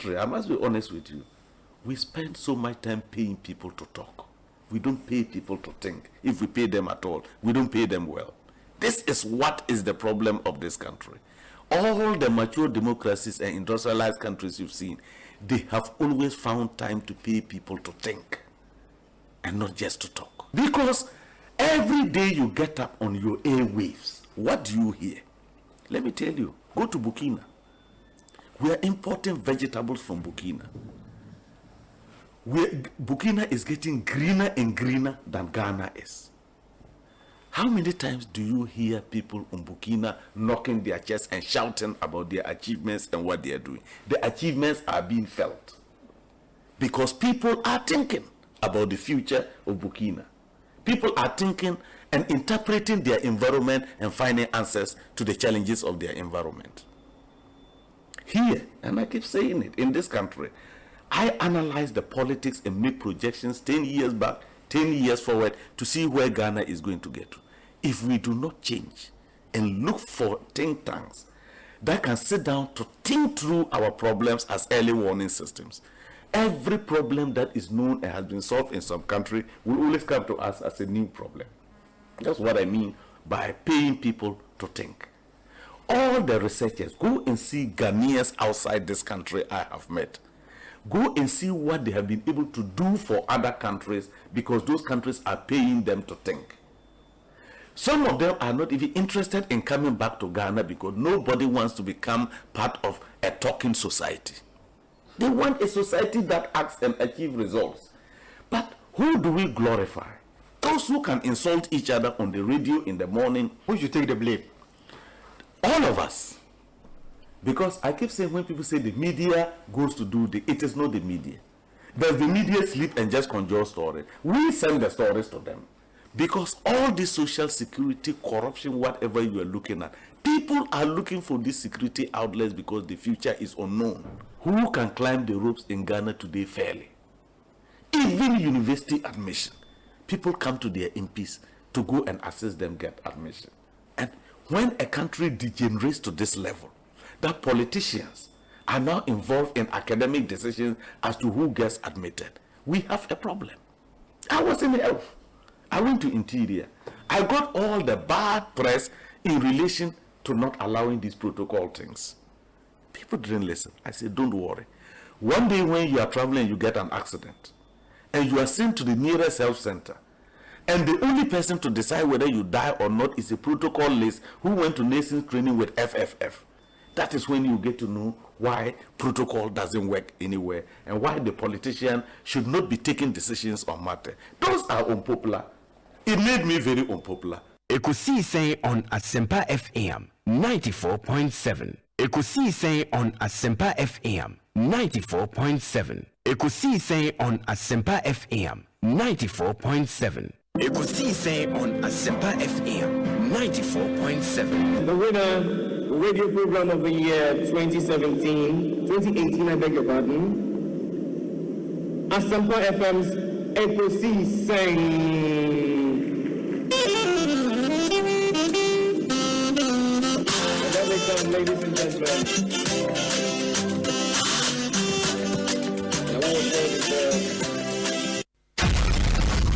country, I must be honest with you, we spend so much time paying people to talk. We don't pay people to think. If we pay them at all, we don't pay them well. This is what is the problem of this country. All the mature democracies and industrialized countries you've seen, they have always found time to pay people to think and not just to talk. Because every day you get up on your airwaves, what do you hear? Let me tell you, go to Burkina. We are importing vegetables from Burkina. Burkina is getting greener and greener than Ghana is. How many times do you hear people in Burkina knocking their chests and shouting about their achievements and what they are doing? The achievements are being felt because people are thinking about the future of Burkina. People are thinking and interpreting their environment and finding answers to the challenges of their environment. Here, and I keep saying it, in this country, I analyze the politics and make projections 10 years back, 10 years forward to see where Ghana is going to get to. If we do not change and look for think tanks that can sit down to think through our problems as early warning systems, every problem that is known and has been solved in some country will always come to us as a new problem. That's what I mean by paying people to think. All the researchers, go and see Ghanaians outside this country I have met. Go and see what they have been able to do for other countries because those countries are paying them to think. Some of them are not even interested in coming back to Ghana because nobody wants to become part of a talking society. They want a society that acts and achieves results. But who do we glorify? Those who can insult each other on the radio in the morning. Who should take the blame? All of us. Because I keep saying when people say the media goes to do it is not the media. Does the media sleep and just conjure stories? We send the stories to them. Because all this social security, corruption, whatever you are looking at, people are looking for these security outlets because the future is unknown. Who can climb the ropes in Ghana today fairly? Even university admission. People come to their MPs to go and assist them get admission. And when a country degenerates to this level, that politicians are now involved in academic decisions as to who gets admitted, we have a problem. I was in health. I went to Interior. I got all the bad press in relation to not allowing these protocol things. People didn't listen. I said, don't worry. One day when you are traveling, you get an accident, and you are sent to the nearest health center, and the only person to decide whether you die or not is a protocol list who went to nations training with FFF. That is when you get to know why protocol doesn't work anywhere and why the politician should not be taking decisions on matter. Those are unpopular. It made me very unpopular. Ekosiisen On Asempa FM 94.7. Ekosiisen On Asempa FM 94.7. Ekosiisen On Asempa FM 94.7. Ekosiisen On Asempa FM 94.7. The winner, Radio Program of the Year 2018, I beg your pardon. Asempa FM's Ekosiisen. Ladies and gentlemen.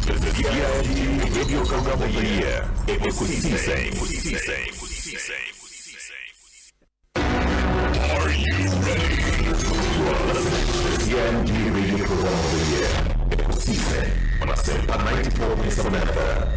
The Radio Program of the Year, Ekosiisen. Are you ready? You are listening to the Radio Program of the Year, Ekosiisen, on Asempa 94.7 FM.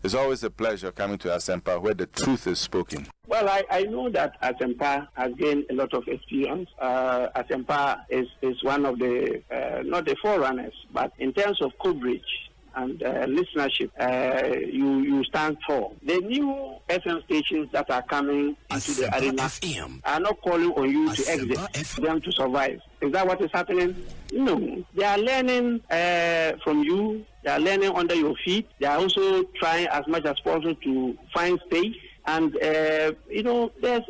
It's always a pleasure coming to Asempa where the truth is spoken. Well, I know that Asempa has gained a lot of experience. Asempa is one of the, not the forerunners, but in terms of coverage and listenership, you stand tall. The new FM stations that are coming into the arena are not calling on you to exit, them to survive. Is that what is happening? No. They are learning from you. They are learning under your feet. They are also trying as much as possible to find space. And, there's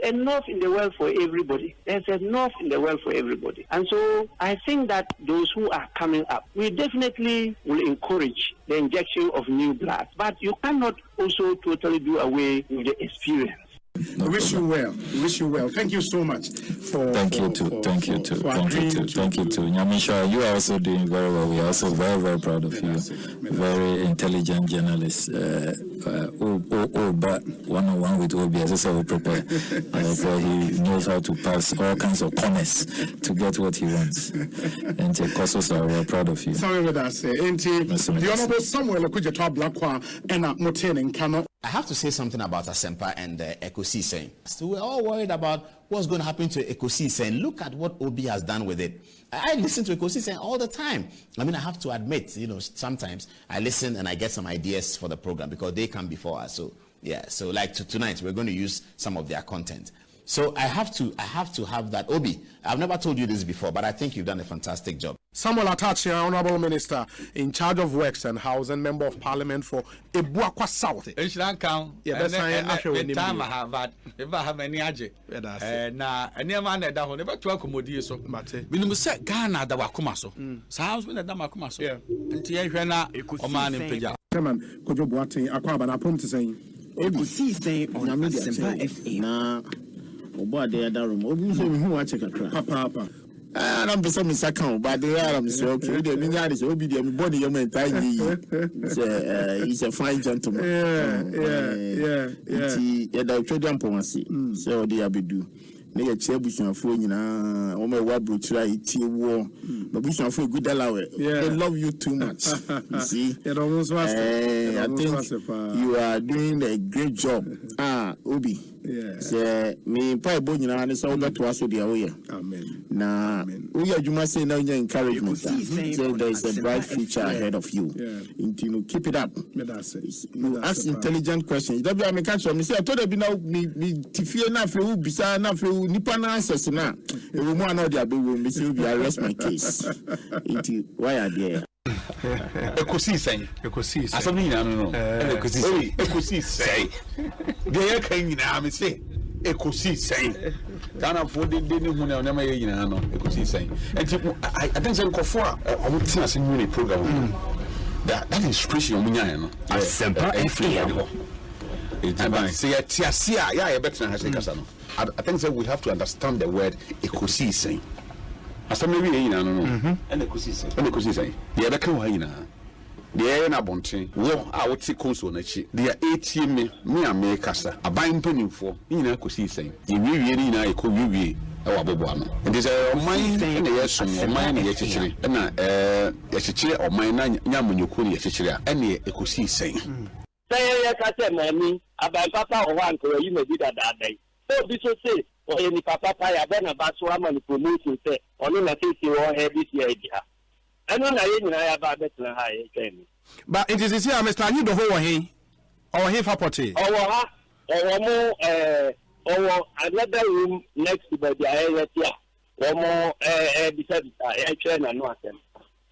enough in the world for everybody. There's enough in the world for everybody. And so I think that those who are coming up, we definitely will encourage the injection of new blood. But you cannot also totally do away with the experience. We wish you well. We wish you well. Thank you so much for. Thank you too. Nyamisha, you are also doing very well. We are also very, very proud of you. Very intelligent journalist. But one-on-one with Obi, as I said, we prepare. So he knows how to pass all kinds of corners to get what he wants. And Kososo, we are proud of you. Sorry with us. The Honorable Samuel Okudzeto Blakwa and Moten and Kano. I have to say something about Asempa and Ekosiisen. So we're all worried about what's going to happen to Ekosiisen. Look at what Obi has done with it. I listen to Ekosiisen all the time. I mean, I have to admit, sometimes I listen and I get some ideas for the program because they come before us. So yeah, so like tonight we're going to use some of their content. So I have to have that. Obi, I've never told you this before, but I think you've done a fantastic job. Samuel Atachi, Honorable Minister in charge of Works and Housing, Member of Parliament for Ebuakwa South. It should count. Yeah, that's time I have had. If I have any aje. Na any man that down never to accommodate so. We must say Ghana da wakuma so. Sounds when the damakuma so. Yeah. Until you na o man in Peja. Chairman, Kojo Boateng Akwaba na prom to say. Ekosiisen on Asempa FM. Na obo ade ada room. Obi so hu wa check akra. Papa. And I'm some second, but they are okay. The meaning is Obi the body your mental. He's a fine gentleman. Yeah. The children policy. So they are be do. They get chairbush phone na o me wa brochura iti wo. But bush for good alawe. They love you too much. You see? I think you are doing a great job. Obi. Yeah. Me pa bo nyina ne so beto aso dia wo ye. Amen. Na we adwuma say na your encouragement. So there is a bright future ahead of you. You keep it up. You ask intelligent questions. That be I catch me say I told you now me tifie na fe u bisa na fe u nipa na answers na. E wo mu ana dia be wo me say you arrest my case. Why are there? Ekosiisen. Asomni nyina no. Ekosiisen. Dey kan nyina me say Ekosiisen. Ghana for the day hu na na may nyina no Ekosiisen. And I think say nkofo a omutina se new program. That inspiration omunya no. Asempa FM. It's say tiasia ya better na say kasa no. I think that we have to understand the word Ekosiisen. Asomni bi nyina no. And Ekosiisen. Ye be kan wa nyina. The na bonten wo a wote konso na chi the ATM me amekasa aban mpanimfo nyina Ekosiisen ye wiwie ni na ekowiwie e wa bobo ano it is a oman na yeso oman na ye chichire na ye chichire oman na nyamunyoku na ye chichire a na Ekosiisen say ye ka se mami aban papa o wan ko yi medi dada dai so bi so say o ye ni papa ya be na ba so ama ni promotion say onu na say wo he this year di ha. But it is here, Mr. I need the whole way. Or here for potty. Or another room next to the area here. Or more beside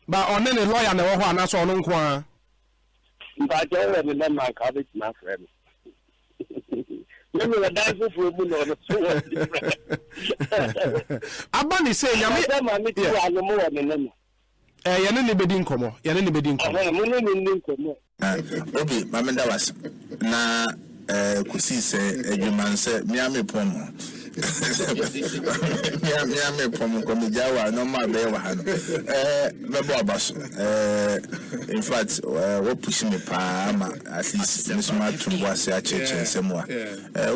but on any lawyer, no one that's on one. But I don't remember my cabbage, my friend. Abani say, yɛne ne bɛdi nkɔmɔ. Obi mamenda was na Ekosiisen adwuma nse miame pom miame pom ko mi jawa no ma be wa ha no mebo abaso in fact we push me pa ma at least me smart to was a church nsem wa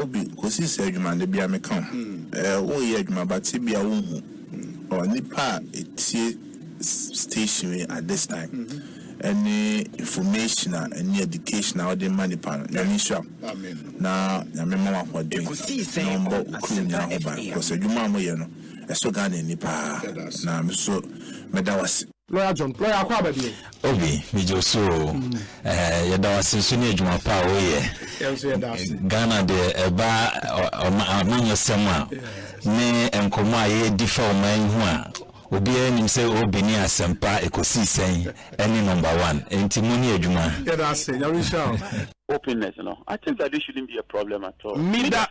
Obi Ekosiisen adwuma de bia me kan wo ye adwuma but bia wo hu o nipa etie station at this time. Any information and any education or the money pan. Amen. Now, I remember what doing. Because you mamma, you know, a so gun in the pa. Now, so Medawas. Lawyer John, Lawyer Aquabadi. Obi, we just so Yadawas is soon age my power. Ghana, the bar among your summer. Me and Koma, differ man who Obi nim say Obi ni Asempa Ekosiisen any number 1 entimoni adwuma. Yeah, that's it. You shall. Openness, you know. I think that this shouldn't be a problem at all. Mida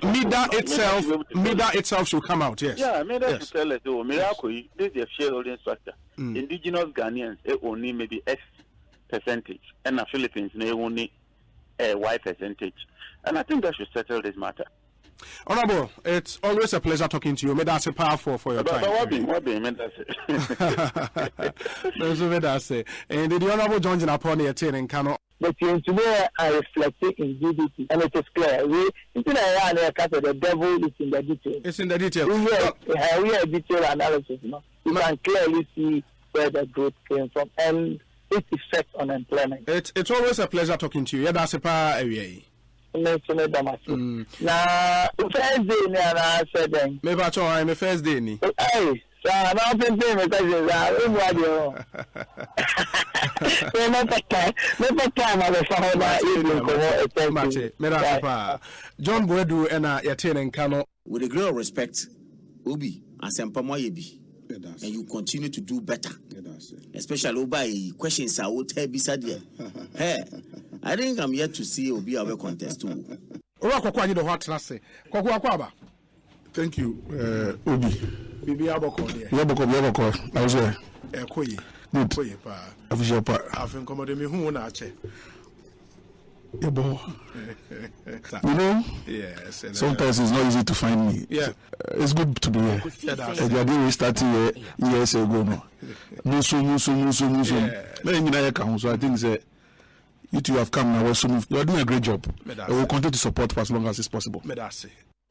itself should come out, yes. Yeah, Mida should tell us, oh, Miracle, this is a shareholding structure. Indigenous Ghanaians only maybe X percentage, and the Philippines they only Y percentage. And I think that should settle this matter. Honorable, it's always a pleasure talking to you. May that's a powerful for your time. What be? And the Honorable John Jinapon here in Kano. But today I reflected in GDP, and it is clear. The devil is in the detail. It's in the detail. We are detailed analysis. You can clearly see where the growth came from and its effect on employment. It's always a pleasure talking to you. Yeah, that's a power area. Now, first day, I said, maybe I'm a first day. Hey, so I'm not going to John Boedu and Yatin Kano. With a great respect, Obi, Asempa Moyebi. And you continue to do better. Especially by questions I would tell beside you. Hey, I think I'm yet to see Obi our contest too. Thank you, Obi. Bibi Aboko. I was there. Good. Official part. I've incommoded me who na che. You know, yes. Sometimes it's not easy to find me. Yeah, it's good to be here. We started years ago. No. So. I think you two have come now. You are doing a great job. I will continue to support for as long as it's possible.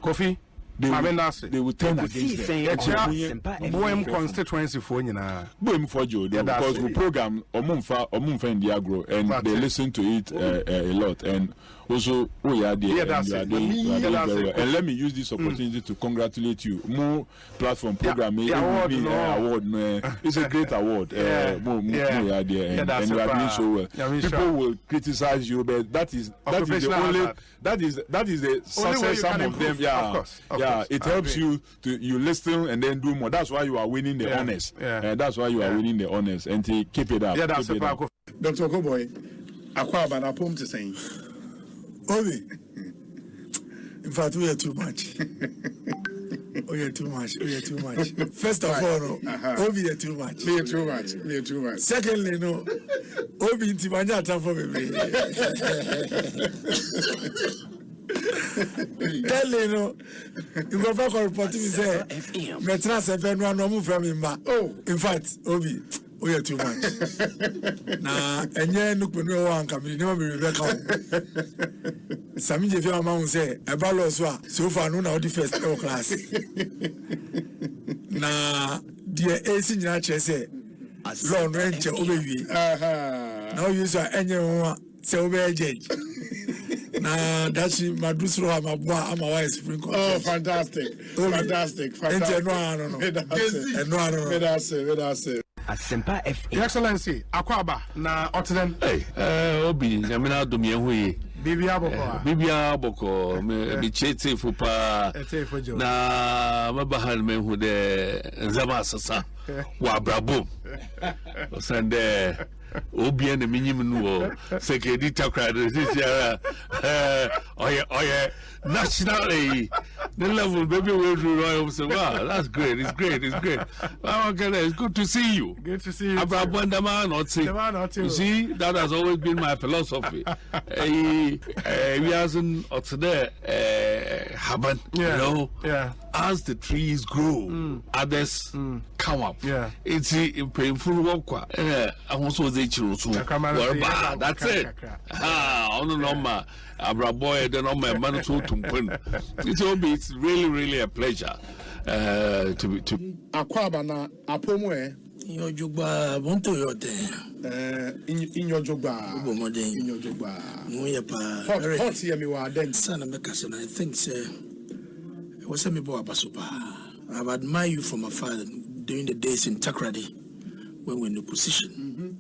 Kofi. They will turn against them. Boem constituency for you now. Boem for you because we program Omunfa in the agro and they listen to it a lot. And also, we are there. And let me use this opportunity to congratulate you. More platform program award. It's a great award. We are there and you are doing so well. People will criticize you, but that is the only that is the success. Some of them, it helps you to listen and then do more. That's why you are winning the honors. That's why you are winning the honors. And to keep it up. Yeah, that's it up. Dr. Koboy, Akwaba na pom to saying. Obi, in fact, we are too much. We are too much. First of all, Obi are too much. We are too much. Secondly, no, Obi intimanya time for me. Tell you know, you go back and report to me say, Metna seven one no move from him. Oh, in fact, Obi, we are too much. Na enye nukunu wa nkambi no be Rebecca. Sami je fi ama say, e ba lo so far no na the first class. Na the AC nyina che say, law no enche obewi. Now you say enye ho say obe judge. Nah, that's my Dusro, I'm a wise spring. Oh, fantastic. No. Asempa FM. Your Excellency, Akwaba, na Otten. Hey, Obi, Yamina Dumiahui. Bibia Boko, me chete fupa. Na Mabahan me who de Zamasasa, Wabrabo. Sande. Obi and the minimum war, Secretary Takra, this year, nationally, the level, baby, will do Royal. Wow, that's great, it's great. It's good to see you. Good to see you. You see, that has always been my philosophy. We hasn't there, happen, you know. Yeah. As the trees grow, others come up. Yeah. It's painful work. I also say that's it. It's really a pleasure to be Akwaba na apomwe in your jugba bonto yote in your jugba no ya pa hot here me wa den sana mekasa na I think say was me bo abasopa. I've admired you from afar during the days in Takrady when we were in the position.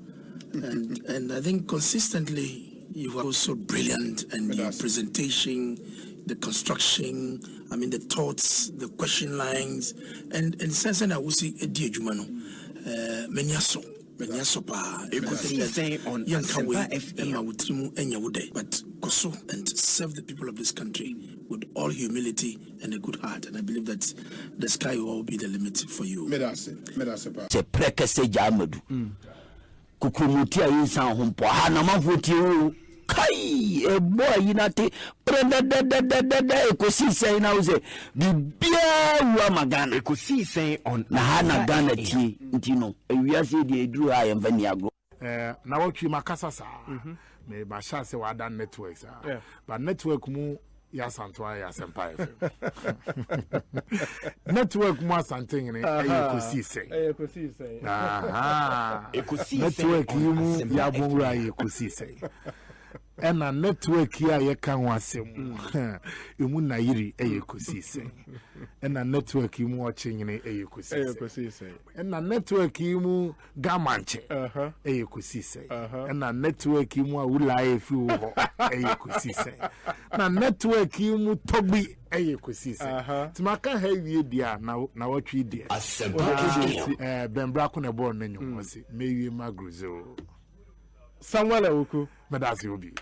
And I think consistently you were also brilliant, and your presentation, the construction, I mean the thoughts, the question lines, and since I would say a dear Jumano, Menyaso pa Ekosiisen On Asempa FM. But Koso and serve the people of this country with all humility and a good heart, and I believe that the sky will all be the limit for you. Medase pa. Se prekese jamadu. Kukumutia insan humpo. Ha na mafuti kai a boy inate Ekosiisen now say bibia wa magana Ekosiisen on na hana Ghana tie ntino ewiase de eduru ha yemfa ni agro na watwi makasa sa me ba sha se wa dan network sa but network mu ya santoa ya Asempa FM network mu asante ne Ekosiisen network mu ya bonra Ekosiisen ena network ya ye kan wasem emu na yiri Ekosiisen ena network mu ochenyene Ekosiisen ena network mu gamanche Ekosiisen ena network mu awula efi wo Ekosiisen na network mu tobi Ekosiisen timaka ha wie dia na watwi dia bembra ko ne ball nanyo wose mewie magruzo Samuel Awuku medasi obi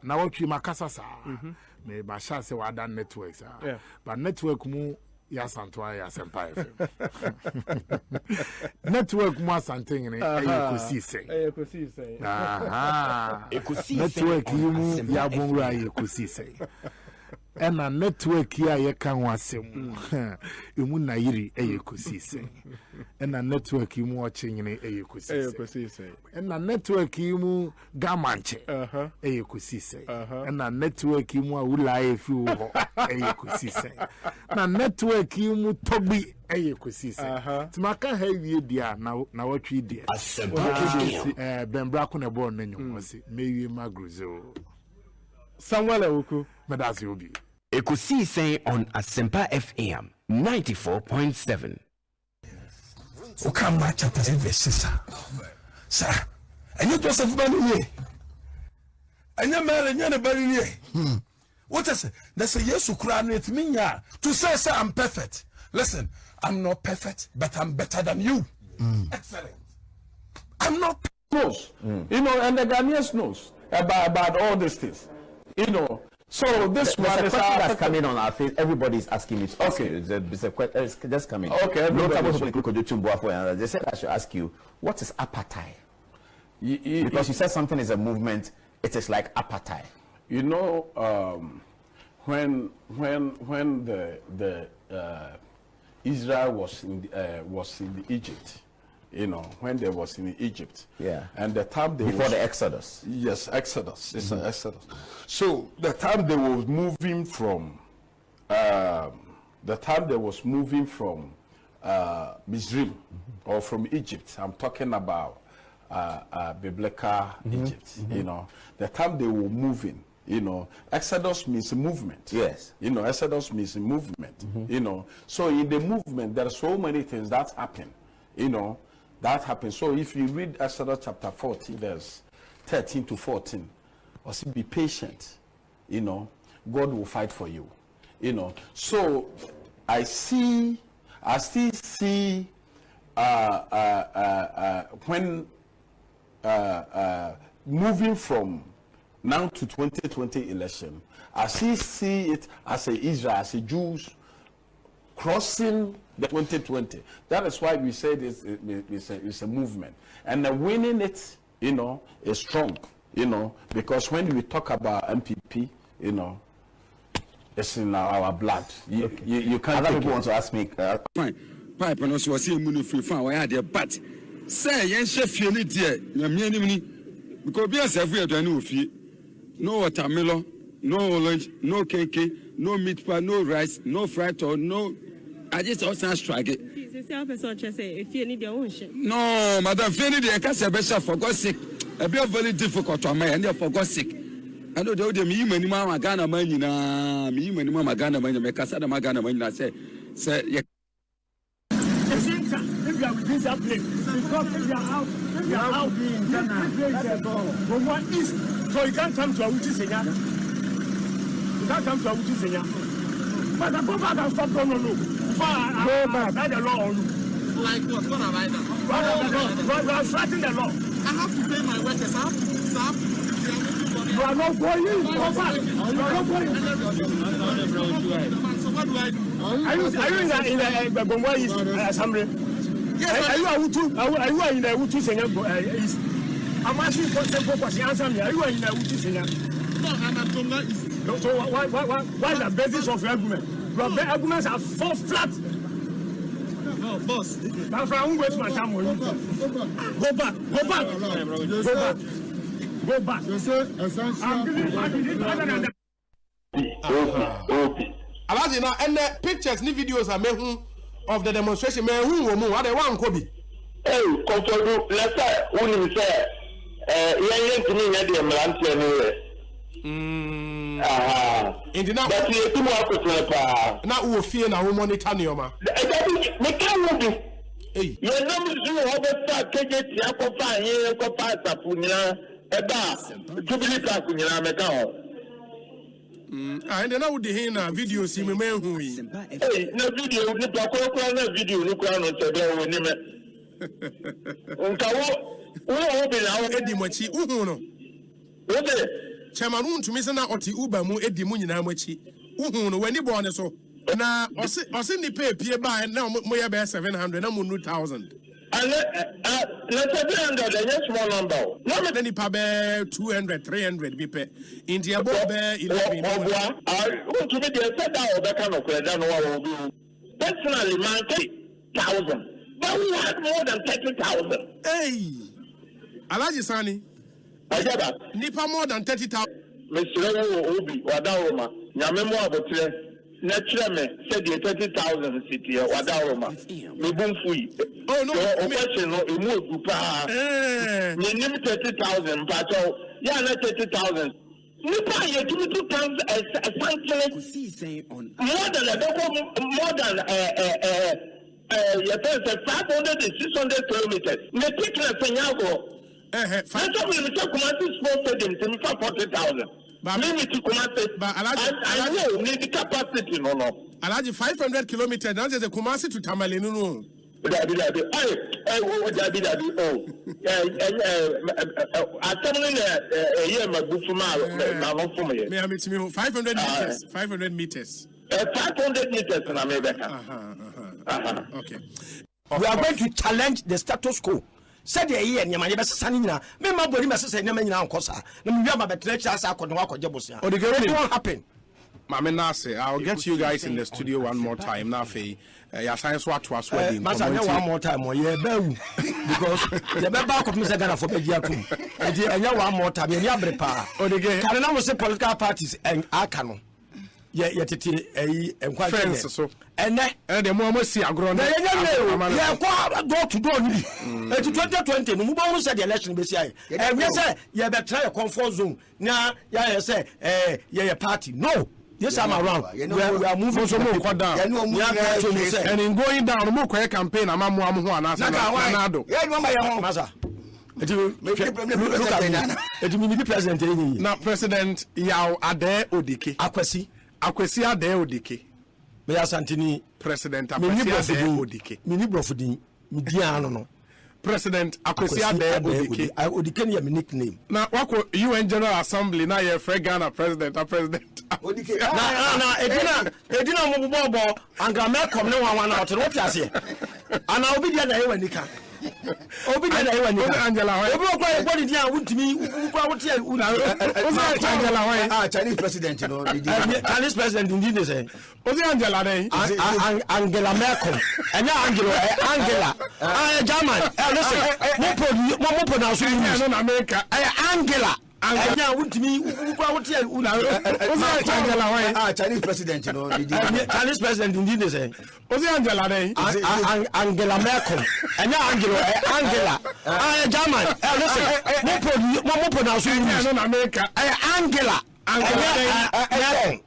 na watwi makasa sa me ba sha se wa dan network sa but network mu ya santoa ya Asempa FM network mu asante ngene Ekosiisen network mu ya bonra Ekosiisen ena network ya ye kan wasem emu na yiri Ekosiisen ena network mu ochenyene Ekosiisen ena network mu gamanche Ekosiisen ena network mu awula efi wo Ekosiisen na network mu tobi Ekosiisen timaka ha wie dia na watwi dia bembra ko ne ball nanyo wose mewie magruzo Samuel Awuku medasi obi Ekosiisen on Asempa FM 94.7. Ukamba chapter 8 verse 6. Sir, and you Joseph Bani. And your man and Bani. What is it? That's a yes, Ukraine with me to say, sir, I'm perfect. Listen, I'm not perfect, but I'm better than you. Excellent. I'm not knows. You know, and the Ghanaians knows about all these things. You know. So this one is that's coming on our face. Everybody's asking it. Okay, it's a question just coming. Okay, they said I should ask you, what is apartheid? Because you said something is a movement, it is like apartheid. You know, when the Israel was in Egypt. You know, when they was in Egypt. Yeah. And the time they before the Exodus. Yes, Exodus. It's an Exodus. So the time they was moving from Mizrim or from Egypt. I'm talking about biblical Egypt. You know, the time they were moving. You know, Exodus means movement. Yes. You know, Exodus means movement. You know, so in the movement there are so many things that happen. You know. That happens. So if you read Exodus chapter 40, verse 13 to 14, or say be patient, you know, God will fight for you. You know. So I still see when moving from now to 2020 election, I still see it as a Israel, as a Jews crossing the 2020. That is why we say this it's a movement, and winning it, you know, is strong, you know, because when we talk about MPP, you know, it's in our blood. You can't. Other people want to ask me. Fine, pipe and also see money free fine. Why are there? But say yes, chef, you need dear. Because be as every other new fee, no watermelon, no orange, no cake, no meat pie, no rice, no fried or no. I just also strike it. No, Madam, if you need the case, for God's sake, a bit very difficult to me, and for God's sake. I know the me mama Ghana money na me mama Ghana money, make us Ghana money. I say, yeah. The same time, if you are within that place, because if you are out, in Ghana. From what is, so you can't come to a Uchi Senya. You can't come to a Uchi Senya. But the Boba can stop, no. Go back. By the law on you. Like what? What have I done? You are fighting the law. I have to pay my workers. I have to you are not going. Go back. You are not going. So what do I do? Are you in the Gomwa East Assembly? Yes. Are you in the Utu Senya East? I'm asking for simple question. Answer me. Are you in a Utisina? No, I'm at Tonga East. So why is the basis of your argument? Your arguments are so flat. No, boss. That's why I won't waste my time with you. Go back. I'm giving you other than that. Alaji now, and the pictures, ni videos are made of the demonstration. Me who are the one Kobe? Hey, comfortable. Let's say, when you say, yeah, to me, yeah, the ambulance anyway. But you too much to now who fear now who monitor you, ma. Me can't do. Hey, you know me do how the start KJ Tiakopa here, Kopa Sapunya, Eba, Jubilita Kunya Mekao. And then I would hear a video see me man who hey, no video, no video, no crown on Tebe, Nime. Unkawo, who be now Eddie Mochi, Uhuno. Okay. Chairman to Miss Oti Uba Mu Eddie Munina Mochi, Uhuno, when you born so. Now, I send the pay Pierre by now, more than 700, no more 1,000. And let's 700, a small number. No, but any pabe 200, 300 be paid. India Bob 11. I want to be the set out that kind of credit. Personally, man, 30,000. But we had more than 30,000. Hey, Alaji Sani. Nipa more than 30,000. Mr. Obi, Wadaroma, Yamemo Abotre. Naturally, me said the 30,000 city Wadaroma. Me boom fui. Oh no, question no, you move to pa. Me name 30,000, but yeah, not 30,000. Nipa, you give me 2 times a sanctuary. More than you tell 500 and 600 kilometers. Me take a Sanyago. That's why we talk about this small stadium to me for 40,000. But maybe to Kumasi, but I know need the capacity, no. Alaji 500 kilometers. That's the Kumasi to Tamale, no. I'm telling you, my book for my 500 meters. 500 meters. 500 meters in America. Okay. We are going to challenge the status quo. Said the year, Yamani Sanina, Member Body Massa, Namina Cosa, Namia Betrecha Sako, Wako Jabosia. Or the girl won't happen. Mamenase, I'll get you guys in the studio one more time. Now, your science what was wedding. Massa, one more time, or yeah, because the back of Mr. Gana for Mediacum. And one more time, and Yabrepa. Or the girl, can I say political parties and Akano? Yeah, and quite friends so. And the moment see a grown. Yeah, go to go. 2020, no more said the election BCI. And yes, sir, you better try a comfort zone. Now, yeah, say, yeah, party. No. Yes, I'm around. We are moving so more down. And in going down, more campaign, I'm more and Nado. Yeah, you my home, Massa. President. Now, President Yao Ade Odike. Akwesi Ade Odike. Me asantini President Akwesi Ade Odike. Me ni brofudi me dia no. President Akwesi Ade Odike. Odike na my nickname. Na wako UN General Assembly na ye free Ghana President Odike. Na edina mo bobo anga me kom ne wan na otere what ase. Ana obi dia na ye wanika. Obi dia na ye wanika. Angela obi okwa body dia wuntimi ukwa wote Angela Chinese president no. Chinese president indeed say. Ozi Angela dey. Angela Merkel. Enya Angela. German. Listen. Mo pronounce you in America. Angela. Anya wuntimi ukwa wote Chinese president no. Chinese president indeed say. Ozi Angela dey. Angela Merkel. Enya Angela. German. Listen. Mo pronounce you in America. Angela.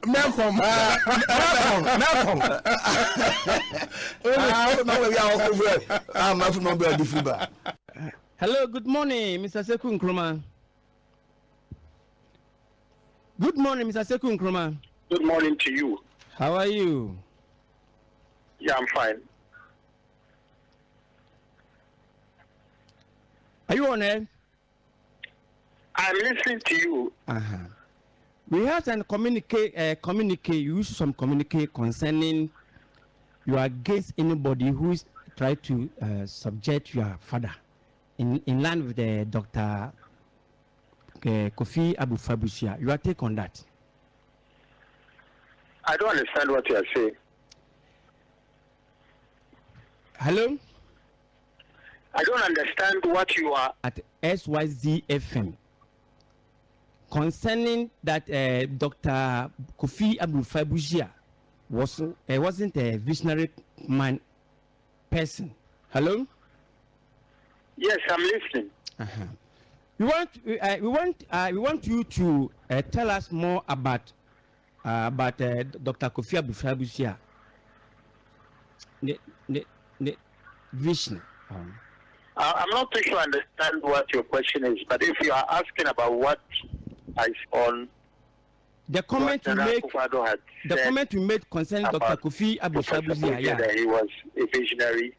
Malcolm. Hello, good morning, Mr. Seku Nkrumah. Good morning, Mr. Seku Nkrumah. Good morning to you. How are you? Yeah, I'm fine. Are you on air? I'm listening to you. We have some communicate, use some communicate concerning you are against anybody who is try to subject your father in line with the Dr. Kofi Abu-Fabusia. Your take on that? I don't understand what you are saying. Hello? I don't understand what you are. At SYZFM. Concerning that Dr. Kofi Abu-Fabusia wasn't a visionary person. Hello? Yes, I'm listening. We want you to tell us more about Dr. Kofi Abu-Fabusia. The vision. I'm not too sure I understand what your question is, but if you are asking about what is on the comment you made concerning Dr. Kofi Abu-Fabusia, that he was a visionary,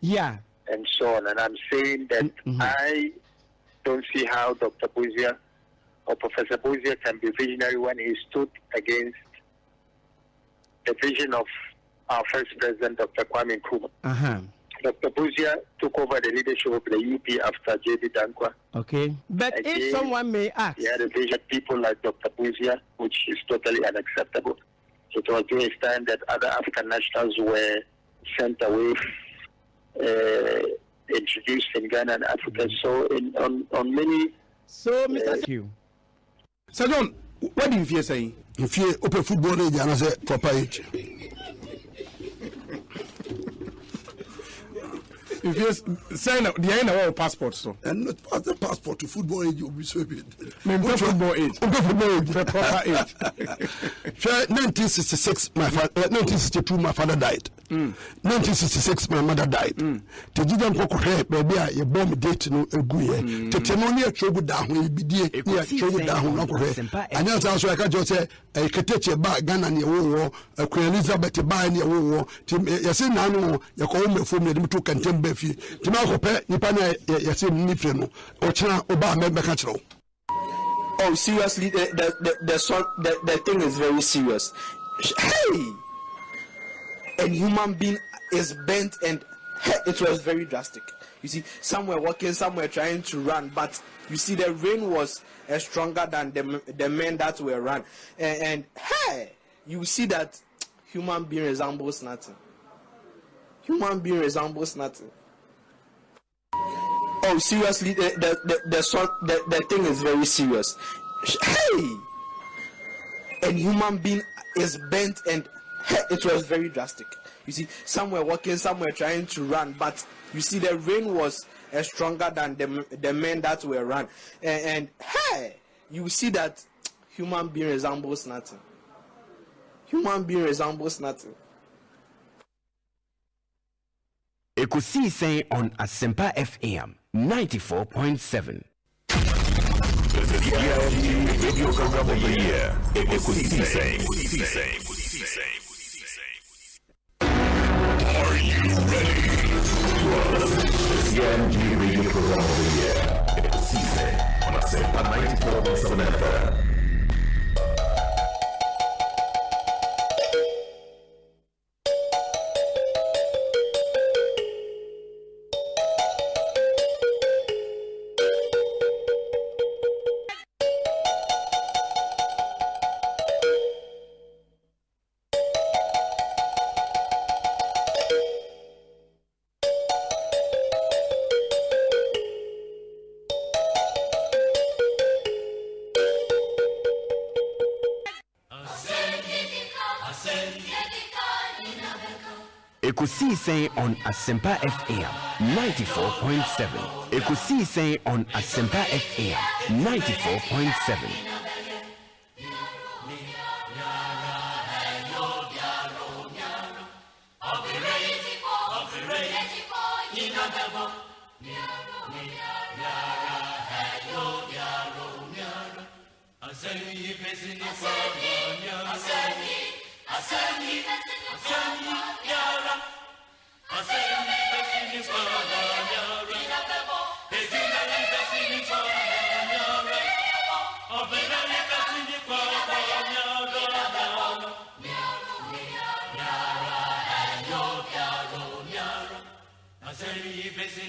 and so on, and I'm saying that I don't see how Dr. Buzia or Professor Buzia can be visionary when he stood against the vision of our first president, Dr. Kwame Nkrumah. Dr. Buzia took over the leadership of the UP after J.D. Dankwa. Okay. But again, if someone may ask, he had a vision of people like Dr. Buzia, which is totally unacceptable. It was during his time that other African nationals were sent away, introduced in Ghana and Africa. So on many. So, Mr. Thank you. Sir John, what do you fear saying? You fear open football age and I say proper age. If you sign up, the end of our passport, so and not pass the passport to football age, you'll be so big. Football age, proper age. 1966, 1962, my father died. 1966, my mother died. The didn't go ahead, baby. You bomb date no good. The Tsunami trouble down when you be dear, trouble down, not correct. And that's also I can just say, a Kateche by Ghana near war, a Queen Elizabeth by near war. You see, now you call me for me to contend Beffy. Timako Pet, Nipana, you see, Nifreno, or China, Obama, Becatro. Oh, seriously, the thing is very serious. Hey! A human being is bent, and it was very drastic. You see, some were walking, some were trying to run, but you see, the rain was stronger than the men that were run. And hey, you see that human being resembles nothing. Human being resembles nothing. Oh, seriously, the thing is very serious. Hey! A human being is bent, and it was very drastic. You see, some were walking, some were trying to run, but you see, the rain was stronger than the men that were run. And hey, you see that human being resembles nothing. Human being resembles nothing. Ekosiisen on Asempa FM 94.7. The radio program of the year. Ekosiisen. Are you ready? The CMG radio program of the year. Ekosiisen on Asempa 94.7 FM. Ekosiisen on Asempa FM 94.7. Ekosiisen on Asempa FM 94.7.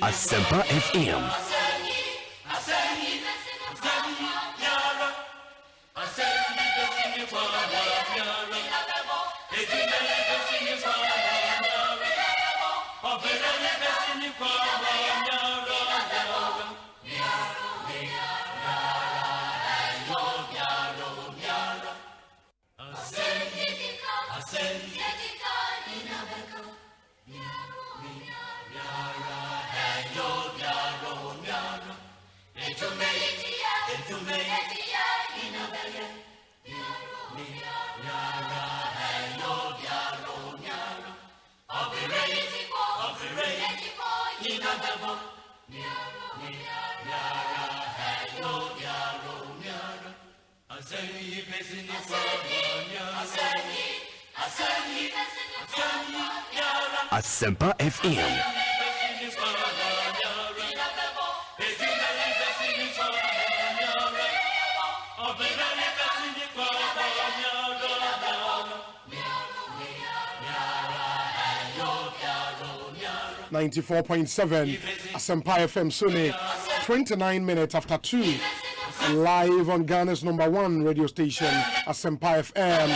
Asempa FM. Asempa FM. .7 Asempa FM Sunday, 29 minutes after 2, live on Ghana's #1 radio station, Asempa FM.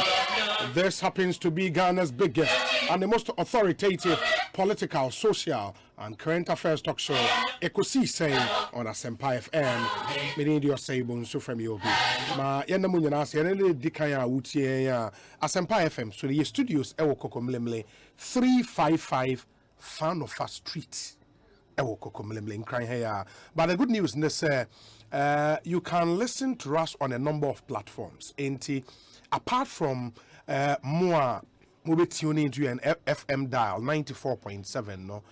This happens to be Ghana's biggest and the most authoritative political, social, and current affairs talk show, Ekosiisen on Asempa FM. Meaning your say bonso from you. Ma yenda munyana se yenda dikaya utie Asempa FM. So the studios ewo kokomlemle 355 Fanofa Street. Ewo kokomlemle in crying here. But the good news is you can listen to us on a number of platforms. Apart from more we tune into an FM dial 94.7 no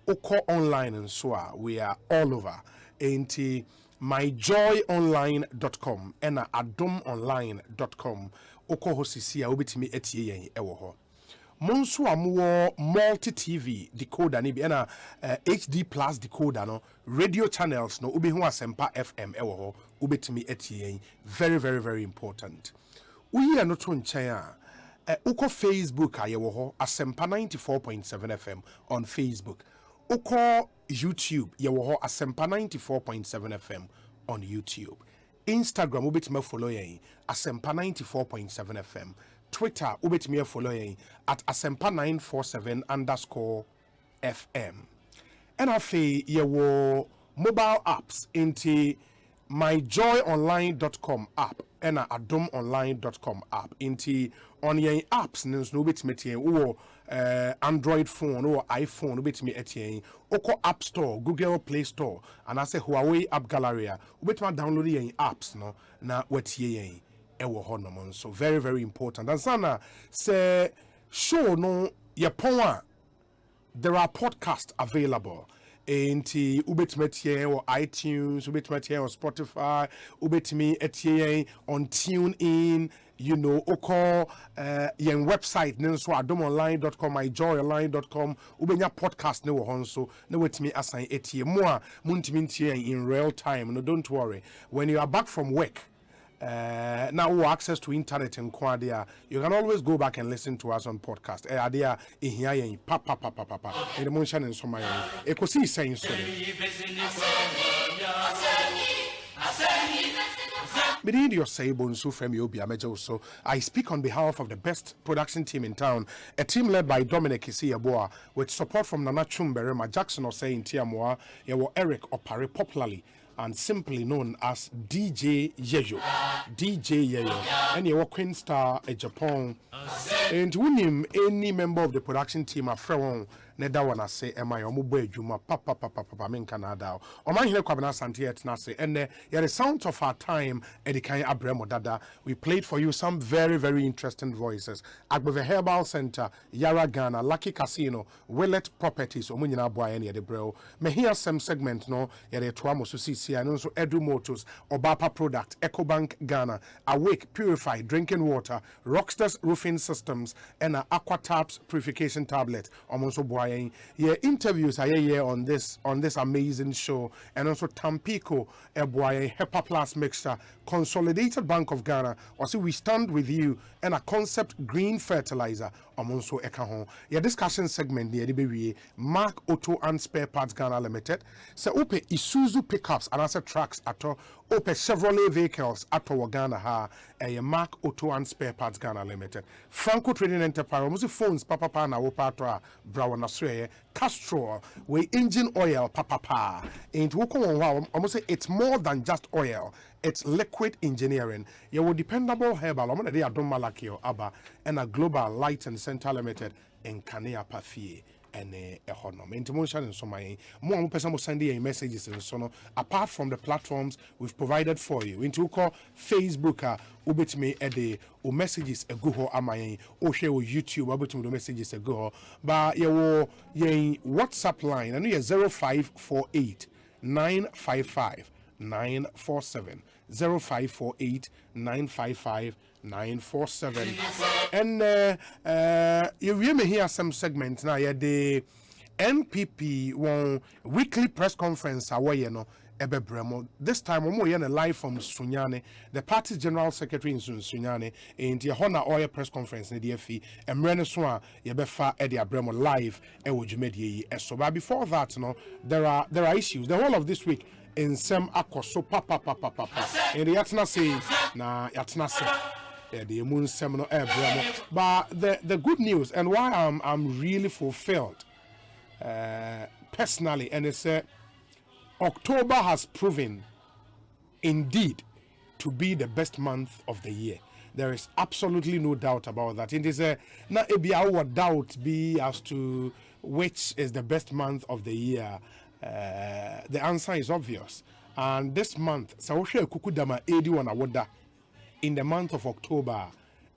oko online and so we are all over into myjoyonline.com and adomonline.com oko hosisi a obetimi etie yen ewo ho monso amuwo multi TV decoder ni bi na HD plus decoder no radio channels no obi hu Asempa FM ewo ho obetimi etie yen very very very important uyi no to nchen a uko Facebook ayewo ho Asempa 94.7 FM on Facebook. Uko YouTube yewo ho Asempa 94.7 FM on YouTube. Instagram ubetime follow yen Asempa 94.7 FM. Twitter ubetime follow yen at Asempa 947_FM. And afi yewo mobile apps into myjoyonline.com app and adomonline.com app into on your apps no bit me Android phone or iPhone no bit me etien oko App Store, Google Play Store, and I say Huawei App Gallery bit me download your apps no na wetie ewo ho no so very very important. And sana say show no ye pon there are podcasts available. Enti ubetime tie or iTunes, ubetime tie on Spotify, ubetime tie on TuneIn, you know, oko yen website nenso adomonline.com, myjoyonline.com, ubenya podcast ne wo honso, ne wetime assign etie more muntimi tie in real time. No, don't worry. When you are back from work, now we access to internet and quadia, you can always go back and listen to us on podcast. Adia in papa and the motion and so my Ekosiisen so. Beneath your say bonsu from you so I speak on behalf of the best production team in town, a team led by Dominic Isiaboa with support from Nana Chumberema, Jackson Osei in Tiamoa, Eric Opare popularly and simply known as DJ Yeyo. DJ Yeyo. And your Queen Star in Japan. And when him any member of the production team are from Neda wana say am I omube juma papa min Canada. O man here kwabena santi et na say and the sound of our time edikan abremo dada. We played for you some very very interesting voices. Agbeve Herbal Center, Yara Ghana, Lucky Casino, Willet Properties, omunyina boy any de bro. Me hear some segment no yere toamo so see and also Edu Motors, Obapa Product, EcoBank Ghana, Awake Purified Drinking Water, Rockstars Roofing Systems, and Aqua Taps Purification Tablet. Also boy yeah, interviews are here on this amazing show, and also Tampico boy Hepa Plus Mixture, Consolidated Bank of Ghana. Also we stand with you and a Concept Green Fertilizer. omonso eka ho. Your discussion segment near the Mark Auto and Spare Parts Ghana Limited. So ope Isuzu pickups and also trucks at all. Ope Chevrolet vehicles at all Ghana ha. Mark Auto and Spare Parts Ghana Limited. Franco Trading Enterprise. Almost phones papa na wopatra Brown Australia. Castrol we engine oil papa. Ain't woko almost say it's more than just oil. It's liquid engineering. You will dependable herbal. I'm gonna do Adon Malakio Abba and a global light and center limited in Kanea Pafie and a honor. Intimation and so my more person will send you messages and so on. Apart from the platforms we've provided for you, into call Facebook, ubit me a day or messages a go amay or share with YouTube about the messages a go. But your WhatsApp line and you 0548 955 947 0548 955 947 and you may hear some segments now. The NPP one weekly press conference away no ebebremo this time we're live from Tsunami, the party's general secretary in Tsunami in the Honor Oil press conference in the DFE and Reneswa yebefa Eddie Abremo live so but before that no there are issues the whole of this week in some akoso papa in the yatna say na yatna say the moon seminar but the good news and why I'm really fulfilled personally and it's October has proven indeed to be the best month of the year. There is absolutely no doubt about that. It is not a our doubt be as to which is the best month of the year. The answer is obvious. And this month, Sawoshe Kukudama 81 Awoda in the month of October,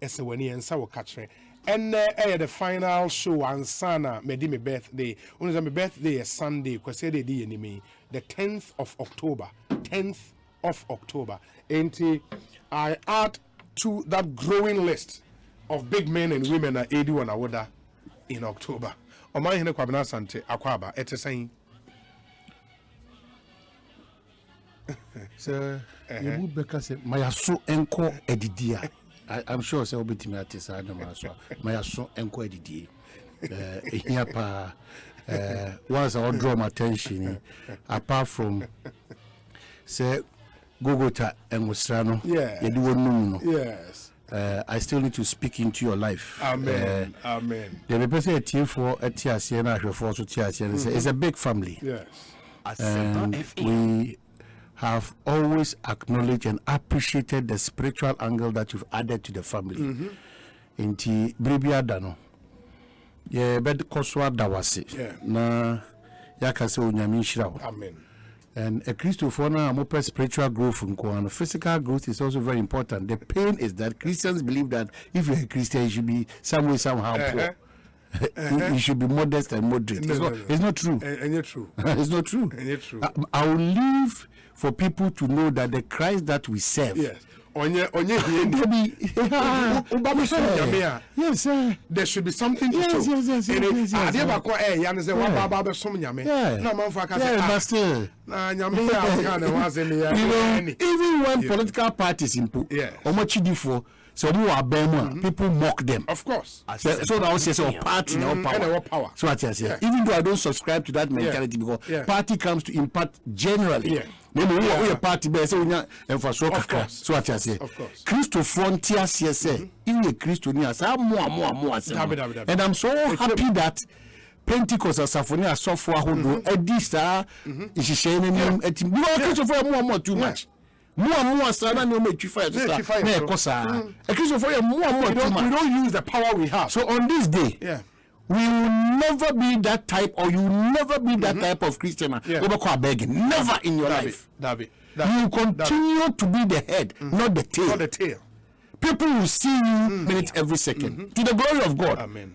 Esewani and Sawokatre. And the final show on Sana made my birthday. When my birthday is Sunday, because the 10th of October. 10th of October. And I add to that growing list of big men and women at 81 Awoda in October. Omai hene kwabena sante akwaba ete saying. So you because my so enko edidia. I'm sure say obetimi atisa na my so enko edidie. Here pa once I draw my attention apart from say Gogota and Mustrano. Yeah. You do no. Yes. I still need to speak into your life. Amen. Amen. The person at for a TRCN for so TRCN it's a big family. Yes. And we have always acknowledged and appreciated the spiritual angle that you've added to the family. Inti Bribia Dano. Yeah, bed Koswa Dawasi. Na Yakase Unyami Shirao. Amen. And a Christopher more spiritual growth and physical growth is also very important. The pain is that Christians believe that if you're a Christian, you should be some way, somehow poor. You should be modest and moderate. It's not true. And you're true. It's not true. And you're true. I will leave for people to know that the Christ that we serve. Yes. Yes, there should be something to show. Yes. Even when political parties input, so people mock them. Of course. So that was say party now power. So what I say. Even though I don't subscribe to that mentality because party comes to impact generally. Maybe we are party base and for so what I say. Christo frontier say in a Christian more. And I'm so happy that Pentecost as Saphonia software who Edisa is sharing more too much. More sana no make you fight. We don't use the power we have. So on this day, we will never be that type, or you will never be that type of Christian. Never in your life. You continue to be the head, not the tail. Not the tail. People will see you minute every second. To the glory of God. Amen.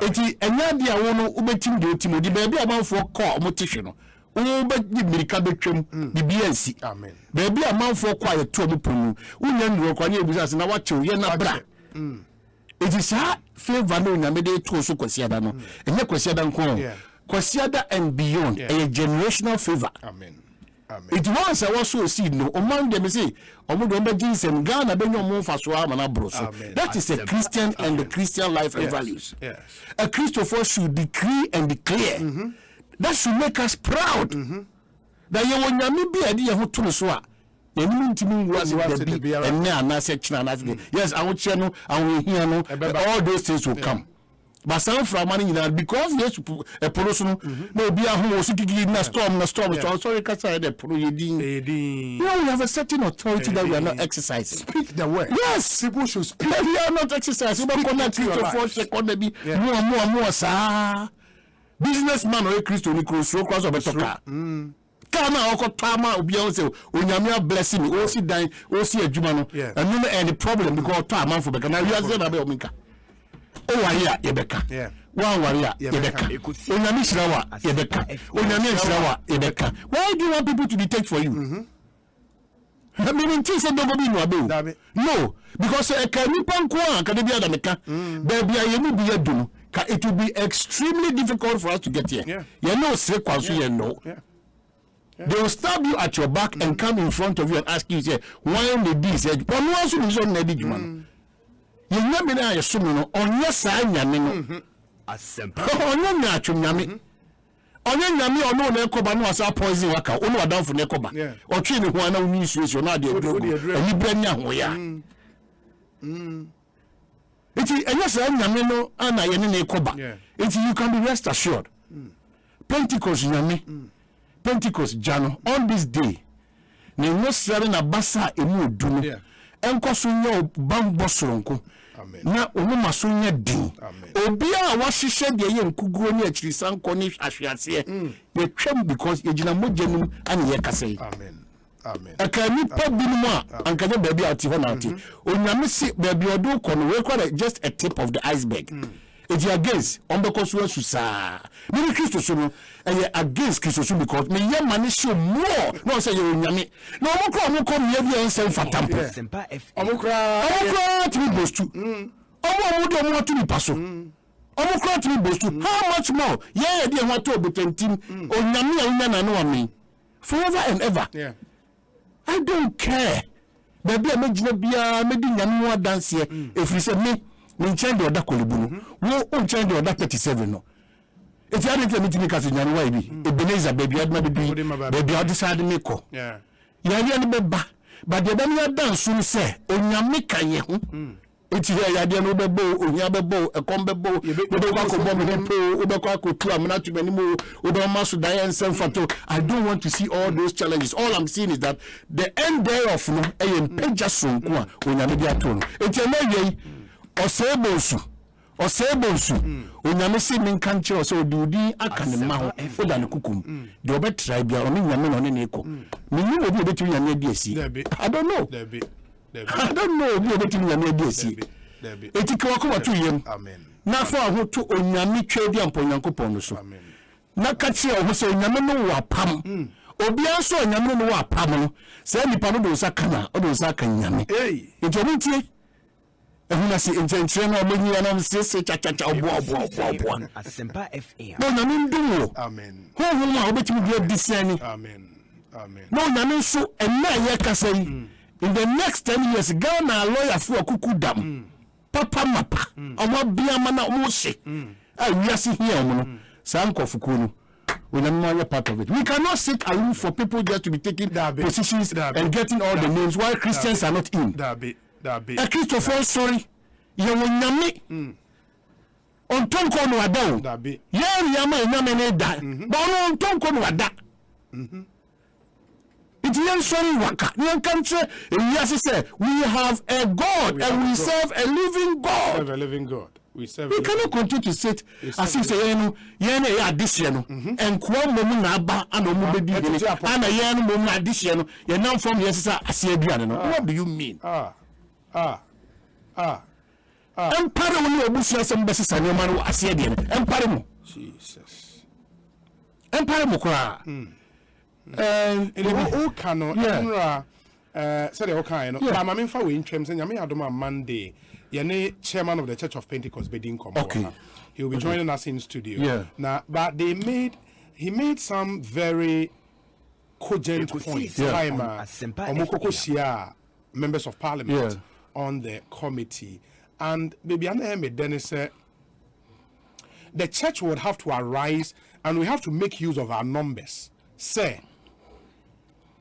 Eti enyadia wono ubetim de otimo di baby amanfo call motivation. Ubedi mirika betwem BBNC. Amen. Baby amanfo call ye to omuponu. Unya ndro kwa na ebusa na wachew ye na bra. It is a favor no nyamede to so kwasiada no. Enye kwasiada nko. Kwasiada and beyond a generational favor. Amen. It was also see no among them say Omo Jesus Ghana be no more faswa mana broso. That is a Christian and the Christian life and values. Yes. A Christopher should decree and declare. That should make us proud. That you want me be idea who to so yes, I will channel, I will hear no, all those things will come. But some from money because yes, a person no be a who was sitting in a storm. So sorry, Kasa, the pro we have a certain authority that we are not exercising. Speak the word. Yes, people should speak. We are not exercising. We are not more, sir. Businessman or a Christian, so cross of a talker. Kana oko tama obi an say onyame bless me o si dan o si adwuma no and no any problem because to amanfo beka na wi ase na be o minka o wari a ye beka wan wari a ye beka onyame shirawa ye beka onyame shirawa ye beka. Why do you want people to dictate for you? I mean say don't go be no abe no because e ka nipa nko an ka de bia da meka baby a ye mu bi adum ka it will be extremely difficult for us to get here. You know say kwaso you know. They will stab you at your back and come in front of you and ask you, say, why did this? But no one is on the man. You never know, you on your side, Yamino. Asempa. On your natural Yami. On your Yami, or no Nekoba, no, as our poison worker, only down for Nekoba. Or Chini, who are no news, you're not the and you bring young way. It's a yes, Yamino, and I am Nekoba. It's you can be rest assured. Pentecost, Yami. Pentecost Jano on this day ne no sare na basa emu odu no enko so nya bambo soronko na onuma so nya din obi a wa hihye de ye nkuguro ni akirisan ko ni ahwease ye twam because yegina mojanum ani ye kasai akani pabinum a ankaje baby ati ho na ati onyame si baby odu ko no we call just a tip of the iceberg. It's against on because we are many Christians against Christians because me young man show more. No say you nyame. No mo come here be answer for temple. Omukra to be boast to. Omo to be paso. Omukra to be boast to. How much more? Yeah, they want to be team. Onyame na no me. Forever and ever. Yeah. I don't care. Baby I me bia me di nyame wa dance here. If you say me change the other kolibunu wo change the other 37 no if you hadn't let me cast nyan why be Ebenezer baby had maybe baby had decided me ko ya ni beba but the dem ya dance so say onyame kan ye ho enti ya de no bebo onya bebo ekom bebo obekwa ko bomb hempo obekwa ko tu amna tu mani mo obama so die ensem fato. I don't want to see all those challenges. All I'm seeing is that the end thereof no e peja sonko a onyame dia to no enti na ye Osebonsu onyame se min kanche o so dudi aka ne ma ho oda ne kukum de obetra bia oni nyame no ne ne ko minni obi obetimi nyame di esi I don't know obi obetimi nyame di esi etike wako watu yem na fo ho to onyame twedi ampo nyankopon no so na kache o ho se onyame no wa pam obi anso onyame no wa pam no se nipa no do sakana o do sakanyame enti tie ehuna si intention no mo nyina no se cha obo Asempa FM no na mindu amen ho ma obetimi dia disani amen no na no so ena ye kasai in the next 10 years Ghana lawyer for kuku dam papa mapa omo bia mana omo se wiase here omo no sankofuku no when I'm part of it. We cannot sit alone for people just to be taking positions and getting all the names while Christians are not in. A Christopher, sorry, you will nyame. On tonko no ada. Yeah, yama nyame da. But on tonko no ada. It is sorry waka. You can say yes, say we have a God and we serve a living God. We serve a living God. We cannot continue to sit as if say yene addition and kwa momu na aba and omu bedi and yene momu addition you now from yes aseaduane no. What do you mean? Empire when you obusia some besi sanema no aseaduane empire mo Jesus empire mo kwa o kano nra say the o kan no ba ma memfa we ntwem say nyame adoma Monday Yane chairman of the Church of Pentecost Bedin Komo. Okay. He will be joining us in studio. Yeah. Now, but he made some very cogent point. Time, Omokoko members of parliament on the committee. And maybe then say the church would have to arise and we have to make use of our numbers. Say,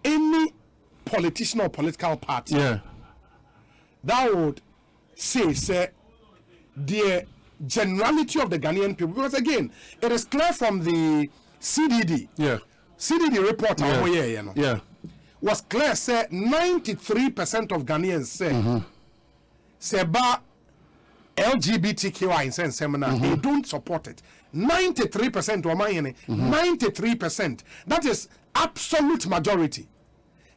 any politician or political party that would say the generality of the Ghanaian people, because again, it is clear from the CDD report was clear, say 93% of Ghanaians say LGBTQI in sense seminar, they don't support it. 93% or 93%. That is absolute majority.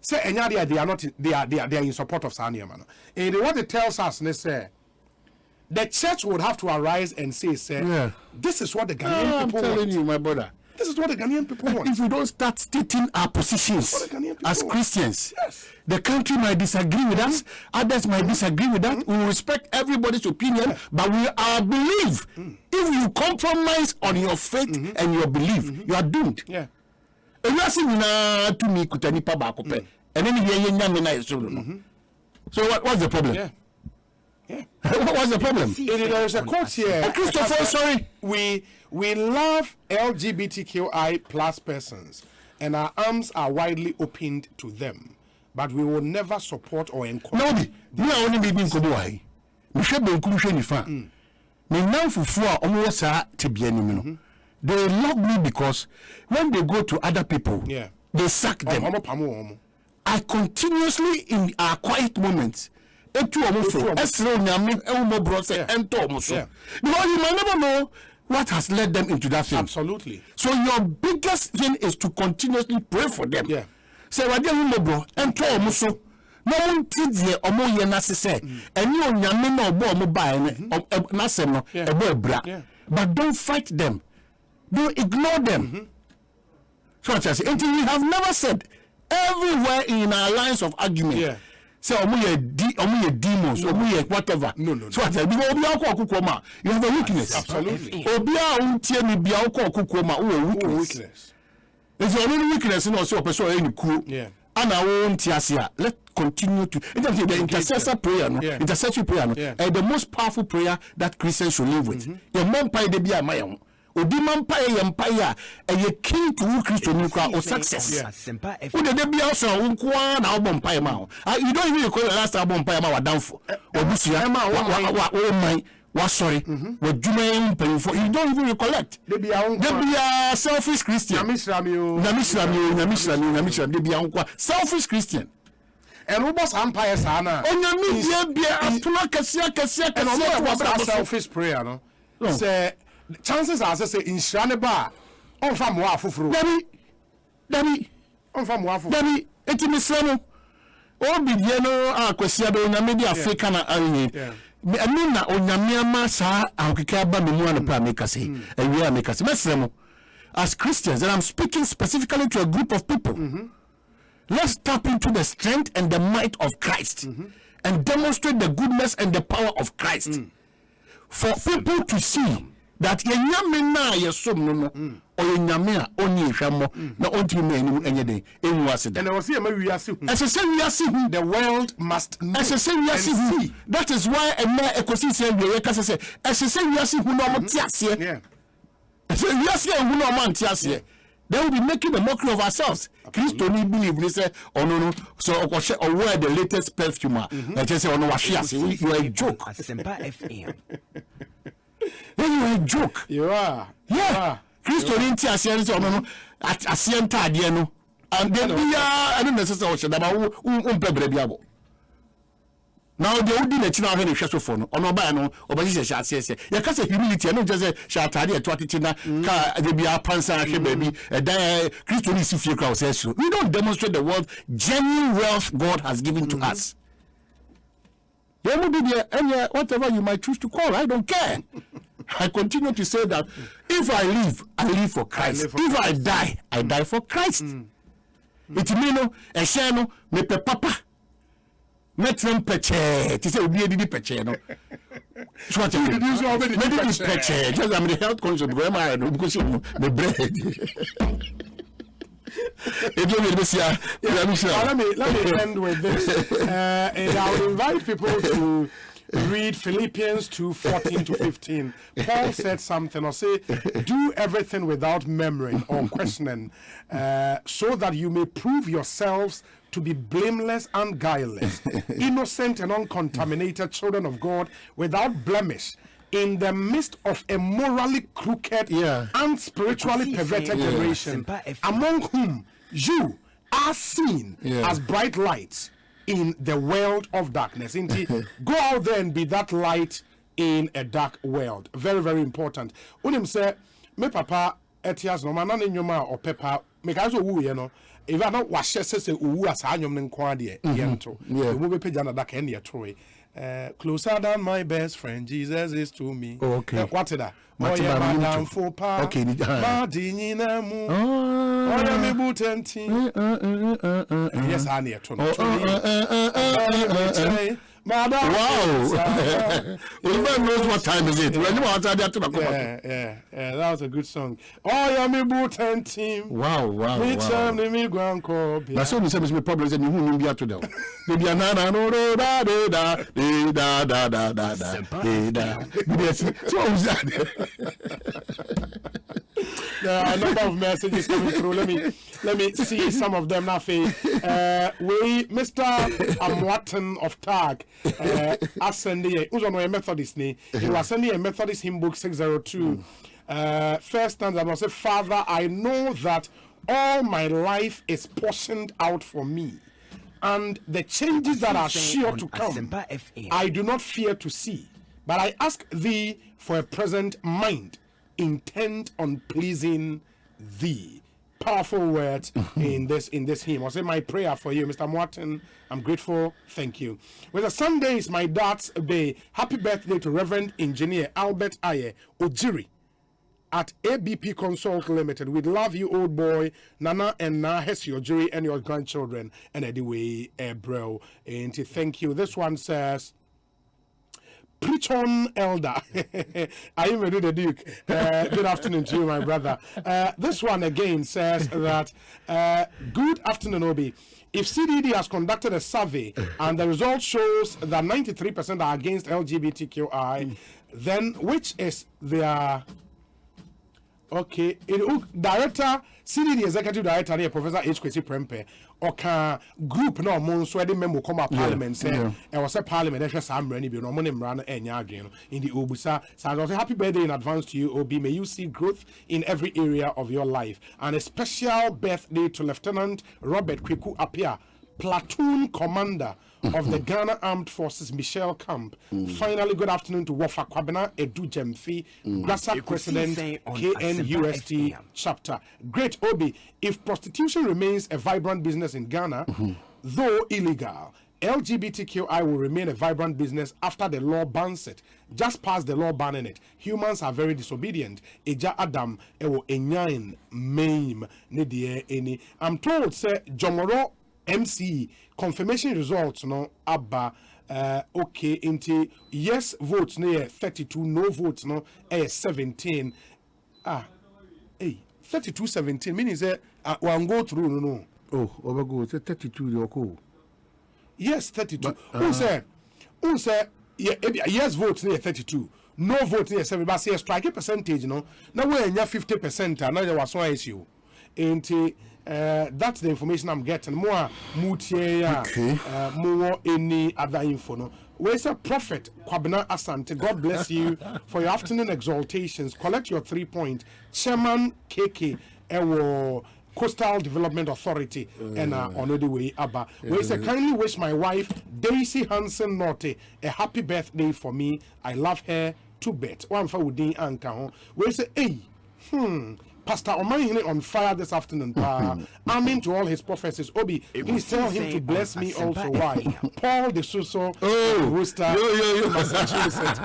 Say Enyadia, they are not they are in support of Sania man. And what it tells us, they say the church would have to arise and say, this is what the Ghanaian people want. I'm telling you, my brother. This is what the Ghanaian people want. If we don't start stating our positions as Christians, the country might disagree with us, others might disagree with that. We respect everybody's opinion, but we are believe. If you compromise on your faith and your belief, you are doomed. If you are saying to me, and then so what's the problem? What was the problem? There is a quote here. Christopher, sorry. We love LGBTQI plus persons, and our arms are widely opened to them, but we will never support or encourage. No, only be being good. Why? We should be inclusion if me now for almost they love me because when they go to other people, they sack them. I continuously in our quiet moments. Because you might never know what has led them into that thing. Absolutely. So your biggest thing is to continuously pray for them. Say what you bro and to no one did the omo ye na say and you nyame no bo mo ba na sem no e bo bra. But don't fight them. Don't ignore them. So what I say, until we have never said everywhere in our lines of argument. Say demons, whatever. No. So what I you have a weakness. Absolutely. Weakness. It's only weakness in also a person in cool. And I won't let's continue to the intercessor prayer, intercessory prayer, the most powerful prayer that Christians should live with. Your mom pay the be my own. Odi empire and ye key to Christo or success. Who the be also one album pie ma. You don't even call the last album pie ma down for. What sorry? What do you pay for? You don't even recollect. They be a selfish Christian. Namislam. They be a selfish Christian. And Robust Empire Sana. On your media be a Kasia and all selfish prayer. No, say. Chances are say in Shaneba on fam wa fufuru. Dabi on fam wa fufuru. Dabi etimisano obi die no akwasi abe onyame di Africa na ayi. Me na onyame ama sa ankeka ba memu an pra make say. Ewi make say. Mesremo as Christians, and I'm speaking specifically to a group of people. Let's tap into the strength and the might of Christ and demonstrate the goodness and the power of Christ for people to see that yenyame na yesom no or yenyame a oni hwamo na onti me enu enyede enwu aseda and I was here ma wiase hu the world must know that is why Ekosiise we ka say wiase hu no mo ti ase wiase hu no mo anti ase they will be making a mockery of ourselves. Christo ni believe they say no so okoshe or wear the latest perfume like say ono washi ase you are a joke. Asempa FM. When you are a joke. You are. Yeah. Christo ni nti ase nso no ase ntade no. And then we are I don't necessarily say that umpebre biabo. Now the odi na china he hwe so for no ono ba no obaji se ase ase. Ya ka say humility no just say shatade to atete na ka de bia pansa hwe baby dan Christo ni si fie crowd say so. We don't demonstrate the world genuine wealth God has given to us. There will be the whatever you might choose to call. I don't care. I continue to say that if I live for Christ. If I die for Christ. It mean a shano me pe papa. Metrem peche. Ti say obi edi peche no. So what you do so already peche. Just I'm the health conscious because I because me bread. Let me end with this. And I'll invite people to read Philippians 2:14-15. Paul said something, or say, do everything without murmuring or questioning, so that you may prove yourselves to be blameless and guileless, innocent and uncontaminated children of God, without blemish, in the midst of a morally crooked and spiritually perverted generation, among whom you are seen as bright lights in the world of darkness. Indeed, go out there and be that light in a dark world. Very, very important. Unim say, me papa etias no man na nyoma or pepper make us wu ye no. If I not wash say wu as anyom ne nkwa de yento. We be page na da ka ne troy. Closer than my best friend Jesus is to me. Okay. What is that? Madam Fopa. Okay. Madini na mu. Oya me butenti. Yes, I need to. Madam. Wow. Everybody knows what time is it. Yeah, that was a good song. Oya me butenti. Wow. Me cham ni me gwanko. That's what we say me problems and who be to them. They be na no da da. So who's that? There are a number of messages coming through. Let me see some of them now. Mr. Amwatan of Tag sending who's on a Methodist name. He was sending a Methodist hymn book 602. First time I must say, Father, I know that all my life is portioned out for me, and the changes that are sure to come, I do not fear to see. But I ask thee for a present mind, intent on pleasing thee. Powerful words in this hymn. I'll say my prayer for you, Mr. Martin. I'm grateful. Thank you. Well, the Sunday is my dad's day. Happy birthday to Reverend Engineer Albert Aye Ojiri at ABP Consult Limited. We love you, old boy. Nana and Nahes, your jury and your grandchildren. And anyway, bro. And thank you. This one says, Preach on, elder. I am the Duke. Good afternoon to you, my brother. This one again says that, good afternoon, Obi. If CDD has conducted a survey and the result shows that 93% are against LGBTQI, then which is their... Okay, director, CDD executive director, Professor H. Kwesi Prempe, or group no mon so de memo come parliament say e was a parliament e hwe sam brani bi no mo ne mra no enya adwen no in the obusa so happy birthday in advance to you, Obi. May you see growth in every area of your life, and a special birthday to Lieutenant Robert Kweku Apia, platoon commander of the Ghana Armed Forces, Michelle Camp. Finally, good afternoon to Wafa Kwabena Edu Jemfi, Grassak President, KNUST chapter. Great, Obi. If prostitution remains a vibrant business in Ghana, though illegal, LGBTQI will remain a vibrant business after the law bans it. Just past the law banning it. Humans are very disobedient. Eja Adam, ewo enyain, maim, nedie eni. I'm told, say, Jomoro MC confirmation results no abba okay into yes votes no 32, no votes no 17. 32-17 meaning say one go through no. Oh, go 32 you go. Yes, 32. Who said yes votes no 32. No vote no 7, but say strike percentage no. Now we nya 50% now you was one issue. Into that's the information I'm getting. More mutia, more any other info. No, where's a prophet Kwabena Asante? God bless you for your afternoon exaltations. Collect your 3 point. Chairman KK Ewo Coastal Development Authority and on the way Abba. Where's a kindly wish my wife Daisy Hansen Norte a happy birthday for me. I love her to bet. One for Udin Anka. Where's a Pastor Omayine on fire this afternoon. Amen to all his prophecies. Obi, please tell him to bless me also. Why? Paul de Suso, Rooster, Massachusetts.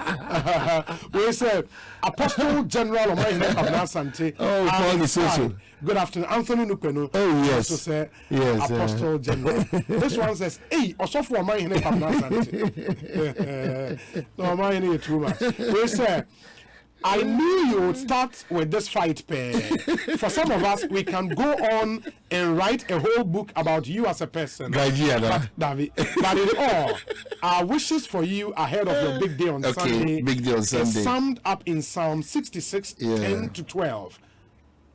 We say Apostle General Omayine Abnasante. Oh, Paul de Suso. Good afternoon, Anthony Nupeno. Oh yes. Also say yes. Apostle General. This one says, "Hey, Osofo Omayine Abnasante." No, Omayine too much. We say. I knew you would start with this fight, pair. For some of us, we can go on and write a whole book about you as a person. But in all, our wishes for you ahead of your big day on Sunday. Big day on Sunday. Is summed up in Psalm 66, 10 to 12.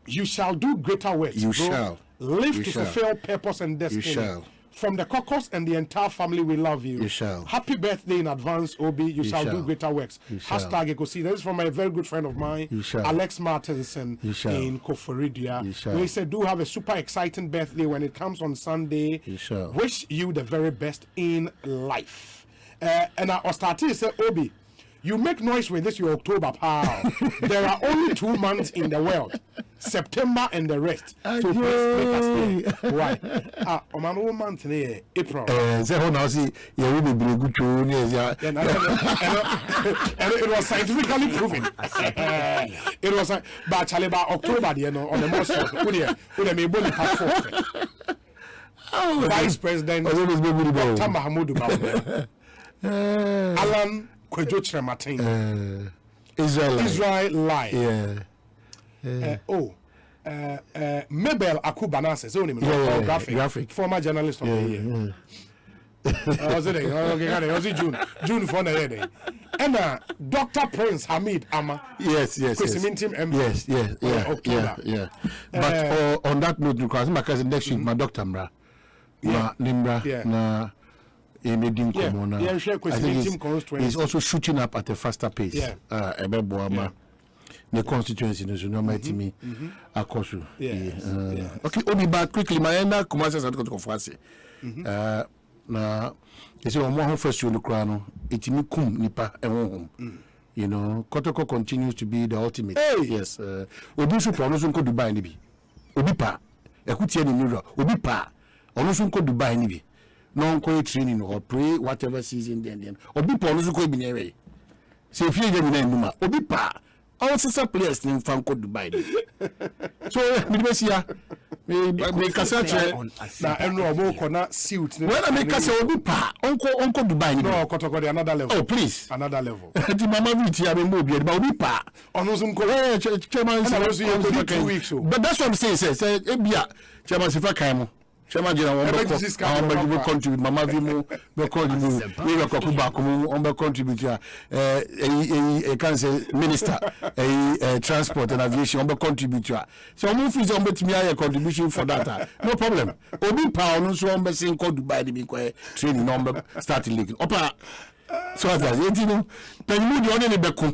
You shall do greater works. You shall. Live to fulfill purpose and destiny. You shall. From the caucus and the entire family, we love you. You shall. Happy birthday in advance, Obi. You shall do greater works. Hashtag Ekosiisen. This is from a very good friend of mine, Alex Martinson in Koforidia. We said, do have a super exciting birthday when it comes on Sunday. Wish you the very best in life. And I started to say, Obi, you make noise with this your October, pal. There are only 2 months in the world, September and the rest. So please make us stay. Why? Man, 1 month in April. Say how now see you will be good to and it was scientifically proven. It was but October, you know, on the most would me bully Vice President Dr. Mahmoud Alan Kwejotre Martin. Israel Lie. Mabel Akubanase, graphic, former journalist of the year. Was it June for the year? And Dr. Prince Hamid Ama. Yes. But on that note, because my cousin next week, my doctor Mra, Nimbra, na. I think he's also shooting up at a faster pace. The constituency is no mighty me. Okay, Obi back quickly. My enda kumasa sa tuko fasi. Na esi o mo first you no itimi kum nipa ehom. You know, Kotoko continues to be the ultimate. Yes. Obi so pro no so ko Dubai ni bi. Obi pa. Ekutie ni mirror. Obi pa. Ono so ko Dubai ni bi. No training or pray whatever season then obi pa no ko bi nyewe se fie je na numa obi pa all sister players in Franco Dubai so me be sia me kasa che na enu obo ko na suit when I make kasa obi pa onko Dubai no kotoko the another level. Oh please, another level. The mama bi ti am mo bi ba obi pa ono so nko chairman say 2 weeks. But that's what I'm saying, say ebia chairman sifa kan mo Chairman General, we contribute. Mama Vimo, we contribute. We will contribute. I can say minister, transport and aviation, we contribute. So we free some bet me a contribution for that. No problem. Obi pound so we saying called Dubai the big training number starting league. Opa. So as you know, penyu the only beko.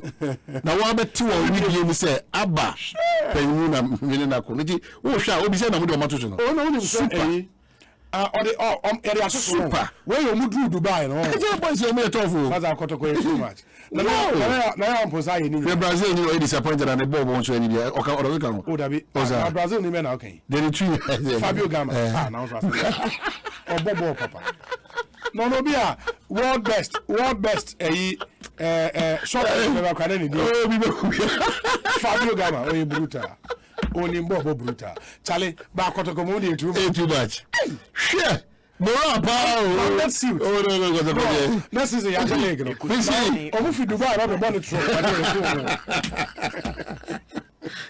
Na wa beti wo wi die mi say aba. Penyu na mele na ko. Nti wo hwa obi say na mo de mato so no. Oh no, super. Area super. Where you move to Dubai no. Je boy say me tofu. That's akotoko too much. Na am posa ye ni. The Brazil ni disappointed and the ball won so any there. Okay, odo kan. O dabi. Brazil ni me na okay. The tree. Fabio Gama. Na so asa. Obobo papa. No bia world best short never can any Fabio Gama brutal only Bobo brutal Charlie back to come too much sure more power let's see no this is a young leg no if you Dubai not the money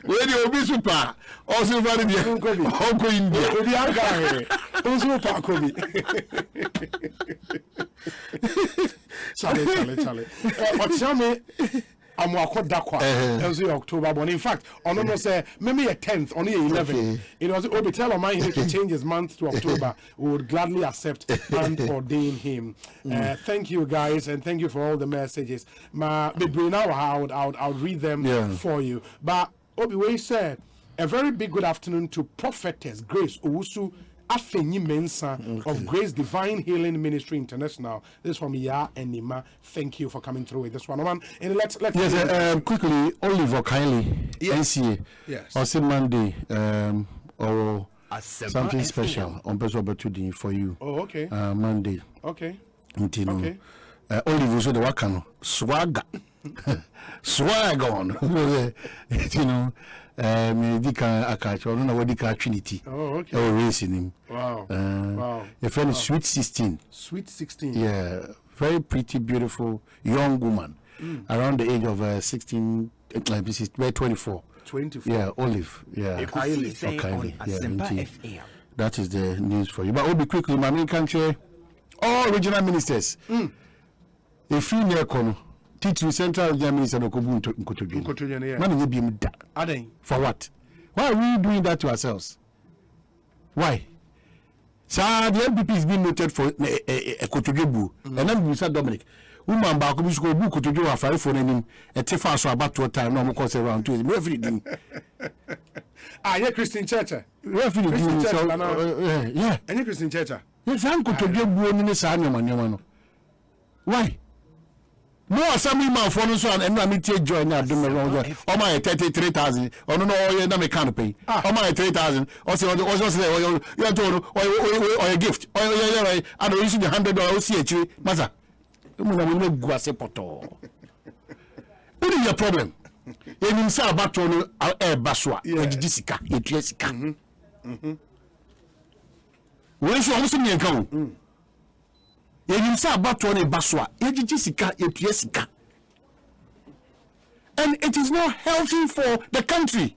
where you be super also very bien Hong India obi anga also pa kobi Charlie but tell me I'm dakwa October but in fact on no say maybe a 10th on the 11th it was Obi tell my he to change his month to October we would gladly accept and ordain him. Thank you guys and thank you for all the messages. My baby now I'll read them for you. But Obi we said a very big good afternoon to Prophetess Grace Owusu Afenyi Mensa of Grace Divine Healing Ministry International. This is from Ya and Nima. Thank you for coming through with this one. And let's quickly Oliver Kylie NCA. Yes. Also Monday or something special on Besoba today for you. Oh, okay. Monday. Okay. Okay. Oliver so the wakano swag on. You know. Medika Akacho, I don't know what the Trinity. Oh, okay. Or racing him. Wow. Your friend is Sweet 16. Sweet 16. Yeah. Very pretty, beautiful young woman. Around the age of 16 this is 24. 24. Yeah, Olive. Yeah. Ekosiisen On Asempa FM. That is the news for you. But we'll be quickly, my main country, all regional ministers. If you near Kono, teach central regional minister for what? Why are we doing that to ourselves? Why? So the MPP is being noted for Ekotogebu. And then we said Dominic. Woman back we go book to do a fire for him and take us about to a time no more around to him everything. Yeah, Christian Church. Yeah. Any Christian Church. Yes, uncle to get born in the Sanya. Why? No, some man for no son and I take join now do around oh my 33,000 or no you never can pay. Oh my 3,000 also you are told or a gift or I don't use the $100 CH master. What is your problem? You need to about to baswa Jessica Jessica. When you also me account. You need to about to baswa Jessica Jessica. And it is not healthy for the country.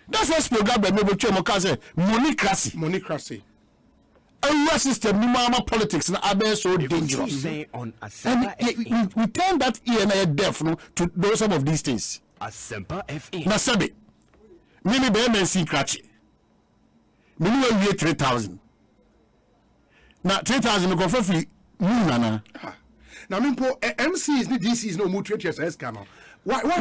That's why Spielberg maybe say monocracy. Our system, mama politics, and are so dangerous. And we turn that ear and deaf to do some of these things. Asempa FM. Nasabi, many BMC cratchy. Many will get 3,000. Now 3,000 go for free. Now, MC is DC is no more 20 years canal. Why but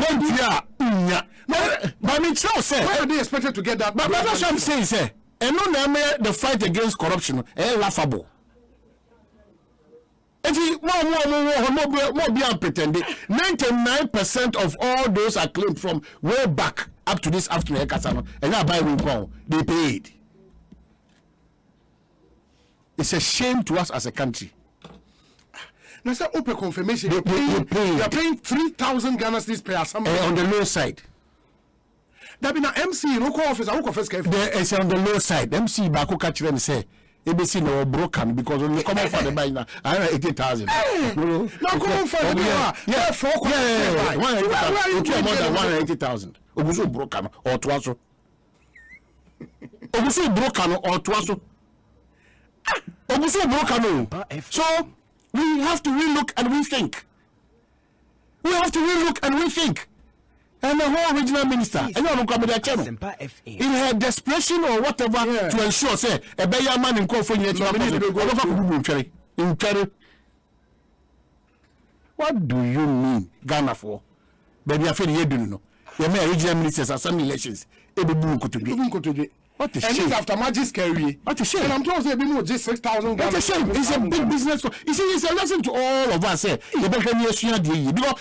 me say why are they expected to get that? But that's what I'm saying, sir. And no name the fight against corruption laughable. And more beyond pretending 99% of all those are claimed from way back up to this afternoon and now by room they paid. It's a shame to us as a country. Now it's open confirmation. They are paying 3,000 Ghana cedis per assembly on the low side. That be na MC local office. It's on the low side. MC back catch them say ABC no broken because when you come out for the buy now 180,000. Now come on for the yeah 4 more than 180,000. Oguso broken or twaso. Oguso broken or twaso. Oguso broken. So we have to relook and rethink. And the whole regional minister, and you don't come with that channel. In her desperation or whatever to ensure, say, a better man in California to what do you mean, Ghana for? Baby, I feel you don't know. The regional ministers are some elections. What a shame. And after magic scary. What a shame. And I'm told they be more just 6,000. What a shame. It's a big business. You see, it's a lesson to all of us. Because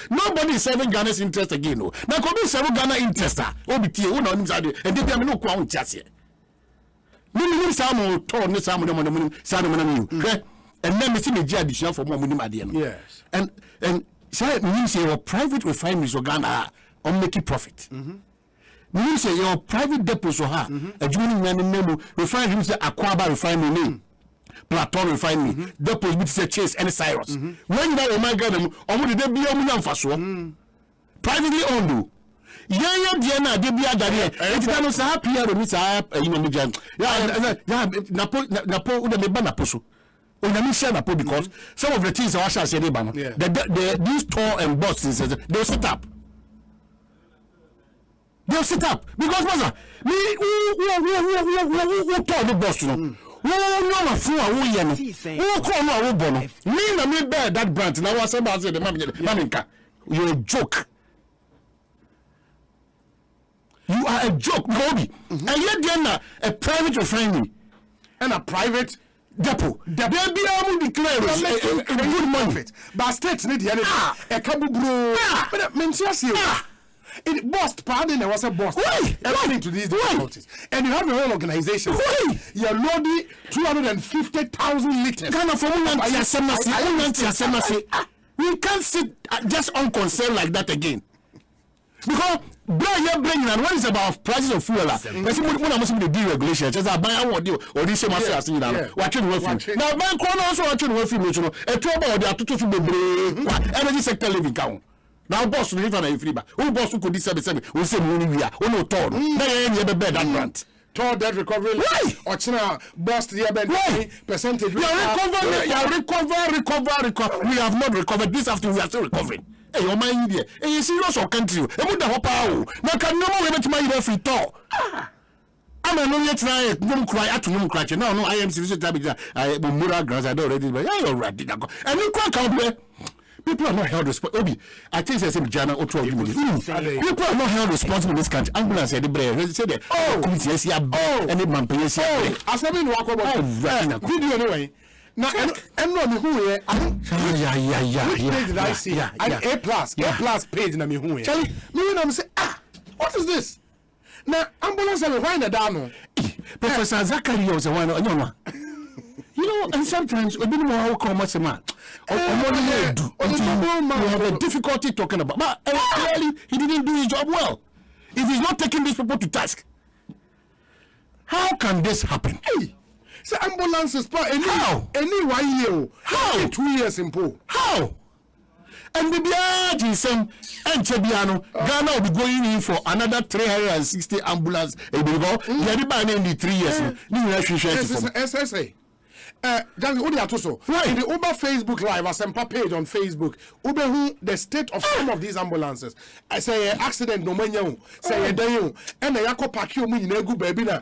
nobody is serving Ghana's interest again. Now, could be serving Ghana interest. And they be no crown chassis. And then we see the addition for more money at the end. Yes. And so it means your private refineries of Ghana are making profit. You say your private depots or a joining name refinery say Aquaba refinery name Platon refinery depots with say Chase and Cyrus. When that oh my God them they be privately owned. Yeah, they be adare. It don't say happy here me say Napo because some of the things I shall say these tour and buses they set up. They'll sit up because who told the boss who me bear that brand and I was about to say the maminka. You're a joke. You are a joke, Bobby. And yet then a private refinery and a private depot. They be able to declare a good money. But states need the a couple bro. But that means it bust, pardon, there was a bust. According to these difficulties. And you have your own organization. You're loading 250,000 liters. Kind of we can't sit just unconcerned like that again. Because bringing and what is about prices of fuel? When I'm the deregulation, just I buy one deal or this same as watching working. Now, bank also watching working, a trouble or the energy sector living count. Now boss no even na free ba. Who boss could this say we say we we are. No tall. Na ye be that grant. Tall debt recovery. Why? Or China boss the percentage. We have not recovered. This after we are still recovering. Hey, your mind here. Hey, you serious or country? Hey, what the hell? Now can no more let my free talk. I'm a no yet try. Don't cry at no cry. No, I am serious. I Mura grass. I don't already. Yeah, you're right. And you crack out there. People are not held responsible. Obi, I think I said Jana or 12 minutes. People are not held responsible in this country. Ambulance said the brain. Say that. Oh, and the man pays. Oh, as I mean, walk about video anyway. Now, and no, who here? Which page did I see? A plus page. Na me who here? Charlie, me when I'm say, what is this? Now, ambulance are why na down. Professor Zachary was the one. You know, and sometimes we don't know how come as a man. You have a difficulty talking about. But clearly, he didn't do his job well. If he's not taking these people to task, how can this happen? Hey, so ambulances, how? Any 1 year? How? 2 years in pool. How? And the Biaji and Chebiano, Ghana will be going in for another 360 ambulance. They will go. They are in the 3 years. SSA. In the Uber Facebook Live, Asempa page on Facebook, Uber who the state of some of these ambulances. I say accident no many say dayo and the yako pakio mini negu baby na.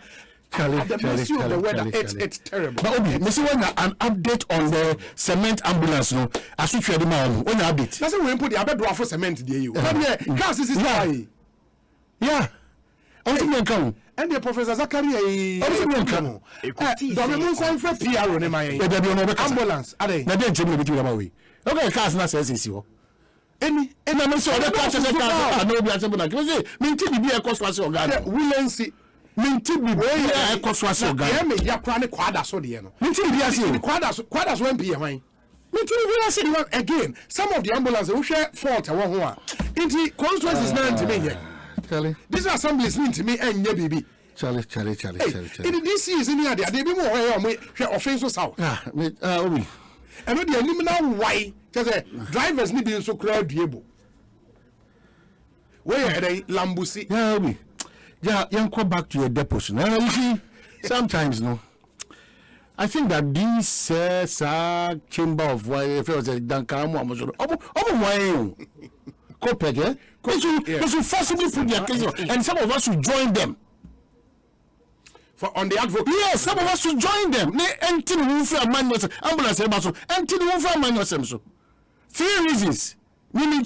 At the mercy of the weather, it's terrible. But Obi, me see when an update on the cement ambulance no, as we try the man, when update. That's when we put the abed for cement there you. Gas is high. Yeah. Come. And the Professor Zachary come. Ambulance. Okay, cars not says you. Any I'm sure the cars are no be able to maintain be a cost was your guard. Will see. Maintain be a cost was your guard. Ya chronic quadra so the end. Maintain be as you quadras 1 p.m. Again, some of the ambulances who share fault and one. Into constituencies 9 to me. These assemblies mean to me and your baby. Charlie. This is in here. They be more offensive south. And the eliminal why drivers need to so crowd able. Where are they? Lambusi. Yeah, you come back to your deposition. You see, sometimes no. I think that this chamber of why if it was a Dankaramu, they should forcibly put their case on, and some of us should join them. For on the advocate, yes, some of us should join them. Until we find ambulance, until we find 3 reasons. 3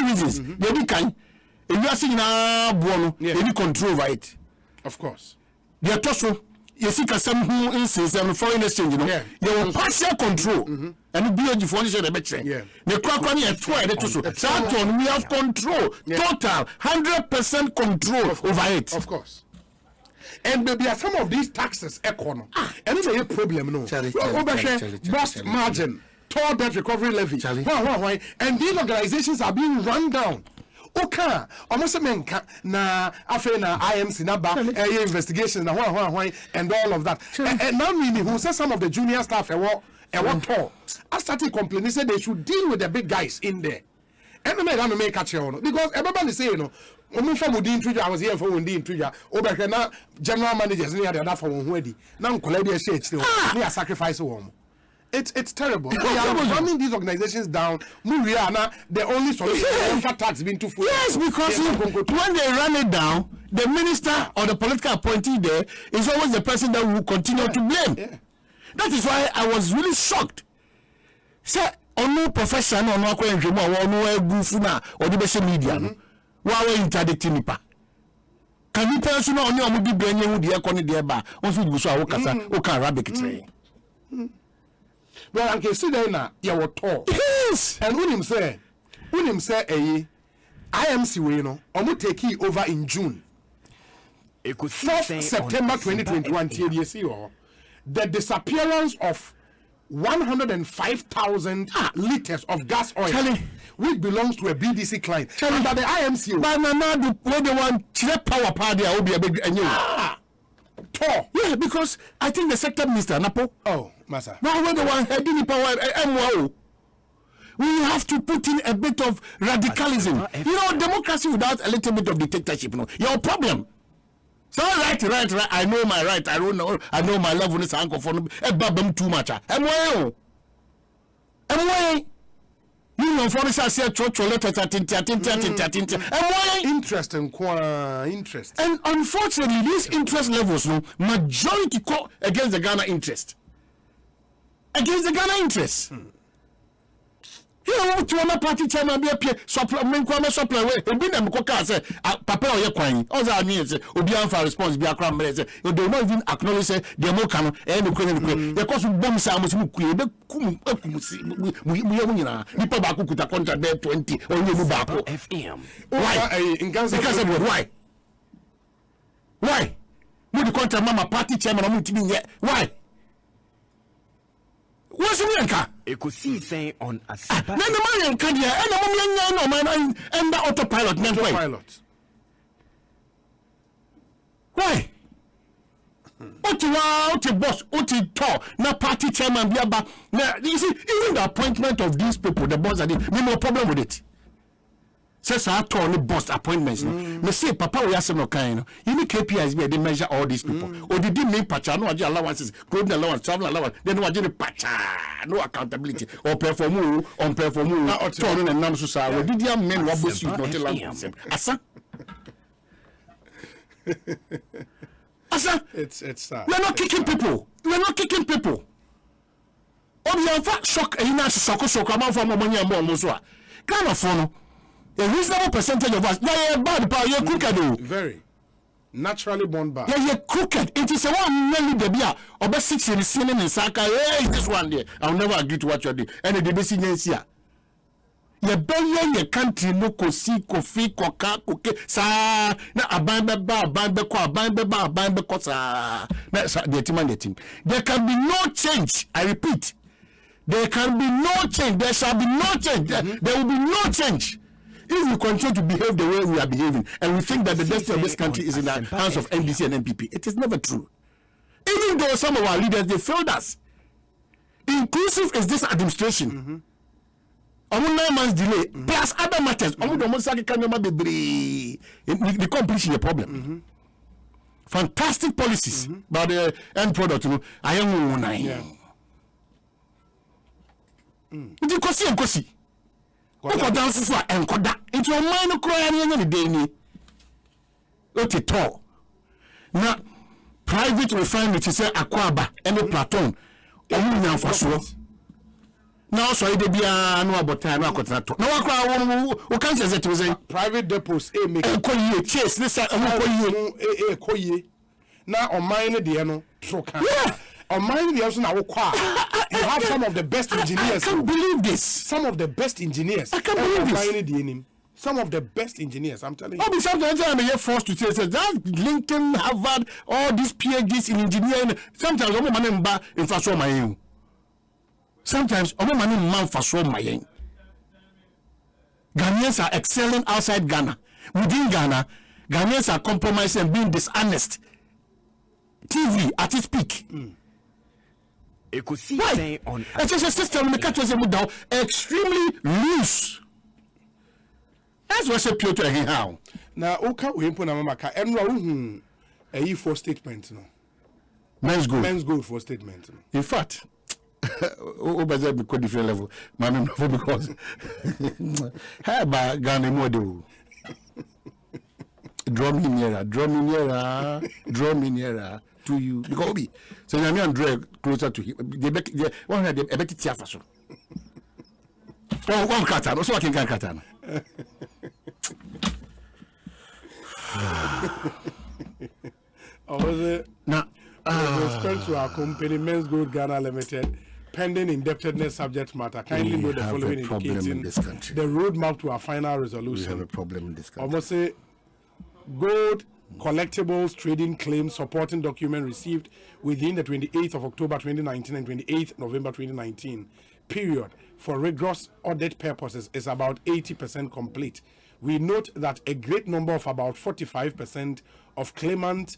reasons. They be kind. If you are seeing any control over it. Of course. They are also. You see, some who instance and foreign exchange, you know, you have partial control, and the BOG for the better. The Quackani at 2 Saturn, we have control, total 100% control over it. Of course. And maybe some of these taxes, and it's a problem, no. Bust margin, toll debt recovery levy, and these organizations are being run down. Okay, almost a man na after na IMC na ba investigations na why and all of that. And now meaning who said some of the junior staff what tall. I started complaining said they should deal with the big guys in there. And I don't make a chair because everybody say I was here for one day over na general managers near the other for one ready. Now collabia shades near sacrifice one. It's terrible. We are running these organizations down. The only solution tax being too full. Yes, because when they run it down, the minister or the political appointee there is always the person that will continue to blame. Yeah. That is why I was really shocked. Say, no profession or no gufuna or the media. Why interdicting nipa? Can you person on your movie bring you the economy there? Also, you saw Arabic train. Well, I can see there now. You were tall. Yes. And when him say, IMC we know, I'm going to take it over in June. 4th September 2021. The disappearance of 105,000 liters of gas oil, which belongs to a BDC client. Under the IMC. But now the one power party will be a big tall. Yeah, because I think the sector minister Napo. Oh, Massa. Now when the one heading the power MWO. We have to put in a bit of radicalism. You know, democracy without a little bit of dictatorship, you know, your problem. So right. I know my right. I know my level is uncle for too much. Am you know, for this, I said, interest. And unfortunately, these interest levels, no, majority call against the Ghana interest. You know, to a party chairman be a peer, supply, way, and be them coca say, Papa or your coin, all that means, Obian for response, be a crime, they do not even acknowledge the Mokano, and the Queen, the cost of bomb sounds, we people back with a contract there 20 or you move back. FM. Why? Because of what? Why? Would the contract mama party chairman or yet? Why? What's the Yanka? Ekosiisen On Asempa. No, the man can and the autopilot. Why? What boss, na party chairman, you see, even the appointment of these people, the boss, no problem with it. Says I told the boss appointments. Me say, Papa, we have no kind. You need KPIs where they measure all these people. Or they didn't make patcha, no allowances, clothing allowance, travel allowance. Then what did patcha? No accountability. Or perform, turning and numbers. Did you men what was you not allowed? Asa, it's we're not kicking people. Oh, you have shock and you shock amount from money and more. Kind of fun. A reasonable percentage of us, yeah, bad power, you're crooked. Very naturally born bad. Yeah, you're crooked. It is a one really baby. Over 6 in the ceiling in Saka. Hey, this one there. I'll never agree to what you're doing. And the basic here. Your belly, your country, no kosi, kofi, koka, koke, sa, na abambe kosa. The team. There can be no change. I repeat. There can be no change. There shall be no change. There will be no change. If we continue to behave the way we are behaving, and we think that the destiny of this country is in the hands of NDC and NPP, it is never true. Even though some of our leaders, they failed us. Inclusive is this administration. 9 months delay, plus other matters. The completion the problem. Fantastic policies, but the end product, I am Kosi. Oko dance for enkoda into your mind cry any day ni oti to na private refinery to say akwaba any platon omu nya faso na so ide bia no abota na akotena to na wakra wo kan say to say private depots make ekoye chase this ekoye na o mine de no troka on mine the also now you have some of the best engineers. I can't believe this. Some of the best engineers. I can't believe this. Some of the best engineers, I'm telling you. Sometimes I'm forced to say that Lincoln, Harvard, all these PhDs in engineering. Sometimes I'm a in faso my. Sometimes I'm a man faso my. Ghanaians are excelling outside Ghana. Within Ghana, Ghanaians are compromising and being dishonest. TV at its peak. Ekosiisen On Asempa. It's a system down extremely loose. That's what I pure to how. Now, okay, we put a mama and a for statement. No, men's good for statement. In fact, over different level. My name because how about Ghana model? Draw me nearer to you because Obi so you and drag closer to him. They one had a better tiafaso. Oh, one kata, so I can get kata. Was it now? With respect to our company, Men's Good Ghana Limited, pending indebtedness subject matter, kindly note the following indicating the roadmap to our final resolution. We have a problem in this country. Almost say gold collectibles trading claim supporting document received within the 28th of October 2019 and 28th November 2019 period for rigorous audit purposes is about 80% complete. We note that a great number of about 45% of claimant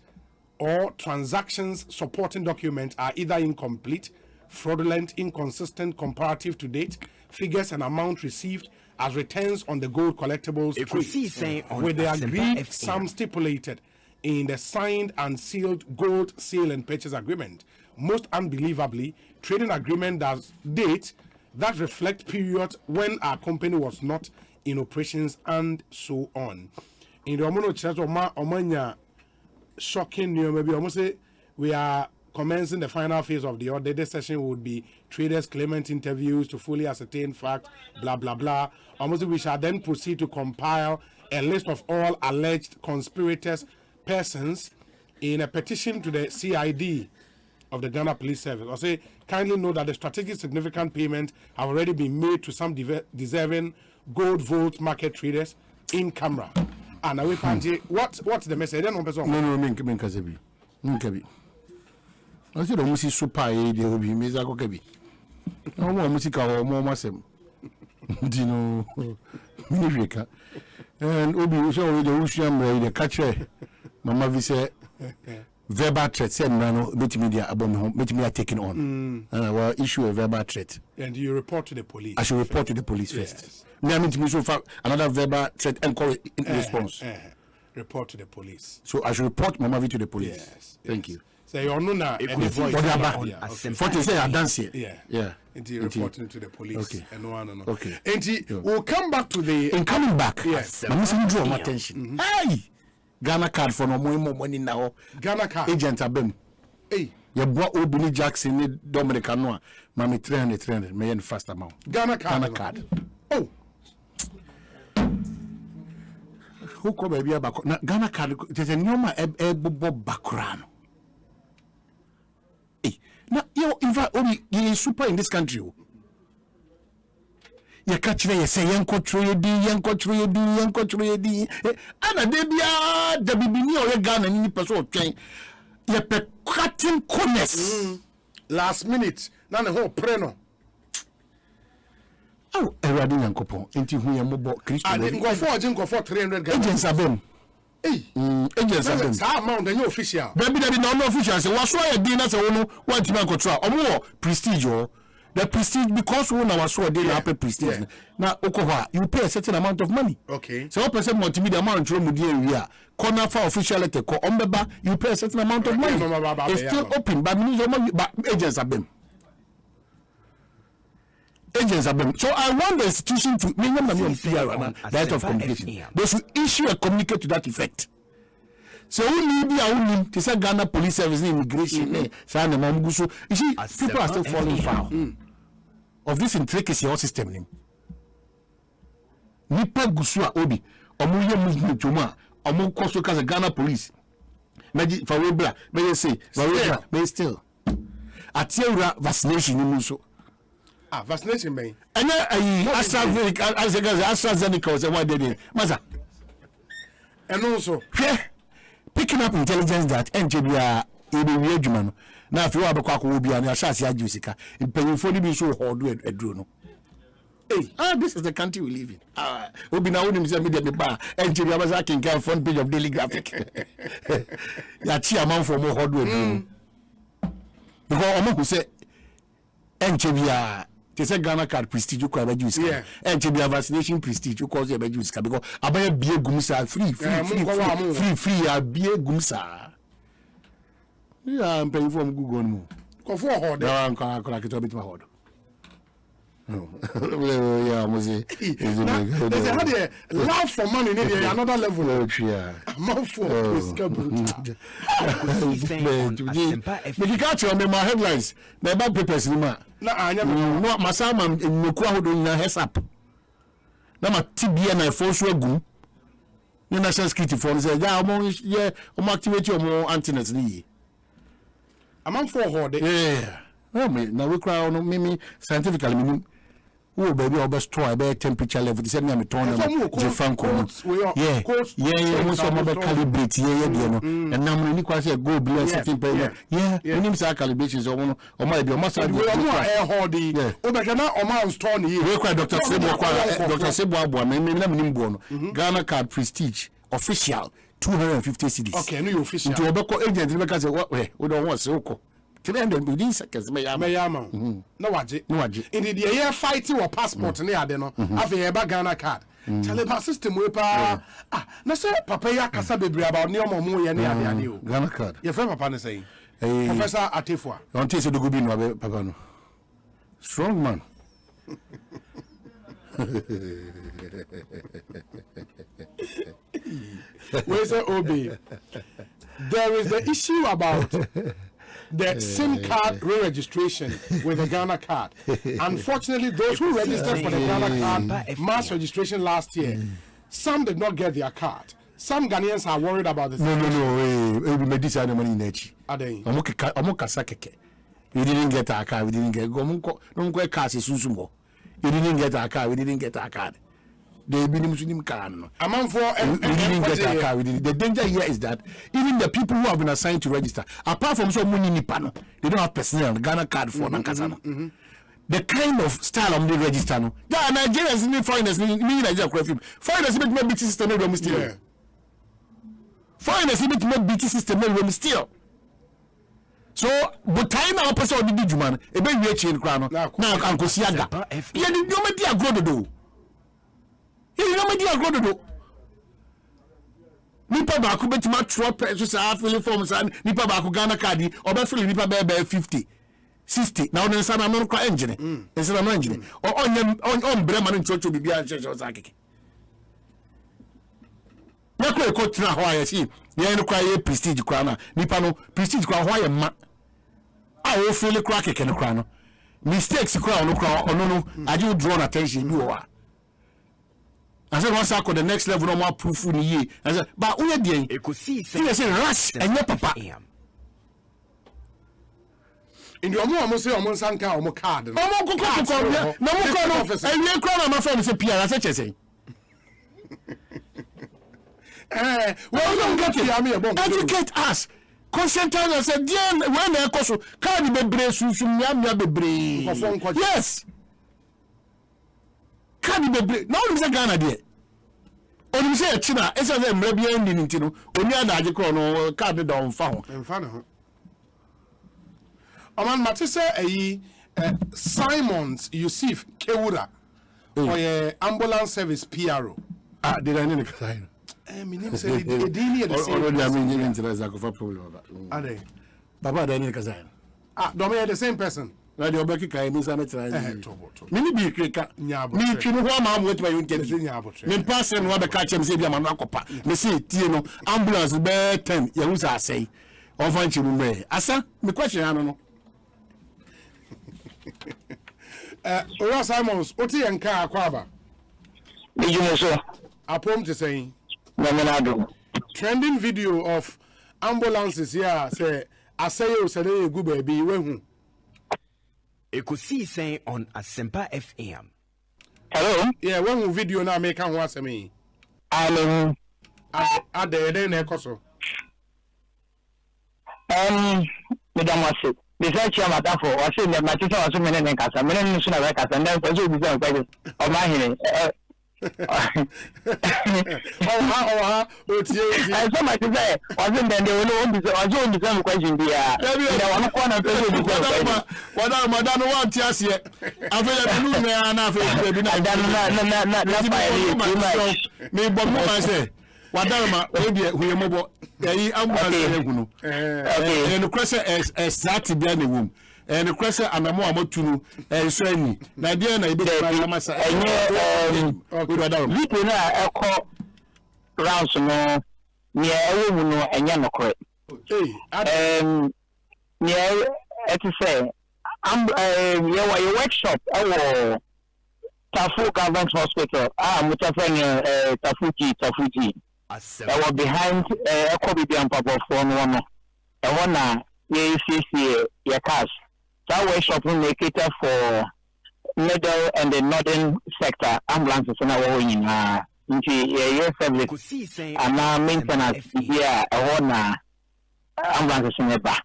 or transactions supporting documents are either incomplete, fraudulent, inconsistent comparative to date figures and amount received as returns on the gold collectibles trade, with the agreed sum stipulated in the signed and sealed gold sale and purchase agreement. Most unbelievably, trading agreement does date that reflect periods when our company was not in operations and so on. In the Omono Church Omanya shocking news, maybe almost say we are commencing the final phase of the audit. This session would be traders claimant interviews to fully ascertain fact, blah blah blah. Almost we shall then proceed to compile a list of all alleged conspirators persons in a petition to the CID of the Ghana Police Service. I say kindly note that the strategic significant payment have already been made to some deserving gold vault market traders in camera. And we what's the message? No, Kazebi. I said, almost super aid, there will be Mizako Kabi. No more music or more massem. Dino Mirika. And Obi show the Usham, the catcher. Mamma Vise verbal threat, said Mano, media abom, media taken on. Well, issue a verbal threat. And you report to the police. I should report to the police first. Me, I mean to me so far another verbal threat and call in response. Report to the police. So I should report Mama V to the police. Yes. Thank you. So you're not any voice. For to say I dance here. Yeah. Until reporting to the police. Okay. And no. Okay. And we'll come back to the. In coming back. Yes. I'm missing draw my attention. Hey. Ghana card for no more money now. Ghana card. Agent Abem. Hey. You brought Obini Jackson in Dominic Noah. Mammy 300 million fast amount. Ghana card. Oh. Who come baby about Ghana card? There's a normal background. Hey. Now, in fact, you super in this country. You catch me, you say, Yanko Trade, and a debia, the Bibini or a gun and any person train. You pe cutting corners. Last minute, none of whole preno. Oh, a radin and coupon, into whom you mobile Christian. I didn't go for 300 agents of them. Hey, agents of them. That amount, the new official. Baby, there be no official. So, what's why a dinner? So, one to man control or more prestige or. The prestige, because we know so they have prestige. Now, Okoha, you pay a certain amount of money. Okay. So, person multimedia amount from the corner for official letter, Ombeba, you pay a certain amount of money. It's still open, but agents have them. Agents have them. So, I want the institution to right of communication. They should issue a communique to that effect. So we need to say Ghana Police Service immigration. You see, people are still falling foul of this intricacy of system. Nipa Gusua Obi, Omuye movement Juma, Omu Koso Kaza Ghana Police. Maybe for Webla, may say, may still. Atiura vaccination in Muso. Vaccination may. And AstraZeneca was a one day. Maza. And also, picking up intelligence that NJBA will be a now if you have a quack will be an Ashasia Jusica, in paying for the so hard with a drone. Hey, this is the country we live in. We'll be now in the bar, NJBA was acting front page of Daily Graphic. Yachi amount for more hard with because Omo who say NJBA. They say Ghana card prestige you call juice. Yeah. And to be a vaccination prestige you call you a juice because abaya be gumsa free be gumsa. Yeah, I'm paying for Google mo. Go for hard. No, I'm going to bit my hard. No. Yeah, Mose. There's a love for money in another level. Oh, yeah. More for but you can't remember my headlines. The about papers in my no, Masama in Mukwado in a heads up. Now, my TBN and I force you a goon. The national security phone said, yeah, activate your more antennas. I'm for hard. Yeah. Well, now we cry on Mimi scientifically. Oh, baby, I'll best try by temperature level. They said, I'm a ton of Franco. Yeah, most of them calibrate. Yeah, and now when you say go below certain payment. Yeah, when you say calibrations or might be a master. We are more air hardy. Oh, but now a man's torn here. We cry Dr. Sebo, Ghana card prestige official 250 cedis. Okay, no official. To a local agent, because what we don't want so. 300 within seconds me yama na waje in the year fight your passport ne ade no afi e ba Ghana card chale ba system we pa na say papa ya kasa bebre about ne omo ye ne ade o Ghana card ye friend papa ne say Professor Atefua don't say do go be no papa no strong man where's the Obi? There is the issue about the SIM card re-registration with the Ghana card. Unfortunately, those who registered for the Ghana card mass registration last year, some did not get their card. Some Ghanaians are worried about this. No. We made this money in Echi. Are they? We didn't get our card. We didn't get no card. We didn't get our card. We didn't get our card. They been Muslim can. Among for we didn't get our card. The danger here is that even the people who have been assigned to register, apart from some money nipano, they don't have personnel Ghana card for Nankasano. The kind of style of the register, no. Yeah, Nigerians need foreigners. Need Nigeria curfew. Foreigners need BT system. No, still. Foreigners need BT system. No, still. So, but time our person did Juman. A baby chain crown. Now, Uncle Siaga. Yeah, the media grow to do. You media grow to do. Nipa baku bet ma trot pesos are filling forms and Nipa baku Ghana cardi or be filling Nipa be 50. 60 now then sana no kwa engine ensana no engine on brema no chocho bibia church osakeke na ko ekotra ho ayesi ye no kwa ye prestige kwa na nipa no prestige kwa ho aye ma a o feel kwa keke no kwa no mistakes kwa no kwa ono aje draw attention bi o a I said once I go the next level no more proof ni ye I said but we dey Ekosiisen say rush enye papa in the omo say omo sanka omo card no omo kokoko na mo ko no enye kro na ma friend say PR I say chese we don't get it educate us concentrate us say when na ekoso card bebre sunsun mia bebre yes card bebre na we say Ghana there oni say China esa say mra bia ndi ntino oni adaje kro no card don fa ho no Oman Matisse Simons Yusuf Kewura for ambulance service PRO. Did I need to sign? My name is Edini at the same time. I mean, you problem. Are they? Papa, they need to sign. Don't we the same person? Na the obeki kai ni sana try. Mini bi kreka. Mi twinu ho ma mo wetima yunte. Me pass no wa be ka chem say bia ma no akopa. Me say tie no ambulance be 10 ya hu sa asai. On fan chi mu me. Asa me question ano no. Ora Simons, oti enka akwaba. Bijumoso. Apom to say. Namanado. Trending video of ambulances here say asayo say egu baby we hu. Ekosiisen on Asempa FM. Hello? Yeah, when video now make an was me. Hello. Ade dey na ekoso. Madam was the search of Matafo was in the Matissa was so many Casa, many sooner like us, and then for you be of my hearing. I saw my desire, wasn't then they will only the question here. What are Madame want yes yet? I feel I say. Wadama we we mobo yi ambulance egunu no kwese exact bia na wom no kwese anamo amotunu so ani na dia na ibe na masa lipo na ekọ rounds no ne ewo mu no enye no kore ne eti say your workshop ewo Tafu Government Hospital mutafanya Tafuji I behind Ekobidi Papa for one. I wanna your cars. That workshop will make it for middle and the northern sector ambulances in our into your service and maintenance here. I wanna ambulances in the back.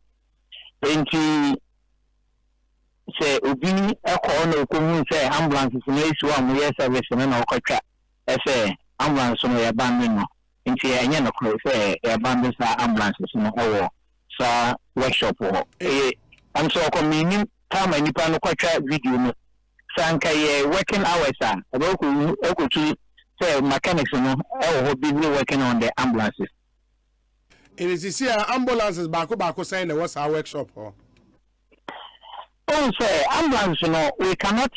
Into say Ubi Eko no Kumu say ambulances in your service and no contract. I say ambulance on your band. Into a young say abandons ambulances in our workshop or I'm so coming time and nipa no kwatwa video no. Sanka ye working hours about to say mechanics no will be working on the ambulances. It is here ambulances back saying there was our workshop or say ambulance no we cannot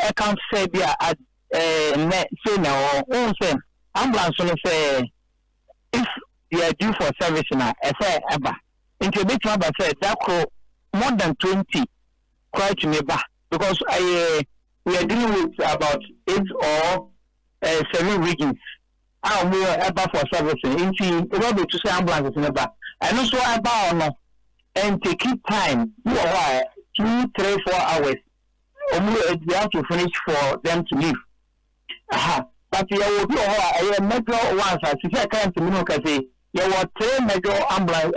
account say be at say no say ambulance no say if you are due for service now say ever into bit number say that more than 20 quite neighbor because we are dealing with about 8 or 7 regions. We are ever for servicing. Into about to say ambulance neighbor. And also about no and take it time. You are 2, 3, 4 hours. We have to finish for them to leave. But you will be a major ones as if I can't say there were 3 major ambulance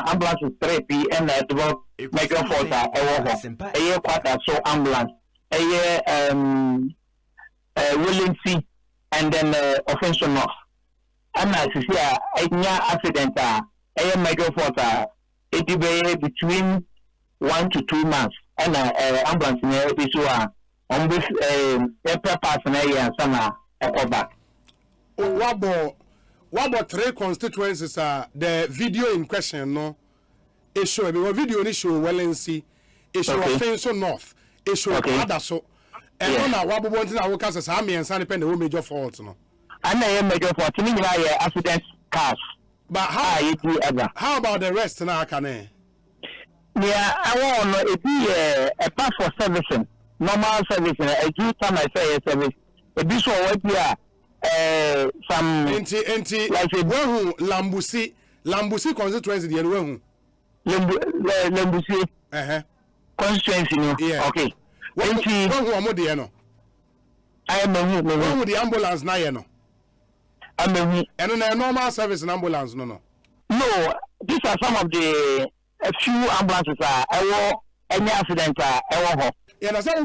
ambulances 3P and develop major fault a year quarter so ambulance a year Williamsy and then offensive north. And as you see a accident a year major fault it be between 1 to 2 months and ambulance in a on this person and some back. What about 3 constituencies are the video in question no issue because video issue Wellency issue Offensive North issue other so and now what want to work as a and San depend major fault no and a major fault meaning accident cars but how about the rest now can yeah I want it be a pass for servicing normal servicing a due time I say service a bit so what here some like a Lambusi constituency the other Lambusi constituency yeah okay what no I am the ambulance na no and a normal service in ambulance no these are some of the few ambulances any accident yeah, that's how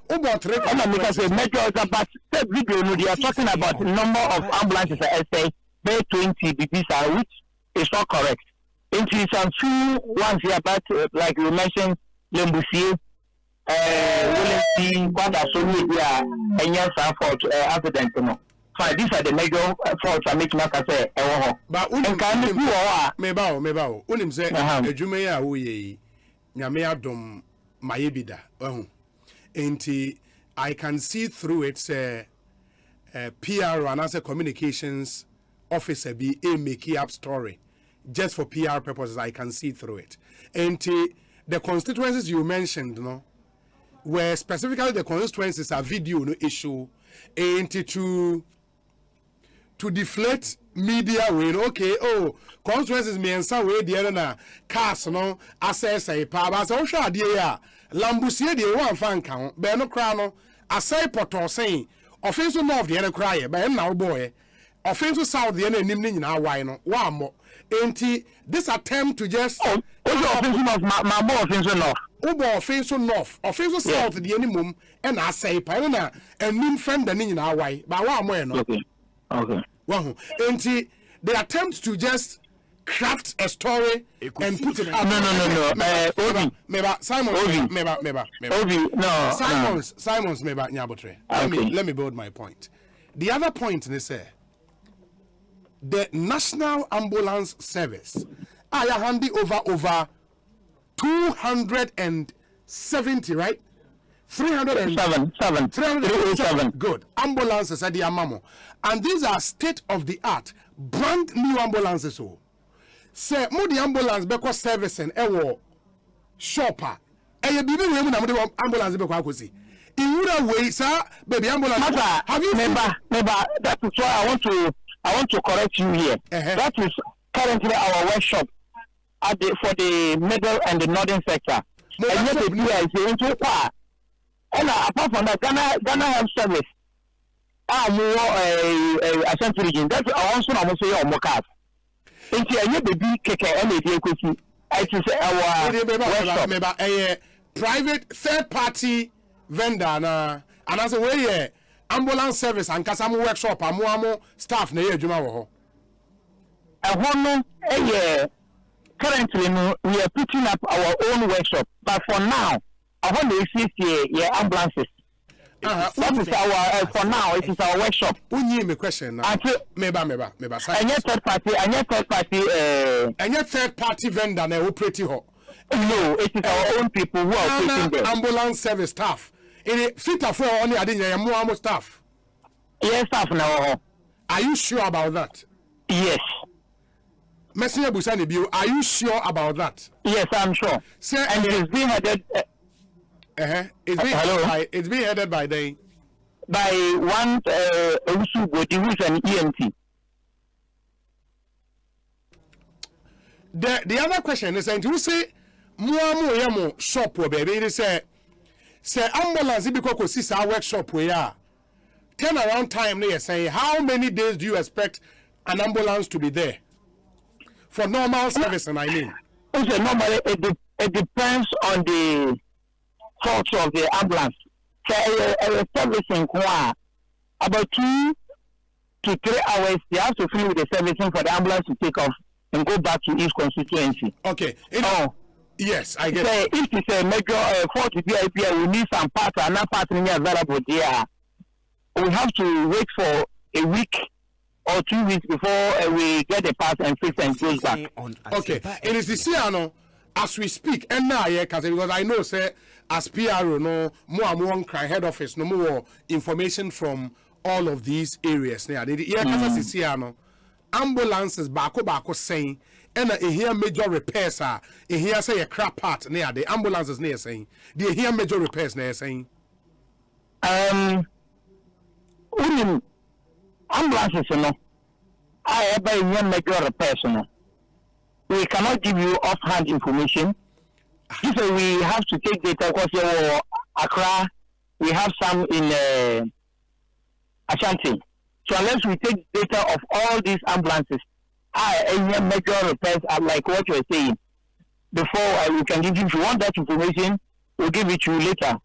about 3 because major but that video they are talking about number of ambulances say by 20 BPs which is not correct. Into some few ones here but like you mentioned Lembusi Williamsy Kwada so media and yes fault accident no. So these are the major faults I make mark say but mebao unim say adwuma ya wo ye nyame adom Mayebida. And I can see through it say PR and as a communications officer be a making up story just for PR purposes. I can see through it. And the constituencies you mentioned, no, where specifically the constituencies are video no issue, and to deflate media with okay constituencies me and some way the other na cars no assess a power so sure dia Lambusie de one fan kan be no kra no asai poto saying offensive north the other cry be na boy offensive south the other nim ni nyina why no wa mo enti this attempt to just offensive north my more offensive north offensive north offensive south the any mum and asai pa na enim friend the ni nyina why ba wa mo no okay wow enti they attempt to just craft a story and put it out. No. Simon's meba nyabotre. Let me build my point. The other point is the National Ambulance Service. I handy over 270, right? 307. Good. Ambulances at the Amamo. And these are state of the art, brand new ambulances. Say, Moody ambulance because service and ewo shopper. You be we na ambulance because in other way, sir, baby ambulance. Have you remember? That is why I want to correct you here. That is currently our workshop for the middle and the northern sector. And yet the into and apart from that, Ghana Health Service. Asempa region. That's also say on Mokas. Into a baby keke and Ekosiisen. It is our private third party vendor na and as a way ambulance service and kasamu workshop amu staff na adwuma wo ho. Hono currently we are putting up our own workshop, but for now, I want to see ambulances. That is our for now. It is our workshop. Who me question now? Meba. And yet third party vendor na operate ho. No, it is our own people who are operating there. Ambulance service staff. It fit for only adin more staff. Yes, staff now. Are you sure about that? Yes. Messenger Busani Bio, are you sure about that? Yes, I'm sure. Sir, and it is being headed. It's being headed by one Usu who's an EMT. The other question is, and you say more shop where baby they say ambulance because this our workshop where turnaround time they say how many days do you expect an ambulance to be there for normal service? And I mean, normally it depends on the fault of the ambulance. So servicing about 2 to 3 hours they have to finish the servicing for the ambulance to take off and go back to each constituency. Okay. Yes, I get it. If it's a major fault VIP, we need some parts and not parts available there. We have to wait for a week or 2 weeks before we get the parts and fix and goes back. Okay. It is the Ciano as we speak, and now because I know say as PRO no more head office no more information from all of these areas. Now, Ciano ambulances bako saying and here major repairs are here say a crap part near the ambulances near saying they here major repairs near saying ambulances I have a major repairs we cannot give you offhand information. If we have to take data because Accra we have some in Ashanti. So unless we take data of all these ambulances, major repairs are like what you're saying. Before we can give you, if you want that information, we'll give it to you later.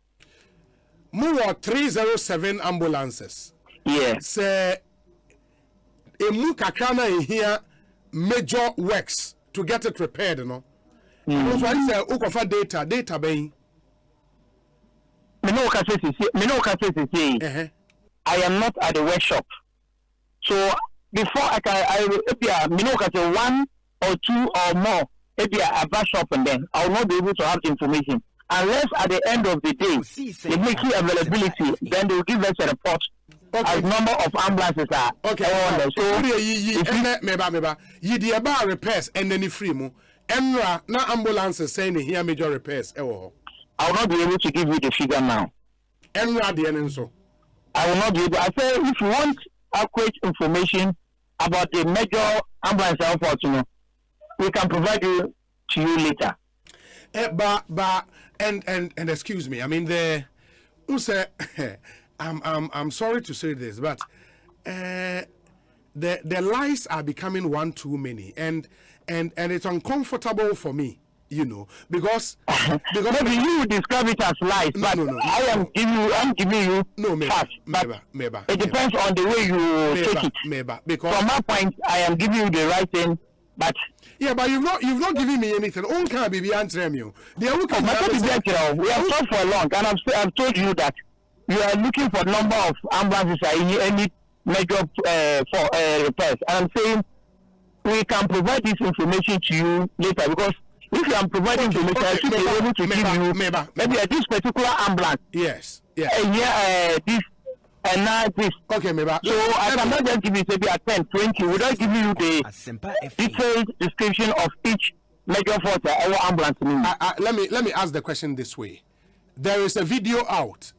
More 307 ambulances. Yes. Say, a Mukakrana in here, major works to get it repaired, you know. Because what is Ukofa data being? I am not at the workshop. So before I can, 1 or 2 or more, maybe a back shop and then I will not be able to have the information. Unless at the end of the day, they make you availability, then they will give us a report. Okay. As number of ambulances are. Okay. So you repairs and then free mo. Enra na ambulances saying here major repairs. I will not be able to give you the figure now. Enra the enso. I will not be able. I say if you want accurate information about the major ambulance airport, we can provide you to you later. But and excuse me. I mean I'm sorry to say this, but the lies are becoming one too many, and it's uncomfortable for me, because maybe you describe it as lies, but no. I'm giving you facts. Maybe. It depends on the way you take it. Because from my point, I am giving you the right thing, but. Yeah, but you've not given me anything. We have talked for long, and I've told you that you are looking for number of ambulances in any major for repairs. And I'm saying we can provide this information to you later, because if you are providing information, I should be able to give you maybe this particular ambulance. Yes. And this and now this. Okay, maybe. So I cannot just give you maybe a 10, 20 without giving you the detailed description of each major fault our ambulance needs. Let me ask the question this way. There is a video out.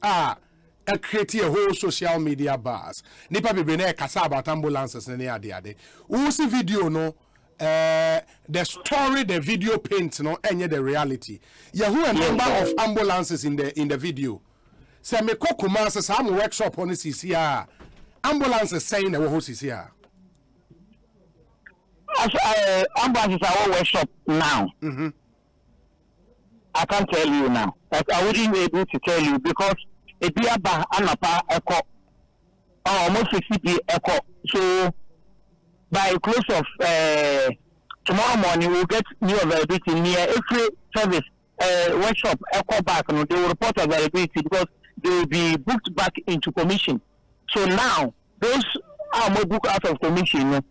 Create a whole social media buzz. Nipa be na kasa about ambulances na ade. Who see video no the story the video paints no enye the reality. Who a number of ambulances in the video. Say me kokuma say some workshop on CCR. Ambulances saying the whole CCR. Ambulances are all workshop now. I can't tell you now. But I wouldn't be able to tell you because it be about anapa echo almost 60 echo. So by close of tomorrow morning we'll get new availability near every service workshop. Echo back, and they will report availability because they will be booked back into commission. So now those are more booked out of commission.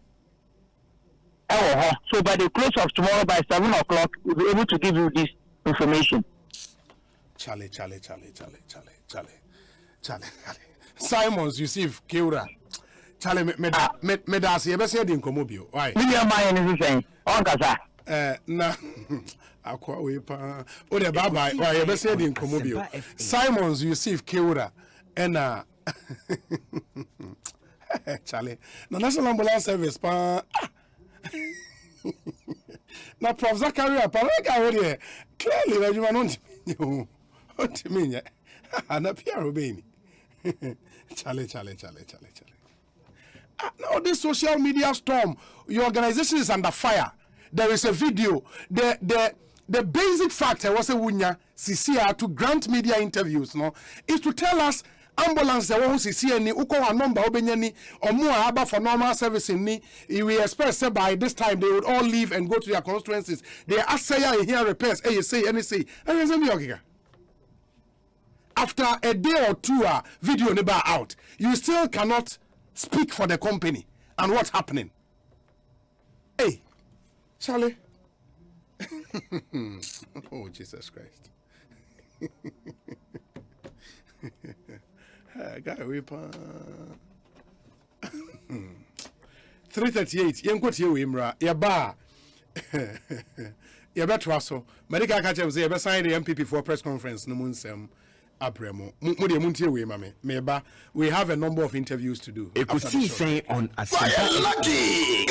So by the close of tomorrow, by 7 o'clock, we'll be able to give you this information. Charlie. Simons, Yusuf, Keura. Charlie, me das ye bese di nkomobio. Why? Me ya my ni say. On kasa. Na akwa we pa. O de bye. Why ye bese di nkomobio. Simons, Yusuf, Keura. Ena Charlie. Na National Ambulance Service pa. Na Prof Zakaria pa ga wo de clearly na juma no ntimi. O ntimi nya. Ana pia robeni. Charlie. Now this social media storm, your organization is under fire. There is a video. The basic fact I was a wunya CCR to grant media interviews, no, is to tell us ambulance the one CCR ni uko wa number obenyani omu aba for normal servicing ni. We expect say by this time they would all leave and go to their constituencies. They ask say here repairs, you say any say. After a day or two, video never out. You still cannot speak for the company and what's happening. Hey, Charlie. Oh, Jesus Christ. Guy, we 3:38. Yankot ye wimra. Yaba. Yabetra so. Medical catcher was ever signed the MPP for a press conference. No munsem. We have a number of interviews to do. Ekosiisen On Asempa. Lucky!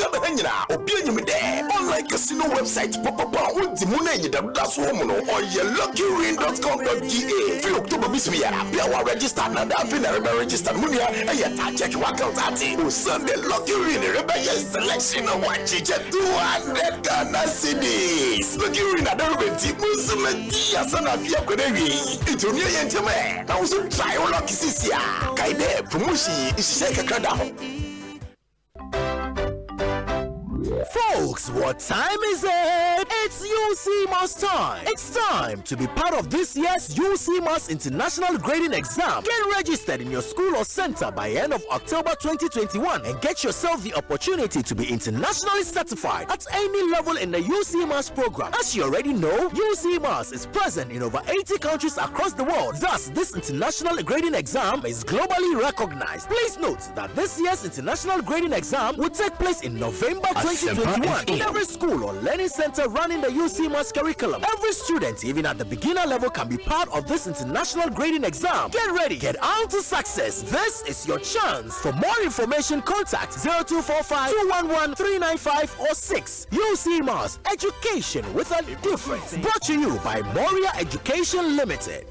Online casino website pop-up with the money that's woman or luckyring.com.ga. For October this year, we are registered and I've registered Munia and yet I check your account at it. Sunday Lucky Ring rebellious selection of what you get 200 Ghana CDs. Lucky Ring at the Rubenti Muslim Sana Fia Kodevi. It's only I also try all of this year. Kaide promotion is shake a Folks, what time is it? It's UCMAS time. It's time to be part of this year's UCMAS International Grading Exam. Get registered in your school or center by end of October 2021 and get yourself the opportunity to be internationally certified at any level in the UCMAS program. As you already know, UCMAS is present in over 80 countries across the world. Thus, this international grading exam is globally recognized. Please note that this year's international grading exam will take place in November 2021 in every school or learning center running the UCMAS curriculum. Every student, even at the beginner level, can be part of this international grading exam. Get ready, get on to success. This is your chance. For more information, contact 0245 211 395 or 6. UCMAS, education with a difference. Brought to you by Moria Education Limited.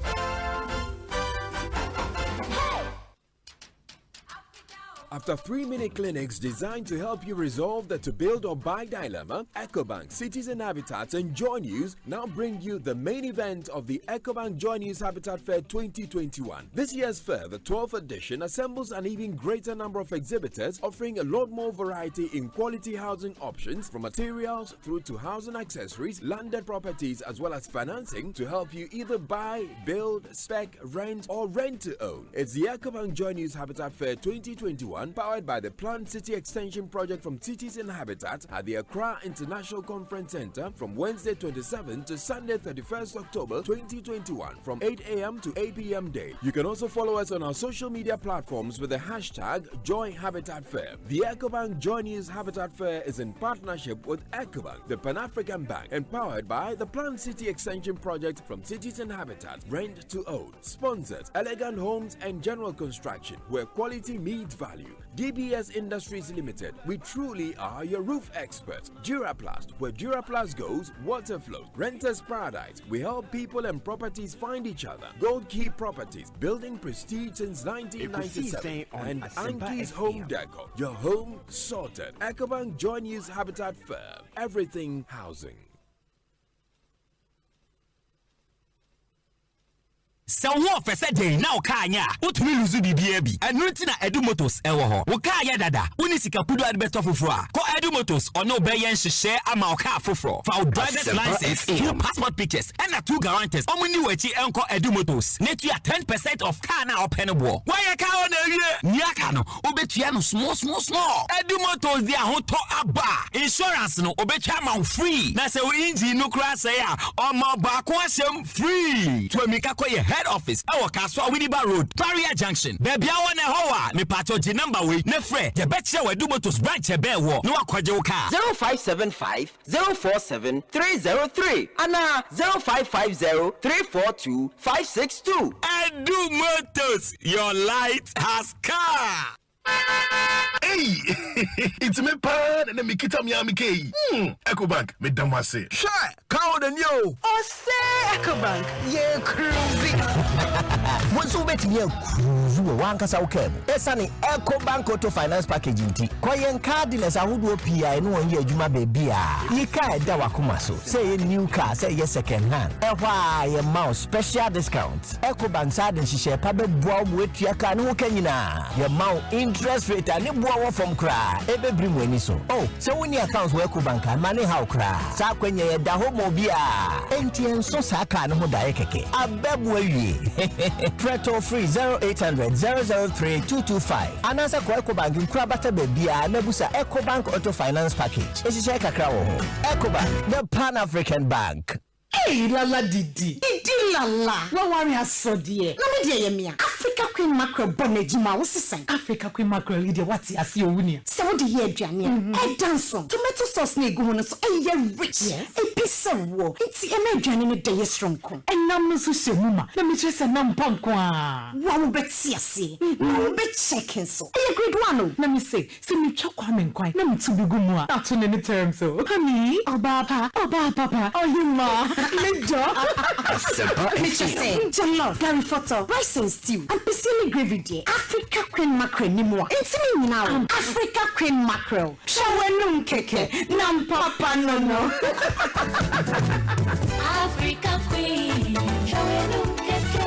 After 3-minute clinics designed to help you resolve the to build or buy dilemma, EcoBank Cities and Habitats and Joy News now bring you the main event of the EcoBank Joy News Habitat Fair 2021. This year's fair, the 12th edition, assembles an even greater number of exhibitors offering a lot more variety in quality housing options from materials through to housing accessories, landed properties as well as financing to help you either buy, build, spec, rent or rent to own. It's the EcoBank Joy News Habitat Fair 2021 powered by the Planned City Extension Project from Cities and Habitat at the Accra International Conference Center from Wednesday 27 to Sunday 31st October 2021 from 8 a.m. to 8 p.m. day. You can also follow us on our social media platforms with the hashtag Joy Habitat Fair. The EcoBank Joy News Habitat Fair is in partnership with EcoBank, the Pan-African Bank, and powered by the Planned City Extension Project from Cities and Habitat. Rent to own. Sponsored Elegant Homes and General Construction, where quality meets value. DBS Industries Limited, we truly are your roof experts. Duraplast, where Duraplast goes, water flows. Renters Paradise, we help people and properties find each other. Gold Key Properties, building prestige since 1997. And Anki's Home Decor, your home sorted. EcoBank Joy News Habitat Fair, everything housing. Se wo fe se dey na wo ka anya. Wotumi luzu bibia bi. Enu nti na Edu Motors ewo ho. Wo ka ya dada. Woni sika kudu adbeto foforo a. Ko Edu Motors ono be yen hyehyɛ ama wo ka foforo. Fa wo driver's license, 2 passport pictures, and 2 guarantors. Omuni wachi enko Edu Motors. Netu ya 10% of car na open bo. Why ka o na wie? Niaka no, obetua no small. Edu Motors dia ho to aba. Insurance no obetua ma free. Na se wo engine no kra say a omo ba ko asem free. To emika ko ye head office. Ewo Kaswa Widiba Road, Barrier Junction. Baby I want a me pato G number we ne fre. Je betche we Edu Motors branch e be wo. No akwaje wo ka. 0575 047 303 ana 0550 342 562. Edu Motors, your light has come. Hey, it's me pan and me kita mi amike. Ecobank me damase. Sure, call the new. Oh say Ecobank, yeah cruising. Once you bet me cruise one kasa ukem. Esani Ecobank Auto Finance Package inti. Kwa yen car dealers ahudu PI no one year juma baby ah. Ye car da wakuma so. Say ye new car, say ye second hand. Ewa ye mouse special discount. Ecobank side and she share pabe bua wet ya car no kenyina. Ye mount interest rate and you bua from cry. Ebe bring when so. Oh, so when your accounts work Ecobank and money how cry. Sa kwenye ye da homo bia. NTN so sa car no da keke. Abebu ye. Preto free 0800 003 225. Anasa kwa Ecobank nkrabata bebia nebusa Ecobank Auto Finance Package. Eshisha kakra wo ho. Ecobank, the Pan-African Bank. Hey, lala didi lala. Wa wari asodie. Na me de yemia. Africa Queen Mackerel bonejima wo sisan. Africa Queen Mackerel ide wati ase owunia. Se wo de ye aduane a. E danson. Tomato sauce na egu ho no so e rich. E pisa wo. Nti e ma aduane ne de ye stronko. Enam no so se muma. Na me tire se nam panko a. Wa wo beti ase. Na wo be check so. E grade 1 na me say, se me twa kwa me nkwan. Na me tu bi gumu a. Ato ne term so. Honey, oba papa. Oh you ma. Jollof, Gary Photo, rice and stew, and piscine gravy day. Africa Queen Mackerel ni mwa. Intimi now. Africa Queen Mackerel. Shawenum keke, nam papa no. Africa Queen, shawenum keke.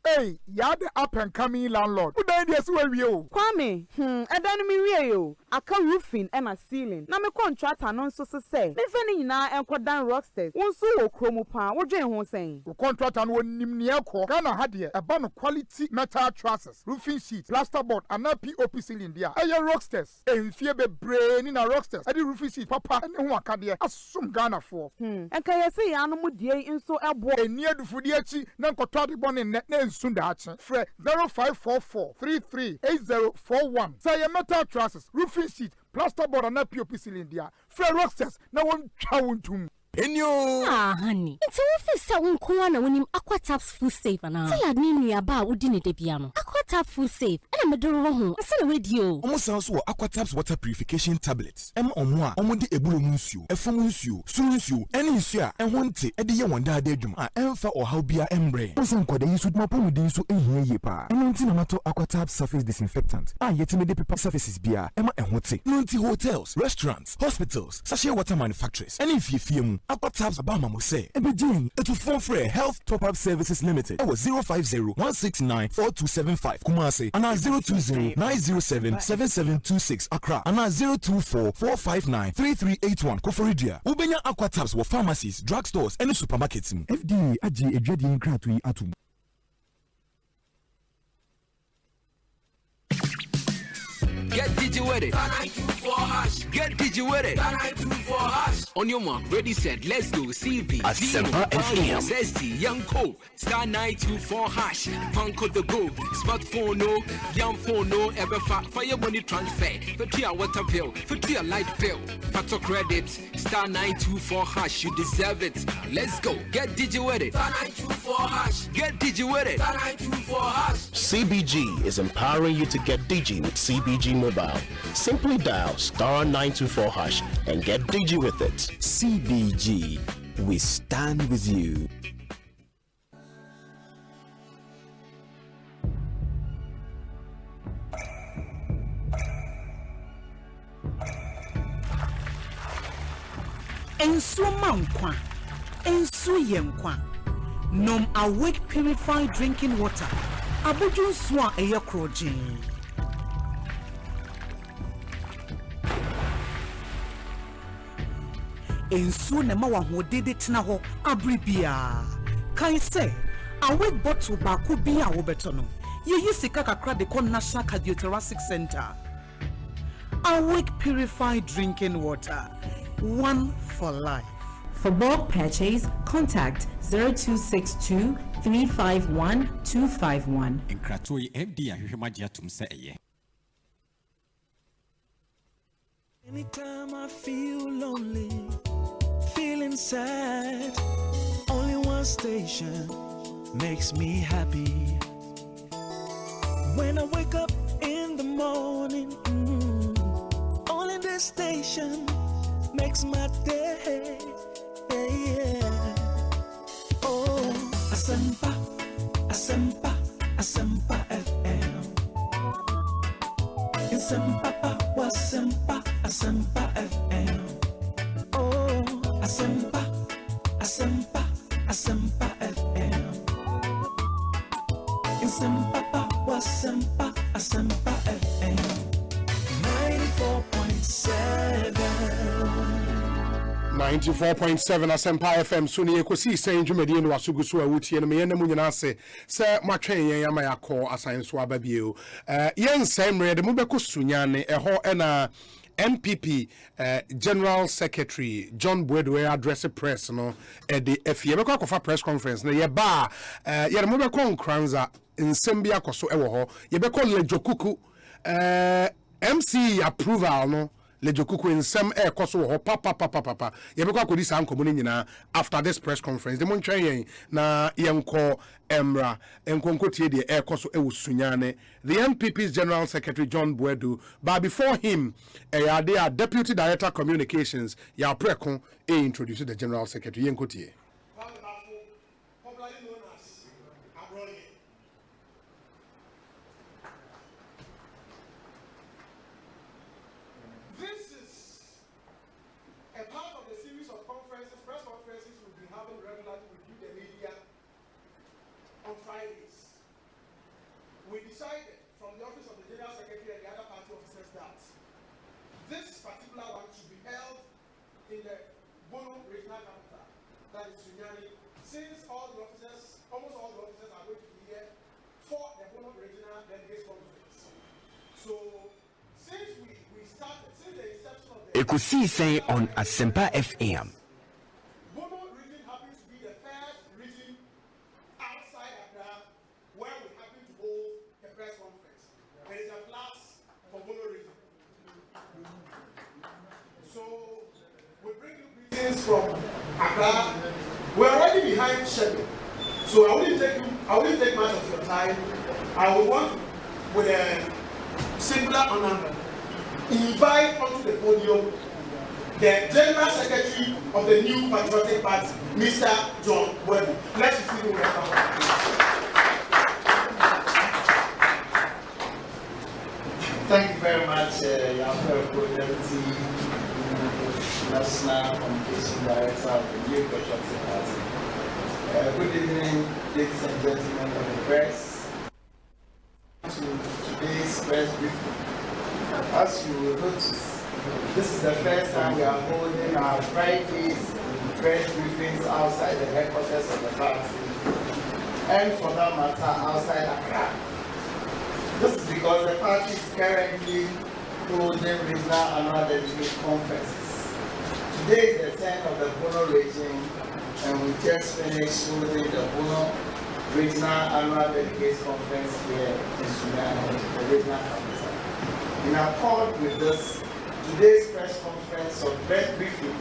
Hey, you're the up and coming landlord. Who died yes where you? Kwame, edan mi wie yo. Aka roofing and a ceiling. Na me contractor non so say. Me fani na enkodan rocksters. Won so wo kromu pa, wo dwen ho sen. Wo contractor no nim ne ekọ. Ghana ha de e ba no quality metal trusses, roofing sheet, plasterboard and POP ceiling dia. Eye rocksters. Enfie bebre ni na rocksters. Ade roofing sheet papa ne ho aka de asum Ghana for. Enka yesi ya no mu die nso ebo. Eni adufudi achi na nkoto de bone ne Sundachi. Fre 0544 338041. Say a metal trusses, roofing sheet, plasterboard and POP ceiling dia. Fre rocksters na won twa wontum. Enyo. Ah, honey. It's a officer unko na wonim Aquataps full safe na. Say adni nua ba wodi ne de bia no. Aquataps full safe. Na me do ho. Ase na wedio. Omo san so Aquataps water purification tablets. Omo a omo de ebulo nsuo, efom nsuo, suru nsuo, ene nsuo a ehwo nte e de ye wonda ada adwuma a emfa ohaw bia embre. Osan kwada yisu duma pomu din so ehia ye pa. Eno nti na mato Aquataps surface disinfectant. Yetime de paper surfaces bia ema ehwo te. No nti hotels, restaurants, hospitals, sachet water manufacturers. Ene fiefie mu Aquataps abama mo say ebejin etu phone free health top up services limited. Ewo 050-169-4275 Kumasi and 020-907-7726 Accra and 024-459-3381 Koforidia. Ubenya Aquataps wo pharmacies, drugstores and supermarkets. FDA aji ejedi nkratui atum. Get digi with it. Get digi with it. On your mark, ready, set, let's go. CB, Asempa FM. SSD, Young Co, Star 924 hash. Vanco the go. Smartphone no, young phone no, ever fire money transfer. For 3 water bill, for 3 light bill. Factor credit, Star 924 hash. You deserve it. Let's go. Get digi with it. Star 924 hash. Get digi with it. Star 924 hash. CBG is empowering you to get digi with CBG Mobile. Simply dial star 924 hash and get digi with it. CBG, we stand with you. Ensuma nkwa. Ensu ye nkwa. Nom Awake purified drinking water. Abuju swa eye krojin. Ensu ne ma wa hodede tena ho abribia. Kai say Awake bottle baako bi a wo beto no. Ye sika kakra de kon National Cardiothoracic Center. Awake purified drinking water. One for life. For bulk purchase, contact 0262 351 251. Nkratoi FD ahwehwemagia tumse eye. Anytime I feel lonely, feeling sad, only one station makes me happy. When I wake up in the morning, only this station makes my day. Yeah. Oh, Asempa, Asempa, Asempa FM. Asempa, Asempa, Asempa FM. Oh, Asempa, Asempa, Asempa FM. Asempa, Asempa, Asempa FM. 94.7 Asempa FM so ne Ekosiisen dwumadi no wasugu so awutie no me na munyina ase se matwen yen yama yakọ asan so ababie yen semre de mubeko sunyane eho na NPP General Secretary John Bwedwe address press no the efie beko akofa press conference na ye ba ye de mubeko nkranza nsem bia akoso ewo ho ye beko lejokuku MC approval no lejokuku nsem ekoso ho papa ye beko akodi sa nkomo nyina after this press conference de mo ntwen yen na yenko emra enkonko tie de ekoso ewusunyane the NPP's General Secretary John Bwedu, but before him their Deputy Director Communications ya preko introduced the General Secretary yenko tie. We decided from the office of the General Secretary and the other party officers that this particular one should be held in the Bono regional capital, that is Tsunami, since almost all the officers are going to be here for the Bono regional delegates conference. So since we started, since the inception of the Ekosiisen On Asempa FM. Bono region happens to be the first region outside Accra where we happen to hold a press conference. There is a class for Bono region. So we bring you greetings from Accra. We're already behind schedule. So I wouldn't take much of your time. I will want with a singular honor invite onto the podium the General Secretary of the new Patriotic Party, Mr. John Bwedu. Let's see who we have. Thank you very much, Yamper Deputy National Communication Director of the new Patriotic Party. Good evening, ladies and gentlemen of the press. To today's press briefing. As you will notice, this is the first time we are holding our Fridays press briefings outside the headquarters of the party, and for that matter, outside Accra. This is because the party is currently holding regional annual delegate conferences. Today is the 10th of the Bono region, and we just finished holding the Bono regional annual delegates conference here in Tsunami, the regional capital. In accord with this, today's press conference or press briefing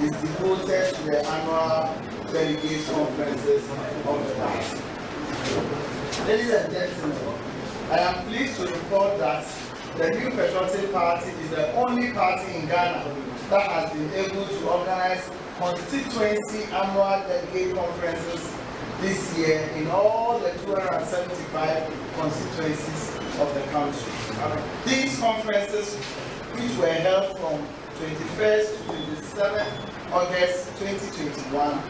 is devoted to the annual delegates conferences of the party. Ladies and gentlemen, I am pleased to report that the New Patriotic Party is the only party in Ghana that has been able to organize constituency annual delegate conferences this year in all the 275 constituencies of the country. These conferences, which were held from 21st to 27th August 2021,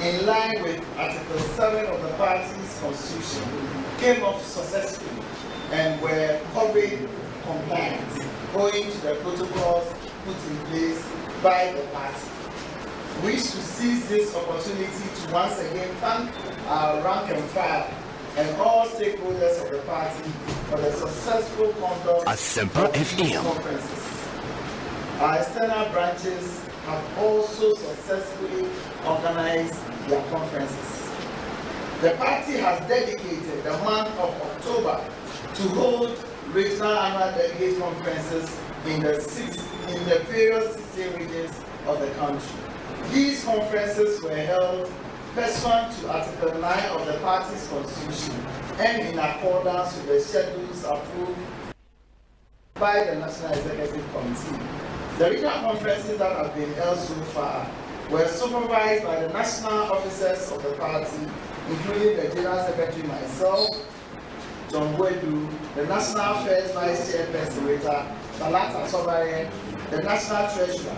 in line with Article 7 of the party's constitution, came off successfully and were COVID compliant, owing to the protocols put in place by the party. We wish to seize this opportunity to once again thank our rank and file and all stakeholders of the party for the successful conduct Asempa of these conferences. Our external branches have also successfully organized their conferences. The party has dedicated the month of October to hold regional annual delegate conferences in the various 16 regions of the country. These conferences were held pursuant to Article 9 of the party's constitution and in accordance with the schedules approved by the National Executive Committee. The regional conferences that have been held so far were supervised by the national officers of the party, including the General Secretary, myself, John Wedu, the National Affairs Vice Chairperson, Salata Sobare, the National Treasurer,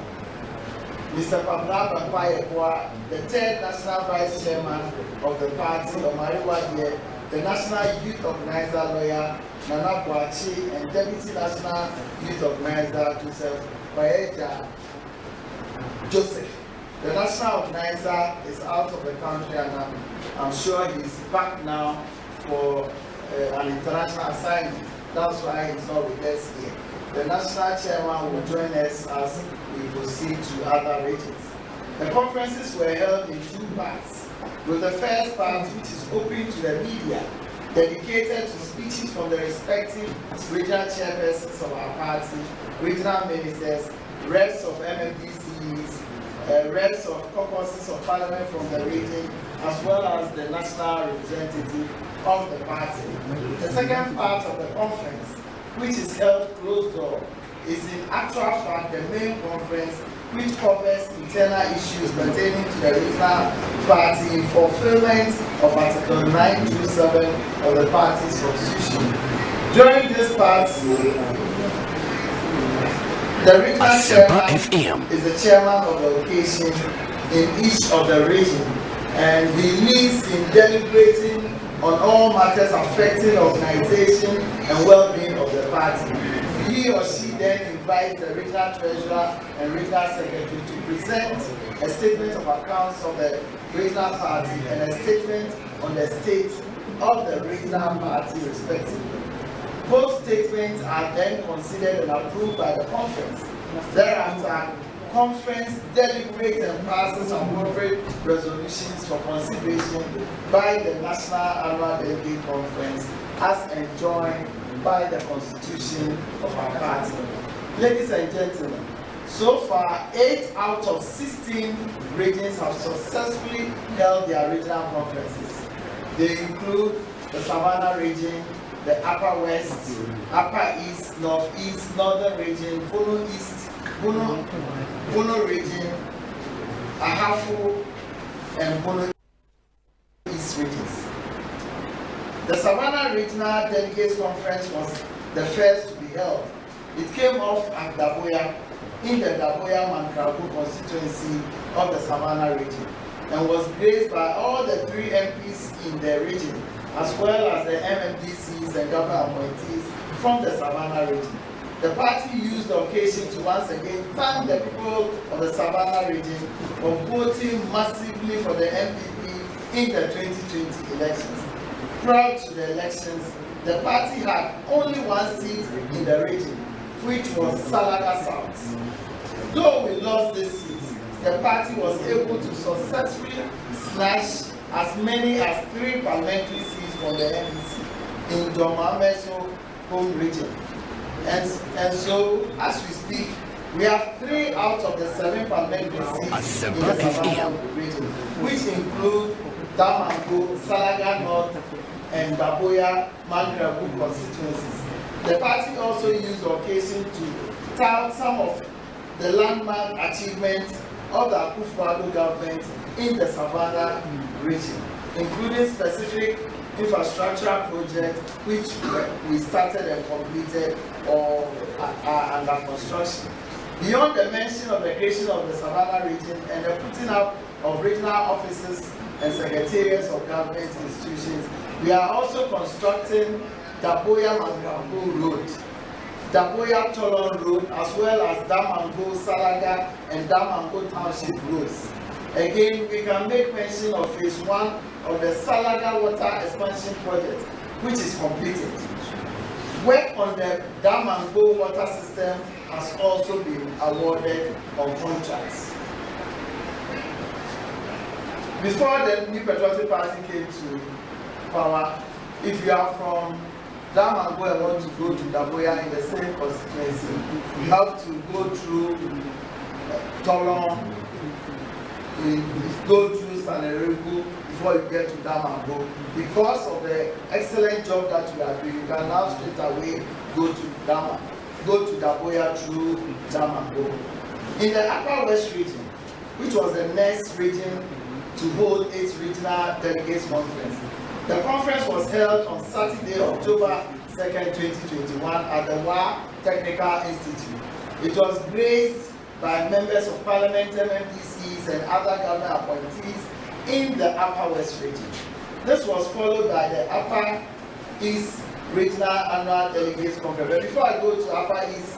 Mr. Pabla Bampayekwa, the third National Vice Chairman of the party, Omari Wadie, the National Youth Organizer Lawyer, Nana Boachi, and Deputy National Youth Organizer, Joseph. The National Organizer is out of the country and I'm sure he's back now for an international assignment. That's why he's not with us here. The National Chairman will join us as we proceed to other regions. The conferences were held in two parts, with the first part, which is open to the media, dedicated to speeches from the respective regional chairpersons of our party, regional ministers, reps of MMDCs, reps of caucuses of parliament from the region, as well as the national representative of the party. The second part of the conference, which is held closed door, is in actual fact the main conference which covers internal issues pertaining to the regional party in fulfillment of Article 927 of the party's constitution. During this part, the regional chairman is the chairman of the occasion in each of the region, and he leads in deliberating on all matters affecting the organization and well-being of the party. He or she then invites the regional treasurer and regional secretary to present a statement of accounts of the regional party and a statement on the state of the regional party respectively. Both statements are then considered and approved by the conference. Thereafter, conference deliberates and passes appropriate resolutions for consideration by the National Annual Delegate Conference as enjoined by the Constitution of our party. Ladies and gentlemen, so far 8 out of 16 regions have successfully held their regional conferences. They include the Savannah region, the Upper West, Upper East, Northeast, Northern region, Bono East, Bono region, Ahafo, and Bono East regions. The Savannah Regional Delegates Conference was the first to be held. It came off at Daboya, in the Daboya-Mankrabu constituency of the Savannah region, and was graced by all the 3 MPs in the region, as well as the MMDCs and government appointees from the Savannah region. The party used the occasion to once again thank the people of the Savannah region for voting massively for the MPP in the 2020 elections. Prior to the elections, the party had only 1 seat in the region, which was Salaga South. Though we lost this seat, the party was able to successfully snatch as many as 3 parliamentary seats from the NDC in John Mameso home region. And so, as we speak, we have 3 out of the 7 parliamentary seats in the Savannah region, which include Damango, Salaga North, and Daboya Mankrabu constituencies. The party also used the occasion to tout some of the landmark achievements of the Akufo-Addo government in the Savannah region, including specific infrastructural projects which we started and completed or are under construction. Beyond the mention of the creation of the Savannah region and the putting up of regional offices and secretariats of government institutions, we are also constructing Daboya Mangambo Road, Daboya Tolon Road, as well as Damango Salaga and Damango Township roads. Again, we can make mention of phase 1 of the Salaga Water Expansion Project, which is completed. Work on the Damango water system has also been awarded on contracts. Before the New Patriotic Party came to power, if you are from Damango and want to go to Daboya in the same constituency, you have to go through Tolon, go through Saneregu before you get to Damango. Because of the excellent job that you are doing, you can now straight away go to Daboya through Damango. In the Upper West region, which was the next region to hold its regional delegates conference, the conference was held on Saturday, October 2nd, 2021 at the WA Technical Institute. It was graced by members of Parliament, MMPCs, and other government appointees in the Upper West region. This was followed by the Upper East Regional Annual Delegates Conference. But before I go to Upper East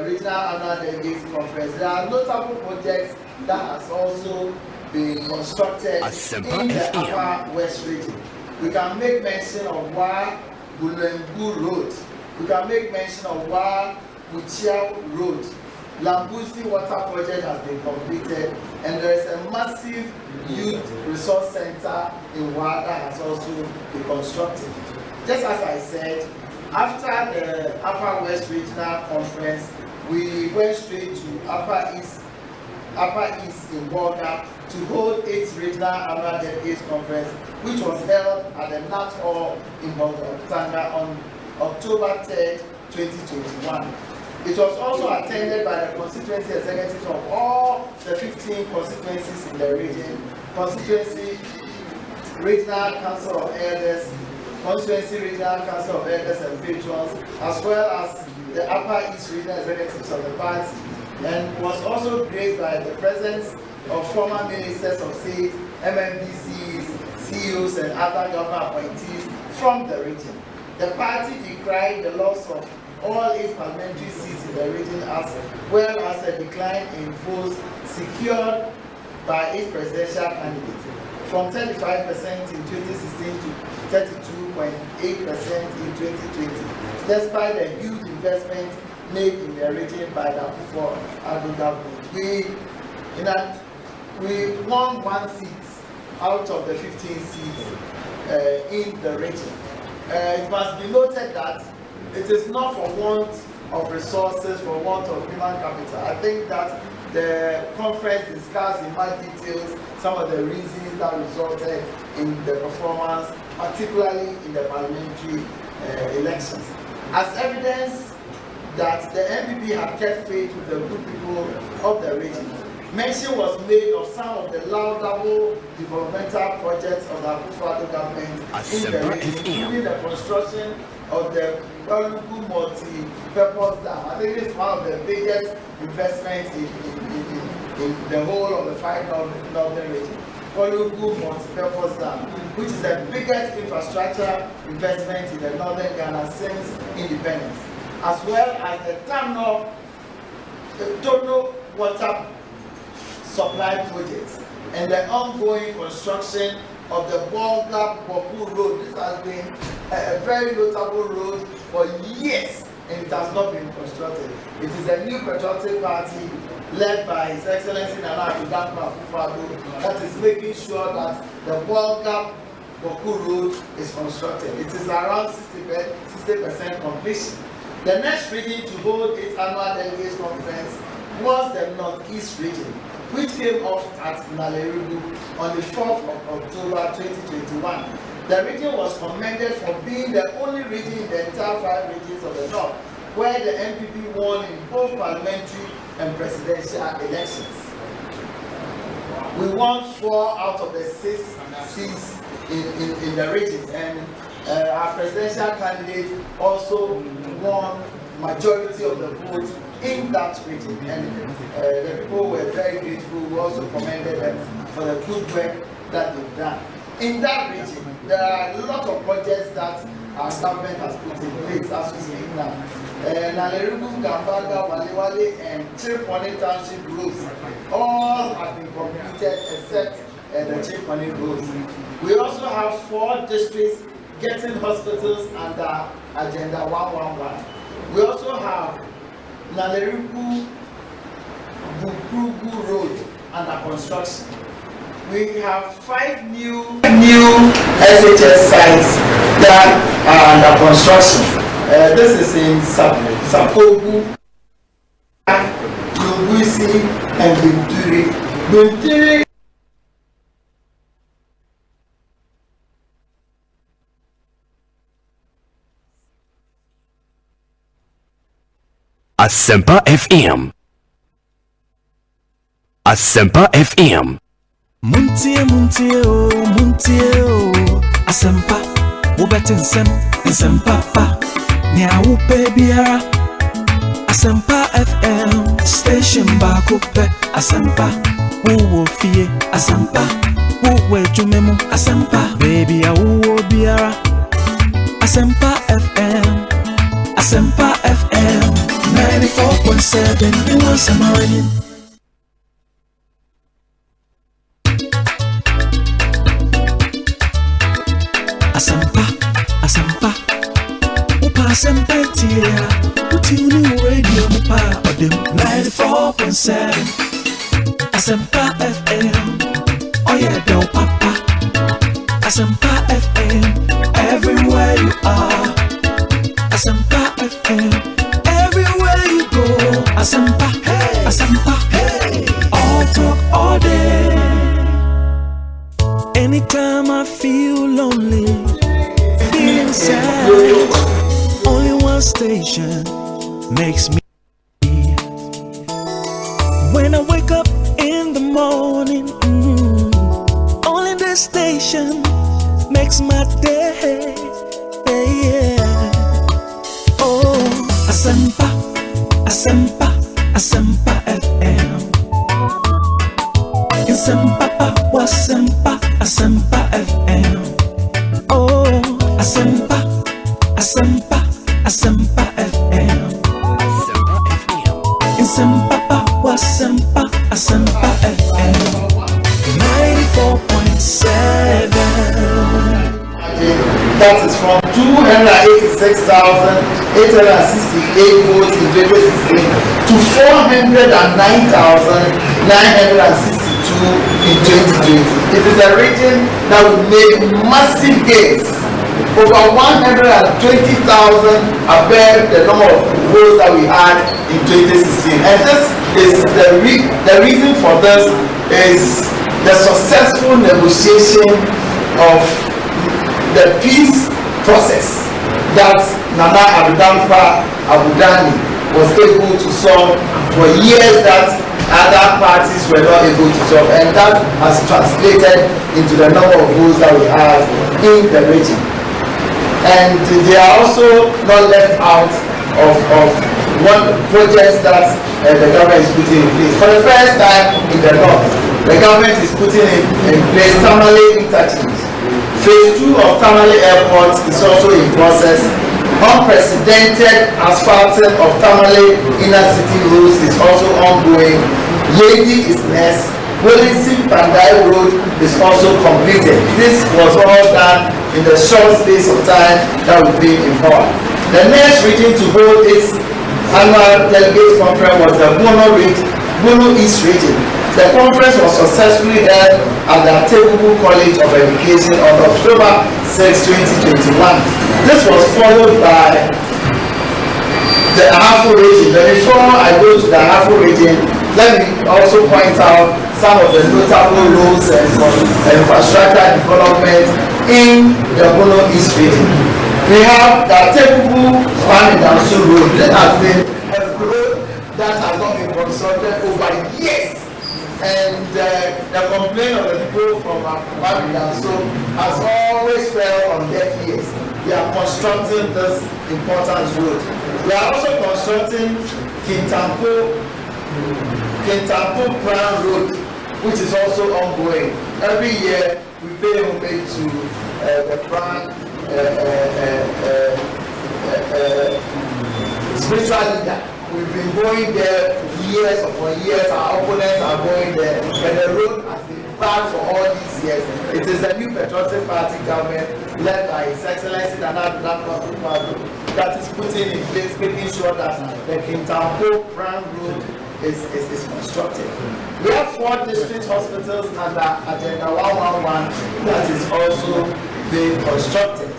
Regional Annual Delegates Conference, there are notable projects that has also been constructed in the Upper West region. We can make mention of Wa Bulengu Road. We can make mention of Wa Buchia Road. Lambuzi Water Project has been completed, and there is a massive youth resource center in Wa that has also been constructed. Just as I said, after the Upper West Regional Conference, we went straight to Upper East in Bolga to hold its regional annual delegates conference, which was held at the Nat Hall in Bolga on October 3rd, 2021. It was also attended by the constituency executives of all the 15 constituencies in the region, constituency regional council of elders, constituency regional council of elders and patrons, as well as the Upper East regional executives of the party, and was also graced by the presence of former ministers of state, MMPCs, CEOs, and other government appointees from the region. The party decried the loss of all its parliamentary seats in the region, as well as a decline in votes secured by its presidential candidate from 35% in 2016 to 32.8% in 2020, despite the huge investment made in the region by the Akufo-Addo government. We won 1 seat out of the 15 seats in the region. It must be noted that it is not for want of resources, for want of human capital. I think that the conference discussed in much details some of the reasons that resulted in the performance, particularly in the parliamentary elections. As evidence that the NPP had kept faith with the good people of the region, mention was made of some of the laudable developmental projects of the Akufo-Addo government in the region, including the construction of the Olugu multi-purpose dam. I think it's one of the biggest investments in the whole of the 5 northern region. Olugu multi-purpose dam, which is the biggest infrastructure investment in the northern Ghana since independence, as well as the Tono water supply projects and the ongoing construction of the Bolga-Boku road. This has been a very notable road for years, and it has not been constructed. It is a New Patriotic Party led by His Excellency Nana Akufo-Addo that is making sure that the Bolga-Boku road is constructed. It is around 60% completion. The next region to hold its annual delegates conference was the Northeast region, which came off at Nalerugu on the 4th of October 2021. The region was commended for being the only region in the entire 5 regions of the North where the NPP won in both parliamentary and presidential elections. We won 4 out of the 6 seats in the region, and our presidential candidate also won majority of the vote in that region, and the people were very grateful. We also commended them for the good work that they've done. In that region, there are a lot of projects that our government has put in place as we speak now. Nalerugu, Gambaga, Walewale, and Chirponi Township roads all have been completed except the Chirponi roads. We also have 4 districts getting hospitals under Agenda 111. We also have Nalerugu Bukrugu Road under construction. We have 5 new SHS sites that are under construction. This is in Sapogu, Luguisi, and Binturi. Asempa FM. Asempa FM. Muntie Asempa, Ubetin Asempa, Nya Upe Biara, Asempa FM, Station Bakupe, Asempa, Uwo Fie, Asempa, Uwe Jumemu, Asempa, Baby Uwo Biara, Asempa FM, Asempa FM, 94.7, you want some morning. Asempa, Upa Asempa Tia, Tsunami Radio Upa Odem 94.7, Asempa FM, oh yeah, do Papa, Asempa FM, everywhere you are, Asempa FM, everywhere you go, Asempa, hey, Asempa, hey, all talk all day. Anytime I feel lonely, feeling sad, only one station makes me. When I wake up in the morning, only this station makes my day. Yeah. Oh, Asempa, Asempa, Asempa FM. Asempa, Asempa, Asempa FM. Oh, Asempa, Asempa, Asempa FM. Asempa, Asempa, Asempa FM. 94.7. That is from 286,868 votes in 2016 to 409,962 in 2020. It is a region that will make massive gains, over 120,000 above the number of votes that we had in 2016. And this is the reason for this is the successful negotiation of the peace process that Nana Abidampa Abudani was able to solve for years that other parties were not able to solve, and that has translated into the number of votes that we have in the region. And they are also not left out of one project that the government is putting in place. For the first time in the north, the government is putting in place Tamale interchange. Phase 2 of Tamale Airport is also in process. Unprecedented asphalting of Tamale inner city roads is also ongoing. Yedi is next. Wellington Pandai Road is also completed. This was all done in the short space of time that we've been in power. The next region to hold its annual delegate conference was the Bono East region. The conference was successfully held at the Tebubu College of Education on October 6, 2021. This was followed by the Ahafo region. But before I go to the Ahafo region, let me also point out some of the notable roads and infrastructure development in the Bono East region. We have the Tebubu Panindansu Road. That has been a road that has not been constructed over years. And the complaint of the people from Panindansu has always fell on deaf ears. we are constructing this important road. We are also constructing Kintampo Brown Road, which is also ongoing. Every year we pay homage to the Brown spiritual leader. We've been going there years upon years. Our opponents are going there, and the road has been bad for all these years. It is the new Patriotic Party government led by His Excellency Nana Addo that is putting in place, making sure that the Kintampo Brown Road is constructed. We have 4 district hospitals under Agenda 111 that is also being constructed.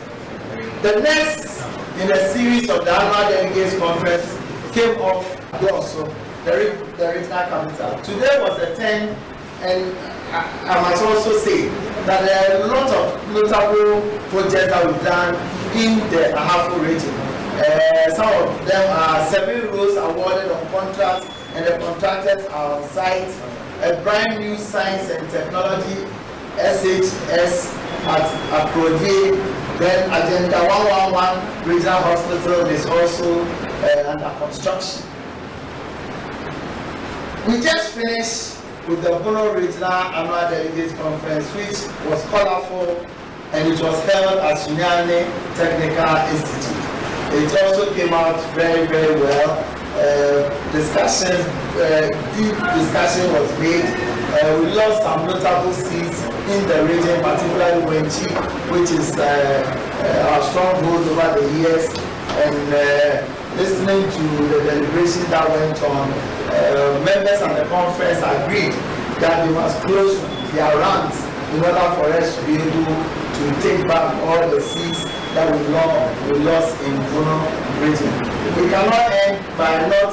The next in a series of the annual delegates conference came off also the regional capital. Today was the 10th, and I must also say that there are a lot of notable projects that we've done in the Ahafo region. Some of them are 7 roads awarded on contract, and the contractors are on site. A brand new science and technology SHS at Akrodi. Then Agenda 111 Regional Hospital is also under construction. We just finished with the Bono Regional Annual Delegates Conference, which was colorful, and it was held at Tsunami Technical Institute. It also came out very, very well. Deep discussion was made. We lost some notable seats in the region, particularly Wenchi, which is our stronghold over the years. And listening to the deliberation that went on, members of the conference agreed that they must close their ranks in order for us to be able to take back all the seats that we lost in Bono region. We cannot end by not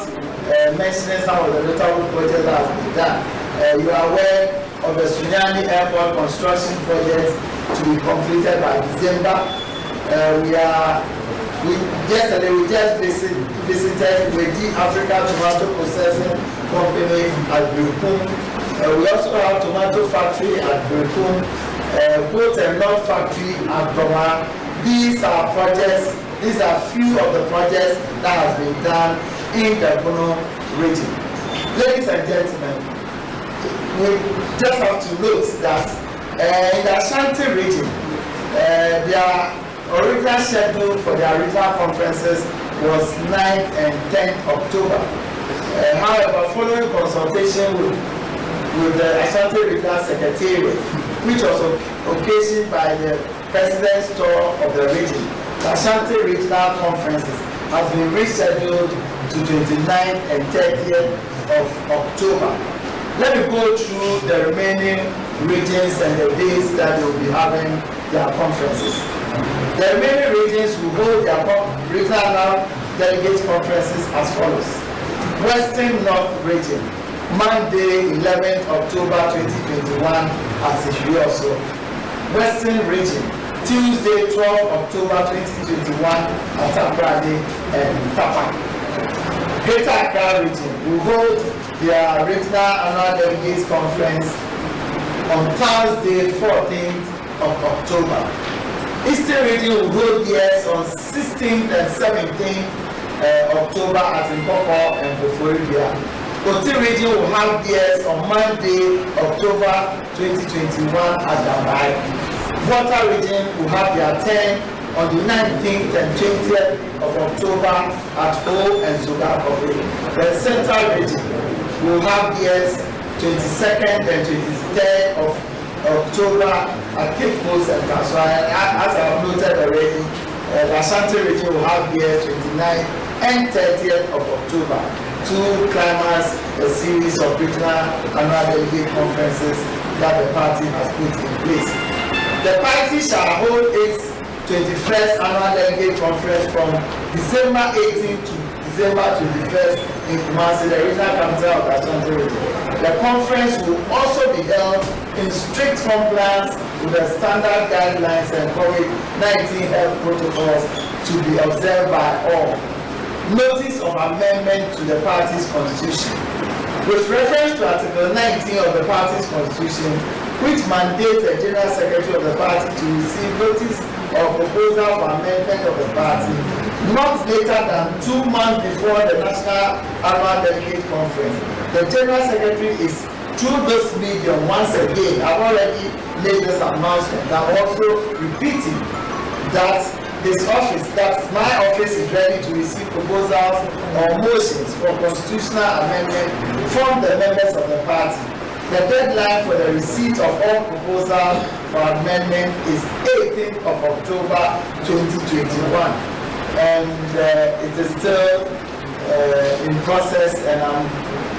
mentioning some of the notable projects that have been done. You are aware of the Tsunami Airport construction project to be completed by December. Yesterday we just visited with the Africa Tomato Processing Company at Brekum. We also have tomato factory at Brekum, both and non factory at Broma. These are projects. These are few of the projects that has been done in the Bono region. Ladies and gentlemen, we just have to note that in the Ashanti region, their original schedule for their regional conferences was 9th and 10th October. However, following consultation with the Ashanti Regional Secretariat, which was occasioned by the President's tour of the region, the Ashanti Regional Conferences has been rescheduled to 29th and 30th of October. Let me go through the remaining regions and the days that they will be having their conferences. The remaining regions will hold their regional delegate conferences as follows. Western North Region, Monday 11th October 2021 as Ishioso. Western Region, Tuesday 12th October 2021 at Taprade and Tapa. Greater Accra Region will hold their regional annual delegates conference on Thursday 14th of October. Eastern Region will hold theirs on 16th and 17th October at Mpopo and Boforibia. Oti Region will have theirs on Monday, October 2021 at Dambai. Volta Region will have their 10 on the 19th and 20th of October at O and Zugakobe. The Central Region will have theirs 22nd and 23rd of October at Cape Coast and Kaswa. As I have noted already, the Ashanti Region will have theirs 29th and 30th of October to climax a series of regional annual delegate conferences that the party has put in place. The party shall hold its 21st annual delegate conference from December 18th to December 21st in Kumasi, the regional capital of the Ashanti region. The conference will also be held in strict compliance with the standard guidelines and COVID-19 health protocols to be observed by all. Notice of amendment to the party's constitution. With reference to Article 19 of the party's constitution, which mandates the General Secretary of the party to receive notice or proposal for amendment of the party not later than 2 months before the National Annual Delegate Conference. The General Secretary is through this medium once again. I've already made this announcement. I'm also repeating that this office, that my office is ready to receive proposals or motions for constitutional amendment from the members of the party. The deadline for the receipt of all proposals for amendment is 18th of October 2021. And it is still in process, and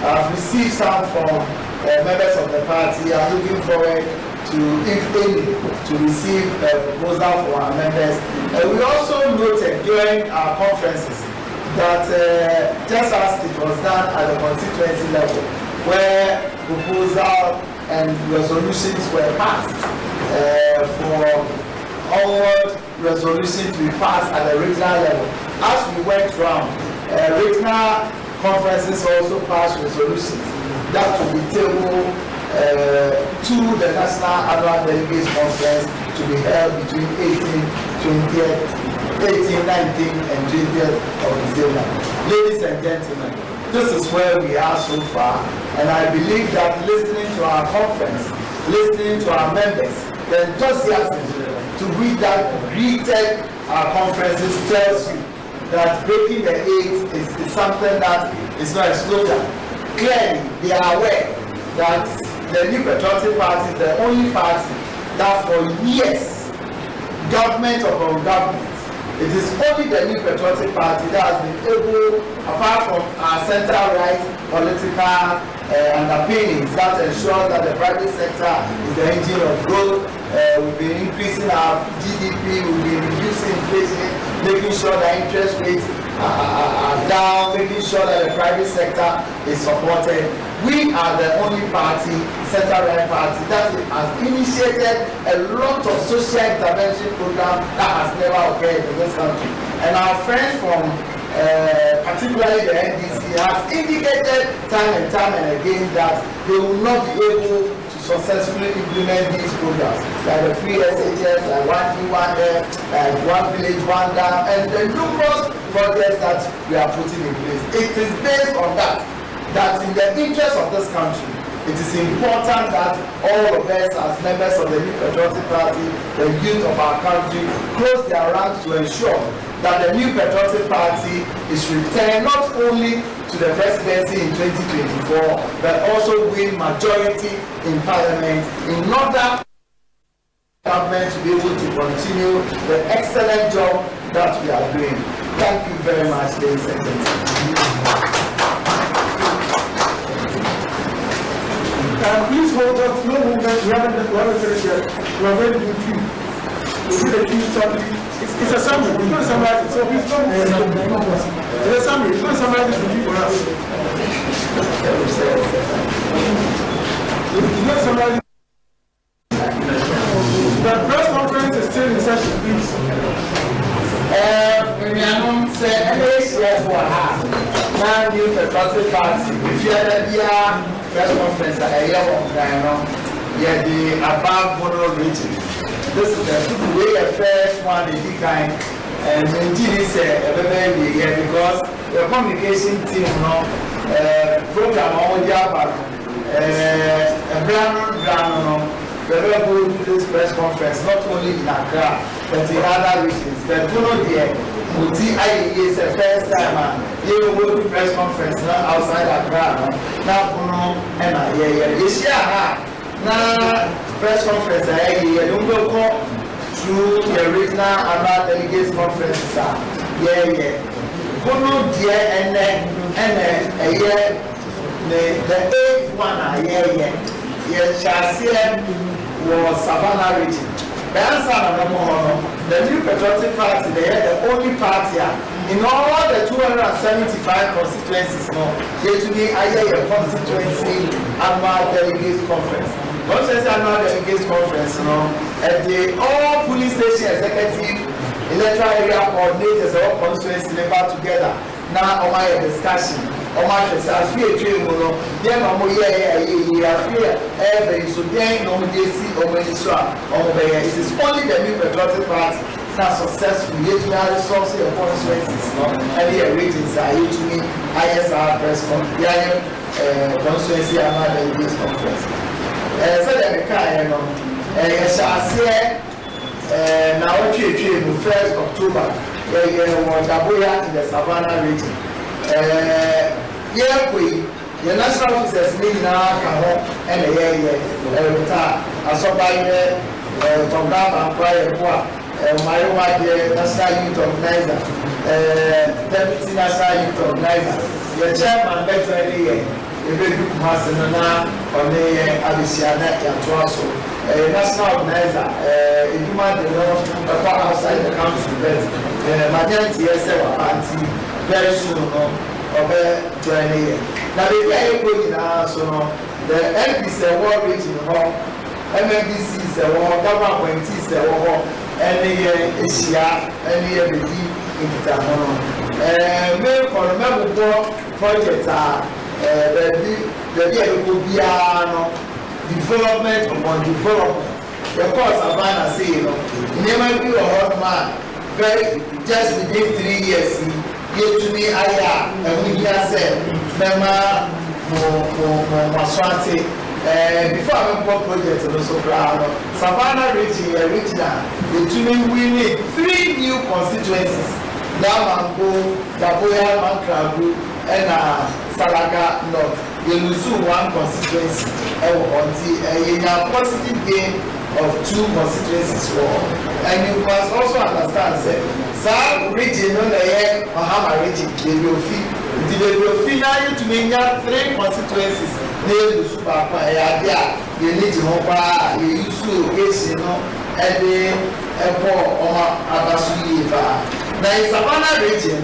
I've received some from members of the party. I'm looking forward to, if any, to receive a proposal from our members. We also noted during our conferences that just as it was done at the constituency level, where proposal and resolutions were passed for onward resolution to be passed at the regional level. As we went round, regional conferences also passed resolutions that will be tabled to the National Annual Delegates Conference to be held between 18, 19 and 20th of December. Ladies and gentlemen, this is where we are so far, and I believe that listening to our conference, listening to our members, the enthusiasm to read that greeted our conferences tells you that breaking the 8 is something that is not a slogan. Clearly, they are aware that the New Patriotic Party is the only party that for years, government upon government, it is only the New Patriotic Party that has been able, apart from our center-right political underpinnings that ensure that the private sector is the engine of growth. We've been increasing our GDP, we've been reducing inflation, making sure that interest rates are down, making sure that the private sector is supported. We are the only party, center-right party, that has initiated a lot of social intervention programs that has never occurred in this country. And our friends from particularly the NDC has indicated time and time and again that they will not be able to successfully implement these programs, like the free SHS, like 1D1F, like One Village, One Dam, and the numerous projects that we are putting in place. It is based on that in the interest of this country, it is important that all of us as members of the New Patriotic Party, the youth of our country, close their ranks to ensure that the New Patriotic Party is returned not only to the presidency in 2024, but also win majority in parliament in order for the government to be able to continue the excellent job that we are doing. Thank you very much, ladies and gentlemen. Please hold up, no movement, we haven't finished yet. We are going to do queue. We'll do the queue shortly. It's a summary, it's not a summary, so please don't it's a summary, it's not a summary, it's a for us. It's not a summary. The press conference is still in session, please. Now, New Patriotic Party, if you are the press conference at a year of time, the above Bono region. This is the way the first one is kind, and indeed is a very year because the communication team, program on the other, a brand, the rebel do this press conference not only in Accra but in other regions. But Bono there, is the first time you will do press conference outside Accra. Now Bono and now press conference you don't go through the regional annual delegates conferences. Bono there and a year the 8th one Chassia was Savannah region. The New Patriotic Party, they are the only party in all the 275 constituencies. They today a constituency annual delegates conference. Once there's annual delegates conference, at the all police station executive, electoral area coordinators, all constituency member together. Now, on my discussion, on my fear train, then I'm here, every so then no DC or it is only the New Patriotic Party na successful yet we are resources your constituencies no and the regions are yet to me ISR press from the constituency and the business conference so that the car you know shall say now okay the 1st October Daboya in the Savannah region the national officers need now and the year program and prior my national youth organizer, deputy national youth organizer, the chairman veteran here, the baby Kumasanana, or the Abisiana Yatuaso, national organizer, human development outside the country, but majority party very soon of joining here. Now, the guy so the NPC award region, MMDC is a war, government appointee is a war. Any Asia, any everything in the town. Main for projects are development upon development. The course Savannah say, never be a hot man, very just within 3 years. Yet to me, and we hear said, Mama Maswati. Before I went project also proud Savannah region, the Tsunami winning 3 new constituencies. Damango, Daboya, Mankragu, and Salaga North. They lose 1 constituency until a positive gain of 2 constituencies for all. And you must also understand that some region on the air, Mahama region, they will feel now you to make 3 constituencies. They super idea, you need to hope you use to and the airport or Abasuiva. Now in Savannah region,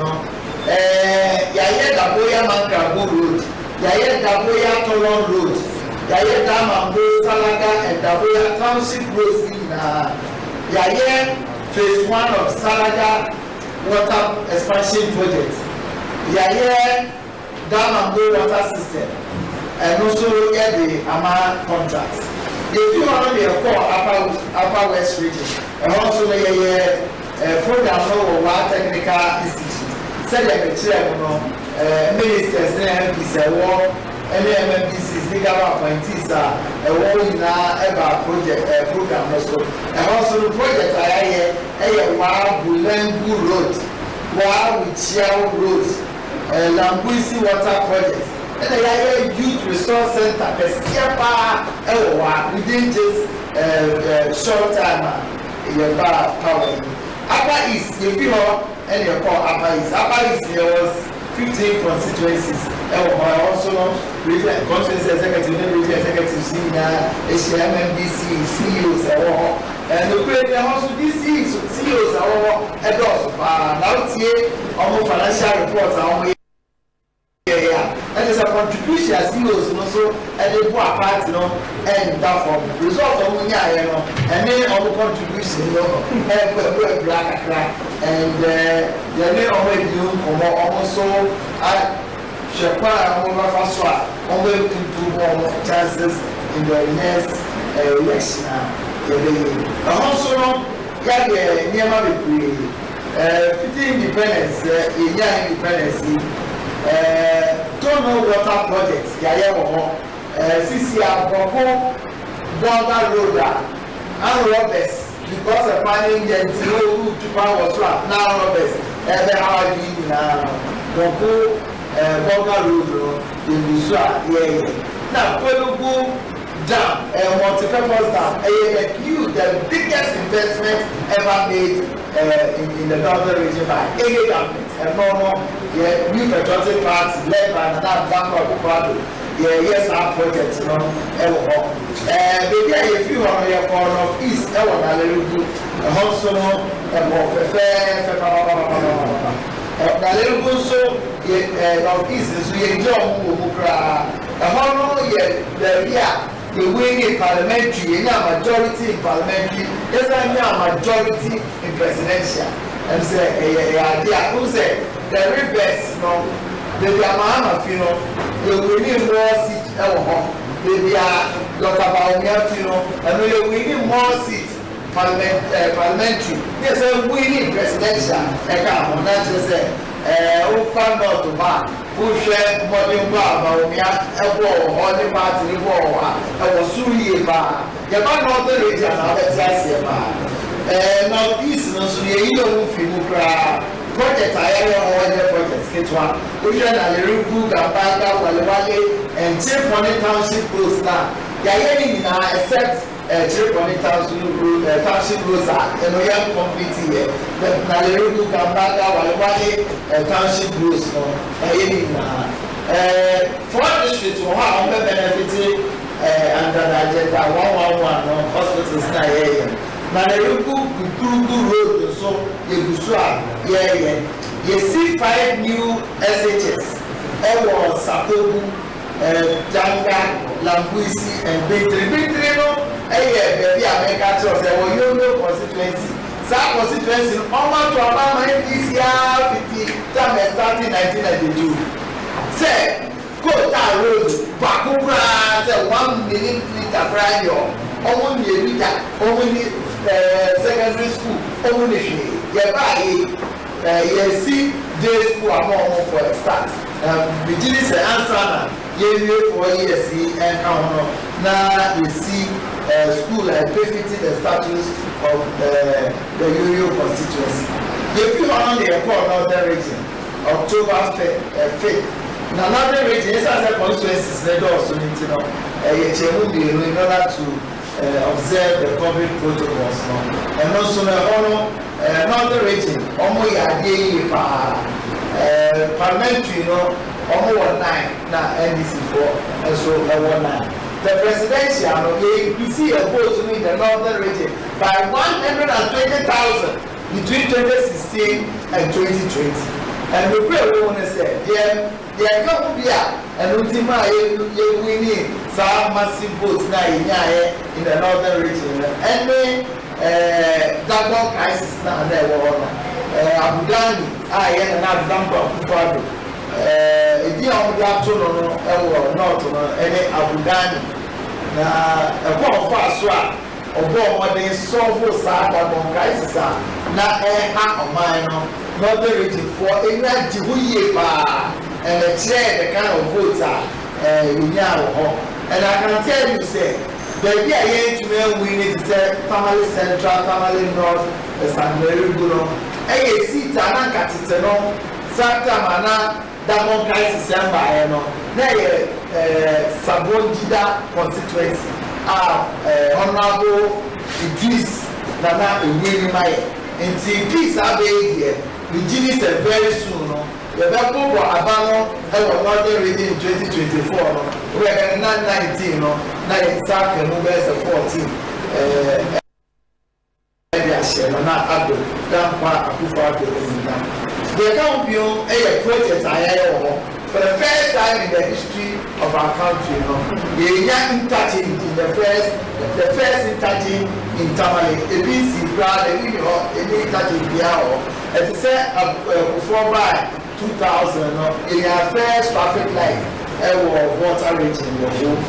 Yaya Daboya Mankrago Road, Yaya Daboya Tolon Road, Yaya Damango Salaga and Daboya Township Roads in Yaya phase 1 of Salaga water expansion project, Yaya Damango water system. And also get the AMA contracts. If you want to call Upper West region, and also the program for Water Technical Institute, said that the chair, ministers, MPs, and the MMDCs, the government appointees are a war in our project program also. And also the project I hear a Bulengu Road, Wichia Road, Lambuisi Water Project. And the Youth Resource Center, the SIAPA, within just short time, your power. Upper East, you feel, and you call Upper East. Upper East, there was 15 constituencies. Also, regional constituency executive, regional executive, senior, HMMDC, CEOs, and the great also DCs, CEOs, and also, now, almost financial reports. And there's a contribution as CEOs also and they work part and that form result of and then our contribution black and the name already also improve chances in the next election. Also, independence, independence. Don't know water projects, CCR, border road, and robbers, because the planning to power swap, now robbers, and how do you now? Border road, now, Pelugu Dam, multi-purpose dam, the biggest investment ever made in the northern region by any government. And new patriotic party led by another background yes, our project, maybe a few on your corner of East, also of East is really the way parliamentary, majority in parliamentary, there's a majority in presidential. And say, who say the reverse, they are Mahama, they will need more seats, they are Dr. Baumia, and we will need more seats parliamentary. Yes, we need presidential. Come on, that's just it. Who found out to buy? Who share modern bar? We are a war, all the party war. I was Suri bar. You might not the region of the Tassia bar. Northeast, no, so you don't feel project I have the projects. Get one. We are a Ruku, Gambanga, Walawale, and Chiponi Township Close now. They are except Chiponi Township Close and we are complete here. The Ruku, Gambanga, Walawale, Township Close. For districts who have benefited under the agenda 111 hospitals now. Na the Ruku road so Yegusua you see 5 new SHS Ewo Sapobu Janga Lambuisi and Bintri no baby America Trust Yono constituency Sa constituency almost to about ECR 50 time starting 1992 say Kota road Bakubra say 1 million liter prior almost a liter only secondary school only you see day school among for a start beginning say answer na you 4 years and now you see school like befitting the status of the Yoyo constituency. If you are on the northern region October 5th na northern region is as a constituency they also need to know in order to observe the COVID protocols now. And also another region, almost parliamentary, almost 9 now NDC 4 and so 9. The presidential, you see a vote in the northern region by 120,000 between 2016 and 2020. And we pray we want to say, there can't be an ultima winning some massive votes now in the northern region. And then double crisis now there were Abu Dhabi, and now dump of Fado. If you are not to know, not any Abu Dhabi. Now, a poor fast swap or more than so for Sabah crisis now a minor. Not the region for a night to and a chair the kind of voter in Yahoo. And I can tell you, say, the idea to we need to say family central, family north, the San Marino, a seat and Catitano, Santa Mana, Damon Crisis and Bayano, Sabonjida constituency, Honorable Idris Nana Winnie Maya, and peace are here. The Gini said very soon, the Bako Abano, I was not there in 2024, we are 19, now exactly November 14. The Campion, a project I have for the first time in the history of our country, the young touching in the first touching in Tamale, a BC crowd, a touching the and to say before by 2000, in our first traffic light, water region in the home,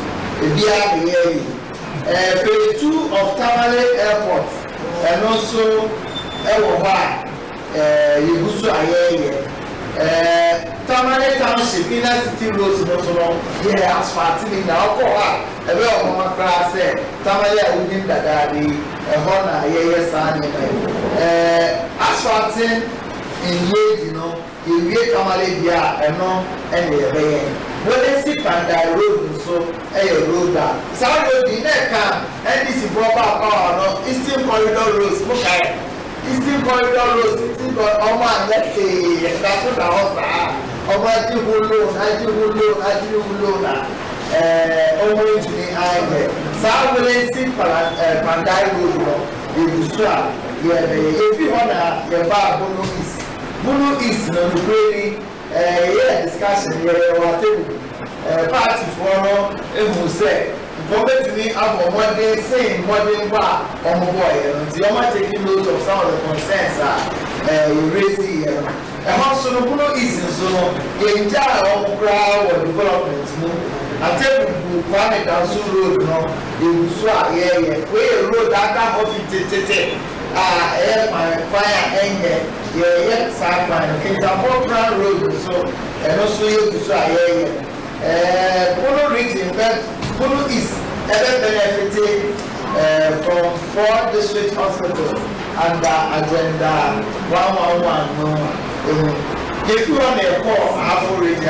phase 2 of Tamale Airport, and also Yegusu Tamale Township, inner city roads, asphalting now, a very common class, Tamale within the Daddy, a Hona, asphalting in Yale, in Yale Tamale, and when they see Pandai Road, so a road that South Road in Neka, and this is proper power, Eastern Corridor Roads, Eastern Corridor Roads, Eastern Corridor, that's what I was. I over to the eye. South will see Pandai Road, if you want to buy Bunu is the really discussion here, party for who say, forget to me about what they say, what they bar on the boy, and you might take note of some of the concerns you raise here. And also, Bunu is so in jar of crowd or development. Atebu Kwame Danso Road no ebusu a ye we road aka office tete my fire enye ye sa plan Kintampo Road so eno so ye ebusu a ye Kunu region but Kunu is benefited from 4 district hospitals under agenda 111 if you want to call average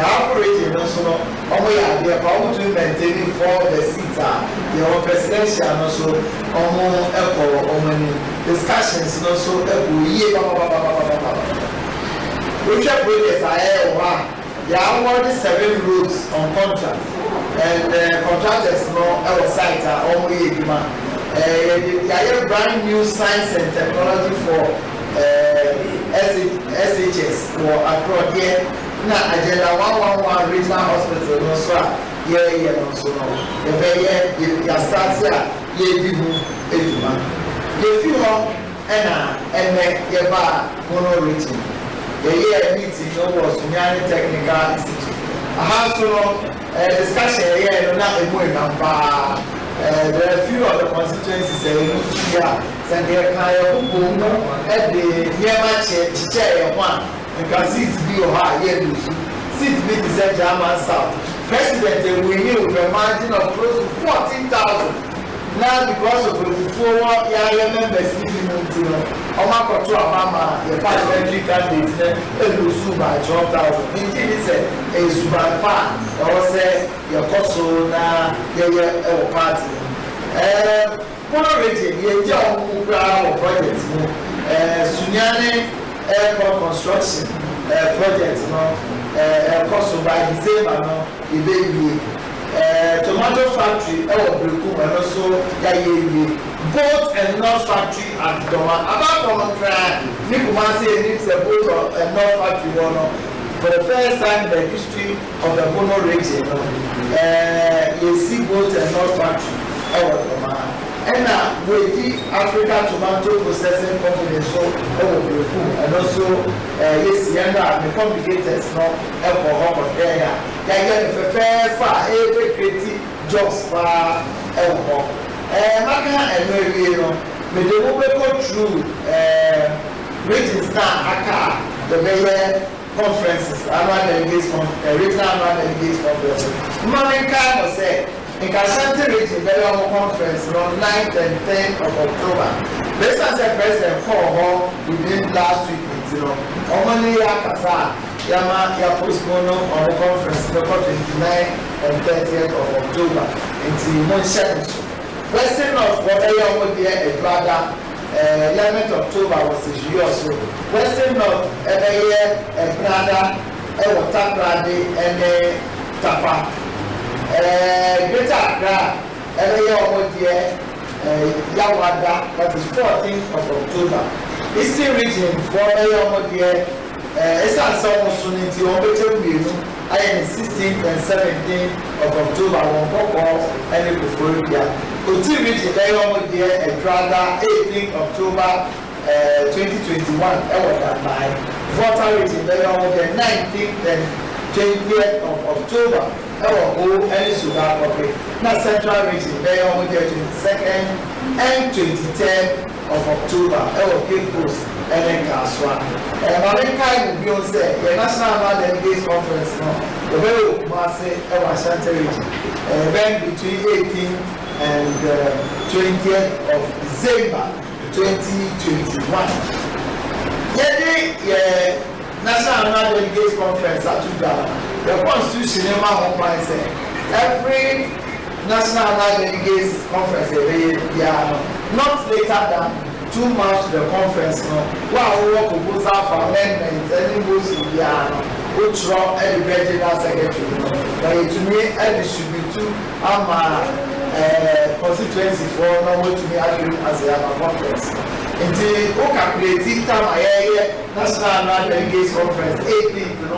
also they are to maintaining for the seats the presidential also discussions also which are there are already 7 roads on contract and contractors our site are only there are brand new science and technology for SHS or across here. Now, agenda 111 regional hospital no so no so no. The very start here eduma. The few mono region. The meeting was Tsunami Technical Institute. I have so discussion here no there are a few of the constituencies here. Sandia Kaya Umo at the Yamache Chichaya one. You can see it's be or high here. Sit with the German South. President, we knew a margin of close to 14,000. Now, because of the forward members living in Omako to Mama, the parliamentary candidate, and by 12,000. Indeed, it's a super part. Or say, your Kosona, your party. Already, the job project, Tsunami airport construction project, cost by December, tomato factory, and also boat and North factory at Doma. Apart from Nikumasi needs a boat and North factory for the first time in the history of the Bono region. You see boat and North factory. And with the Africa Tomato Processing Company, so and also yes, the complicators no alcohol there. They get fair far every creative jobs for alcohol. Maka and maybe but they will go through regions now. Aka the mayor conferences, annual delegates, regional annual delegates conferences. Mamika was said. In Kasante region, very long conference on 9th and 10th of October. Based on the president for within last week, Omani Yakasa, Yama postpone on the conference, the 29th and 30th of October, into Monshan. Western of Korea would be a brother, 11th October was the year or so. Western of every year, a brother, a Taprade, and a Tapa. Greater Accra, every year over there, Yawada, that is 14th of October. Eastern region, for a year over there, it's not so much unity over to I am 16th and 17th of October, and before here. Uti region, very over there, a brother, 18th October 2021, by Water region, very over there, 19th and 20th of October. Any sugar copy. Now Central region, they are 22nd and 23rd of October. Cape Coast and then Kaswa. And America will be on say the National Delegates Conference the very massive Ashanti region. Event between 18th and 20th of December 2021. Yeah, National Delegates Conference at Tudor. The Constitution in my own mind says every National Delegates Conference not later than 2 months to the conference. While we work proposal for amendments, any moves in the which draw any regional secretary. But to me, and distribute to constituency for normal to me as a conference. Until we calculate time National Delegates Conference 18th,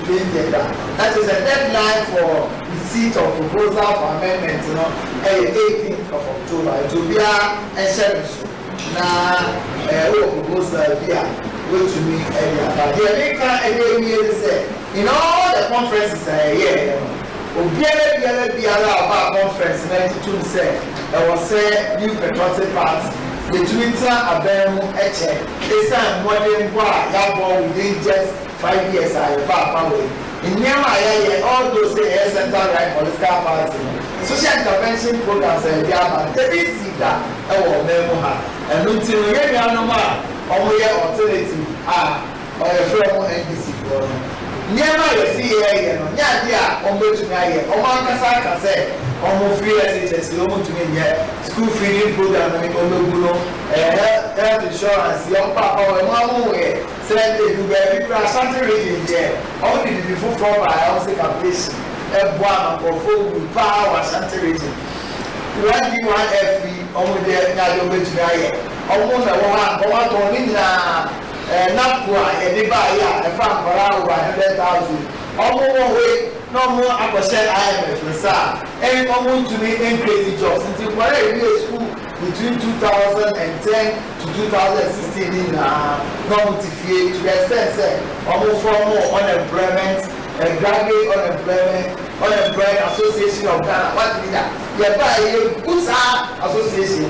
that is a deadline for receipt of proposal for amendment, 18th of October. It will be a service. Now, proposal here, which to me, but the American say in all the conferences a year, Obiara about conference 92 say there was a new patriotic party. The Twitter abemu eche. It's a modern war yabo within just 5 years. I have in Yama, all those say central right political party. Social intervention programs and Yama. They see that our memoir and until we get alternative or a friend NDC for Nyama see here, Yadia, Ombudsman, Omakasa say, almost free SHS, school feeding program, health insurance, young papa, Mamu, said they do very something region there. Only before from my house application, F1 or full power Santa region. 21 FB, only there, Nadio almost a woman, Napua, Edibaya, a farm for 100,000. Almost way, no more I percent IMF, and almost to me crazy jobs until whatever school between 2010 to 2016 in non-TFA to the extent almost for more unemployment, graduate unemployment association of Ghana. What is that? Yeah, by a good association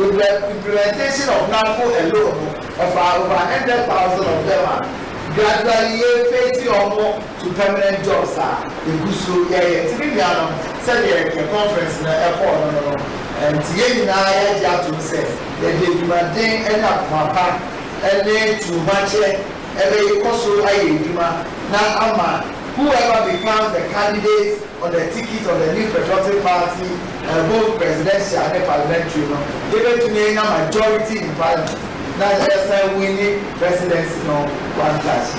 with the implementation of NAFO alone. Of over 100,000 of them gradually facing more to permanent jobs. The Gusu, said the conference in the airport, and I have to say that they demanding and up Papa, and then to match it, every Koso Ayima, now Ama, whoever becomes the candidate on the ticket of the new patriotic party, both presidential and parliamentary, give it to me now majority in parliament. Now that's why we need presidency no one class.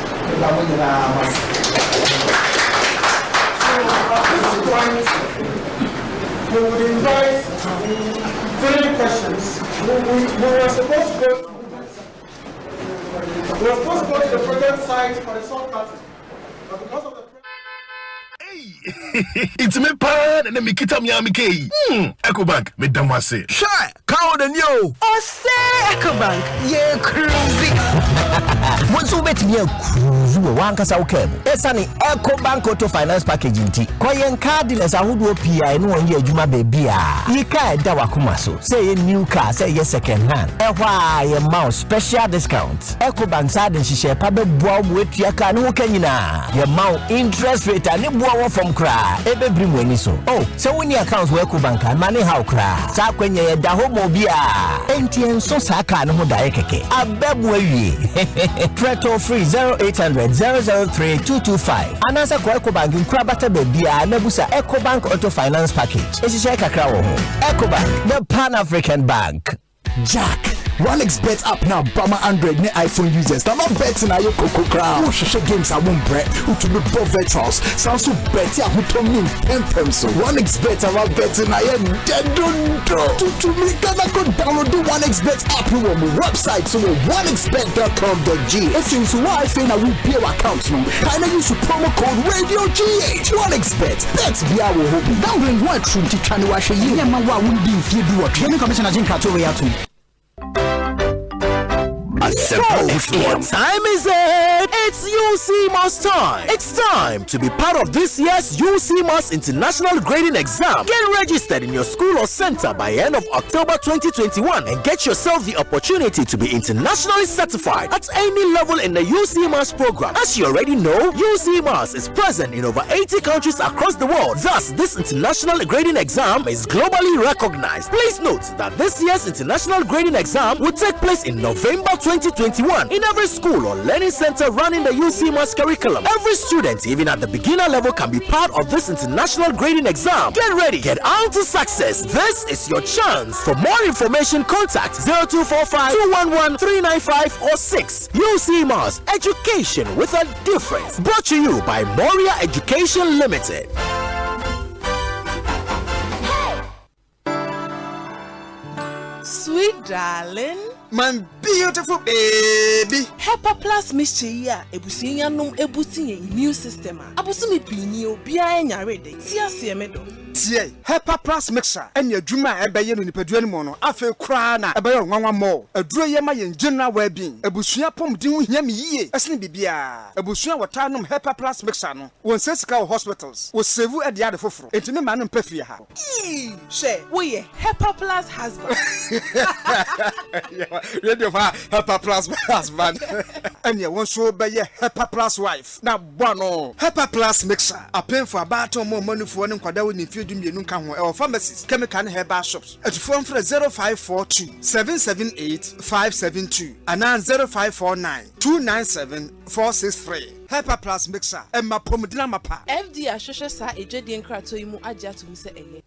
We would invite 3 questions. We were supposed to go to the project site for the salt party, but because of the It's me pan and me kita mi amike. Ecobank me damase. Sure, count the new. Oh, say Ecobank, yeah, cruisy. Once you bet me a cruise, one casa okay. Esani Ecobank Auto Finance Package inti. Koyen card dealers a who do PI no one year juma baby. Yika dawa kumaso. Say a new car, say yes second hand. Why a mouse special discount. Ecobank side and she share pabe bob with yaka no kenina. Your mount interest rate and it from cry. Ebe bring when so. Oh, so when your accounts work bank and money how cry. Sa kwenye da homo bia. NTN so saka no ho dae keke. Abebwe Preto free 0800 003 225. Anasa kwa Ecobank nkura bata bebia na busa Ecobank Auto Finance Package. Eshisha kakra wo ho. Ecobank, the Pan-African Bank. Jack, 1xBet app now Bama Android ne iPhone users. Now not betting na yo koko crowd. Who share games I won't bet. Who to be both virtuals. Sounds so bet ya who to me 10 pesos. 1xBet about betting na ye don't to me can go download the 1xBet app on my website so 1xBet.com.gh. If you so why feel na we pay account no. Kinda use promo code Radio GH. 1xBet. That's via our hobby. Download one true to channel wa she ye ma wa won be if you do what. Any commissioner Jinka to we to. What time is it? It's UC Mass time. It's time to be part of this year's UC Mass International Grading Exam. Get registered in your school or center by end of October 2021 and get yourself the opportunity to be internationally certified at any level in the UC Mass program. As you already know, UC Mass is present in over 80 countries across the world. Thus, this international grading exam is globally recognized. Please note that this year's international grading exam will take place in November 2021 in every school or learning center running the UC Mass curriculum. Every student, even at the beginner level, can be part of this international grading exam. Get ready, get on to success. This is your chance. For more information, contact 0245 211 395 or 6. UC Mass, education with a difference. Brought to you by Moria Education Limited. Sweet darling, my beautiful baby. Pepper Plus mixture here. Ebusinya num ebusi immune system. Abusumi pini obia enya ready. Tia se medo. tie Hepa Plus mixer enya adwuma ebeye no nipadua ni mo no afa kura na ebeye nwanwa mo aduro ye ma ye general well-being ebusua pomdin ho hia me yie esene bibia ebusua wotanom Hepa Plus mixer no won sesika hospitals wo save e dia de foforo entime ma no mpafie ha she wo ye Hepa Plus husband radio fa Hepa Plus husband enya won so beye Hepa Plus wife na bono Hepa Plus mixer apen for about mo manufo ne nkwada wo ni fiedu mienu nka ho e wo pharmacies chemical and herbal shops at phone for 0542 778 572 and 0549 297 463 Hepa Plus mixer emma pomdina mapa FD ahwehwe sa ejedi nkrato yi mu agya tum se eye.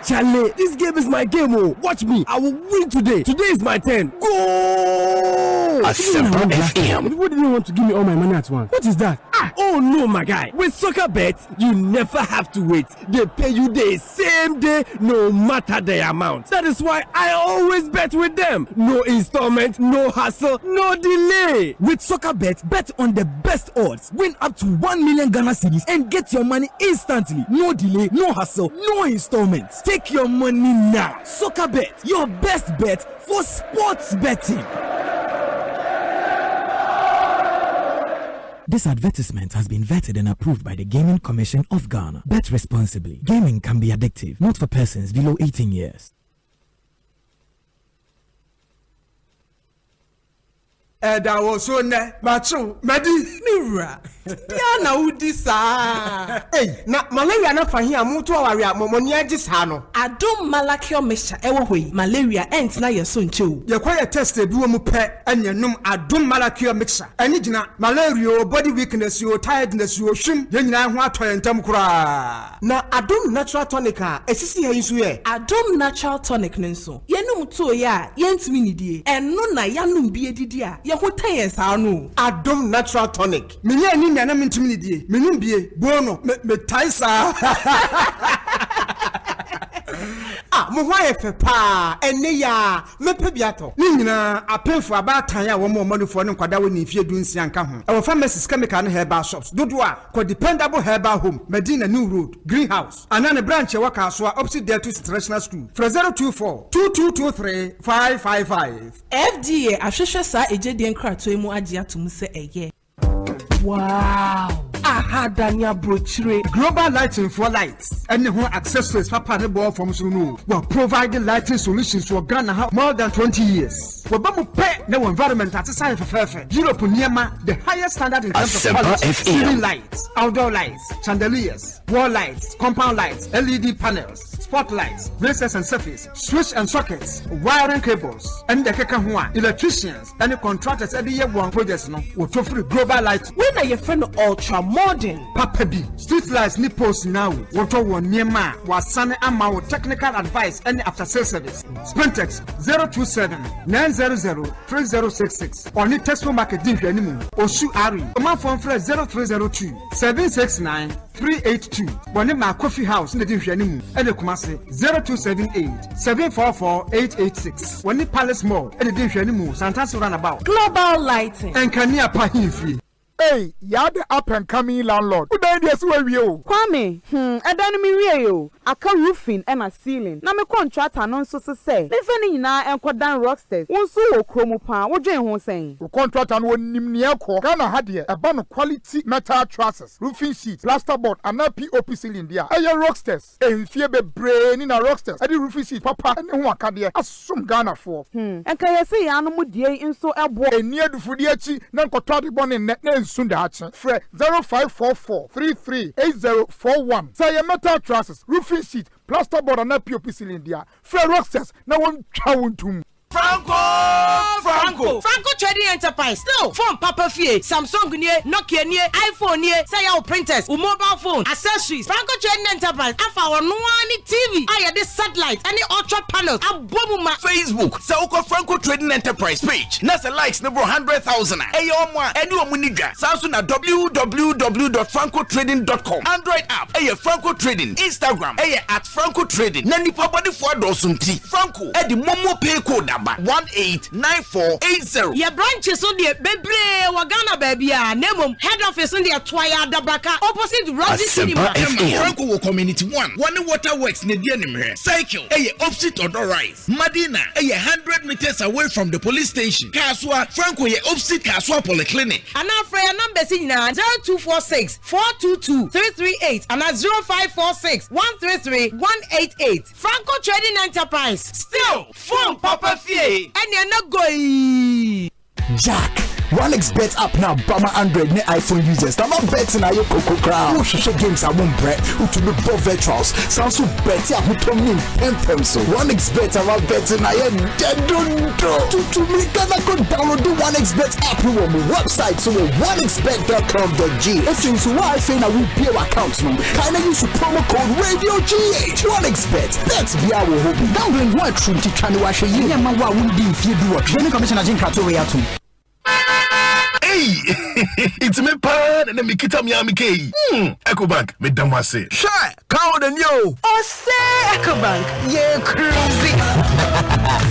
Charlie, this game is my game. Oh. Watch me. I will win today. Today is my turn. Go! Asempa FM. What do you want to give me all my money at once? What is that? Oh no, my guy. With soccer bets, you never have to wait. They pay you the same day, no matter the amount. That is why I always bet with them. No installment, no hassle, no delay. With soccer bets, bet on the best odds. Win up to 1 million Ghana cedis and get your money instantly. No delay, no hassle, no installments. Take your money now. Soccer bet, your best bet for sports betting. This advertisement has been vetted and approved by the Gaming Commission of Ghana. Bet responsibly. Gaming can be addictive, not for persons below 18 years. Eda wo so ne macho medi niwra dia na udi sa na malaria na fa hia mo to aware amomoni agi sa no adom malakio mesha ewo hoi malaria ent na yeso nchew ye kwa test ebi wo mu pe anyanum adom malakio mixer ani gina malaria body weakness yo tiredness yo hwim ye nyina ho atoyentam kura na adom natural tonic a esisi ha yisu ye adom natural tonic nso yenum to ya yentimi nidie eno na yanum bi edidi a ye ho tayen sa no adom natural tonic menya ni na mentimi nidie menum bie bono me taisa mo ho ayefe pa ene ya mepe biato ni nyina apemfo abatan ya wo mo manufo ne nkwada wo ni fie dunsia nka ho e wo pharmacies chemical and herbal shops dodo a ko dependable herbal home Medina New Road Greenhouse anane branch e waka so opposite Delta International School 024 2223 555 FDA ahwehwe sa ejedi nkrato mu agye atum se eye. Wow. Aha Dania brochure. Global lighting for lights. Any home accessories for panel board from Sunu. We're providing lighting solutions for Ghana more than 20 years. We're going to pay no environment at the side for Fairfax. Europe Niema, the highest standard in terms of quality. Ceiling lights, outdoor lights, chandeliers, wall lights, compound lights, LED panels, spotlights, braces and surface, switch and sockets, wiring cables, and the Kekahua, electricians, and the contractors at the year one projects no will free global light. When are your friend ultra modern? Papa B, street lights nipples now. Water one Niema was sunny amount technical advice and after sales service. Sprintex 027 900 3066. Only Tesco Market Div anymore. Osu Ari. Command phone for 0302 769 382. One in my coffee house in the Div anymore. And the Kumasi 0278 744 886. One in Palace Mall and the Div anymore. Santa's runabout. Global lighting. And Kania Pahin free. Hey, you're the up and coming landlord. Who died yes where you? Kwame, I don't mean you. I can roofing and a ceiling. Na me contract announce so say. Me feni na enko dan rocksters. Won so wo kromo pa. Wo dwen ho sen. The contract and won nimni enko. Ghana hadie a ban quality metal trusses, roofing sheets, plasterboard and na POP ceiling dia. Aye rocksters. E fie be brain na rocksters. Ade roofing sheet papa ne ho akade. Asum Ghana for. Enka yesi ya no mu die nso ebo. Eni adufudi achi na nkoto ade bon ne Sundachi. Fre 0544 338041. Say your metal trusses, roofing sheet, plasterboard and POP ceiling dia. Fre rocksters na won chawuntum. Franco Trading Enterprise still phone Papa Fie Samsung nie Nokia nie iPhone nie say your printers or mobile phone accessories Franco Trading Enterprise afa ono ani TV aye this satellite any ultra panels abomu ma Facebook say uko Franco Trading Enterprise page na say likes number 100,000 eyo omo eni omu nidwa sanso na www.francotrading.com Android app eye Franco Trading Instagram eye @Franco Trading na nipa body for dosumti Franco e di momo pay code number 1894 94.7. Your branches on the Bebre Wagana baby, Nemo, head office on the Twaya Dabraka, opposite Rosie Cinema. Franco Community 1. One water works in the enemy. Cycle, opposite Odor Rise. Madina, 100 meters away from the police station. Kaswa, Franco, opposite Kaswa Polyclinic. And our prayer number is 0246 422 338 and 0546 133 188. Franco Trading Enterprise. Still, phone Papa Fee. And you're not going. Jack. 1xBet app now Bama Android ne iPhone users. Now not betting na yo Coco Crown. Who should games I won't bet. Who to be both virtuals. Sounds so bet ya who to me 10 so 1xBet about betting na yo don't to me gonna go download the 1xBet app on my website so 1xBet.com.g. If you so I think I will pay account no. Kinda use the promo code Radio GH. 1xBet. That's via our hobby. Download one true to channel wash a year man wa won't be if you do what. Then commissioner Jim Kato way out. Hey, it's me pan and me kita mi amike. Ecobank me damase. Sure, count and yo. Oh say Ecobank, yeah cruising.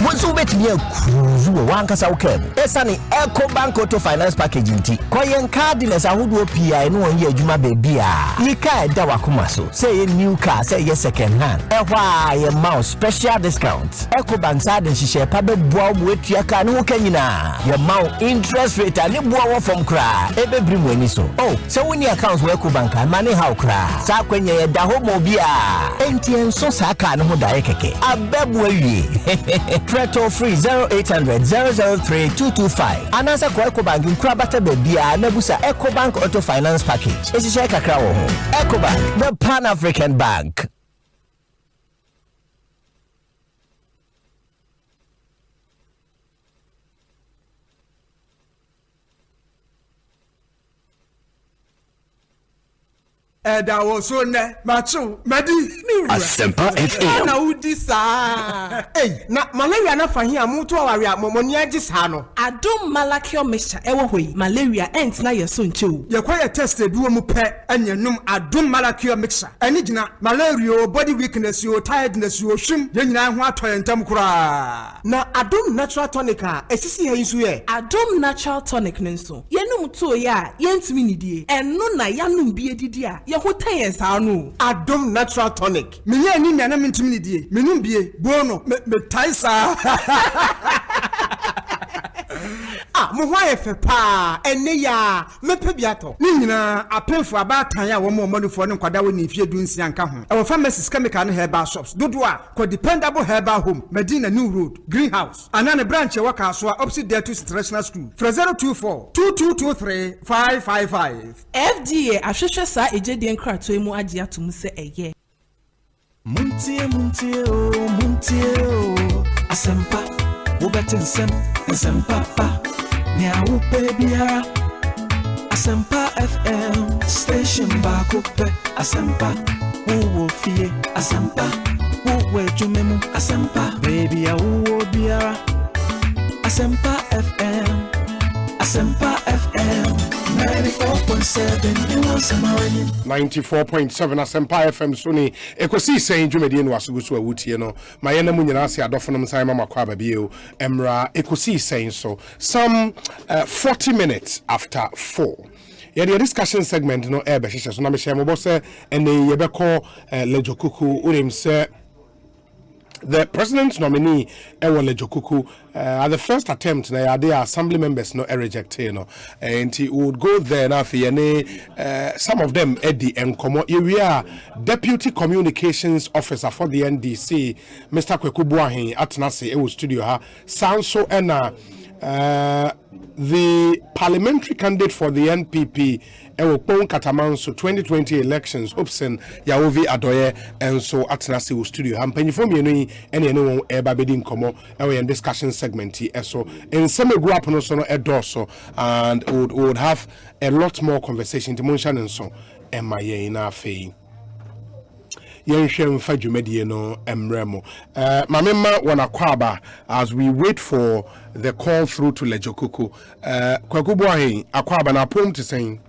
Once you bet me a cruise, one kasa ukem. Esani Ecobank Auto Finance Package inti. Koyen cardiness a hudu PI no one year juma baby ah. Nika da wakumaso. Say a new car, say yes second hand. Ewa ye mouse special discounts. Ecobank side and she share pabe boa with your car no kenina. Your mount interest rate and boa from cry. Ebe bring when so. Oh, so when your accounts work Ecobank money how cry. Sa kwenye da homo bia. NTN so saka no ho da ekeke. Abebwe Preto free 0800 003 225. Anasa kwa Ecobank nkura bata bebia na busa Ecobank Auto Finance Package. Esi share kakra wo ho. Ecobank, the Pan-African Bank. Eda wo so ne macho madi Asempa FM. Na udi sa na malaria na fahi amuto aware momoni agi sa no Adom Malakio mixture ewo hoyi malaria ent na yeso nchew ye kwa test eduo mu pe enyenum Adom Malakio mixture eni gina malaria body weakness yo tiredness yo hwim ye nyina ho atoyentam kura na Adom natural tonic a esisi ha yisu ye Adom natural tonic nso yenum to ya yentimi nidie eno na yanum bi edidi a ho tayen sa no Adom natural tonic menye ani na na mentimi ni die menum bie bono me taisa mo ho ayefe pa enne ya mepe biato ni nyina apemfo abatan ya wo mo modifo ne nkwada wo ni fie dunsi anka ho e wo pharmacies chemical ne herbal shops dodo a ko dependable herbal home Medina New Road Greenhouse anane branch e waka so opposite there to international school 024 2223 555 FDA ahwehwe sa ejedi nkrato emu age atum se eye Muntie Asempa Ubetin Asempa pa Nya upe biara Asempa FM Station bakupe Asempa Uwo fie Asempa Uwe jumemu Asempa Baby ya uwo biara Asempa FM Asempa FM 94.7 Asempa FM Sony Ekosiisen Dwumedi no asugusu awutie no mayena mu nyina ase adofo no sai mama kwa babie emra Ekosiisen so some 40 minutes after 4. The discussion segment no ebe hihye so na me share mo bose ene yebeko lejokuku urim se the president's nominee Ewole Jokuku at the first attempt na the assembly members no rejected no and he would go there now for some of them Eddie and Komo area deputy communications officer for the NDC Mr. Kwekubuahin atnase e studio ha Sanso ena the parliamentary candidate for the NPP Ewopon Katamanso 2020 elections Hobson Yaovi Adoye and so atnase wo studio ha mpanyifo mienu ene no eba bedin komo ewe discussion segment so in some group no so no edoso and would have a lot more conversation to mention and so emaye na afei yenhwe mfa dwumadie no emremo mamema wana kwaba as we wait for the call through to Lejokuku Kwakubuahin akwaba na pom to saying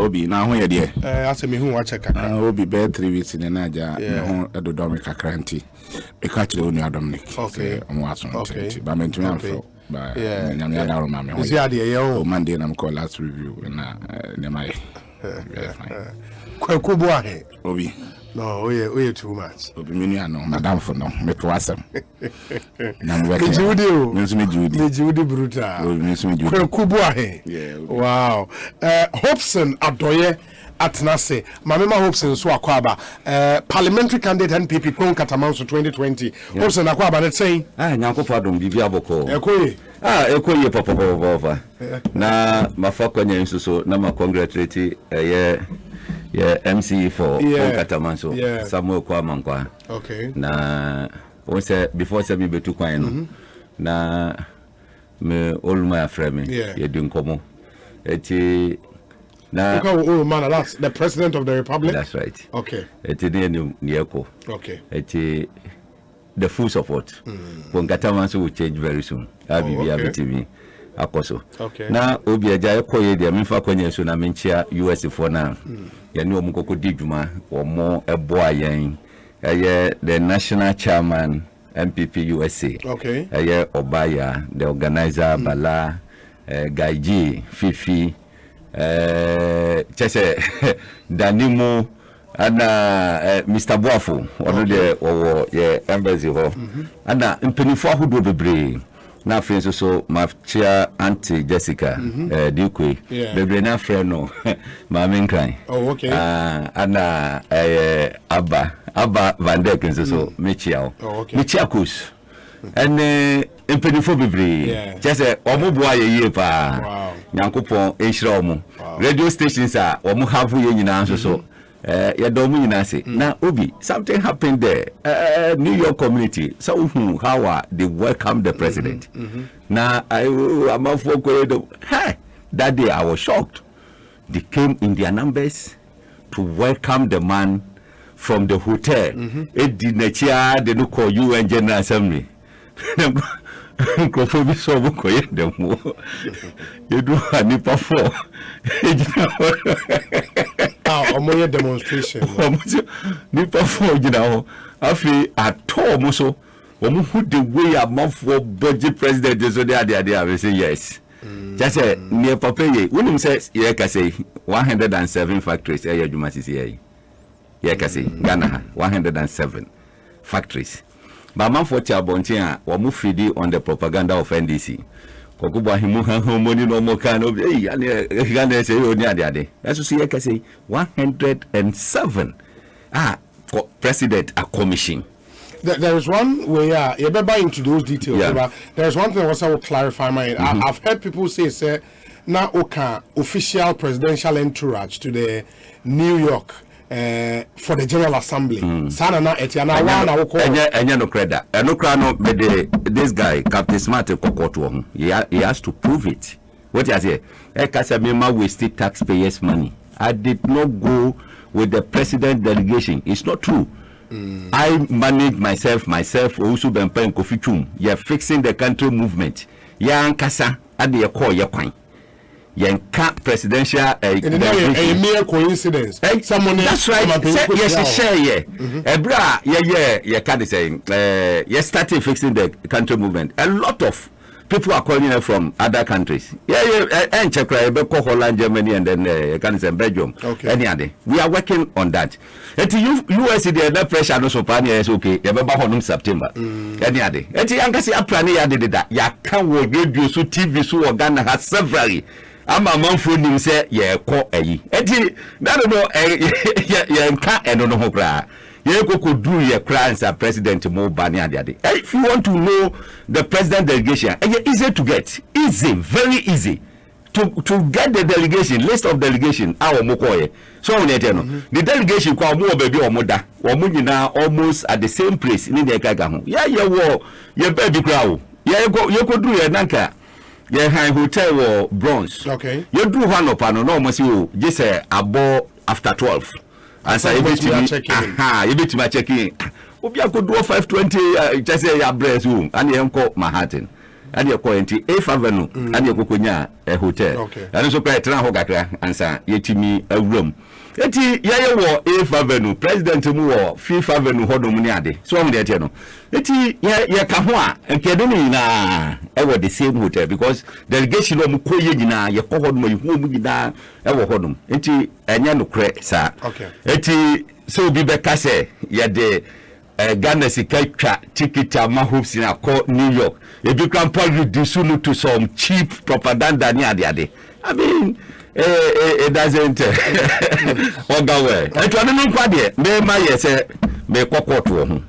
Obi na ho ye de asemi hu wa check aka Obi be 3 weeks in naja me ho edodo me kakranti e ka kire onu Dominic okay omo aso nti ba mentumi amfo ba nyame ya dawo ma me ho is ya de ye o Monday na call last review na ne mai kwakubo ahe Obi no oye too much Obi menu ano madam for no me to asem na me work Judy o me Judy brutal Obi me Judy kwakubo ahe wow Hobson Adoye Atnase Mamema Hobson so akwaba parliamentary candidate NPP Kon Katamanso 2020 Hobson akwaba let say nyankofo adom bibia boko ekoye ekoye papa na mafakwa nyenso so na ma congratulate MC for Kon Katamanso Samuel Kwamankwa okay na o say before say me betu kwan no na me oluma aframe ye di nkomo eti na oh man that's the president of the republic. That's right. Okay. Eti Nieko. Okay. Eti the full support. Kongatamanso will change very soon. Abi bi abetimi akoso. Okay. Na obi aja ekoye dia mfa kwanya so na menchia US for na. Ya ni omukoko didwuma omo eboa yen. The national chairman MPP USA. Okay. Obaya, the organizer Bala, Gaiji, Fifi, chese Danimo ana Mr. Boafo ono de owo ye embassy ho ana mpenifo ahodo bebre na friends so mafia Auntie Jessica Dikwe bebre na friend no Mama Nkran okay ana Abba Van Dijk so mechiao mechiakos ene empenifo bebre chese omoboa ye pa nyankopon enhira omo radio stations a omo have ye nyina so ya do mu nyina se na obi something happened there New York community so how they welcome the president na I'm for that day I was shocked. They came in their numbers to welcome the man from the hotel edinachia they no call UN General Assembly Microphone so boko ye dem you do anipa for omo demonstration nipa for gina ho afi ato mo so omo who the way amafo budget president so dey I say yes just say near papa ye wonim say ye ka say 107 factories e adwuma sisi ye ka say Ghana 107 factories but man for Chabontin or mufidi on the propaganda of NDC. Kokuba himu money no more kind of Ghana say only ade. That's what you say 107. For president a commission. There is one way you better buy into those details. But there is one thing I will clarify my I've heard people say now official presidential entourage to the New York for the General Assembly. Sana na etiana wana woko. Enya no creda. No crano this guy Captain Smart kokoto. He has to prove it. What you say? Ekasamema wasted taxpayers' money. I did not go with the president delegation. It's not true. I manage myself also been paying Kofi Chum. You're fixing the country movement. Ya ankasa ade ye call ye kwan. Yenka presidential a mere coincidence. Someone that's right. Yes, share Ebra ye can say you started fixing the country movement. A lot of people are calling her from other countries. And Czech Republic, Holland, Germany, and then can say Belgium. Any other. We are working on that. And to US the pressure no so pan is okay. You remember on September. Any other. And you can see a plan did that. Ya can we radio so TV so Ghana has several. I'm a man for him say call eti that no nka eno no ho kra ye go do ye crimes as president mo bani ade. If you want to know the president delegation, easy to get, very easy to get the delegation list of delegation our mokoye. So on the delegation kwa mo baby o moda o mo nyina almost at the same place ni de kaga ho ye baby crowd ye go do ye nanka high hotel or bronze. Okay. You do one up and no must you just say about after 12. And say you bet me check in. Obia could do 520 just say your breast room and you call Manhattan. and your quarantine, Avenue, and your Coconia, a hotel. And also quite Tranhogaka, answer, yetimi a room. Eti yaya wo 8th Avenue President mu wo 5th Avenue hodo mu ni ade so mo de ete no eti ya ka ho a nkede ni na e wo the same hotel because delegation no mu koye nyina ye ko hodo mu hu mu nyina e wo hodo eti enya no kre sa eti so bi be ka se ye de Ghana sika twa ticket ama hopes na ko New York e bi kan pa reduce to some cheap propaganda ni ade I mean it doesn't go well. I don't know what me my say me kokoto ho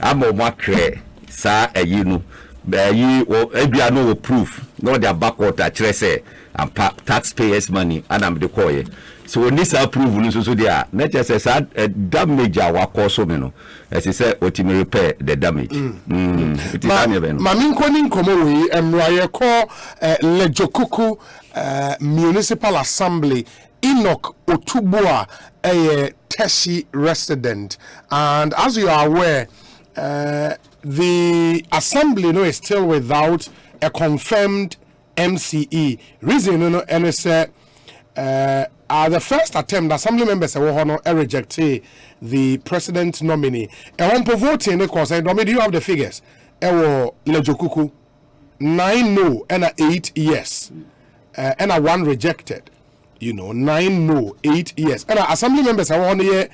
amo makre sa ayinu be yi ebia no proof no their backwater kire say and taxpayers money and am the call so when this approve so there not just say damage our cause me no as I say otimi repair the damage it is mamin koni nkomo we emraye ko lejokuku Municipal Assembly Enoch Otubua a Teshi resident, and as you are aware, the assembly is still without a confirmed MCE. Reason and it's the first attempt assembly members rejected the president nominee. And on voting, of course, do you have the figures? Lejokuku 9 no and 8 yes. And a 1 rejected, 9 no, 8 yes. And assembly members are on here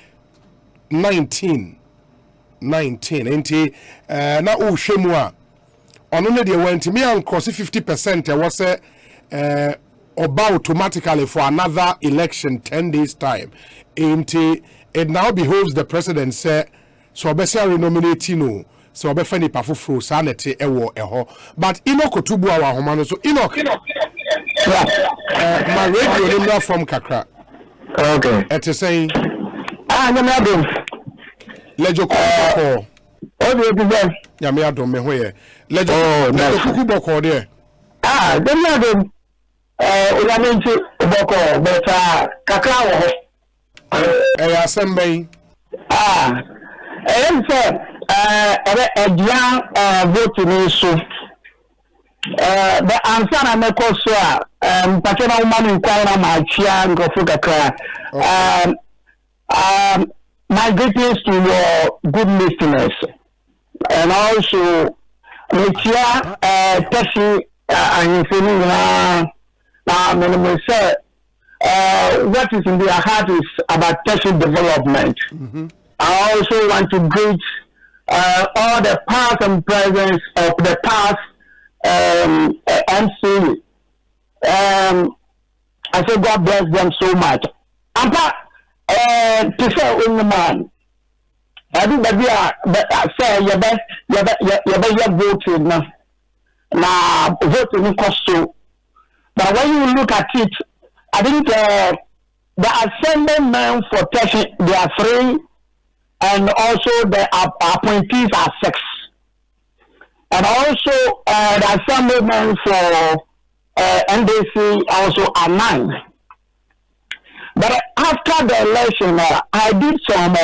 19. And now Shemwa on only they went to me and cross 50%. I was about automatically for another election 10 days time. It now behoves the president say so basically nominating no. So be fani pafufro sanete ewo eho but Enoch Otubua wa homano so Enoch my radio number from Kakra okay it is saying nyame lejo ko o de bi be nyame adom me ho ye lejo kuku boko de nyame adom ulamenti boko but Kakra wo ho Asempa voting so the answer na make so patena woman inquire ma chia ngofo kakra my greetings to your good listeners and also chia Teshi ahifeni na me say what is in their heart is about Teshi development. I also want to greet all the past and present of the past MC. I say God bless them so much. And to say in the man, I think that we are say your best voting now voting cost so. But when you look at it, I think the assemblymen for Teshi they are 3. And also the appointees are 6. And also the assemblymen for NDC also are 9. But after the election, I did some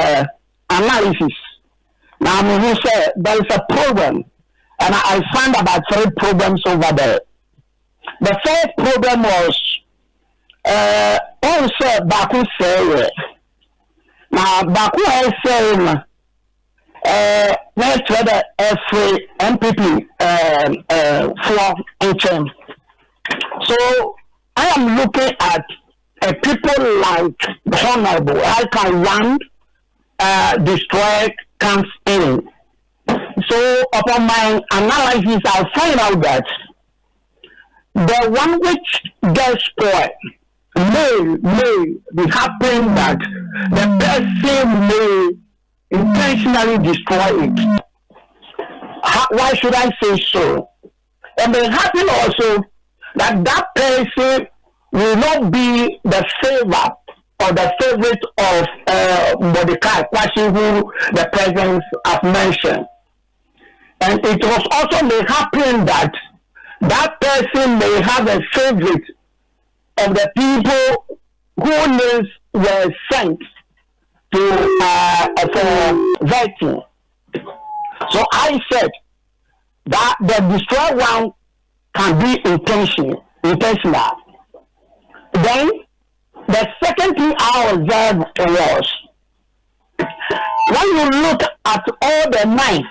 analysis. Now, I mean, say there is a problem, and I found about 3 problems over there. The first problem was also Baku say. Now, Baku is saying, let's try the every MPP for HM. So, I am looking at people like the Honorable. I can run, destroy, comes in. So, upon my analysis, I find out that the one which gets spoiled may be happening that the person may intentionally destroy it. Why should I say so? It may happen also that that person will not be the favor or the favorite of Mordecai, who the presidents have mentioned. And it was also may happen that that person may have a favorite of the people whose names were sent to for voting. So I said that the destroyed one can be intentional. Then the second thing I observed was when you look at all the 9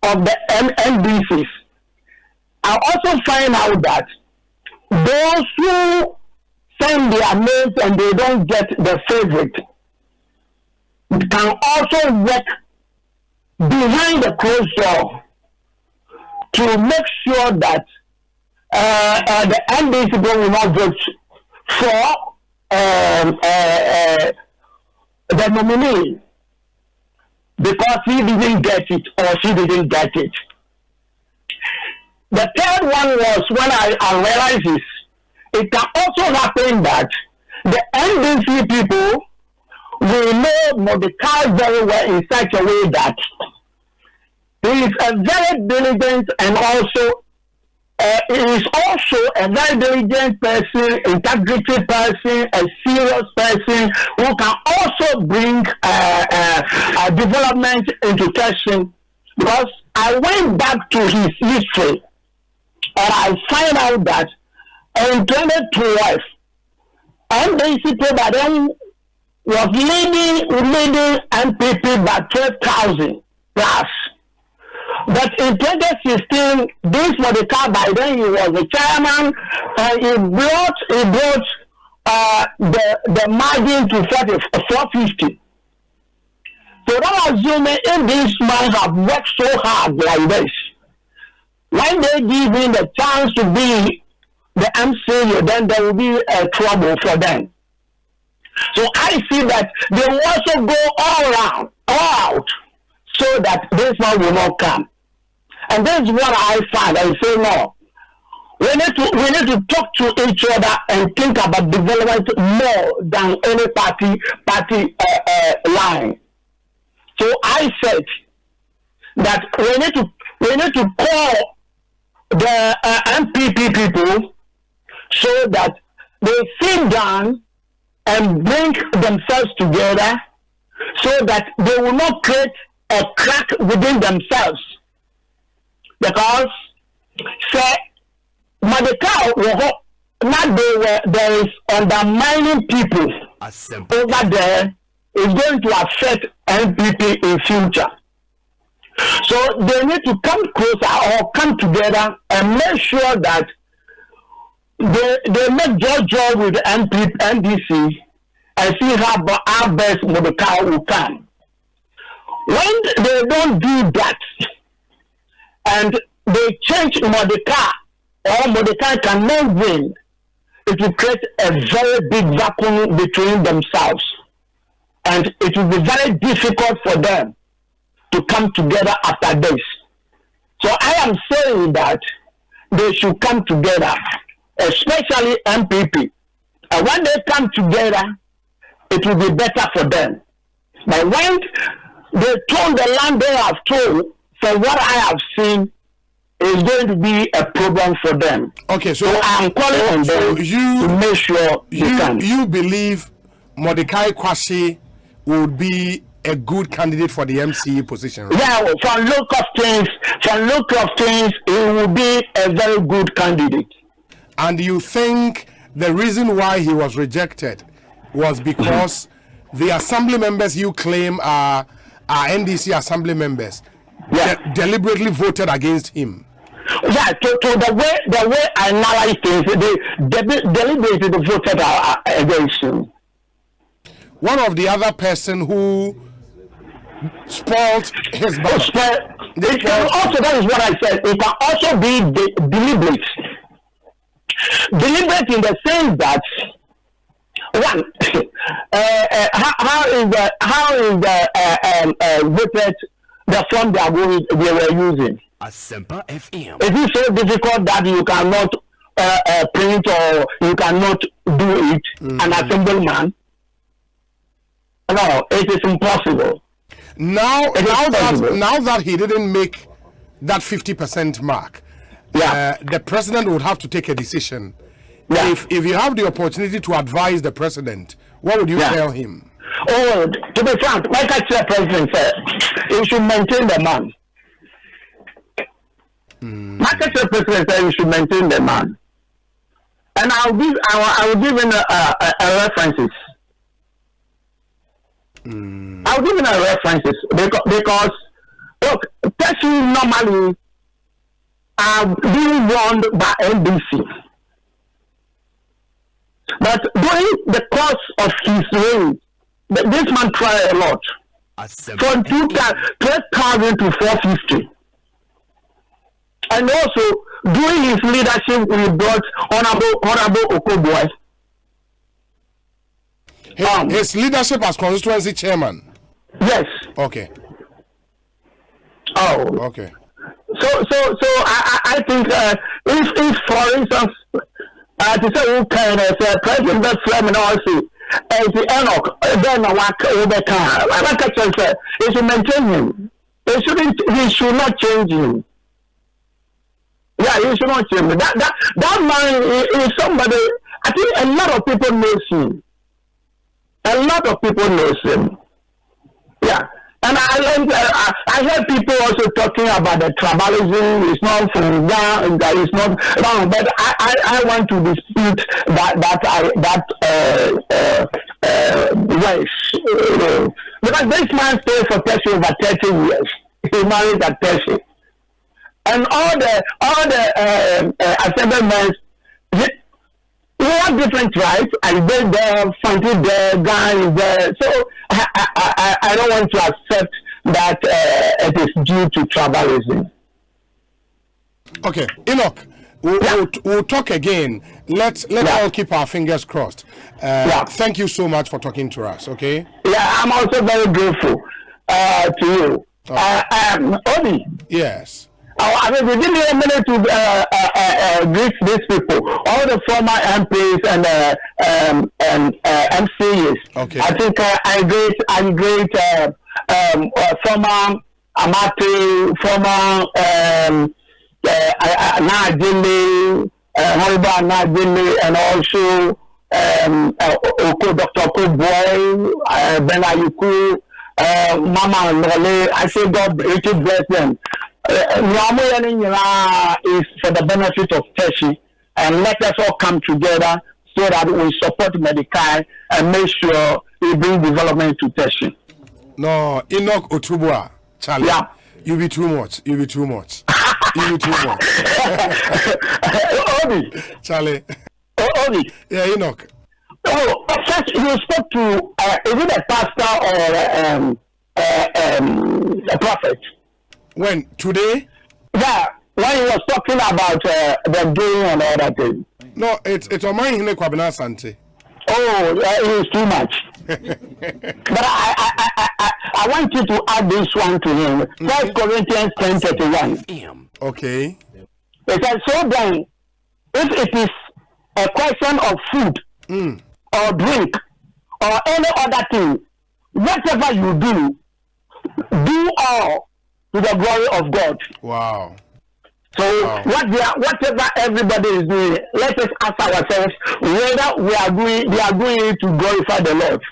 of the NBCs, I also find out that those who send their names and they don't get the favorite can also work behind the closed door to make sure that the NBC will not vote for the nominee because he didn't get it or she didn't get it. The third one was when I realized this, it can also happen that the NBC people will know Mordecai very well in such a way that he is a very diligent and also he is also a very diligent person, integrity person, a serious person who can also bring a development into question. Because I went back to his history and I find out that in 2012, NBC President was leading MPP by 12,000 plus. But in 2016, this Mordecai, by then he was the chairman, and he brought the margin to 450. So now assuming if this man have worked so hard like this, when they give him the chance to be the MCU, then there will be trouble for them. So I see that they will also go all out, so that this one will not come. And this is what I find. I say no. We need to talk to each other and think about development more than any party line. So I said that we need to call the MPP people so that they sit down and bring themselves together so that they will not create a crack within themselves. Because say Mordecai there is undermining people over there is going to affect NPP in future. So they need to come closer or come together and make sure that they make job with the NDC and see how best Mordecai will come. When they don't do that and they change Mordecai or Mordecai cannot win, it will create a very big vacuum between themselves. And it will be very difficult for them to come together after this. So I am saying that they should come together, especially MPP. And when they come together, it will be better for them. But when they told the land they have told, from what I have seen, is going to be a problem for them. Okay, so I am calling on them to make sure you believe Mordecai Kwasi would be a good candidate for the MCE position, right? Yeah, from look of things, it will be a very good candidate. And you think the reason why he was rejected was because the assembly members you claim are NDC assembly members deliberately voted against him? Yeah, to the way I analyze things, they deliberately voted against him. One of the other person who spoiled his ballot. Also, that is what I said. It can also be deliberate. Deliberate in the sense that one, how is the voted the form they were using? Asempa FM. Is it so difficult that you cannot print or you cannot do it? An assemblyman? No, it is impossible. Now that he didn't make that 50% mark, the president would have to take a decision. Yeah. If you have the opportunity to advise the president, what would you tell him? Oh, to be frank, like I said, President said, he should maintain the man. Market president said you should maintain the man. And I will give in a references. I'll give in a references because look, Teshi normally are being warned by NBC. But during the course of his reign, this man tried a lot. From 12,000 to 450. And also, during his leadership, we brought Honorable Okoboy. His leadership as constituency chairman? Yes. Okay. Oh. Okay. So I think if for instance, to say who can President Fleming also as the Enoch, then I work over time. Like I said, it should maintain him. He should not change him. Yeah, he should not change him. That man is somebody. I think a lot of people know him. A lot of people know him. Yeah. And I heard people also talking about the tribalism. It's not from down, it's not wrong. But I want to dispute that ways. Because this man stayed for 30 over 30 years. He married at 30. And all the assemblymen, we have different tribes. I bet there, Fanti there, Guy there. So I don't want to accept that it is due to tribalism. Okay, Enoch, we'll talk again. Let's all keep our fingers crossed. Thank you so much for talking to us. Okay. Yeah, I'm also very grateful to you. Obi. Yes. I mean, give me a minute to greet these people, all the former MPs and MCs. Okay. I think I greet former Amati, former Najili, Honorable Najili, and also Dr. Okoboy, Benayuku, Mama Nole. I say God richly bless them. Is for the benefit of Teshi, and let us all come together so that we support Medicaid and make sure we bring development to Teshi. No, Enoch Otubwa, Charlie. Yeah. You be too much. You be too much. Obi. Charlie. Obi. Yeah, Enoch. Oh, first you spoke to is it a pastor or a prophet? When? Today? Yeah, when he was talking about the doing and all that thing. No, it's on my Hine Kwabena Sante. Oh, it is too much. But I want you to add this one to him. 1 Corinthians 10:31. Okay. It says, so then, if it is a question of food or drink or any other thing, whatever you do all to the glory of God. Wow. So whatever everybody is doing, let us ask ourselves whether we are doing it to glorify the Lord.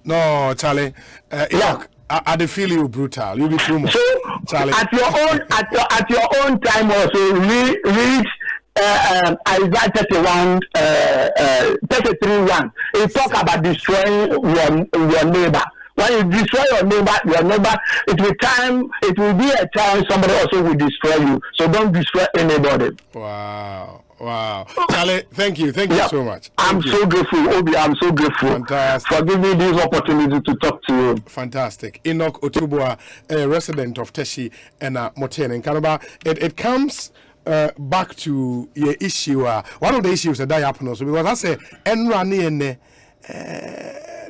No, Charlie. Look, I feel you brutal. You be too much. So Charlie. at your own time also read Isaiah 31, 33:1. It talk about destroying your neighbor. When you destroy your neighbor, it will be a time somebody also will destroy you. So don't destroy anybody. Wow. Charlie, thank you so much. I'm so grateful, Obi. I'm so grateful. Fantastic. For giving me this opportunity to talk to you. Fantastic. Enoch Otubwa, a resident of Teshi and Moten in Canada. It comes back to your issue. One of the issues that happened also, because I say Enrani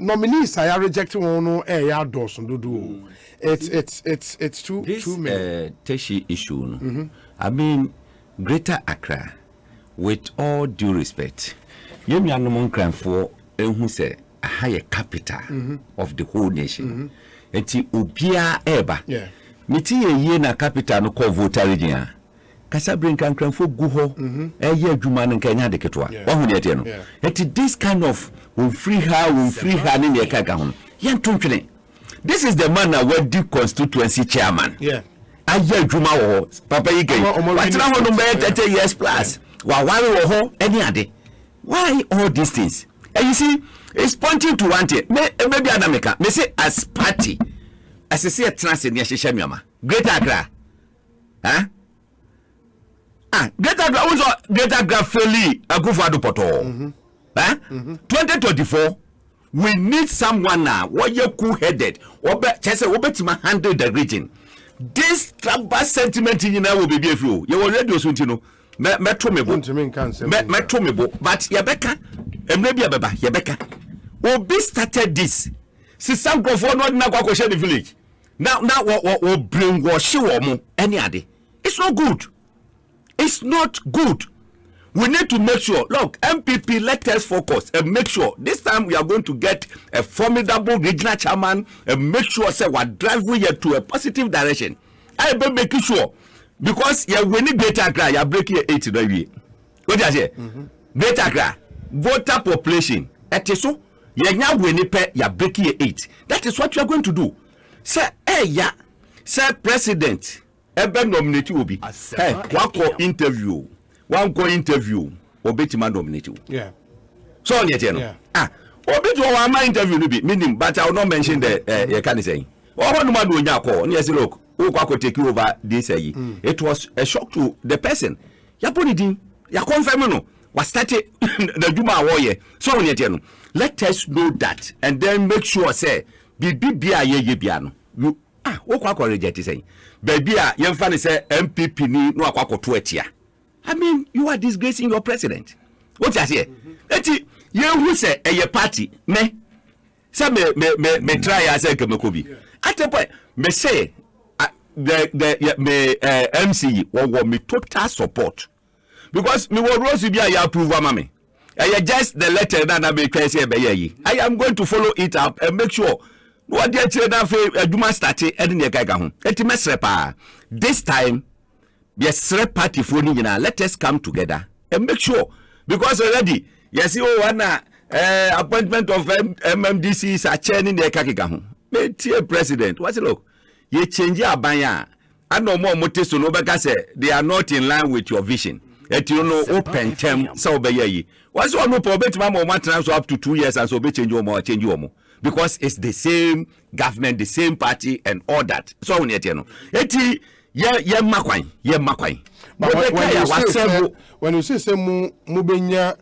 nominees I reject one it's too many. Teshi issue. I mean, Greater Accra, with all due respect, you know no crime for who say a higher capital of the whole nation. Eti ubia eba. Yeah. Miti ye na capital no call voter region. Casablanca crime for guho. Ye juman and Kenya de Ketwa. Eti this kind of will free her in the Kagahon. Yan Tumpine. This is the man that was the constituency chairman. Yeah. Aye Juma or Papa Ige. But now no 30 years plus. While ho any ade. Why all these things? And you see, it's pointing to one thing. Maybe America. May say as party. As I say a trans in Yashishamiama. Greater Accra. Huh? Greater Accra also Greater Accra fairly a go for the poto. 2024. We need someone now. What you cool-headed? Obetima handle the region. This tribal sentiment in will be beautiful. You already know. Metro but Yabeka, and maybe Yabeka. Obi started this. See some go for not now the village. Now what bring wash you any other. It's not good. It's not good. We need to make sure, look, MPP, let us focus and make sure this time we are going to get a formidable regional chairman and make sure say we drive we to a positive direction. I be making sure because you winning Greater Accra, you break here 80 every. What do you say? Greater Accra voter population. That is so. You now winning pe you break here 8. That is what you are going to do. Say, say president, ebe nominate will be. Hey, one interview. One go interview Obetima nominate. Yeah. So on yet. Obetima my interview will be meaning, but I will not mention the you can say. Or one man do call. Yes, look, who could take you over this? It was a shock to the person. Ya put it in. Ya confirm no. Was started the Juma warrior. So on yet. Let us know that and then make sure say be ye biano. You who could reject say. Baby, young fan say MPP ni no akwa koto I mean, you are disgracing your president. What you say? You who say a party me try as a Kemekobi. At the point, me say the MC or me total support because me will rose be a approve mama. I just the letter that I make say be I am going to follow it up and make sure what they say that a Juma started and the gaga home. This time. Yes, party for let us come together and make sure because already yes appointment of MMDC is a chain in the Kakikahu. Dear President, what's it look? You change your banya. I know more motives to know because they are not in line with your vision. Et you know open term so be what's one no probate mama one time so up to 2 years and so be change your more because it's the same government, the same party and all that. So on yet no. Yeah, makwai. But when you say mubenya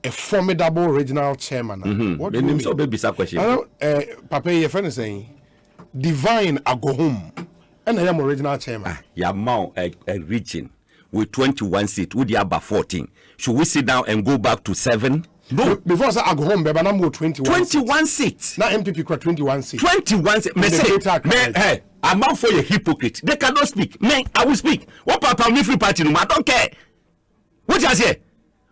a formidable regional chairman, what do you mean? So baby, question. Papa, your friend is saying divine ago home, and I am a regional chairman. Yeah, now a region with 21 seats, would you have 14? Should we sit down and go back to 7? No, before I go home, baby, I'm 21 seats. Now MPP got 21 seats. 21 seats. Hey. I'm out for a hypocrite. They cannot speak. Me, I will speak. What Papa me free party room? I don't care. What you say?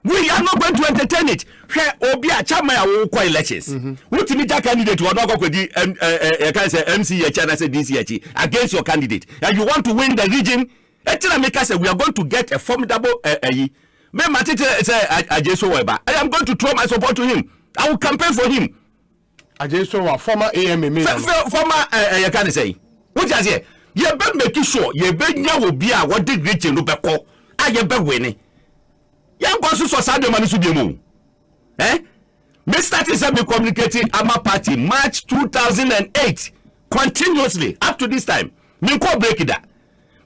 We are not going to entertain it. Here, Obia Chama will call elections. What media candidate will not go with the MC China say DC against your candidate, and you want to win the region? Etina say we are going to get a formidable. I am going to throw my support to him. I will campaign for him. Former AMA. Former you can say. What you say? You better make sure you better will be a what the region no beko. I you better win. You go so Sadio Mane su biemu. Me started to communicating Ama Party March 2008 continuously up to this time. Me ko break that.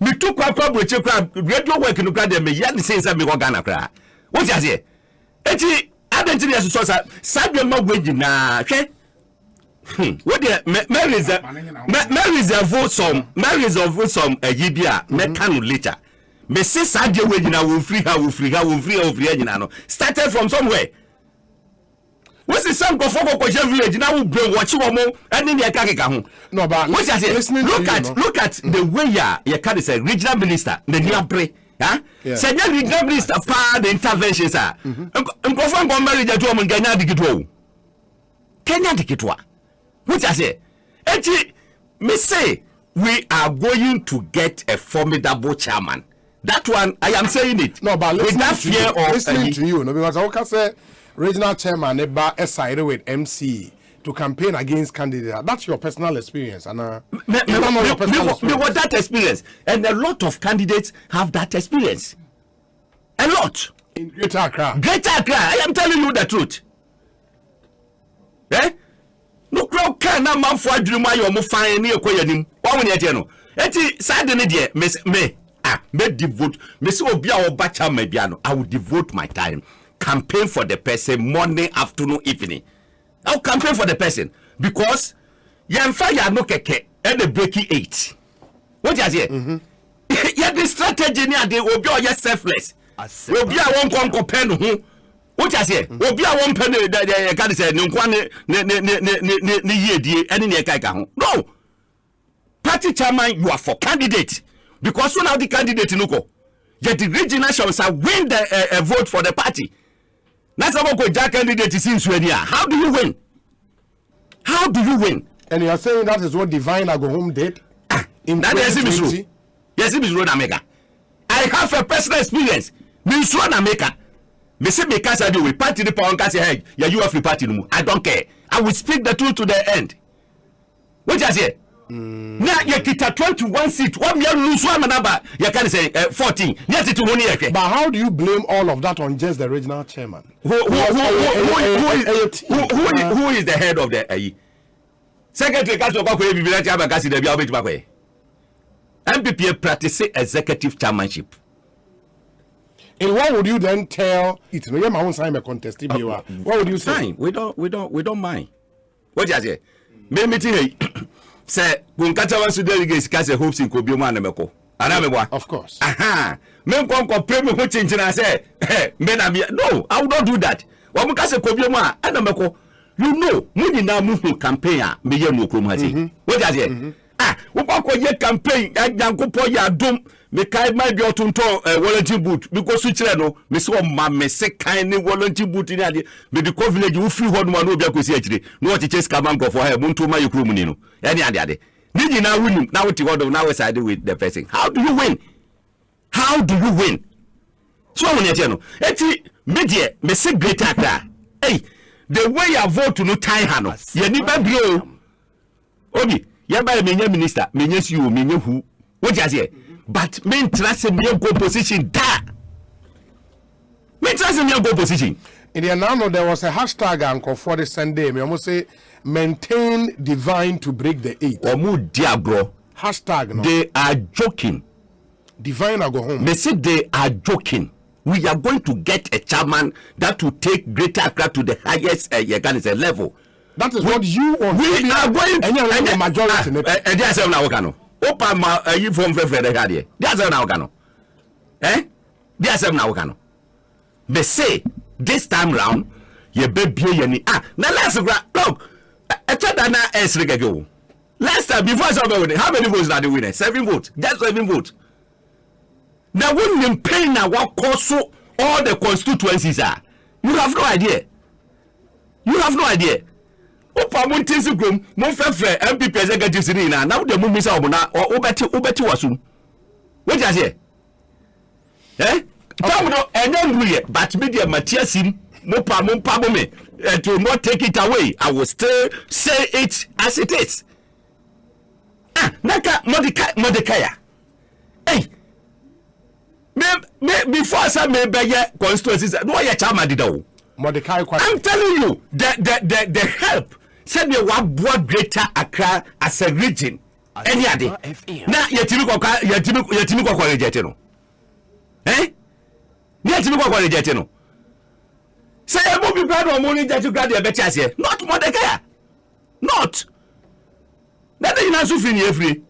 Me took kwa break radio work no kra dem me yan say me go Ghana kra. What you say? Eti identity as so Sadio Mane na hwe. What the Mary reserve some Yibia Mekanu later. Me say Sadio we will free her started from somewhere. What's the same go for village now will bring what you want and then you can't. No, but what I say, look at the way you can say regional minister, the new pray. Say regional minister for the interventions are. Go from marriage to woman Kenya Dikitwa. Which I say, me say we are going to get a formidable chairman. That one I am saying it. No, but with that fear of listening to you, no, because I can say regional chairman eba side with MC to campaign against candidates. That's your personal experience, and me what that experience, and a lot of candidates have that experience. A lot in Greater Accra. I am telling you the truth. Eh? No crowd can na man for adwuma yo mo fan ne ekoyanim. Wa woni ete no. Eti sade ne de me devote. Me say obi a obacha ma bia no. I will devote my time. Campaign for the person morning, afternoon, evening. I will campaign for the person because yamfa ya no keke and the breaking 8. What you say? Yeah, the strategy near the obi o yes selfless. Obi a won kon compare no ho. What you say? Obi a won pen the can say nkwa ne yedie ene ne kai ka ho. No. Party chairman, you are for candidate because one of the candidate no go. Yet the regional shall win the vote for the party. That's how go jack candidate is in Sweden. How do you win? How do you win? And you are saying that is what Divine Go Home did in that 2020? Yes, it is Road America. I have a personal experience. Miss Road America. Me say me can't do with party the power can't say hey, yeah, you have the party no more. I don't care. I will speak the truth to the end. What you say? Now you get a 21 seat. One year lose one number. You can say 14. Yes, it will only. But how do you blame all of that on just the regional chairman? Who is the head of the Secretary Council of MPP practice executive chairmanship. And what would you then tell it? No, my own sign a contest. What would you say? We don't mind. What you say? Me meeting say when Katawa delegates cast a hopes in Kobioma and Meko. Of course. Men come compare me who change and I say, hey, men are no, I will not do that. What we cast a Kobioma and Meko. You know, Muni now move campaign, me no kromati. What you say? We go ye campaign, Yanko Poya Dum, me kai my be otunto Wellington boot because switch no, me so ma me se kind Wellington boot in ade, me the co village you free one man no be akosi akire. No what chase come go for her, muntu ma yekrum ni no. Any ade. Niji na win, now what you want now side with the person. How do you win? How do you win? So when you no, eti media me se Greater Accra. Hey, the way you vote no tie hano. Ye ni ba bio. Obi by many minister, many you, many who, what you say? But main trust in your go position that. Main trust in your go position. In the announcement, there was a hashtag and for the Sunday. Me almost say maintain Divine to break the 8. Omu diabro. Hashtag no. They are joking. Divine I go home. They say they are joking. We are going to get a chairman that will take Greater Accra to the highest level. That is what you want. We are going to the majority. And that's how now can. Opa ma you from Fred here. That's how now can. Eh? That's how now can. They say this time round, you baby you now last look. I thought that now is go. Last time before somebody how many votes are the winner? 7 votes. Just 7 votes. Now when you pay now what cost all the constituencies are. You have no idea. You have no idea. Opa mo tinsi grom mo fefre MPP executive sini na now the mo misa obuna obeti wasum. What you say? Eh? Come no enye but media matiasim mo pa me it will not take it away. I will still say it as it is. Naka Mordecai. Hey. Me before I say me be constituencies no ya chairman did o. Mordecai, I'm telling you, the help said me what brought Greater Accra as a region. Any day. Now yetimi kwa reject no. Eh? Yetimi kwa reject no. Say e mo be proud of money that you grad the better here. Not Mordecai. Not. That you na so fini every.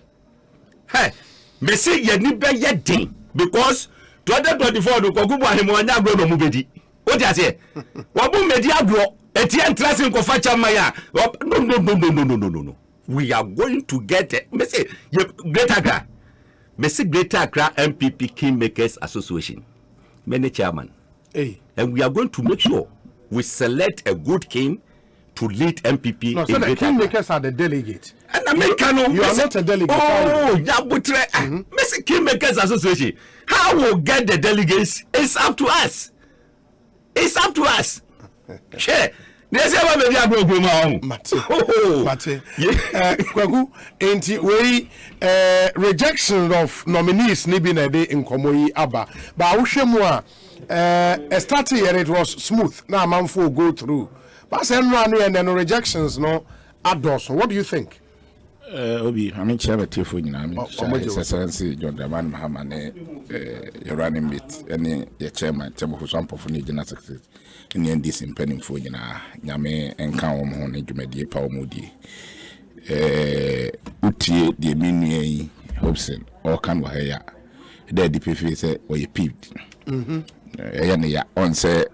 Hey, me say ye ni be ye din because 2024 do kogubu ahemo anya gro no mu bedi. What you say? Wabu media bro. Etienne Trasin Kofacha Maya. No. We are going to get it. Messi Greater Accra. Messi Greater Accra MPP Kingmakers Association. Many chairman. Hey. And we are going to make sure we select a good king to lead MPP. No, so the Kingmakers are the delegate. And Americano, you are not a delegate. Oh, Yabutre. Messi Kingmakers Association. How we'll get the delegates? It's up to us. It's up to us. Sure. There's ever maybe I go home. Mate. Kwaku, enti we rejection of nominees ni bi na de nkomoyi aba. But wohwemu a starting year it was smooth. Now manfo go through. But say no and then rejections no ados. What do you think? Obi, I mean, chair for you. I mean, Excellency John Draman Mahamane, your running mate, and your chairman, Table for some of the success in the end, this impending for you. Yame and Cow on Jumedi Power Moody. Uti, the Mini Hobson, or Canwaya. There, the PF said, where you peeped. On say,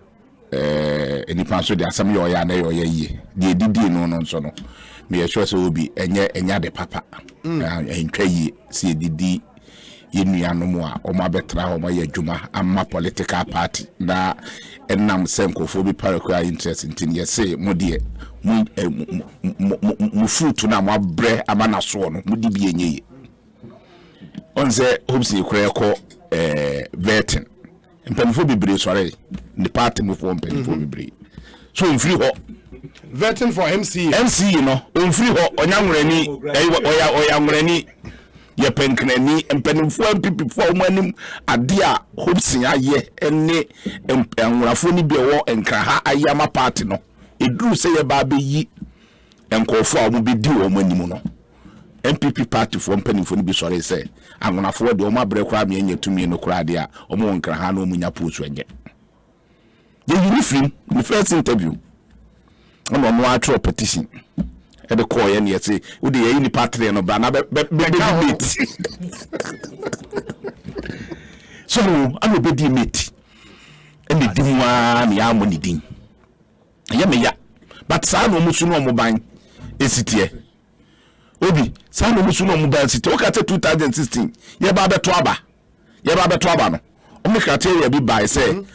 any pastor, there are some your yana or ye, the did no sono. Me sure so will be enya de papa and try see the yenu mo o ma betra o ma yadwuma amma political party na enam senko fo bi parako interest in tin say mo de mo fruit na mo bre ama na so no mo di bi enye on say hopes e kura ko vetting mpemfo bibre sore the party mo fo mpemfo bibre so mfiri ho vetting for MC no mfiri ho onyanwrani oyamrani ye penkrani mpenimfo MPP fo omanim ade a hopsin aye ene enwrafo ni bi wo enkraha ayama party no eduru se ye ba be yi enkofo a mo be di wo manim no MPP party fo mpenimfo ni bi sore se anwrafo de o ma bre kwa me anya tumi no kura de a o mo enkraha no munya posu enye ye yiri film the first interview I'm on one petition. At the core, and yet say, would the any party no ban? So I'm a bit mate. And the Dimwa, the Harmony Ding. Yamia, but Sano Musuno Mobile is it here? Obi, Sano Musuno Mobile City, okay, 2016. Yababa Twaba. Yababa Twabano. Omikateria be by say,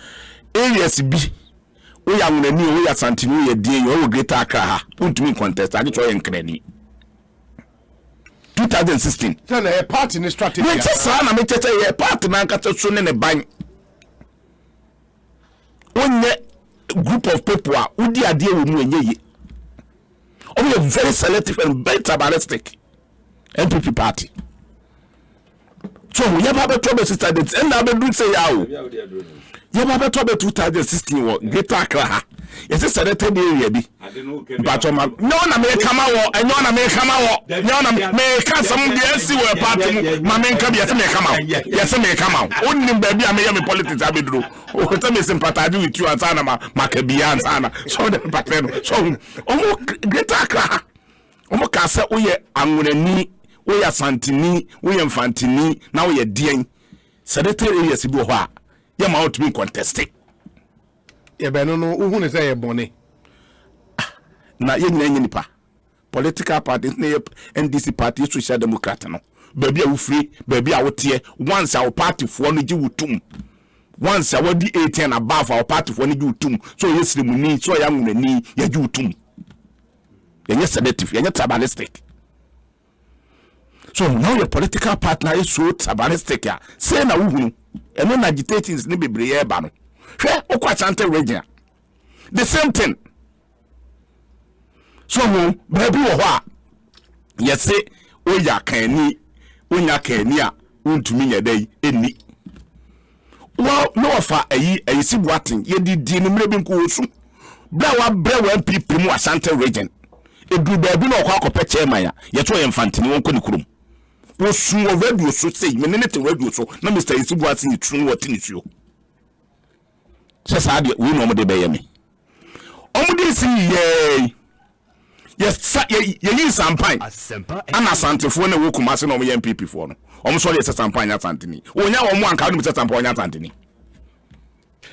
areas B. We are on a new way at Santini, a day, you great Accra. Put me contest, I try and credit. 2016. Then a part in the strategy. Yes, son, I'm a part in Ancaster soon in a bank. One group of people who dear deal with me. Only a very selective and very tribalistic MPP party. So we have a trouble sister that end up and say, you have a trouble 2016 or Greater Accra. Yes, it's a selected area. But no one may come out, and no one may come out. No one may come some DSC or party. My main come, yes, may come out. Yes, may come out. Only baby, I may have politics. I will do. What time is sympathize with you and Sana, Macabian, Sana. So the pattern. So, Greater Accra. Omokasa, we are Anguni, we are Santini, we are Fantini, now we are Dien. Selected areas, Ibuha. You are out to be contested. Yeah, but no, who is a bonnet? Na yenye pa political parties na NDC party Social Democrat no baby a free baby a wotie once our party for no gi wutum once our di 18 above our party for no gi wutum so yes muni so ya ngunani ya gi wutum yenye selective yenye tribalistic so now your political partner is so tribalistic ya say na wuhunu eno na agitating ni bebre ye ba no hwe okwa chante region the same thing. So baby wo ho a yese oya kani onya kani a untumi nya dai eni well no afa ayi sibuatin ye di no mre bi nko osu bra wa MPP mu Asante region edu baby no kwa akopɛ chairman ya ye to ye mfantini wonko ni kurum wo su wo radio so sei me ne te radio so na Mr. Isibuatin ni tru wo tinisuo sesa de we no mo de be ye me omudi si ye yes ye sampaign ana santefo na wo kumase na omo MPP fo no omo so ye sampaign atantini onya omo anka no sampaign atantini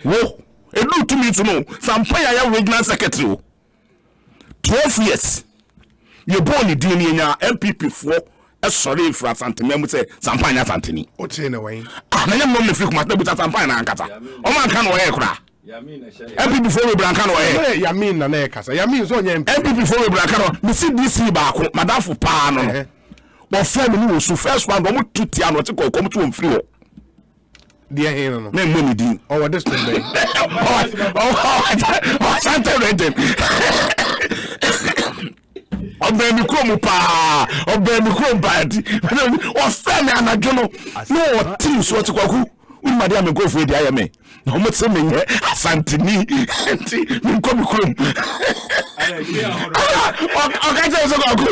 wo edu to me to know sampaign ya regional secretary 12 years ye born di ni nya MPP fo sorry if atantini mu say sampaign atantini o te na wen na nya mo me free kumase na bu sampaign na ankata omo anka no ye kura MPP before we branca no eh Yamin na na kasa Yamin so nya MPP before we branca no me see DC ba ko madam for pa no bo fa me no so first one go mo tutia no te ko mo to mfiri ho Dear hero. Me money din. Oh, this today. Santa Redden. Ọbẹ̀ mi kúrò mu paa ọbẹ̀ mi kúrò báyìí ọ̀fẹ́ mi ànájọ́ no wọ́n tí n sọ ti kwaku wọ́n mọ̀ adé àmì nkọ́ fún èdè ayẹ mi na wọ́n ti mi yẹ asantini nti mi nkọ́ mi kúrò mu ọ̀ka jẹ́ ọ̀sẹ̀ kwaku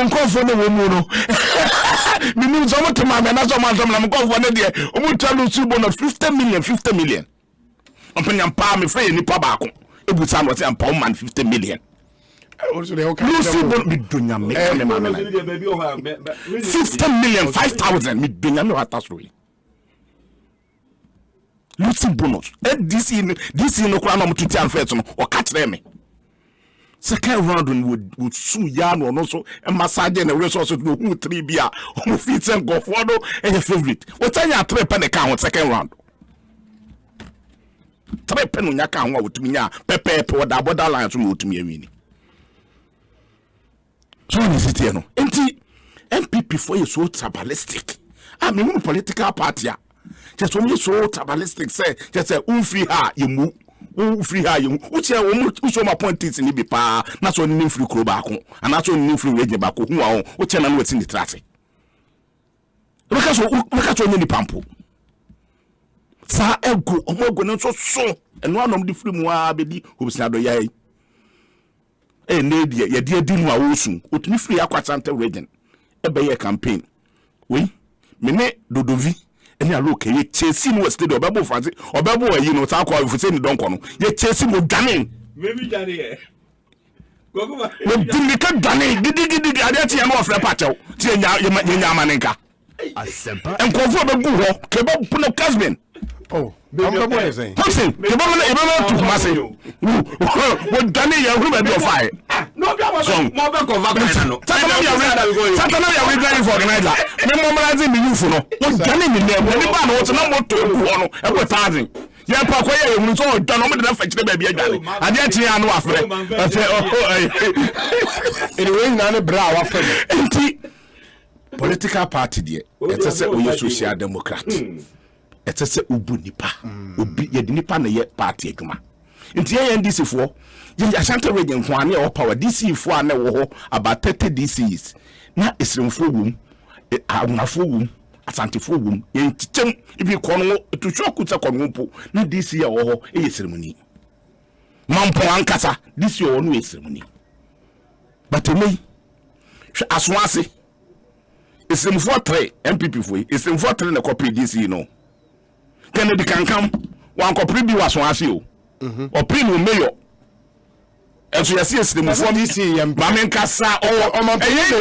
nkọ́ fún mi wọ́n mu no mi ní sọ wọ́n ti máa mi ẹ̀ná sọ ma sọ mi na mi nkọ́ fún mi díẹ̀ wọ́n ti alu sí bonus 50 million ọ̀pẹ̀ yẹn paa mi fẹ́ yẹ nípa baako ebu sáà ní ọ̀sẹ̀ yẹn pa ọ̀man 50 million. Lucy me dunya me 50 million 5,000 me dunya me what that's way. Lucy bonus. This no kwa na mututi anfet no o catch them. Second round would sue ya no so e massage na resources no who 3 bia o fit and go for no e favorite. What time ya 3 pen account second round. 3 pen nya kan ho wotumi nya pepe da borderline so wotumi awini. So is it here no? Enti MPP for you so tribalistic. I mean political party. Just when you so tribalistic say just say free ha you free ha you which show my point is in be pa na so ni free kro ba ko and na so ni free wage ba ko hu a which na no wetin the traffic. Because ni pampo. Sa ego omogo no so eno anom di free mu a bedi obisina do yai. Nedia, ye dear Dinu Awusun, with me free Aquasanta region. A bay campaign. We, Mene Dodovi, and ya look, ye chasing was still a babu fancy, or babu, you know, talk if we say don't come. Ye chasing with Danny. Maybe Danny. When Dimika Danny, did the Adati and off the pacho, Yamanika. And conform a boo, Kebab Puno Casbin. Oh, I'm saying. Listen, you don't to Massey. What Danny, you will be fire. No, song, more back of Vacano. Satana, we going for organizer. Memorizing the youth. What Danny, anyone what's number 2 and we're passing. Yeah, Papa, you saw Donald enough for the baby. I didn't hear no after. I say, oh, anyway, none of brow after political party, dear. It's a set with social democrat. It's a set ubu nipa. Ubi ye nipa na ye party ekuma. Inti ye NDC for ye Ashanti region kwane or power DC for na wo ho about 30 DCs. Na esremfo wum, awunafo wum, asantefo wum. Ye ntitem ibi kono to shokuta kono mpo. Na DC ye wo ho e ceremony. Mampo ankasa DC ye wo no ceremony. But me aswase esremfo 3 MPP for esremfo 3 na copy DC no. Kennedy can come one copy be was one see or premium mayor. And so you see the before this Mamen Kasa or interview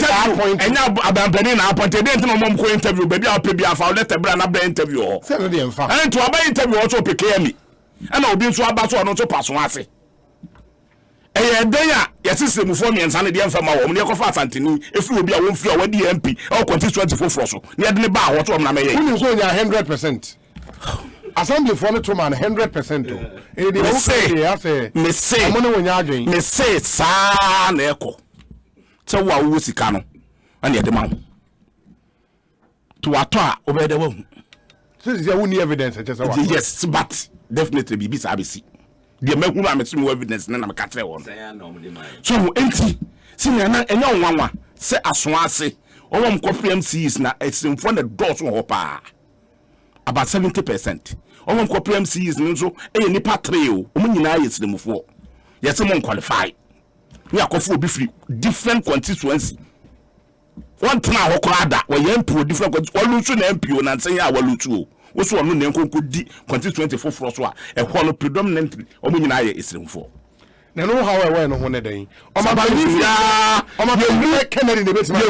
and now abandoning appointed no mom ko interview baby I'll pay for let a brand up interview and to about interview also pay me and I'll be so about so not to pass one say there yes system for me and Sunday the from our home near fast Antony if you will be a won't feel the MP or continue 24 for so near the bar what na me 100%. Assembly for to man 100%. Me say sa na eko. So wa wo sika no and the man. To ato a obede wo. So is there any evidence yes, but definitely be ABC. The me hu am some evidence na me ka kire won. So enti senior na enya onwanwa se aso ase. Owo mkofri MCs na esimfo na dot ho pa. About 70%. Omo ko PMCs nso e nipa 3 o. Omo nyina yesidemfo. Yes mo qualify. We akofu obi free different constituency. One tena ho krada, we MP different constituency. Walutu na MP o na nsen ya walutu o. Wo so onu na nkonko di constituency for so a e ho no predominantly omo nyina yesidemfo. Na no how we no ho ne den. Omo ba Kennedy ne betima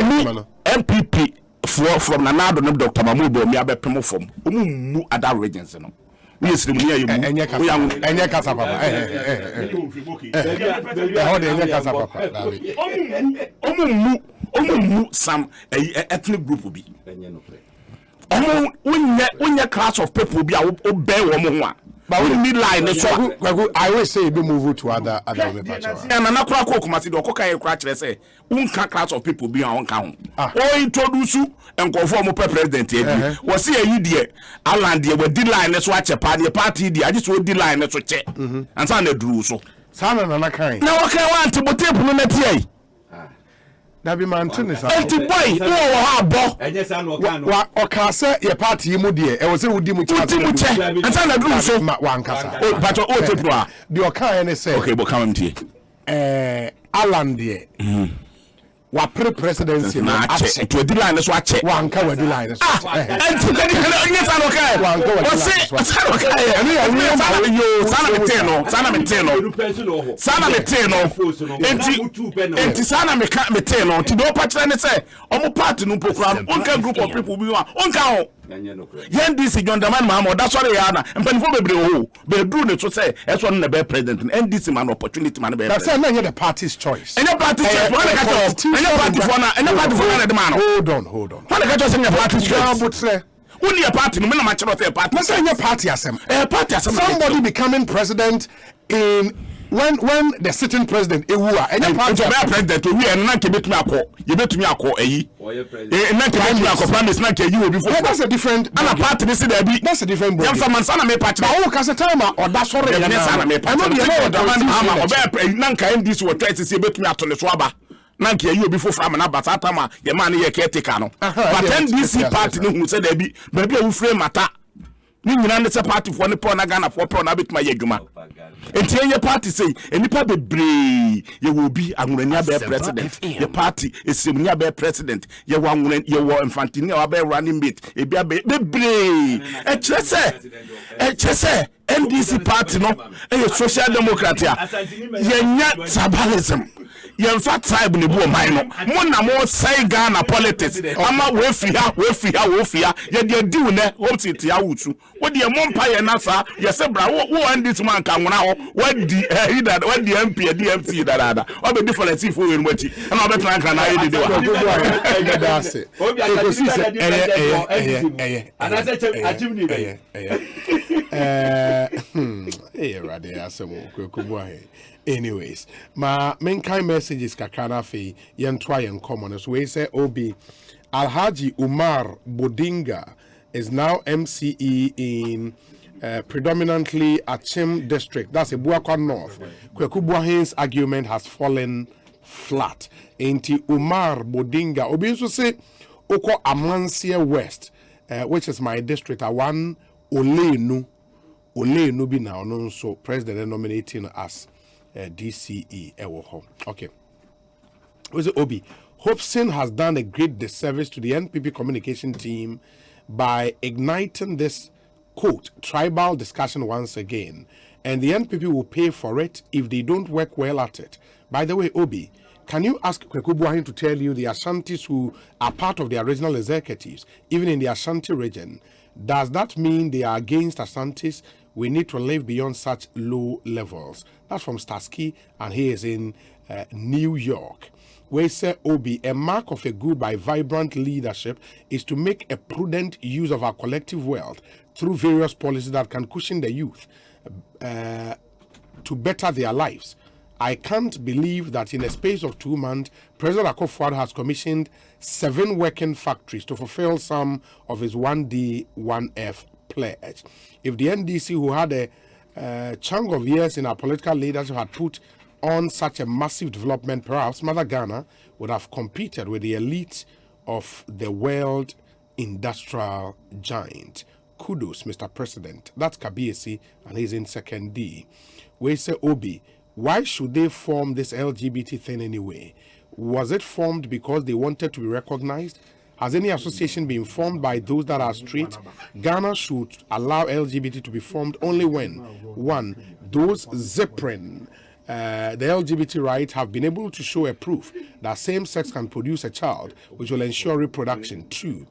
MPP from Nanado no Dr. Mamubo mi abepemo from mu other regions no we esrim ni ayi mu enye kasa papa how dey enye kasa papa omu some ethnic group bi omu unya class of people bi a obey wo mo ho a But we need line so I always say be move to other patrol. And na kura ko kuma ti do ko kai kura kire say unka class of people be on ka ho. O introduce enko mo president e bi. We say ayi de Alan de we di line so ache party de age so di line so che. And say na duru so. Sana na kan. Na wo kan want to tape no na tie. Na be man tun sa. Enti boy, wo ha bo. Enye sa no kan no. Wa o ka say your party mu de e wo say wudi mu che. And say na duru so. Wa nkasa. O but o tape no. The o kan any say. Okay, but come tie. Alan de. Wa presidency na ache to di line so ache wa nka wa di line so enti onye sa no kai wa nka wa sa no kai sana mete no enti sana mete no ti do pa kire ne say omo party no pokura onka group of people bi wa onka ho yen this John Daman Mahmoud that's what they are na mpanifo bebre ho be do ne so say eso no na be president NDC man opportunity man be that's not the party's choice any party's choice party for na the man. Hold on. When the catch your party choice. Only a party no na match not a party. Let's say your party party somebody becoming president in when the sitting president ewua any party president we and na ke betumi akọ ye betumi akọ eyi na ke betumi akọ promise na ke yi obi for that's a different and party this dey be that's a different body yan man sana me party na o ka say time o da soro ya na sana me party na obe na nka ndis wo try say betumi ato ne so aba nanke you obi fofra ma na batata ma ye man ye caretaker no but NDC party no hu say da bi a wu frame mata ni nyina ne se party for ne pro na Ghana for pro na betuma ye dwuma enti ye party say enipa bebre ye wo bi anwurani abe president ye party esemni abe president ye wo anwuran ye wo infantini abe running mate e bi abe bebre e chese NDC party no e social democrat ya ye nya tribalism ye fa tribe ne bu man no mo na mo say Ghana politics ama we fi ha ye de diu ne home city ya wutu wo de mo mpa ye na sa ye se bra wo NDC man ka nwona ho wadi wadi MP DMC dada o be different if we nwati na o be tran kan na ye de wa obi akasi anase achimni be rade asemo kwekubu ahe. Anyways, my main kind messages kakana fe yen try and common so we say Obi Alhaji Umar Bodinga is now MCE in predominantly Achim district. That's a Buakwa North. Kwekubuahin's argument has fallen flat. Inti Umar Bodinga Obi also say Oko Amansia West, which is my district. I one Olenu be now no so president nominating us. DCE ewoho. Okay. Was it Obi? Hobson has done a great disservice to the NPP communication team by igniting this quote tribal discussion once again, and the NPP will pay for it if they don't work well at it. By the way, Obi, can you ask Kwekubuahin to tell you the Ashantis who are part of the original executives, even in the Ashanti region, does that mean they are against Ashantis? We need to live beyond such low levels. That's from Starsky, and he is in New York. We say, Obi, a mark of a good by vibrant leadership is to make a prudent use of our collective wealth through various policies that can cushion the youth to better their lives. I can't believe that in a space of 2 months, President Akufo-Addo has commissioned 7 working factories to fulfill some of his 1D, 1F pledge. If the NDC, who had a chunk of years in our political leadership, had put on such a massive development, perhaps Mother Ghana would have competed with the elite of the world industrial giant. Kudos, Mr. President. That's Kabiesi, and he's in 2nd D. We say, Obi, why should they form this LGBT thing anyway? Was it formed because they wanted to be recognized? Has any association been formed by those that are straight? Ghana should allow LGBT to be formed only when, 1, those zippering the LGBT rights have been able to show a proof that same-sex can produce a child, which will ensure reproduction. 2,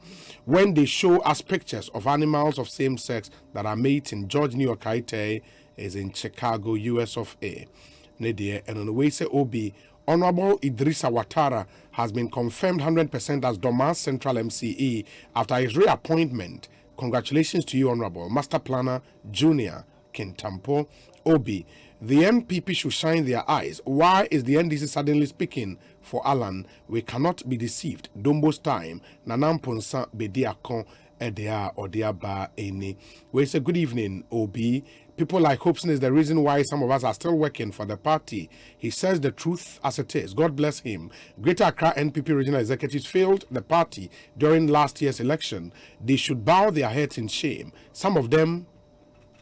when they show us pictures of animals of same sex that are mating. George New Okaite is in Chicago, US of A. And on the way say Obi, Honorable Idrissa Ouattara has been confirmed 100% as Domas Central MCE after his reappointment. Congratulations to you, Honorable Master Planner Junior Kintampo Obi. The NPP should shine their eyes. Why is the NDC suddenly speaking for Alan? We cannot be deceived. Dombo's time. Nanam Ponsa Bediakon Edea or Diaba Eni. We say good evening, Obi. People like Hobson is the reason why some of us are still working for the party. He says the truth as it is. God bless him. Greater Accra NPP regional executives failed the party during last year's election. They should bow their heads in shame. Some of them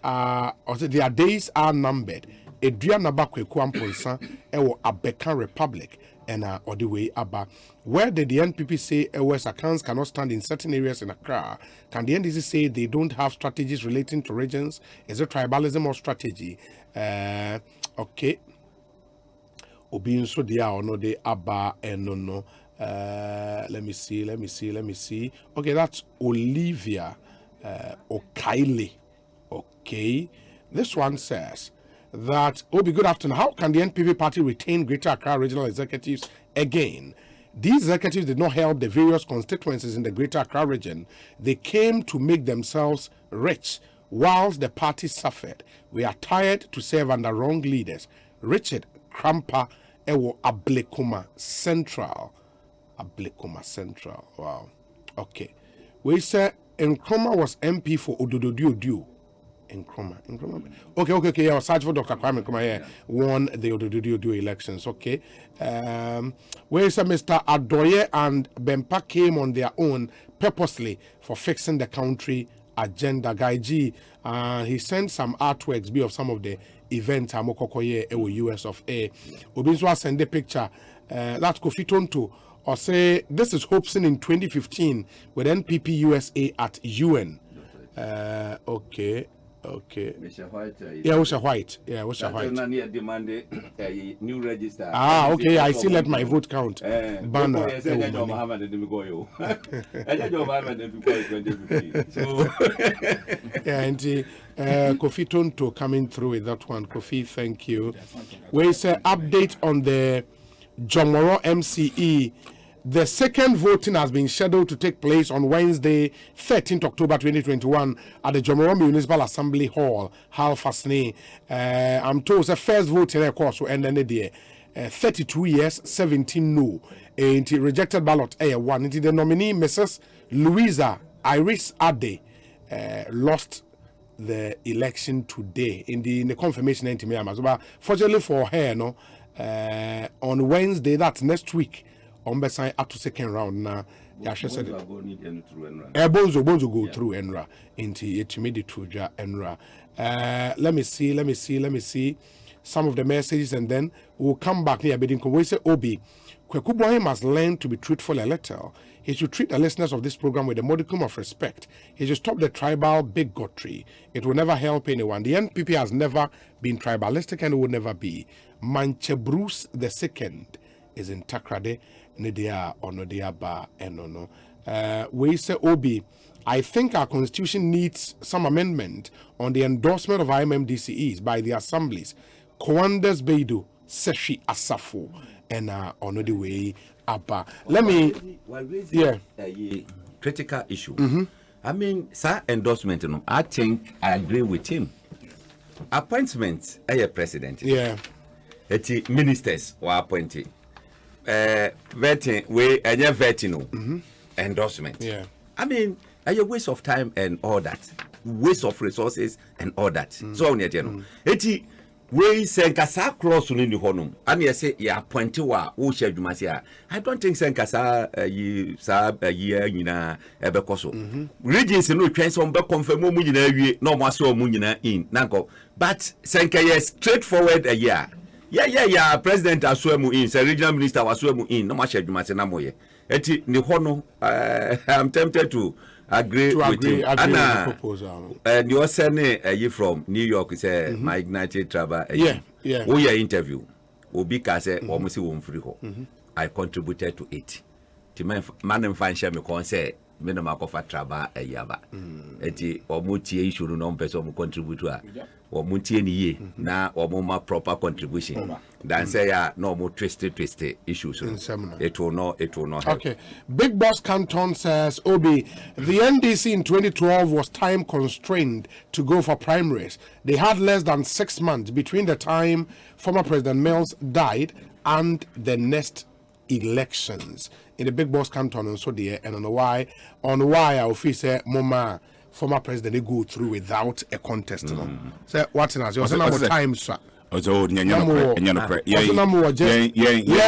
their days are numbered. Adriana Bakwe Kwamponsa Ewo Abeka Republic and or the way Abba. Where did the NPP say West accounts cannot stand in certain areas in Accra? Can the NDC say they don't have strategies relating to regions? Is it tribalism or strategy? Okay. Obi so dia or no de Abba and no. Let me see. Okay, that's Olivia Okaile. Okay. This one says that, Obi, good afternoon. How can the NPP party retain Greater Accra regional executives again? These executives did not help the various constituencies in the Greater Accra region. They came to make themselves rich whilst the party suffered. We are tired to serve under wrong leaders. Richard Krampa Ewo Ablekuma Central. Wow. Okay. We said Nkrumah was MP for Odododio. Nkrumah. Okay. I was searching for Dr. Kwame Nkrumah here. Won the Odododio elections. Okay. Where is Mr. Adoye and Bempa came on their own purposely for fixing the country agenda. Guy G, he sent some artworks of some of the events Amokokoye US of A. Obinswa send a picture. That's Kofi Tonto. Or say this is Hopeson in 2015 with NPP USA at UN. Okay. Mr. White. Mr. White. New register. Okay. I still let my vote count. Banner. And Kofi Tonto coming through with that one. Kofi, thank you. We say update on the Jomoro MCE. The second voting has been scheduled to take place on Wednesday, 13th October 2021 at the Jomoro Municipal Assembly Hall, Halfasne. I'm told the first voting course will end the day. 32 yes, 17 no. And the rejected ballot one. Into the nominee, Mrs. Louisa Iris Ade, lost the election today in the confirmation. But fortunately for her, no. On Wednesday, that's next week, on Besai up to second round now. Yasha said Bonzo go through Enra into it made it through Enra. Let me see some of the messages and then we'll come back here. But we say Obi Kwekuboy must learn to be truthful a little. He should treat the listeners of this program with a modicum of respect. He should stop the tribal bigotry. It will never help anyone. The NPP has never been tribalistic and will never be. Manche Bruce II is in Takrade, Nidia or Nodia Ba and no. We say Obi, I think our constitution needs some amendment on the endorsement of IMMDCEs by the assemblies. Kwandas Beidu, Seshi Asafo, and on the way Abba. Let me critical issue. I mean, sir, endorsement, I think I agree with him. Appointments, president. Yeah. Ministers were appointed. Vetting, endorsement. Yeah. I mean, a waste of time and all that. Waste of resources and all that. So, we Senkasa cross in the honum. And you say, yeah, pointiwa, who shall you must I don't think Senkasa a year in a Ebecoso. Regions in which some back confirm Munina, no more so Munina in Nanko. But Senka straightforward a year. Yeah. President Aswemu in, regional minister Aswemu in, no much you must say Namoye. Eti Nihono, I'm tempted to agree with him. Anna, and you're sending you from New York, say my ignited travel. Yeah. We are interview. Obi Kase, almost one free. I contributed to it. To man and find shame, say minimum of a traba a yaba. Eti or mutie issue no person contribute to or mutie ye na or more proper contribution. Than say no more twisted issues. It will not help. Okay. Big Boss Canton says, Obi, the NDC in 2012 was time constrained to go for primaries. They had less than 6 months between the time former President Mills died and the next elections. In the Big Boss Canton and so there, and on why our office say Moma former president they go through without a contest. So what in us? You also time, sir. Less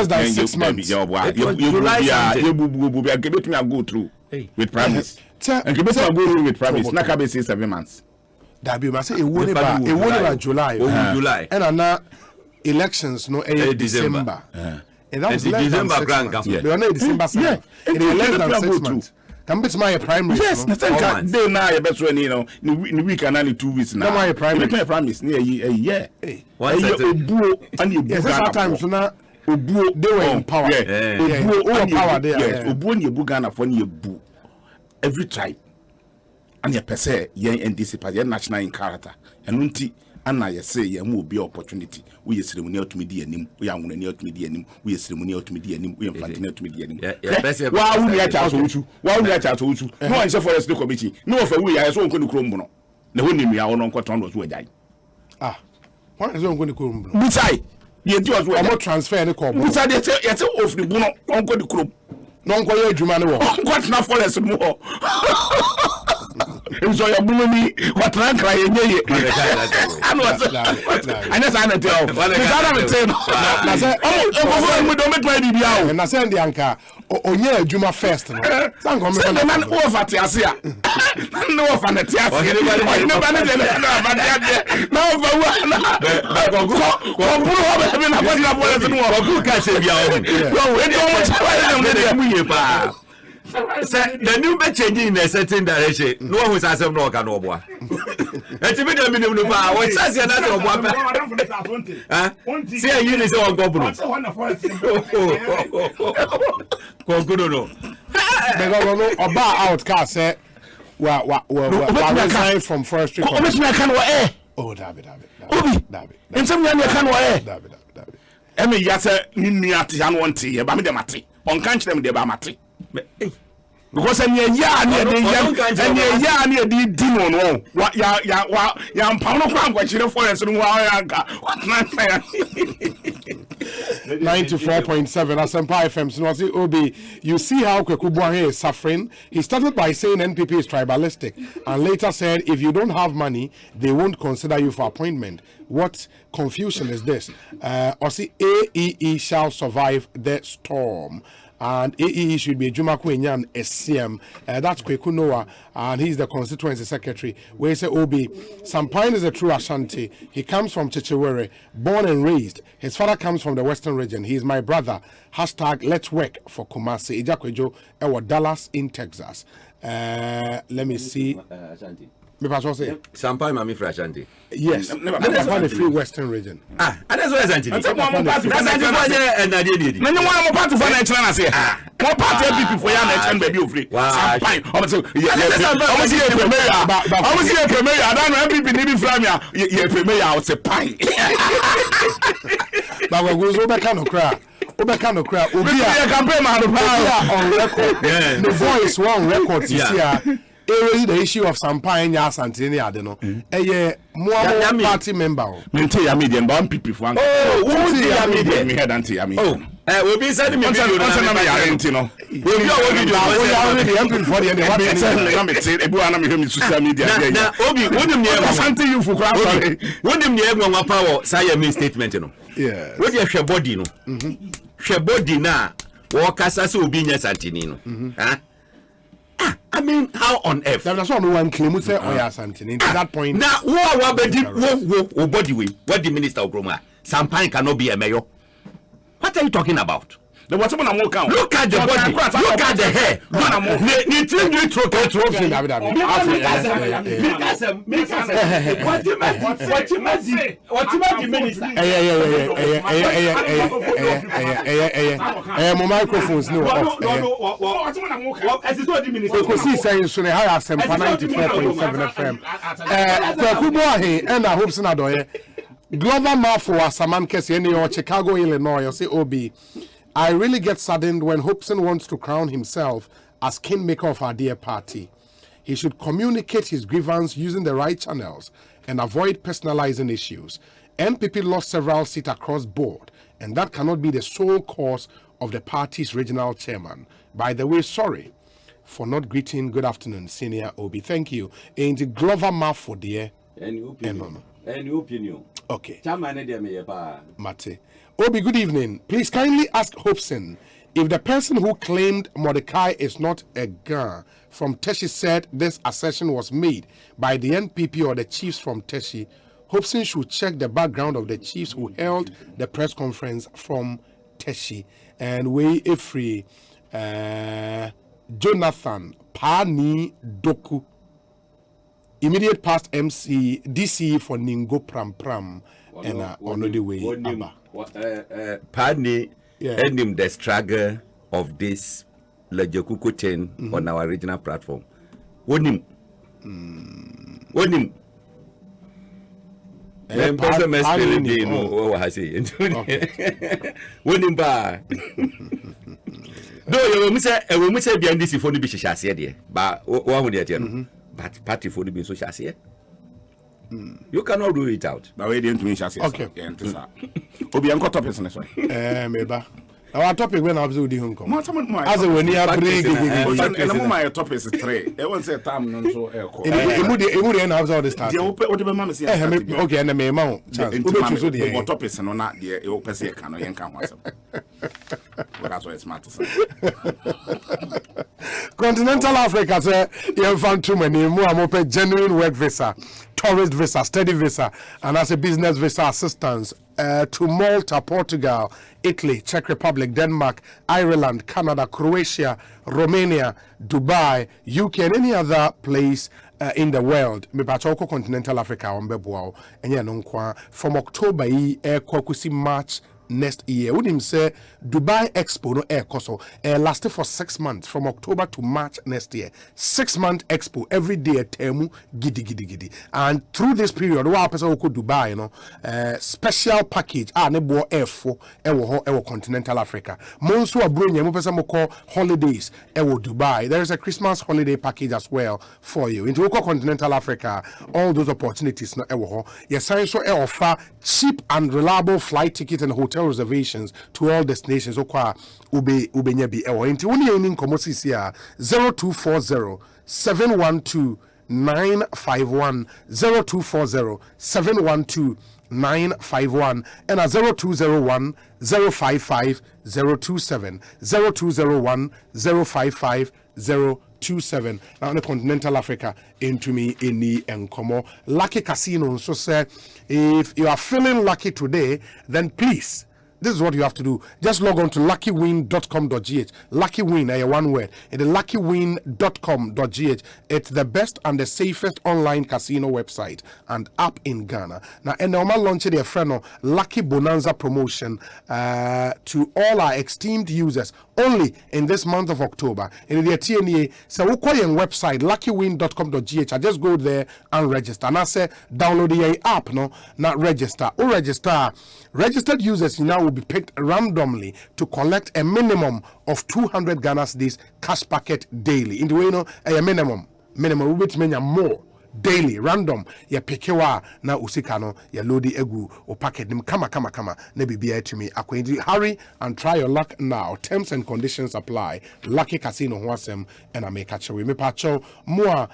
than 6 months. You go through with promise. And you go through with promise. Not can be 7 months. That be must say it won't about July. July. And now elections no December. And that was less than 6 months. They are not December. Yeah. It is less than 6 months. Can be my primary. Yes, I think they now you best when in the week and only 2 weeks now. My primary. My promise near a year. Yes, sometimes now they were in power. Power there. Yes, Obu ni Ebu Ghana for ni Ebu every tribe. And your per se yen NDC party national in character. And unti Anna ye say ye mu be opportunity. We is ceremonial to me DNM, we are near to me DNM, we is ceremonial to me DNM, we are fanatical to me DNM. Why would we attach you? Why would we attach you? No answer for us the committee. No for we are so going to Chrome. The winning we are on cotton was where die. Ah, what is going to Chrome? Beside, you do as well transfer the call. Beside, it's off the Buno, Uncle the Chrome. Non call you Jumano. What's not for us more? So your bully, what rank I and that's an tell. And I send the anchor. Oh, yeah, Juma first. No, the new be changing in a certain direction. No one was asking no can over. And to me, the minimum power, what says another one? See a unit on governor. The governor about outcast said, well, resign from forestry. Oh, David. And some young can I mean, yes, Niati, and one tea, about the mati. On country them, the Bamati. Because I'm near ya near the ya near the demon. What ya pound of ground, what you forest and what 94.7 Asempa FM. So Obi, you see how Kwekubuahe is suffering. He started by saying NPP is tribalistic and later said if you don't have money, they won't consider you for appointment. What confusion is this? Osi AEE shall survive the storm. And AEE should be Juma Kwenyan SCM. That's Kweku Noah, and he's the constituency secretary. We say Obi, Sampine is a true Ashanti. He comes from Chichewere, born and raised. His father comes from the Western region. He is my brother. Hashtag let's work for Kumasi. Ijakwejo, Ewa Dallas in Texas. Let me see. Sampine Mami for Ashanti. Yes, that's the free Western region. And that's what Ashanti. That's one party. That's and I did. No one part of an excellent. I say, one party people for your next and baby free. Sampine. I was here premier. I don't know people need from you premier. I was a pine. But we go over kind crowd. Obi campaign man on record. The voice one record this year. The issue of Sampine Santini, I don't know. More party member. Maintain median bomb people for median. Me had anti. Oh, we'll be sending me. We'll be statement. Yeah. What you share body no? Share body na. Walk as a Ubinia Santini no. I mean, how on earth? That's what one claim say Santini. To that point. Now, what body we? What the minister of Groma? Sampine cannot be a mayor. What are you talking about? The whatever I'm walking. Look at the body. Look at the hair. My microphones no off. Ekosiise saying so high Asempa 94.7 FM. And I hope Sinadoye. Glover Mafo Asaman Kesi in Chicago, Illinois, you say OB. I really get saddened when Hobson wants to crown himself as kingmaker of our dear party. He should communicate his grievance using the right channels and avoid personalizing issues. NPP lost several seats across board, and that cannot be the sole cause of the party's regional chairman. By the way, sorry for not greeting good afternoon, Senior Obi. Thank you. And the Glover Mafo, dear. Any opinion? Okay. Mate. Obi, good evening. Please kindly ask Hobson if the person who claimed Mordecai is not a Ga from Teshi said this assertion was made by the NPP or the chiefs from Teshi. Hobson should check the background of the chiefs who held the press conference from Teshi. And we free Jonathan Pani Doku, immediate past MC DC for Ningo Pram Pram, and on the way. Pani and him the struggle of this Lejokuko chain on our regional platform. Wonim. No, you say behind this phone be shashe there. But but party for the so shashe. You cannot rule it out. But we didn't mean shashe. Okay. Obi anko topics na so. Meba. Our topic when I was doing home come. As a when you are big. And my topic is 3. I won't say time no so Emu and have all this time. What the mama say? Okay, and the me amount. The topics no na the e pese kan no yen kan ho asem. That's why it's smart to say. Continental Africa say you found too many more genuine work visa, tourist visa, study visa, and as a business visa assistance to Malta, Portugal, Italy, Czech Republic, Denmark, Ireland, Canada, Croatia, Romania, Dubai, UK, and any other place in the world. Me patchoko Continental Africa on Beboao, and from October kusi March next year. Would him say Dubai Expo no air koso lasted for 6 months from October to March next year. 6-month expo every day temu gidi. And through this period, what person who Dubai, you know, special package nebo F4 ewo Continental Africa. Monsu abronya mo person mo call holidays ewo Dubai. There is a Christmas holiday package as well for you. Into Continental Africa, all those opportunities no ewo. Yes, I so offer cheap and reliable flight ticket and hotel reservations to all destinations. Okwa ube nyebi ewo. Inti uni yini komosisi ya 0240 712 951 0240 712 951 and a 0201 055 027 0201 055 027. Now in Continental Africa into me any and Komo Lucky Casino. So say if you are feeling lucky today, then please, this is what you have to do. Just log on to luckywin.com.gh. Luckywin, one word. It's luckywin.com.gh. It's the best and the safest online casino website and app in Ghana. Now, and now launch their friend Lucky Bonanza promotion to all our esteemed users only in this month of October. In the TNA, so we call your website luckywin.com.gh. I just go there and register. And I say download the app, no, not register. Or register. Registered users now will be picked randomly to collect a minimum of 200 Ghana cedis cash packet daily. In the way, no, a minimum which means more daily random. Ya pekewa na usikano ya lodi egu o packet nim kama na bibia to me akwendi. Hurry and try your luck now. Terms and conditions apply. Lucky Casino Huasem and I make a show. Me pacho more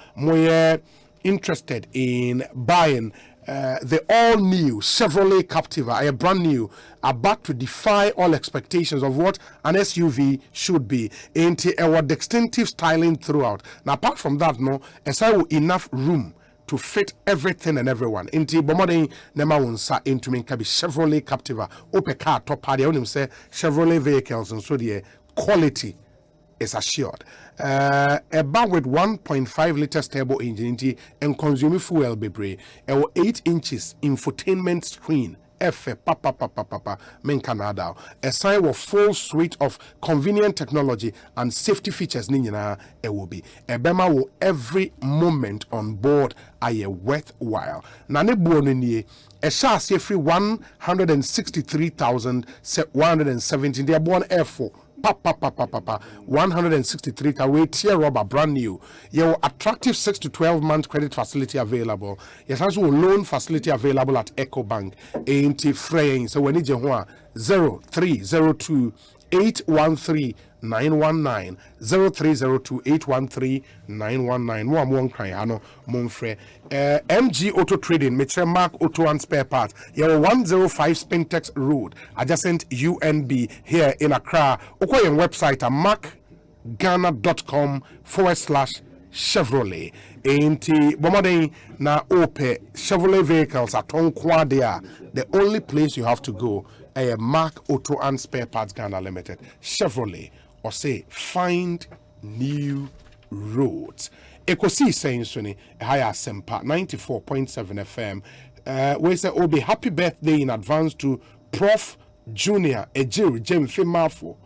interested in buying the all-new Chevrolet Captiva, a brand new, about to defy all expectations of what an SUV should be, into our distinctive styling throughout. Now, apart from that, no, as I will enough room to fit everything and everyone. Inti bomodin nema wonsa into min kabi Chevrolet Captiva ope car top party onim say Chevrolet vehicles and so the quality is assured. About with 1.5 liters turbo engine and consuming fuel bebre. 8 inches infotainment screen. Papa men Canada. A sign of full suite of convenient technology and safety features ninyina will be. A bema will every moment on board are worthwhile. Nane buonini a chassis free 163,117. They are born F4. 163 weight tier rubber brand new. Your attractive 6 to 12 month credit facility available. Yes, also loan facility available at Ecobank. Ain't fraying. So when you 0302 813 919 0302 813 919. One cryano monfre. MG Auto Trading, Mitchell Mark Auto and Spare Parts. Your 105 Spintex Road, adjacent UNB here in Accra. Okoye website at markghana.com/Chevrolet. Ain't bomodin na ope Chevrolet vehicles at Tonkwadea. The only place you have to go. Mark Auto and Spare Parts Ghana Limited, Chevrolet, or say find new roads. Ekosiisen On Asempa 94.7 FM. We say Obi happy birthday in advance to Prof Junior Ejiri Jemfi Mafo.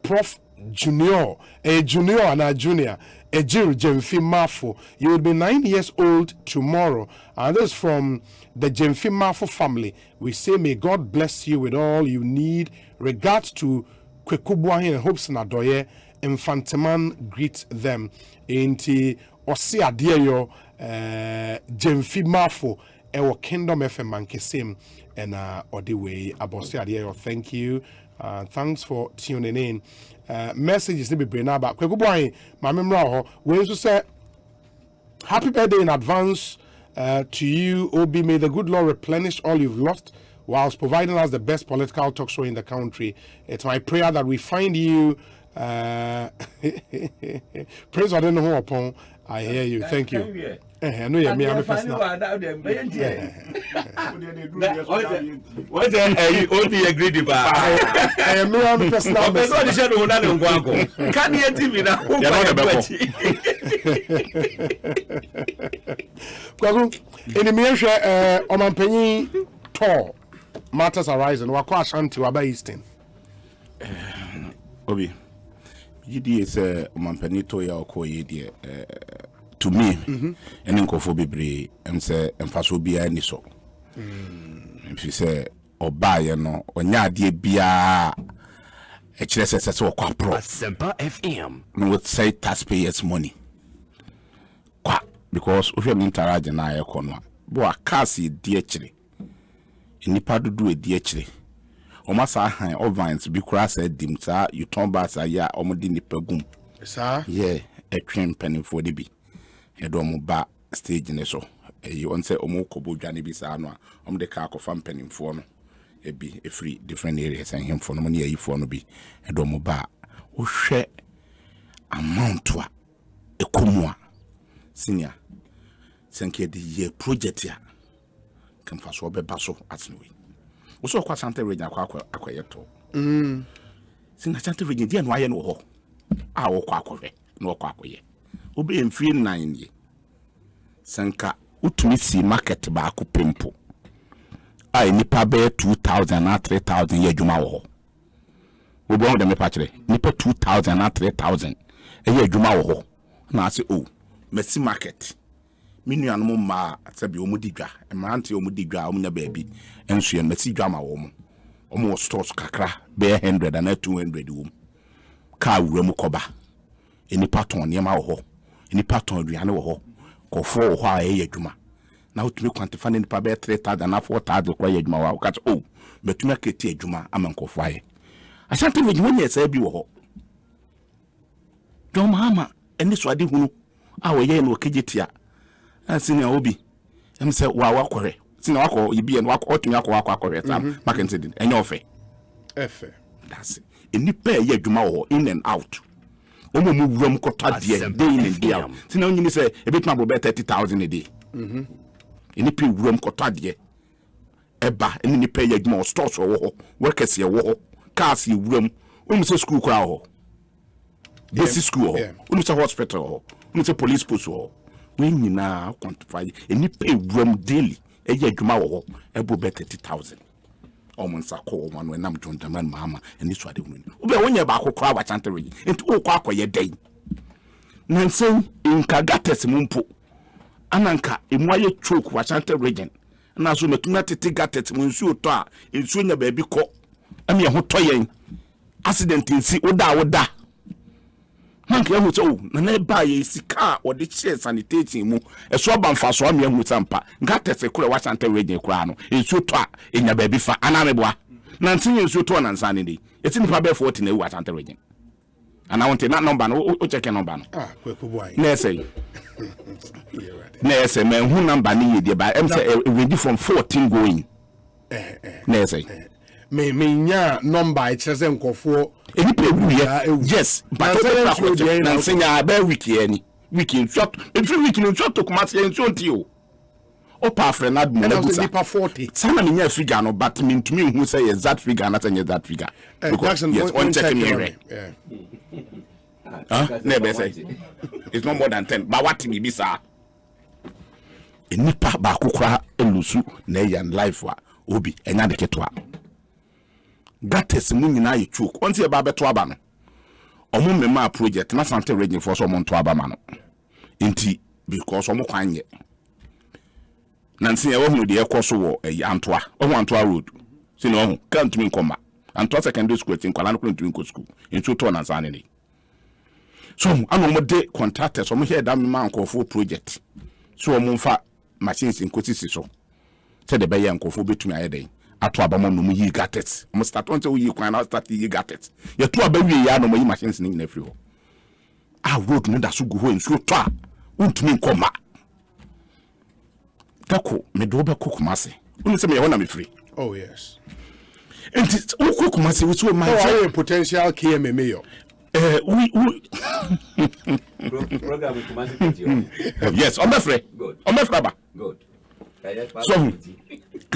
Prof Junior and a Junior Ejiri Jemfi Mafo. You will be 9 years old tomorrow. And this from the Jemfi Mafo family. We say may God bless you with all you need. Regards to Kwekubwahi and Hopes Nadoye. Infanteman greet them. Inti Osi Adeyo Jemfi Mafo Ewo Kingdom FM Mankesim and Odiwe Abosi Adeyo. Thank you. Thanks for tuning in. Messages to be bring about Kwekubwahi my memory we also say happy birthday in advance to you, Obi. May the good Lord replenish all you've lost whilst providing us the best political talk show in the country. It's my prayer that we find you. Praise I don't know upon. I hear you. Thank you. I know you. Me, I'm a person. What you only agreed about? I am me, I'm a person. I'm a person who doesn't go. Can't you TV now? In the measure, Omanpenny tall matters arising. Wako Ashanti Waba Easton. Obi, you say Omanpenny to ya okoye dear. To me, and then go for Bibri and say, and Faso be any so. If you say, or buy, you know, or ya dear beer, a chess or quapro. Asempa FM. No would say taxpayers' money. Because if you're interage and I econo, boy, Cassie, dear chili. In the part to do a dear chili. O massa high or vines be crossed, dim, sir, you turn bass a ya or modini pegum. Sir, yeah, a cream penny for the bee. A domo ba stage in so. You won't say Omo Kobo Johnny Bisano, the car of fan penny for no. A be a free different areas and him for no money for no be a domo ba. O share amount to a kumwa senior. Thank you the year project ya. Can fast be basso at no way. Also, quite something reading acquayato. Since I can't read the why no ho. I will quack no quack. Obi en free 9 ye. Sanka utumi si market ba ku pempo. Ai nipa be 2,000 na 3,000 ye adwuma wo. Obi on dem pa kire. Nipa 2,000 na 3,000 ye adwuma wo. Na ase o. Mercy market. Minu anu ma sabi omudi dwa. Emanti omudi dwa omunya baabi. Enso ye mercy dwa ma wo mo. Omo stores kakra be 100 and 200 wo. Ka wura mu koba. Eni paton niam wo. Any part on Riano ho, go for why a juma. Now to me quantify any pabe 3,000 and 4,000 quiet juma, catch oh, but to make a tea juma, I'm uncle fire. I shan't even when you say be ho. John Mahama, and this wadi who our yen will kijitia. And senior Obi, and say, wow, query. Sinako, you be and walk out to Yako, Mackenzie, and your fee. That's it. Any pair ye juma in and out. Omo move room kota day in and day out. See now you say a bit more about 30,000 a day. nipa wuram kɔtɔ adeɛ ɛba ɛne nipa yɛ adwuma stores wɔ hɔ workers yɛ wɔ hɔ cars yɛ wuram wɔn sɛ school kora hɔ basic school hɔ wɔn sɛ hospital hɔ wɔn sɛ police post hɔ wɔn nyinaa quantify nipa wuram daily ɛyɛ adwuma wɔ hɔ ɛbɔ bɛ 30,000 ɔmo nsa kɔ wɔn ano ɛnam jondaman mama ɛne so ade wɔn obi a wɔnyɛ baako kora wa chante regi nti wɔkɔ akɔyɛ dɛn nansen nka gates mu mpo ananka emu ayɛ choke wa chante region na so metuna tete gates mu nsuo tɔ a nsuo nya baabi kɔ ɛme ɛho tɔ yɛn accident nsi woda hanka ɛho sɛ na ba yɛ sika wɔde kyɛ sanitation mu ɛso aba mfa so ame ɛho sampa gates kora wa chante region kora no nsuo tɔ a enya baabi fa ana meboa na nsen nsuo tɔ na nsa ne de eti nipa bɛ 40 na ewu wa chante region ana wonte na number no o check number no kweku boy na say me hu number ni ye de ba em say ready from 14 going na say me nya number it says nkofo eni pe wu yes but na senya ba wiki ani wiki short every week no short to come at you nti o pa friend na dum na busa 40 sana me nya figure no but me ntumi hu say exact figure na say that figure because yes one check me never say it's not more than 10 but what me be sir enipa ba kokora elusu na yan life wa obi enya de ketwa gates mu nyina ye choke onti e ba beto aba no omo mema project na sante region for so omo nto aba ma no enti because omo kwanye nansi e wo hu de ekoso wo antoa omo antoa road si no hu can't mean koma antoa secondary school tin kwala no kwentumi nko school enti to na zane ni so ano de contractors omo here da man nkofo project so omo mfa machines nkotisi so te de be ye nkofo betumi ayeden ato abamom no mu yi gatet omo start on say yi kwan na start yi gatet ye to abawie ya no mu yi machines ni na free ho road no da so go ho nsuo to a untumi nkoma tako me do be kokumase unu se me ye ho na me free oh yes and kokumase we so my potential KMA mayor we program with Kumasi yes on my friend on my fraba good so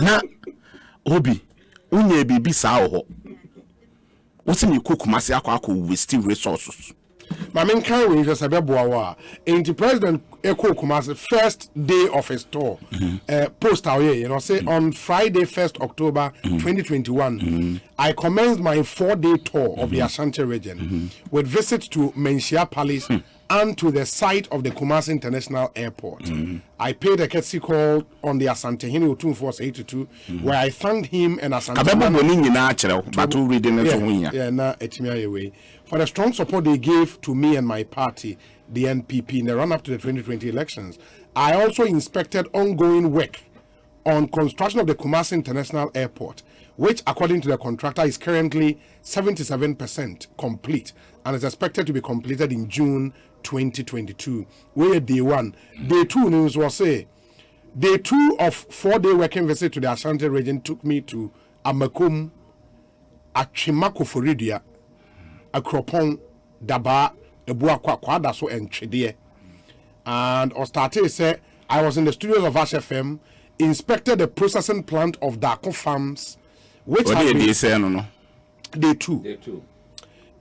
na obi unye bibi saa ho wose me kokumase akọ waste resources my main can we just abeboa wa in president Ekosiise first day of his tour post away you know say on Friday 1st October 2021 I commenced my 4-day tour of the Ashanti region with visits to Menchia Palace and to the site of the Kumasi International Airport. I paid a courtesy call on the Asante Hini Otum Force 82 where I thanked him and Asante for the strong support they gave to me and my party, the NPP, in the run-up to the 2020 elections. I also inspected ongoing work on construction of the Kumasi International Airport, which according to the contractor is currently 77% complete and is expected to be completed in June 2022. We're day one. Day two news was say, day 2 of 4-day working visit to the Ashanti region took me to Amakum, Achimako Foridia, Akropong, Daba, Ebuakwa, Kwadaso, and Chidie. And Ostate said, I was in the studios of Ash FM, inspected the processing plant of Dako Farms, which has been day two.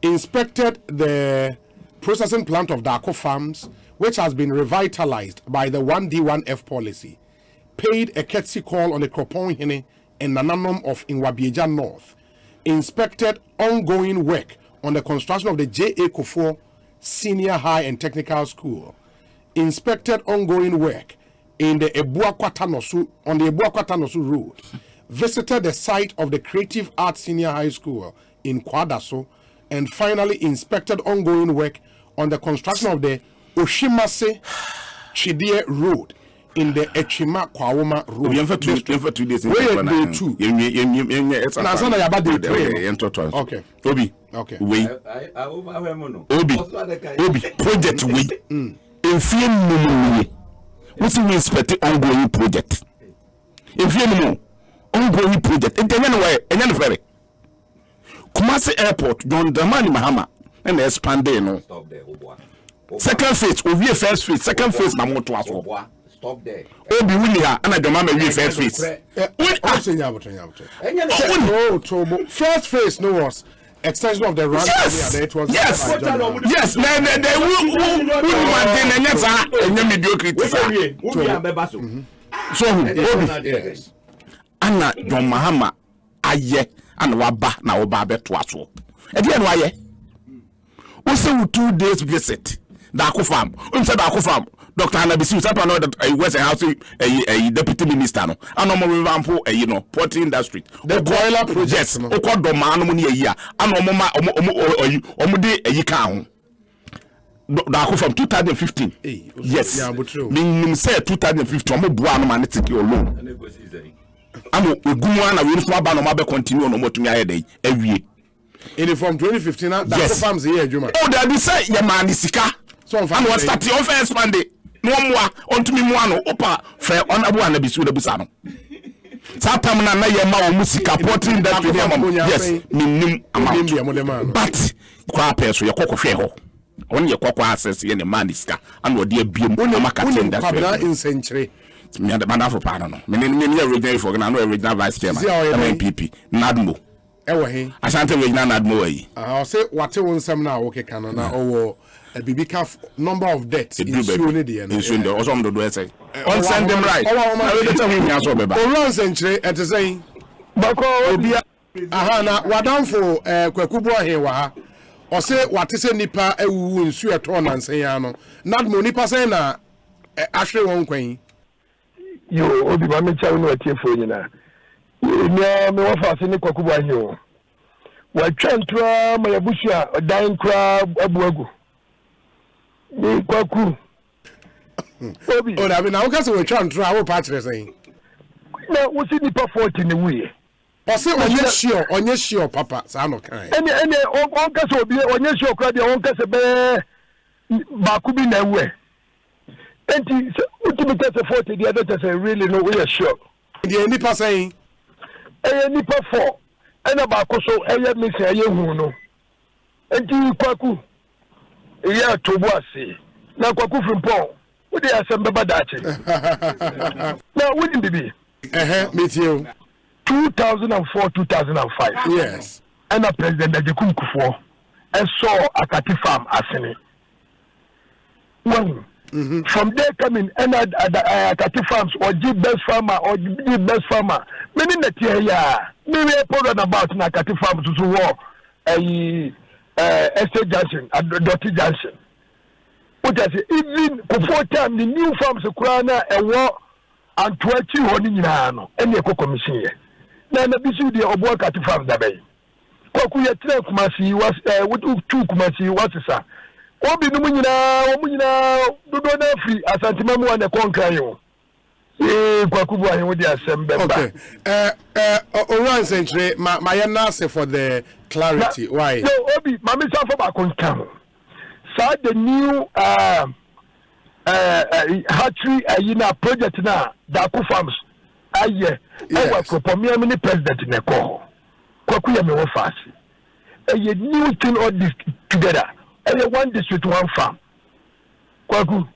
Inspected the processing plant of Dako Farms, which has been revitalized by the 1D1F policy. Paid a courtesy call on the Kropong Hine and Nananom of Inwabieja North. Inspected ongoing work on the construction of the J.A. Kofo Senior High and Technical School. Inspected ongoing work in the Ebuakwatanosu on the Ebuakwatanosu Road. Visited the site of the Creative Arts Senior High School in Kwadaso, and finally inspected ongoing work on the construction of the Oshimase Chidie Road in the Echima Kwawoma Road. Two days. Okay. Obi. Okay. Obi. Project we. If you know, what's we expect ongoing project? If you know, ongoing project. And then anyway, and then very. Kumasi Airport, John Dramani Mahama, and expand there. No. Second phase, we first phase, second phase, na moto aso. stop there. Obi William and the mama we first phase. First phase no was extension of the run. Yes. Yes. They will maintain and mediocrity. So yes. Anna John Mahama aye and waba na oba beto aso. Again why? We say 2 days visit. Dako farm. Unsa Dako farm. Dr. Anabisu sapa no that West House a deputy minister no. Ano mo revamp you know port industry. The boiler project. Yes. Oko do ma no mo ne yi a. Ano mo ma omo de ayi ka ho. Dako farm 2015. Yes. Minimum say 2015 omo bua no ma ne take your loan. Amo egumu na we so aba no ma be continue no mo tumi aye dey awie. In from 2015 that farms here Juma. Oh there be say ya man sika. So and what start on first Monday. No more on to me one opa fair on abu and bisu the busano. Satam na ye ma o musika porting that yes minim amount. But kwa peso ye kokko hwe ho. On ye kokko access ye ne man sika and wo de abiem amaka ten that. Kwabena in century. Me the man for pano no. Me original for na no original vice chairman. MPP Nadmo. Ewo he. Asante original Nadmo yi. I say what won some na okay kan na owo a bibika number of deaths in Sunday there. In Sunday also am do say. On send them right. I will tell him yaso beba. Oran century et say bako obi aha na wadamfo kwakubo he wa ha. O say what say nipa ewuwu nsu eto na nsen ya no. Nadmo nipa say na ahwe won kwan. Yo obi ma me chawo no atiefo nyina. Me wa fa se ni kwakubo he o. Wa twantra ma yabusia dan kra abuagu. Ni kwaku. Obi. O na be na wo ka se we twantra wo pa kire sen. Na wo si nipa 40 ne wuye. O se onye sure papa sa no kan. Ene on ka se obi onye sure kra de on ka se be ba ku bi na we. Enti ultimate 40 the other say really no we are sure. The nipa saying nipa 4 ena ba ko so me say hu no. Enti kwaku iya tobo ase na kwaku frimpon we dey Asempa badache. Now we didn't be meet you 2004 2005. Yes. And a president Ajekum Kufuor and saw Akati farm asene. Well, from there coming and Akati farms or G best farmer or G best farmer. Many that yeah, maybe a program about Akati farms to war Estate Junction at Dotty Junction. What I say, even before time the new farms Ukraina and war and 20 holding in Hano and the commission here. Now the issue the Obo Akati farms that way. Kwaku ya 3 kumasi was 2 kumasi was sir. Obi no munyina do na free Asante mamu na konkan yo. Kwaku bu ahe wo di Asempa. Okay. Oran century my na say for the clarity why. No Obi mama say for ba konkan. So the new hatchery ayina project na Dako farms aye e wa propose me president na ko. Kwaku ya me wo fast. A new thing all this together. One district, one farm. Kwaku,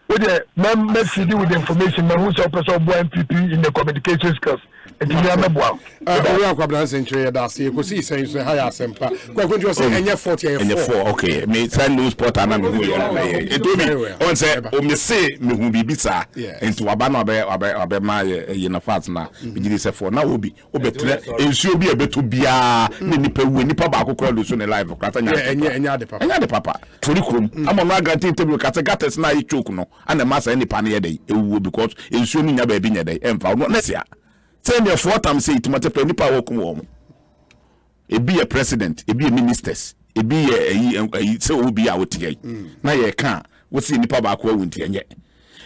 with the message with the information, man who's a person of MPP in the communication skills. And you remember well. We are going century that's the Ekosiisen On Asempa. Kwaku, you say any 44. Okay, me send news port and I'm going. It do me. On say, me say me who be bisa into Abana be my in fast na. Me give say for now obi ensure be a beto bia nipa ba akokora lo so ne live kwata nya de papa tori krom am on agree interview kata gates na e choke no and masa nipa na ye dey ewu because ensure nya ba bi nya dey emfa no na sia say me for time say itumate pe nipa wo kum wo e be a president e be a ministers e be a say obi a wotie na ye kan wo see nipa ba ko awunti enye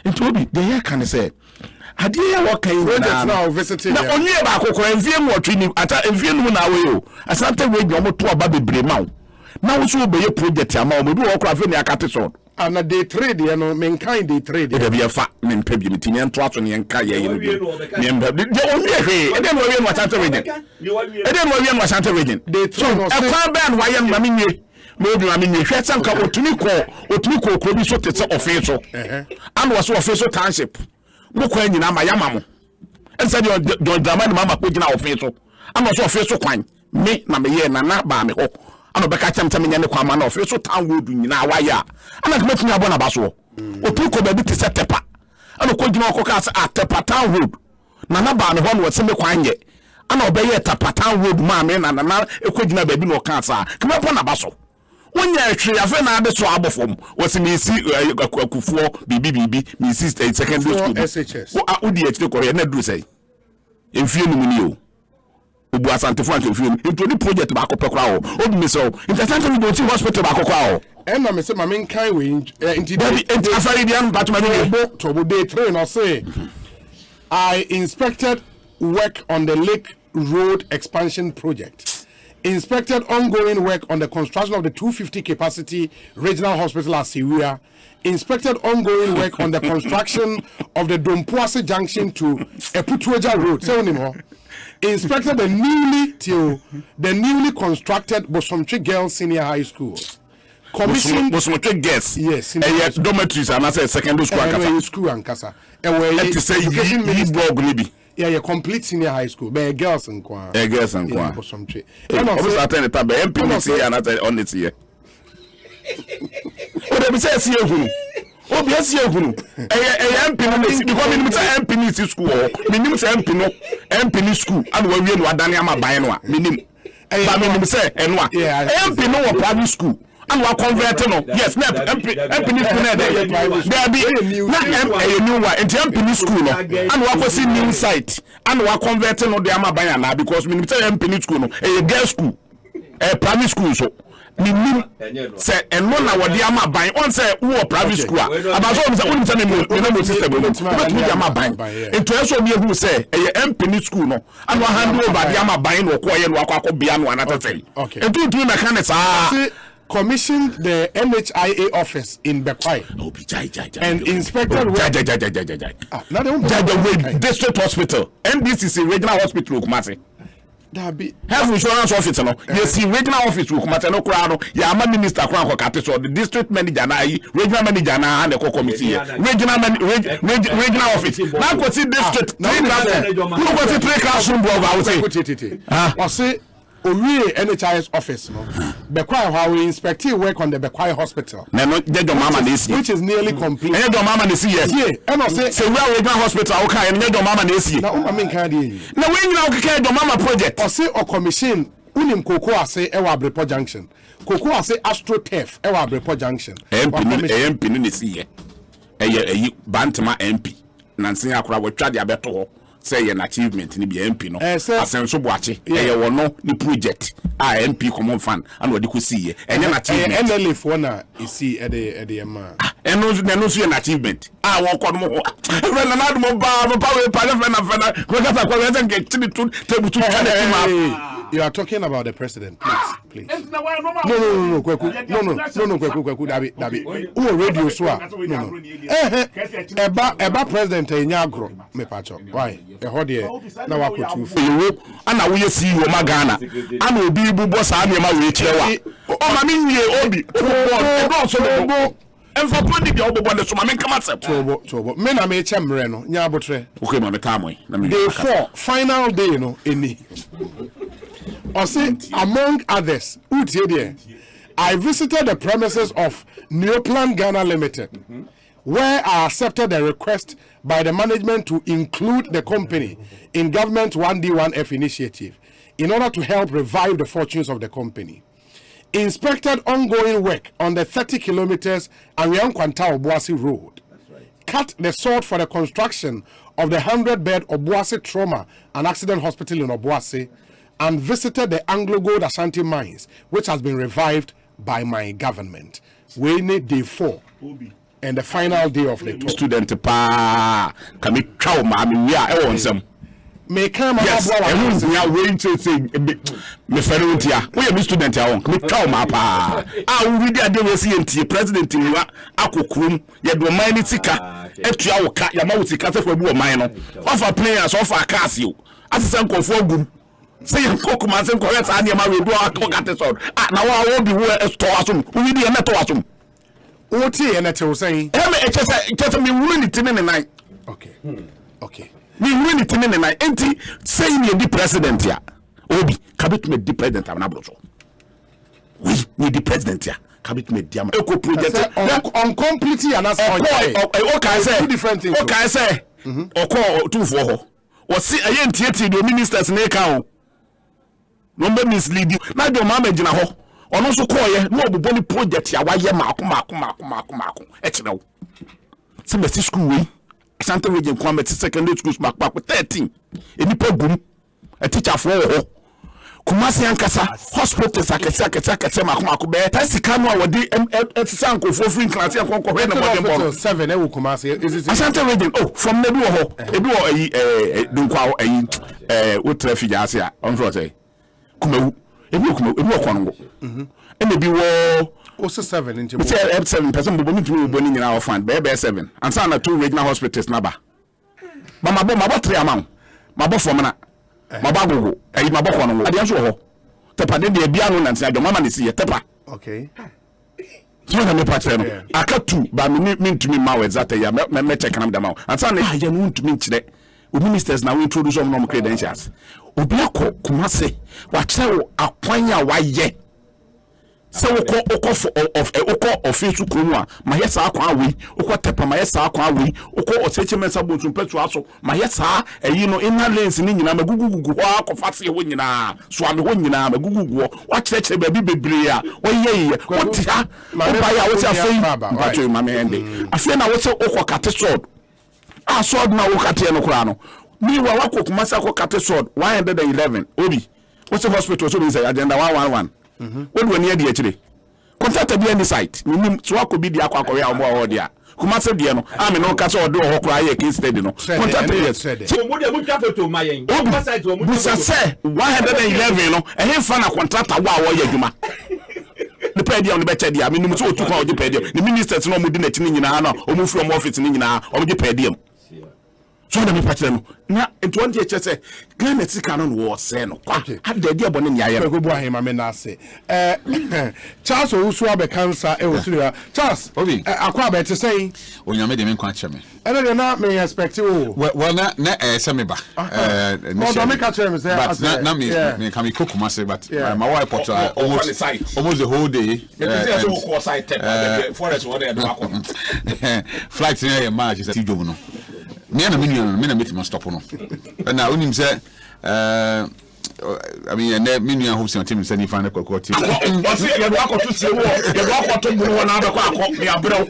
nti obi dey ye kan say adie ya wakai now visiting na onye ba akokora envie mu otwini ata envie nu na we o asante we nyomo to aba bebre ma na wo so be ye project ama o bi wo kora fe ne akate so and they trade you know men kind they trade e be fa men pebie mitinya nto aso ne nka ye no bi ne mba de onye hwe e dem wo wie no asante region e dem wo wie no asante region they trade no e kwa ban wa ye ma menye mo bi ma menye hwe sanka otuni ko okro bi so tete ofe so and was ofe so township mo kwa nyina ma yama mo ensa de don drama ni mama ko gina ofin so ana so ofin so kwan me na me ye na ba me ho ana beka chamtam nya ne kwa ma na ofin so town road nyina waya ana kuma tuni abona ba so otu ko ba bi ti setepa ana ko gina ko ka sa atepa town road na ba me ho no se me kwan ye ana obeye tapa town road ma me na ko gina ba bi no ka sa kuma po na ba so wonya hwe afa na ade so abofom wose me si akufuo bibi me si secondary school SHS wo di ekire ko ye na duru sei enfie no muni o obu asantefo anke enfie into ni project ba akopekura o obi me so interessant we go to hospital ba akokwa o na me say ma men kai we into afari bian batuma ni to bo day 3 no say I inspected work on the Lake Road expansion project. Inspected ongoing work on the construction of the 250 capacity regional hospital at Siwia. Inspected ongoing work on the construction of the Dompuase junction to Eputueja Road. Say anymore. Inspected the newly constructed Bosomchi Girls Senior High School. Commissioned Bosomchi Girls. Yes. Dormitories and I say secondary school and Kasa. To say you blog libi. Yeah, complete senior high school. But girls and kwa. Girls and kwa. Bosomchi. Obviously attend the tab MP and I on it here. What dem say see ehunu. Obi see ehunu. MP no dey because me say MP ni school o. Me nim say MP ni school and we wie no adane ama ban no a. Me nim. Ba me nim say eno a. MP no wo private school. And we are converting no. Yes, MP ni school na dey. There be na new one. MP school no. And we are see new site. And we are converting no dey ama ban na because me nim say MP school no. Girls school. Primary school so. Minim say eno na wodi ama ban on say wo private school about so say unim say me system no but me ama ban into eso me hu say MP school no and we hand over the ama ban no ko ye no akwa bia no anata say into do na kan say commissioned the NHIA office in Bekwai and inspected district hospital NDCC regional hospital Kumasi. Health insurance office no yes regional office we come no kura no ya ma minister kura ko kate so the district manager na yi regional manager na and the committee regional office na ko see district who go see 3 classroom block I would say Owie NHIS office no Bekwai how we inspect work on the Bekwai hospital no your mama this which is nearly complete your mama this yes and I say we are regional hospital okay and your mama this now I mean can dey now when you now okay your mama project or say or commission unim koko ase e wa Abrepo junction koko ase AstroTurf e wa Abrepo junction MP ni see e bantama MP nansi akora watwa de abeto say an achievement ni bi MP no asenso boache eye wono ni project MP common fund and we see enye na achievement NLA for na isi e ma eno so an achievement wo ko no ho friend na do ba we pa na ko kata ko we get to table to kind you are talking about the president please no kweku dabi who radio so no eba president enya agro me pacho why e ho de na wakotu fu ana wo yesi wo magana ana obi bubo sa na ma we kirewa o ma mi nwie obi o so bo emfa podi bi obobo ne so ma me kama sep tobo me na me chemre no nya abotre okay ma me tamoy na me day 4 final day no eni or say among others I visited the premises of Neoplan Ghana Limited where I accepted a request by the management to include the company in government 1D1F initiative in order to help revive the fortunes of the company. Inspected ongoing work on the 30 kilometers Arian Kwanta Obuasi Road. Cut the sod for the construction of the 100-bed Obuasi Trauma and Accident Hospital in Obuasi and visited the Anglo Gold Ashanti mines, which has been revived by my government. We need day 4 and the final day of the student can be cow mammy. Yeah, I want some. May come yes, we are waiting to say me ferutia. We are student ya won. Me cow mapa. We dey see president ni wa akokrum ye do mine tika. Etua wo ka ya ma wo tika se for bu o mine no. Offer players offer cars you. Asisen kofo gum. Say cook man say correct and ma we do akokate so. Na wa be wo store asum. We dey na to asum. Oti e na te wo say. E me e chese me wuru ni tin ni nine. Okay. Okay. Me really tinin na enti saying you the president ya. Obi, kabit me the president am na broso. We need the president ya. Kabit me diam eco project on completely and okay say two different things. Okay say. Oko two for ho. O see ayentie the ministers na ka o. No mislead you. Na do ma magina ho. Ono so call ye no oboboni project ya wa ye maako e kire wo. Se me school we Asante region kwame secondary schools makpako 13 enipa gum a teacher for ho Kumasi ankasa hospitals akese makko be tasika no awodi etisa nkofo free class yankon hwe na modern ball 7 e wo Kumasi is Asante region from nebi wo ho ebi wo ayi dunkwa ayi wo traffic ase a on fro say kumawu ebi wo kwango ebi wo also 7 in Jimbo. 7 person bo ntumi bo ni nyina ofan be 7 and say na 2 regional hospitals na ba mabo 3 amount mabo for na mabo gogo ayi mabo kono ade so ho tepa de bia no nanti adwo mama ne si tepa okay so na me patch no akatu ba me ntumi ma we zata ya me check na ma and say na ya no ntumi nkire o ministers na we introduce on no credentials obi akọ Kumase wa kire wo akwanya wa ye se oko office kunu a ma yesa akwa awi oko tepa ma yesa akwa awi oko oseche mensa bontum petu aso ma yesa eyi no inner lanes ni nyina magugugu ho akofase ho nyina so ame ho nyina magugugu wa kyerɛkyerɛ ba bi bebre a woyeye wote ha ba ya wote afei bato ma me ende afei na wote oko kate sword a sword na wo kate no kura no mi wa wako Kumase ko kate sword 111 obi wote hospital so be say agenda 111 what we near the actually contact the any site nim so akobi dia akwa ya omo ho dia Kumase dia no am no ka so do ho kra ye case study no contact yes so mo dia mo twa photo ma yen site o mo busa say 111 no e fa na contractor wa wo ye adwuma the pay dia on the better dia me nim so otu kwa o je pay dia the ministers no mo di na chi nyina na o mo from office ni nyina o je pay dia so na me patch no na into one day say Ghana tika no wo say no kwa ade dia bone nya ye ko bu ahema me na ase Charles Owusu abe cancer e wosua Charles obi akwa be te say onyame de me kwa che me ene de na me expect o well na say me ba do me catch me say but na me come Kumase but my wife put almost the whole day forest what they do flight near March is at job no me na meet stop no na onim say I mean and me nua hope say team say ni fan kokko team o say you go to see wo you go to buru na abekọ akọ me abrew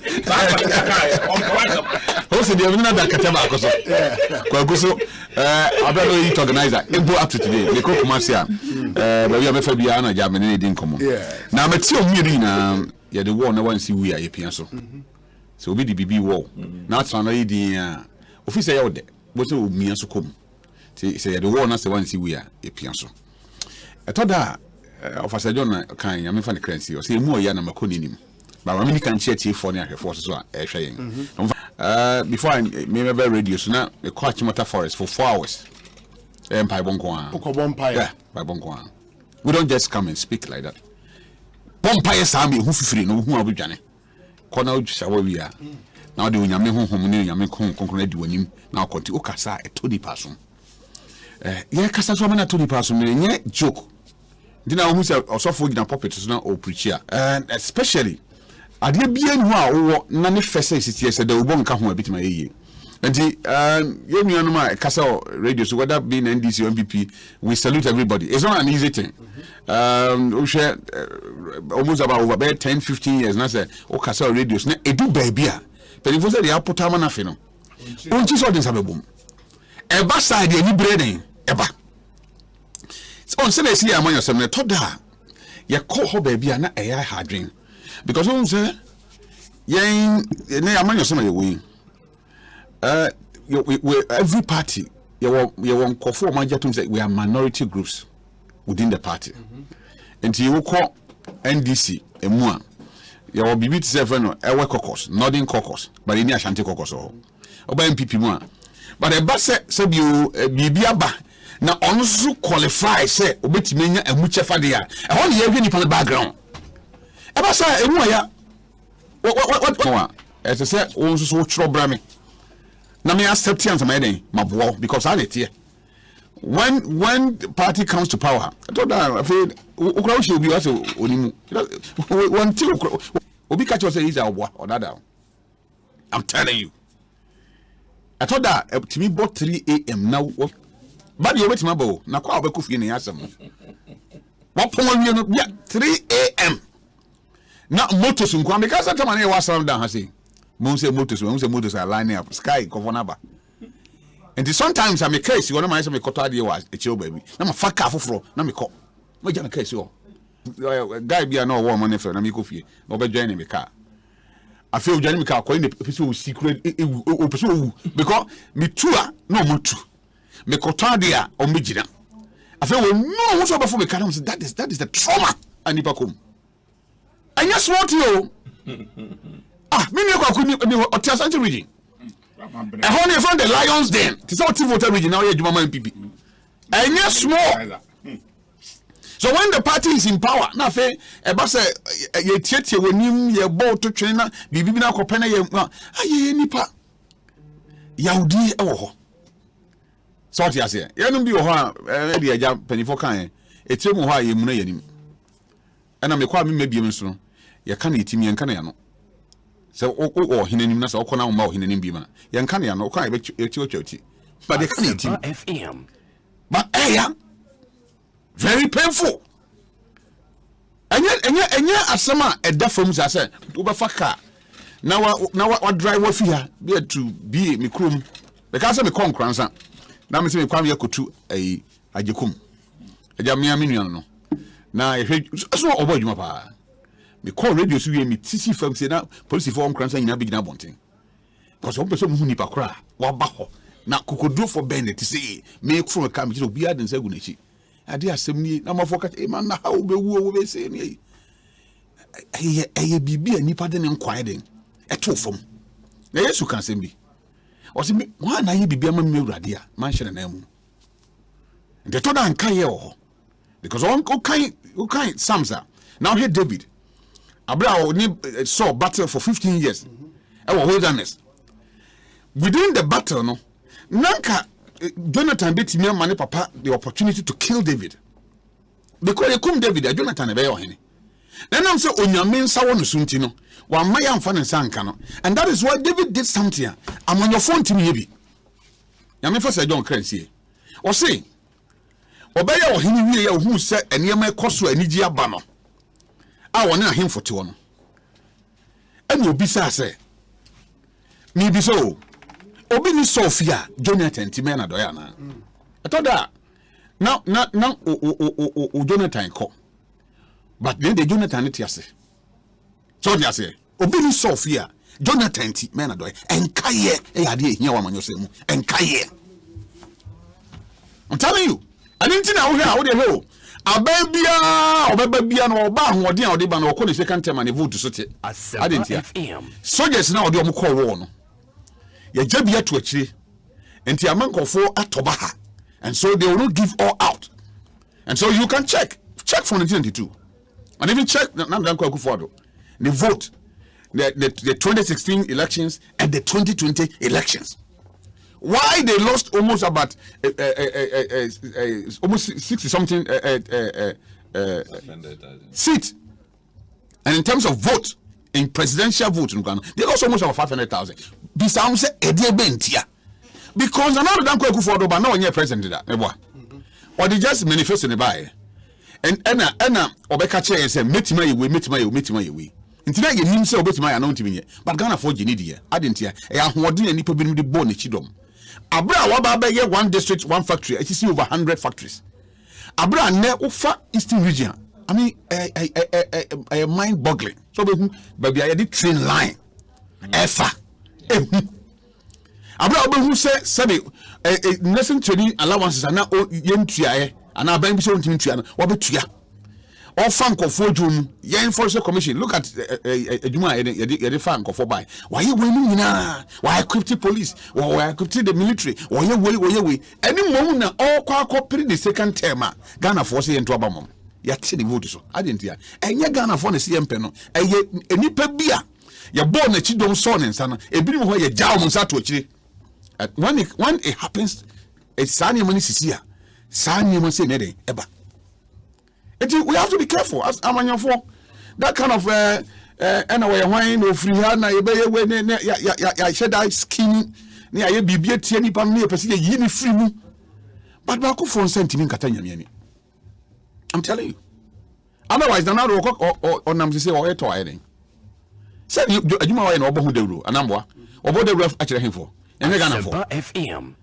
o say dey na da kataba akoso kwakuso abelo yi organizer go up to today they go Kumase ba we abefa bia na ja me ne din komo na meti o mmiri na ye the war na wan see we are pia so obi di bibi war na try na yi din officer ya ode bo se o mia so kom say the war na say wan see we are pia so etoda officer John kan ya me fa ne currency o say mu o ya na makoni nim ba ma me kan cheche for ne ahwefo so a ehwe yen before I me radio so na me catch motor forest for 4 hours by bonkwa yeah by bonkwa we don't just come and speak like that bompire sami hu fifiri no hu abudwane kona udwawa wi a na ode onyame honhom ne onyame konkron adi wanim na akonti okasa etodi paso ye kasa so na todi paso me nye joke dina hu se osofo gina puppet so na o preach and especially ade bia nu a wo na ne fese sitie se da ubon ka ho abitima yeye nti ye nuanu ma kasa radio so whether being NDC or MPP we salute everybody. It's not an easy thing. We share almost about over 10-15 years na say o kasa radio so na edu baby a but if you say they put am na fe no unti so den sabebum eba side ani breden eba on say na see am yourself na toda ye call ho baby a na eya hardwin because on say yen na am yourself na ye win every party you want for say we are minority groups within the party until you call NDC emu you will be bit seven ewe caucus northern caucus but in Ashanti caucus or by MPP mu but the boss say you bibia ba na onso qualify say obetime nya emu chefa de a e ho ne ye hwe nipa background e ba say emu ya what as I say onso so tro bra me na me accept answer my day mabuo because I let here when the party comes to power I told that I feel ukra should be also onimu one till obi catch us say is or that I'm telling you I told that to me about 3 a.m. now but you wait my bow na kwa obeku fie na yasam what point you yeah 3 a.m. na motors nkwa because that man was around down say motors are lining up sky governor and sometimes I make case you want to say me kota dey was e chill baby na ma faka foforo na me call no jana case yo guy be na wo money for na me go fie no be join me car I feel join me car ko in the secret because me tour no mo tu me kota dey o me gina I feel no wo so before me car that is the trauma and nipa kom anya smart yo me ne kwa kuni Otia Sanche region and honey from the Lions Den to say Otia voter region now here Juma MPP and yes small so when the party is in power na fe e ba say ye tietie wonim ye ball to twene na bibi na kopena ye aye nipa yaudi e wo ho so Otia say ye no bi wo ho a e de agya panifo kan e tire mu ho a ye mu na yanim ana me kwa me mabiem so ye ka na etimi ye ka na ya no so o hinanim na so okona ma o hinanim bi ma ye ka na ya no kwa e ti but they can eat FM but very painful enya asema eda from say wo be fa car na wa drive wa fi ha be to be me krom because say me kon kransa na me say me kwam yakotu ajekum eja me amenu no na so obo adwuma pa me call radio so we me tisi fam say na police for kransa nyina be gina bonten because one person mu nipa kra wa ba ho na kokodu for Bennett say me from a me obi adin say gunachi ade asem ni na mafo ka e man na ha obewu wo be say ni bibi anipa de nkwan den eto fom na Yesu kan asem bi o se wa na ye bibi ama me urade a man hye na mu de to da nkan ye ho because on okay Samsa now here David abra ni saw battle for 15 years e wo wilderness within the battle no nanka Jonathan betimi amane papa the opportunity to kill David because he come David Jonathan be yo hene then am say onyame nsa wo no sunti no wa maya mfa ne nsanka no and that is why David did something amon your phone timi ye bi nyame fa say John Crancy o say obaya wo hene wie ya hu se enema ekoso anigi aba no a wona ahemfote wo no ene obi sa say mi bi so obi ni Sofia Jonathan timena doya na atoda na o Jonathan ko but then the Jonathan tiase so dia say obi ni Sofia Jonathan timena doya enkaye e ade ehia wa manyosemu enkaye I'm telling you I didn't know how they ho ababia no oba ahoden a ode ba no ko ne second term and vote so te I didn't hear soldiers na ode omko wo no ya jabia to akire enti amankofo atoba ha and so they will not give all out and so you can check from 1992 and even check Namdan Kwakufodo the vote the 2016 elections and the 2020 elections why they lost almost about almost 60 something seat and in terms of vote in presidential vote they lost almost about 500,000 bisam say bentia because another dan Kwakufodo ba na onye president da eboa or they just manifest in buy and obeka che say metima ye we ntina ye nim say obetima ya na ntimi nye but Ghana for gini die adentia e ahoden ani pa binim de bo na chidom abra wa ba ye one district one factory it is over 100 factories abra ne ufa eastern region I mean a mind boggling so baby I did train line efa abra obehu say nursing training allowances na yentua ana ban bi so ntimi tua na wobetua all fan kofo djum yen force commission look at adjuma ye fan kofo by why you winning nyina why equipped police why equipped the military why we any mom na all kwa pre the second term Ghana force ye nto abamom ya te the vote so adentia enye Ghana for na se yempe no eye enipa bia ye ball na chidom so ne nsa no ebinim ho ye jaw mo nsa to akire when it happens, it's Sanya money Sisia. Sanya money say nede eba. We have to be careful as amanyafo. That kind of anyway wine no free hand na ebe we ya sheda scheme ni aye bibie tie nipa me pese ye yi ni free mu. But ba ko phone sentiment kata nyame ani. I'm telling you. Otherwise na do or nam say o eto aye den. Say adwuma wa na obo hu dawro anamboa. Obo dawro a kire hemfo. Ene Ghana for FM.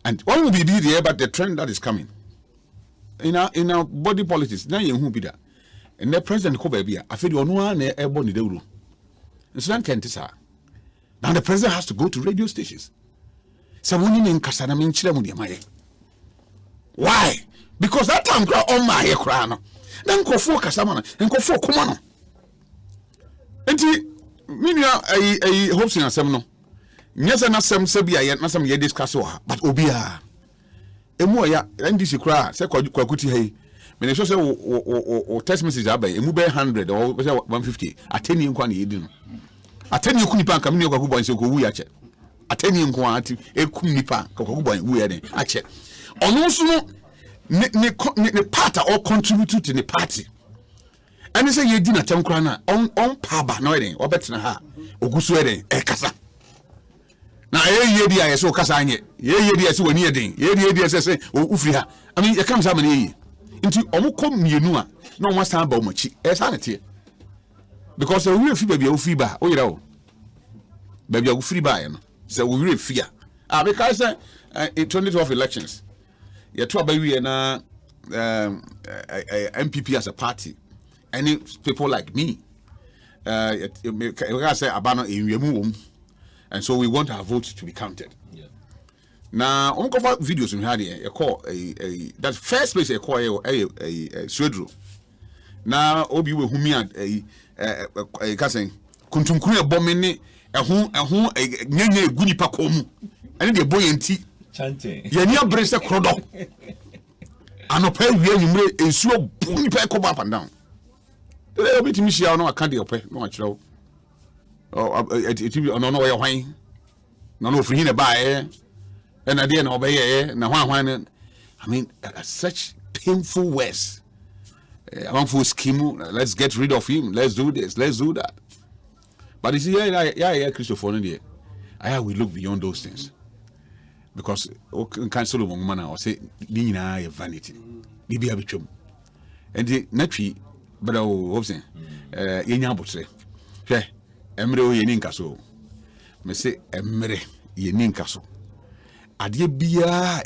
And what will be there but the trend that is coming. In our body politics, now you who be that. And the president ko baby, I feel you no na e born the dawro. Nso kente sa. Now the president has to go to radio stations. Someone in kasa na menchire mu de maye. Why? Because that time cry on my hair cry no. Then go for kasa man, and go for come on. Enti minia ai hopes in asem no. Nyesa na sem sebia ye na sem ye discuss wa, but obia. Emu ya NDC cry say kwakuti hey. Me so say o text message abai emu be 100 or 150. Ateni nkwa na yedi no. Ateni ku nipa nka me kwaku bon say ko wu ya che. Ateni nkwa ati ekum nipa kwaku bon wu ya den a che. Ono so no ne part or contribute to the party. And say ye di na tem kra na on paba no eden obetena ha ogusu eden e kasa. Na ye di aye so kasa anye. Ye di ase wani eden. Ye di ase say ufri ha. I mean you come say man ye. Nti omukom mienu a na o wan ba o machi. E sa na tie. Because we refi baby o fi ba o yira o. Baby o free ba ye no. Say we refi a. Ah because in 2012 elections you talk about we na MPP as a party. Any people like me, we can say abano in and so we want our vote to be counted. Yeah. Now, on cover videos we had here, that first place I call a Swedro. Now, Obi will humi a cousin, Kuntumkuna bomene, a nye guni pakomu, and the boy and tea. Chanting. Yania brace a crodo. And a pair of you is so bunny pack up and down. A bit Michelle, no, I can't do no, I show. Oh, it will no way away. No, for him to buy, and I didn't obey, now one. I mean, such painful words. I want for scheme, let's get rid of him, let's do this, let's do that. But you see, yeah, Christopher, I will look beyond those things. Because cancel of man or say Nina vanity. Maybe a bit. And the naturally, but I was saying, Yanabotre. Emre Yeninkaso. Me say Emre Yeninkaso. Adia bia,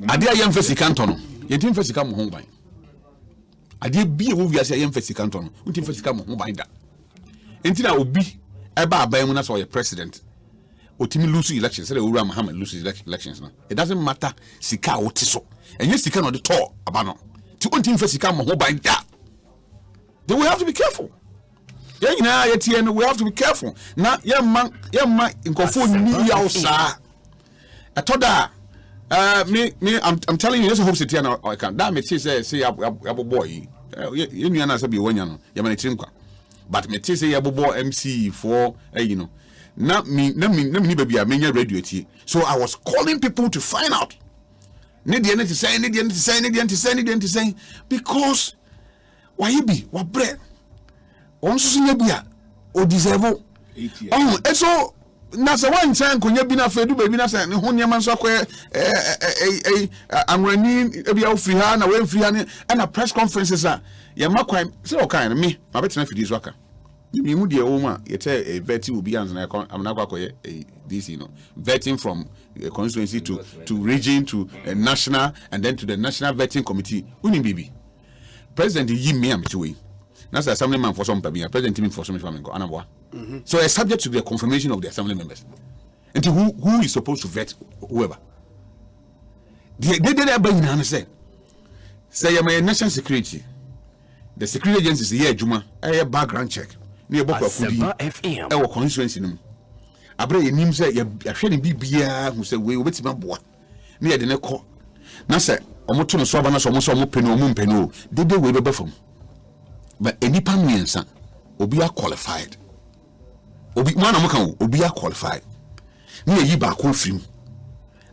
Adia yam fesicanton. Yetim fesicam home by. Adia bia who we are saying fesicanton. Until fesicam home by that. Until I will be. Eba abaye na so ye president otimi lose elections say Owura Muhammad lose elections no it doesn't matter sika wo tiso enye sika no de to aba no ti ontim fa sika mo ho ban da then we have to be careful we have to be careful na yemma nkofo ni ya usa atoda I'm telling you, this hope city and I can that me say abo boy you na say be wonya no ye man tirim kwa. But me say yabobo MC for you know. Na me baby I menya radio tie. So I was calling people to find out. Need to say because why you be what bread. On so bia o deserve. Oh, and so na say one time konya bi na fedu baby na say ne ho nyama nso akọ amrani e bia ofri ha na we mfri ha ne na press conferences a ye makwan say o kan me ma betena fidi so aka me hu de o ma ye tell vet will be answer am na akọ this you know vetting from constituency to region to national and then to the national vetting committee uni bibi president yi me am to we na say assembly man for some pabia president team for some family go anaboa. So it's subject to the confirmation of the assembly members. And who is supposed to vet whoever. They say my national security. The security agencies here Juma a background check. Near Asempa FM. Our constituency. Abre nim say ya hwe ne bibia who say we wetima boa. Near the neck. Na say omoto no so aba na so mo peno they we be from. But any pan miensa obi are qualified. obi mana mo kan obi a qualify na yi ba ko frim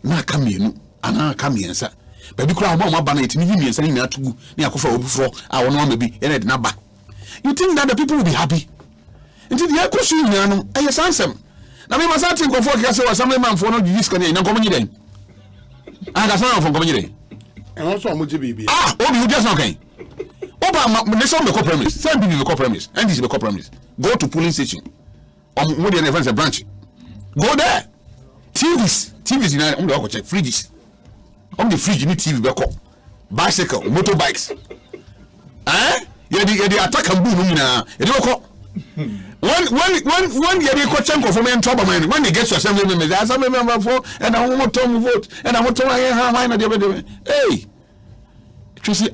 na ka mienu ana ka miensa baby kura mo ba na etimi yi miensa ni atugu na akofa obi fro a wono ma bi ene de na ba. You think that the people will be happy? Until the echo you know, I answer. Now we must think of what I say was some man for no use can in coming then. I got some from coming. And also Mujibi. Ah, oh, you just okay. Oba, there's some the premise. Some people the premise. And this is the premise. Go to police station. What the difference a branch. Go there. TVs in the check fridges. On the fridge, you need TV back up. Bicycle, motorbikes. Eh? Yeah, the attack and boom na. You don't call. When you go check for me and trouble man. When they get to assembly members, I assembly member for and I want to vote and I want to hey.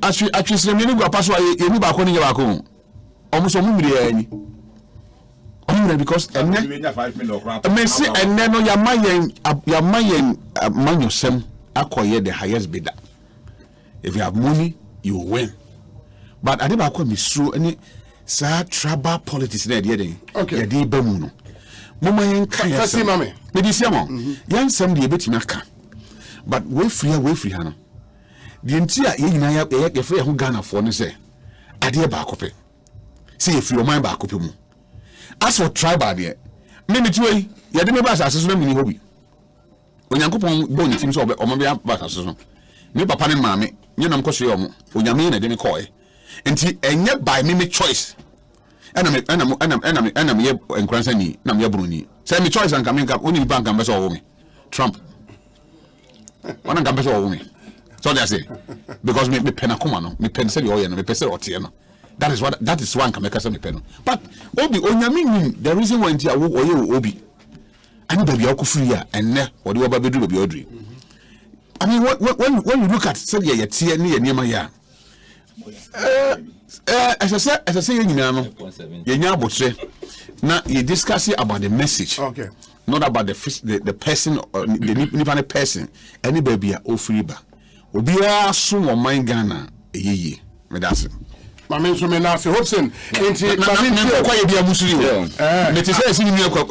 Actually, me go pass why you ba ko ni ba ko. Almost so mumri ani. Only because and me see and then no ya mayen manyosem akoye the highest bidder. If you have money, you will win. But I never call me through any tribal politics there. Okay. Yeah, Bemuno. Mama yen kaya. Fasi mame. Me di siamo. Yan sem di ebeti naka. But we free hano. The entire ye na ya free ho Ghana for ne say. Ade ba akope. Say you free o man ba akope mu. As for tribal there. Me tuwe ya de me ba asase so na mini hobi. Onyankopon bo ni tim so o ma ba asase so. Me papa ne maame, nye nam ko hwe o mo. Onyame na de me koe. Enti enye by me choice. Enam ye enkransa ni na me broni. Say me choice anka me nka oni bank am beso wo me. Trump. Wana nka beso wo me. So they say because me pen akoma no, me pen say the oil no, me pen say otie no. That is one can make us me pen. But obi onyame the reason why ntia wo oye obi. Ani baby akufuri ya enne wo de wo ba bedu baby odri. I mean when you look at say ye tie ne ye niam ya. As I say, you know, now you discuss about the message, okay? Not about the person or the person. Any baby are offering ba. Obia soon or mind Ghana ye. That's it. Mami so me na se Hobson enti mami me kwa ye bia musuri o me te say sini me kwa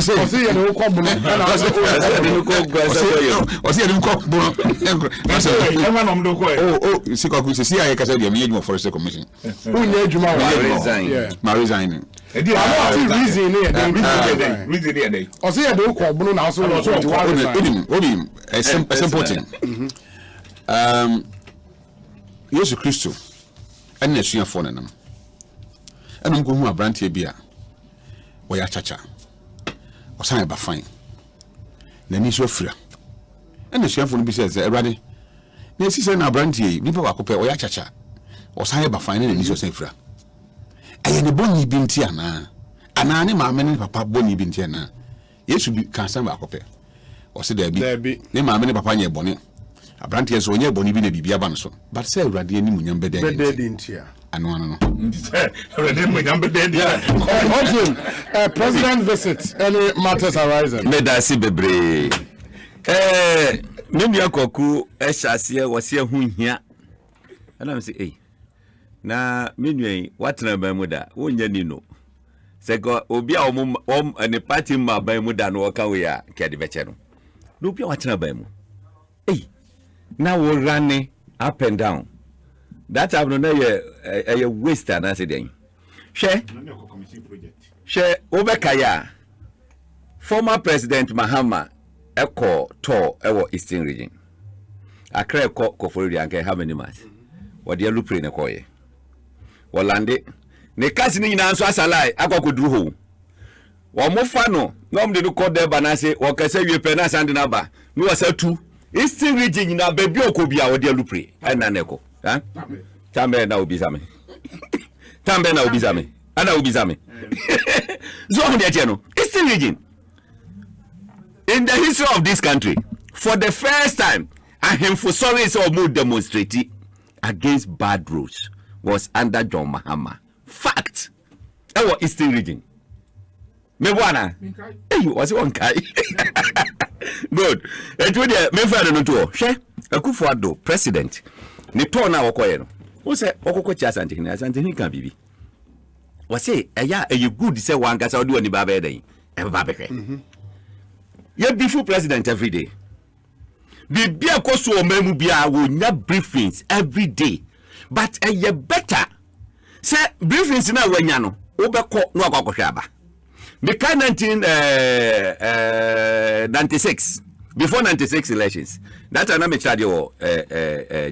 say o se ye no kwa bunu na o se ye no kwa bunu na se e ma no mdo kwa o si kwa si ya ka say dia me adwuma forest commission unye adwuma wa ma resign e di ama reason ne ye reason ne o se ye do kwa bunu na so odim a simple thing Yesu Kristo ene suya fo nanam enu ko hu abrantie bia wo ya chacha o san ba fine na ni so fira ene suya fo no bi se erade na esi se na abrantie ni pa wakope wo ya chacha o san ba fine na ni so san fira aye ne boni bi nti ana ne maame ne papa boni bi nti ana Yesu bi kan san ba wakope o se da bi ne maame ne papa nye boni abrantie so onye boni bi na bibia ba no so but say erade ni munyam bede ntia ano no erade munyam bede ntia president visit any matters arising me da si bebre me nua koku ehyasie wo se hu hia ana me say na me nua watena ban mu da wonya ni no se ko obi a om ne party ma ban mu da no wo kan we ya kede beche no no obi a watena ban mu now we running up and down. That have no a waste and I said, share Obekaya, former President Mahama, Eko Tor, Ewo Eastern Region. Accra Kofori and how many months? What dear Lupri in a coy? Walande, ne casting in answer as a lie, I could do who. Or Mofano, no, they do call them Banase, or Casa, you penas and another. No, I said two. Eastern region na baby okobia wo de lupre ana neko ha tambe na obizame ana obizame so on the channel Eastern region in the history of this country for the first time a handful sorries or mood demonstrating against bad roads was under John Mahama fact our Eastern region me bwana hey was one guy good etu de me fa no to hwe Akufo-Addo president ni to na wokoye no wo se okoko chi asante ni kan bibi we say you good say one gasa odi oni ba be den e ba be hwe ye before president every day be akoso o mamu bia wo nya briefings every day but ye better say briefings na wanya no wo be ko no akwakohwe aba because 96 before 96 elections that time na me charge o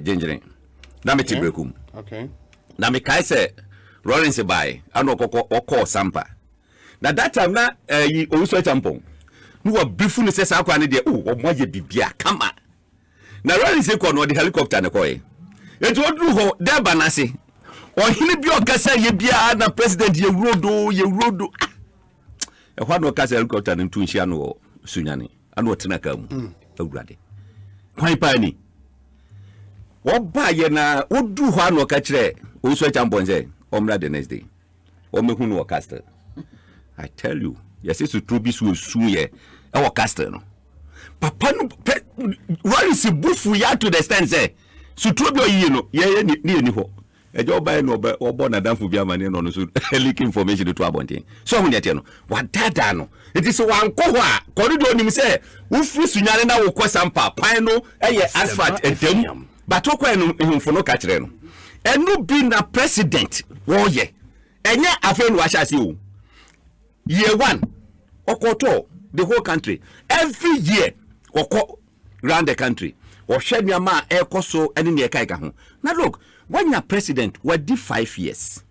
gingering na me tibrekum okay na me kai say Lawrence by ano kokko Sampa na that time na yi owuso champon no wa brief no say sakwa ne de omoye bibia kama na Lawrence ko no de helicopter ne koy enti odru ho de banase ohini bi okasa ye bia na president ye rodo e hwa no okasa helicopter ne tunhia no sunyane ano otena ka mu awurade kwan pa ni wo ba ye na odru ho ano ka kire owuso champon say omra the next day omehu no castle I tell you yes it's to be so ye our castle no papa no what is bufu ya to the stand say so to be yi no ye ni ho ejo ba no obo na danfo bi amane no so leak information to abonten so hu nyete no wadada no it is one ko ho a corridor nim say wo firi sunyane na wo ko Sampa pan no eye asphalt edem but okwa no ehunfo no ka kire no enu bi na president wo ye enye afenu ashasi o year 1 okoto the whole country every year oko round the country o hwenya ma ekoso ene ne kai ka ho na look when your president what did 5 years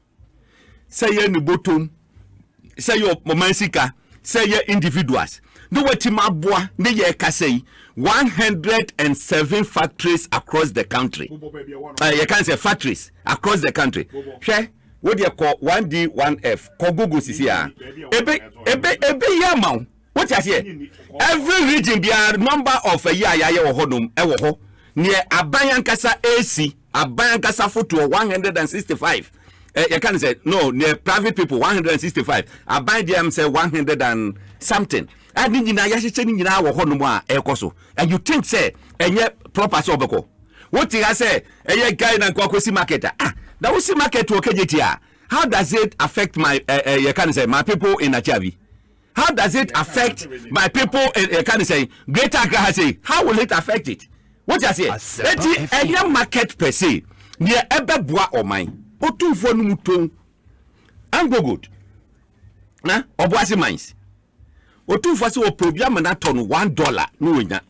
say ye ni bottom say your momansika say ye individuals no wetin maboa ne ye ka say 107 factories across the country you can say factories across the country hwe what they call 1D 1F call Google sisi a ebe yama what you say every region be a number of a year wo hodom e wo ho near abanyankasa AC abanyankasa photo 165 you can say no near private people 165 aban dem say 100 and something and nyina ya hyeche nyina wo hodom a ekoso and you think say enye property obeko what you say enye guy na kwakosi market that was the market to Okejetia. How does it affect my you can say my people in Achavi? How does it affect my people in can say Greater Accra? Say how will it affect it? What you say? Any market per se near Ebeboa or mine. Otu for muton and go good. Na Obuasi mines. Otu for so program na ton $1 no wina.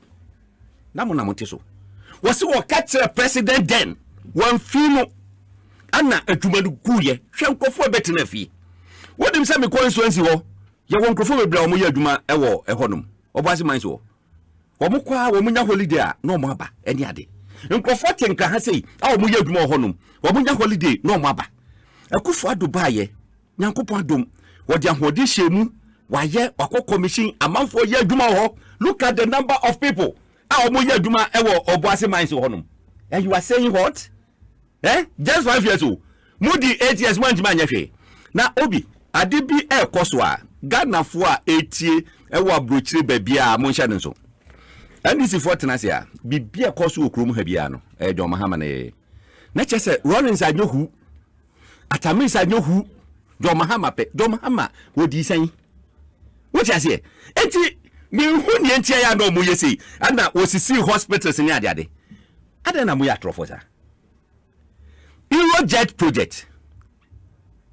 Namuna motiso. Was so catch a president then one fino. Anna adwumadu kuye hwe nkofo betina fi wodim se me constituency ho ye won nkofo bebra o mo ye adwuma e wo ehonom oboase man so wo mo kwa wo mo nya holiday a no mo aba eni ade nkofo tenka ha sei a wo mo ye adwuma ohonom wo mo nya holiday no mo aba akufo adoba ye nyankopon adom wo de ahode hyemu wa ye wakọ commission amanfo ye adwuma ho look at the number of people a wo mo ye adwuma e wo oboase man so honom and you are saying what just 5 years old. Moody 8 years one man yefe. Na obi adibi koso a Ghana fo a etie e wa brochire babia mo hya nso. NDC 14 asia bibia koso okrom ha bia no John Mahama na chese Rollins anyohu Atamis anyohu John Mahama pe John Mahama wodi san. What you say? Enti me hu ne entia ya no mo yesi ana osisi hospitals ni ade na mo ya trofo Eurojet project.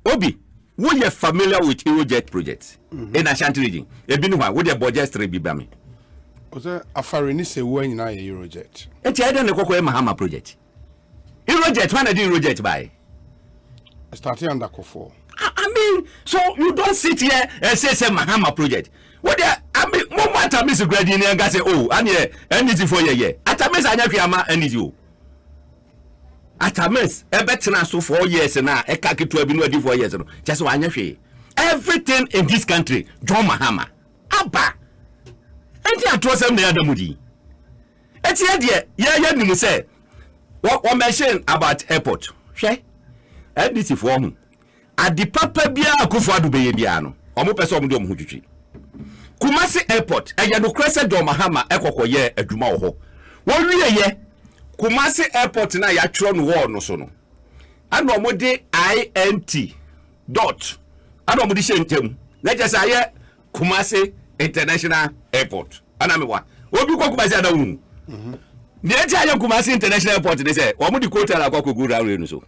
Obi, we are familiar with Eurojet projects in Ashanti region. Ebinu wa we the budget 3 bibami. Oze afarini se wo nyina ye Eurojet. Enti ede ne kokko e Mahama project. Eurojet when did Eurojet buy? Starting under Kofo. I mean, so you don't sit here and say Mahama project. What I mean, moment Atamis gradini and say oh, and NDC for ye. Atamis anya fiama NDC. Atamis ebetina so 4 years na eka ketu abi no adi 4 years no just wanya hwe everything in this country John Mahama aba enti atrosem na yadamudi enti ye nimu say what mention about airport hwe NDC for hu adi papa bia akufo adu beye bia no omo pese omo de omo hutwitwi Kumasi airport eya no krese John Mahama ekokoye adwuma wo ho won wiye ye Kumasi airport na ya tro no wall no so no. Ano mo de INT dot ana mo di shentem na je say Kumasi International Airport ana me wa obi ko Kumasi ada wu ne je aye Kumasi International Airport dey say o mo di quota la kwa kogu runway no so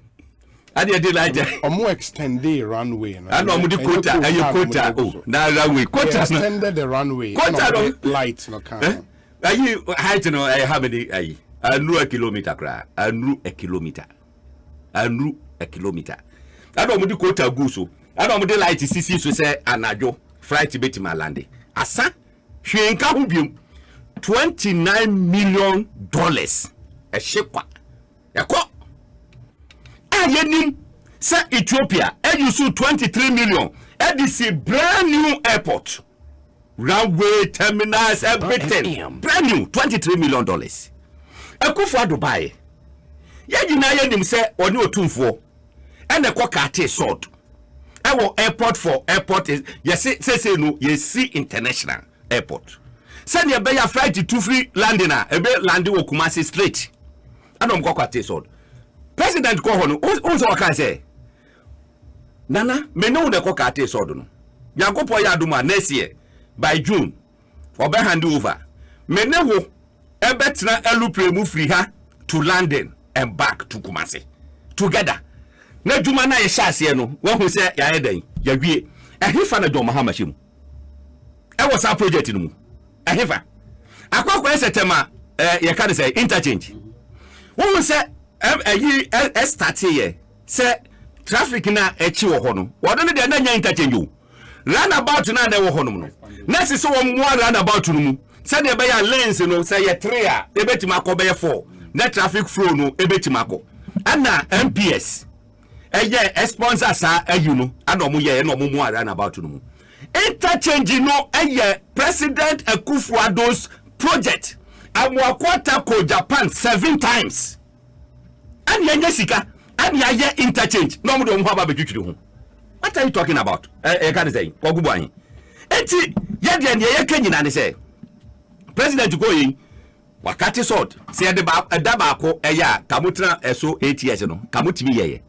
ade dey like omo extend the runway na ana mo di quota aye quota oh na runway quota extended the runway quota light no can aye height no how many aye anu a kilometer kra anu a kilometer anu a kilometer ana mo di quota gu so ana mo di light sisi so say anajo flight betima lande asa hwenka ho biom $29 million a shekwa yako ayenim sa Ethiopia use 23 million edisi brand new airport runway terminals everything brand new $23 million Akufo Dubai yegina yenim se oni otumfo ene kokate sword our airport for airport is say no see international airport send your beya flight to free landing na ebe landing wo Kumasi straight anom kokwate sword president ko hono unso waka say nana me no de kokate sword no yakopo ya aduma next year by June obe hand over me ne wo ebe tena aeroplane free ha to London and back to Kumasi together na juma na ye hyase no wo hu se ya yedan ya wie ehifa na John Mahama shim e was a project no mu ehifa akwa setema ye ka say interchange wo hu se start ye se traffic na echi wo ho no wo do ne de na nya interchange o runabout na na wo ho no no na se wo mo runabout no mu se de be ya lanes no se ye 3 a ebetima ko be ye 4 na traffic flow no ebetima ko ana MPS eye sponsor sa ayuno ana omo ye na omo mu ara na about no interchange no eye President Akufo-Addo's project amwakwata ko Japan 7 times and yenye sika and ye interchange no mo do mo ba betwitwiri ho. What are you talking about? Can say ogubo ahin enti ye de ne ye kanyina ne say President go yin wakati sword say de ba daba ko eya kamutra eso 8 years no kamutimi ye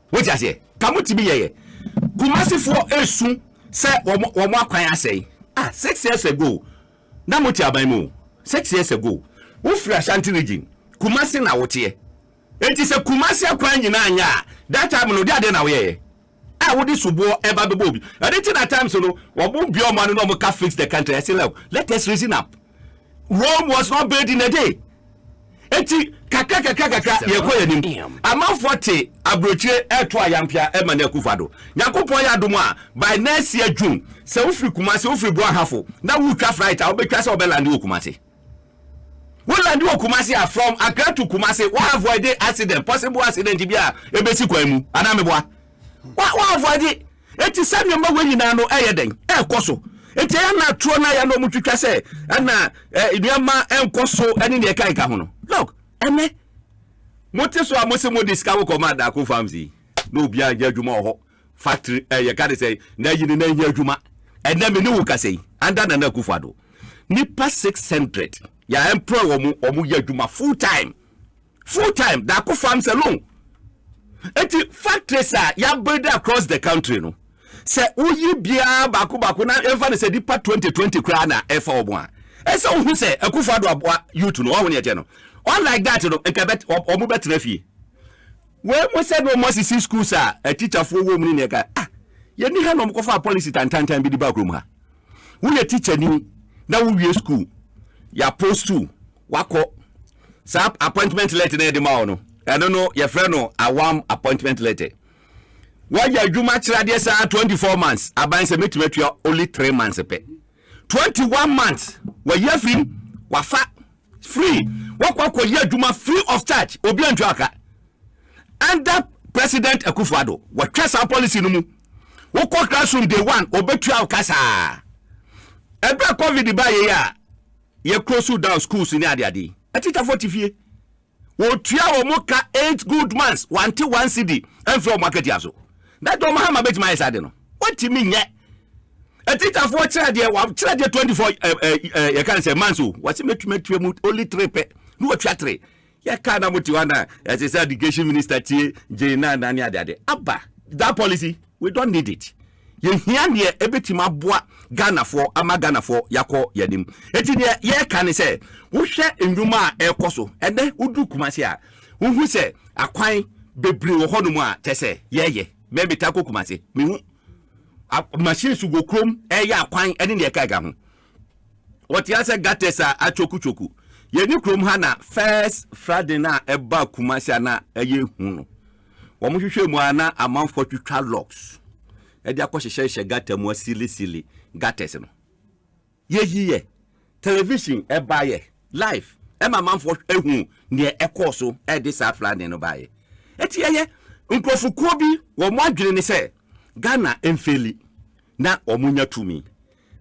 what you say kamutimi ye Kumasi for esu say omo akwan asay 6 years ago na moti aban mu 6 years ago wo free Ashanti region Kumasi na wote enti say Kumasi akwan nyina anya that time no dia na wo ye wo di subo eba bebo bi at that time so no wo bi o man no mo ka fix the country. I say let us reason up. Rome was not built in a day. Eti kaka ye ko yanim ama 40 abrochire eto ayampia e mane Akufo-Addo Yakopon ya domo a by next year June se wo free Kumasi wo free bro hafo na wo twa flight a wo betwa se wo be land wo Kumasi wo land wo Kumasi a from Accra to Kumasi wo avoid accident possible accident bi a ebesi kwan mu ana meboa wo avoid eti same mba we nyina no eyeden ekoso eti ya na tro na ya no mutwitwa se na eduama enkoso ene ne kai ho no look ene moteso amose mo discover command Akufo-Amzi no bia adwuma ho factory ye ka de say na yini na nya adwuma ene me ne wo ka say anda na Akufo-Addo nipa 600 ya employ omu ya adwuma full time da Akufo-Amzi alone eti factories ya build across the country no se uyi bia baku na emfa ne se dipa 2020 kra na efa obo a ese ohu se Akufo-Addo aboa youth no wo ne eje no unlike that no ekabet omu betre fie we mo se no mo sisi schools a teacher fo wo mu ne ka ye ni ha no mo kofa policy tantantan bi di ba krom ha wo ye teacher ni na wo wie school ya post to wako sa appointment letter na de ma no eno no ye friend no awam appointment letter why ya juma chirade sa 24 months aban se metumetua only 3 months pe 21 months wa ye free wa fa free wakwa ye juma free of charge obi antwa aka under President Akufo-Addo wa twasa policy no mu wokọ classroom day 1 obetua kasa ebe covid ba ye ya ye close down schools ni ade teacher 40 fie wo tua wo moka 8 good months 1 cedi and from market yaso that do Mahama bet my side no what me nye a teacher for chade 24 you can say months what metu only 3 pe no what 3 ya kana muti wana as a education minister tie Jena nani ade abba that policy we don't need it ye hia ne ebetima boa Ghana for ama Ghana for yakọ yanim eti ne ye ka ne se wo hwe ndwuma a ekoso ede udu Kumasi a wo hu se akwan bebre wo hono mu a tese ye maybe tako Kumasi me hu machine su go krom ya akwan ene ne ka ga ho what ya se gatesa achoku ye ni krom ha na first Friday na eba Kumasi na eye hu no wo mo hwehwe mu ana amanfo twitwa locks e dia kwahyehyehye gata mu asili gates no ye television e baye live e mamanfo ehu ne ekoso e de sa Friday no baye eti ye nkofukuo bi wo mo adwene ne se Ghana emfeli na omunya tumi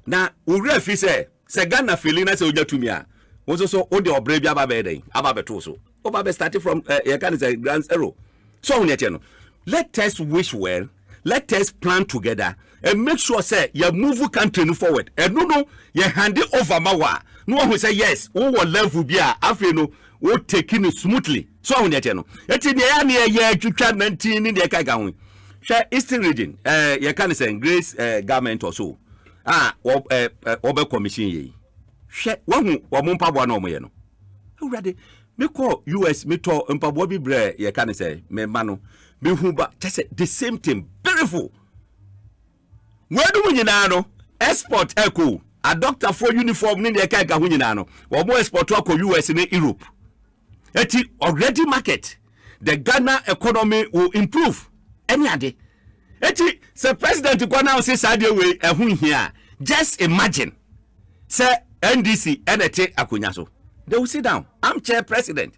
na owura fi se Ghana feli na se onya tumi a wo so o de obre bi ababe den ababe to so o ba be start from ye can say grand zero so no let us wish well, let us plan together and make sure say you move country forward and no you hand it over mawa no one will say yes o will level bia afi no o taking it smoothly so no eti ne ya ne ye twitwa 19 ni de ka ga ho hwe Eastern region you can say grace government or so obe commission ye hwe wo mo mpabo na o mo ye no urade me call US me to mpabo bi bre you can say me ma no me hu ba just the same thing beautiful where do we no export echo a doctor for uniform ni de ka hu nyina no wo mo export to US ni Europe eti already market the Ghana economy will improve any ade eti say president kwa now say sade we ehun here just imagine say NDC enete akonya so they will sit down I'm chair president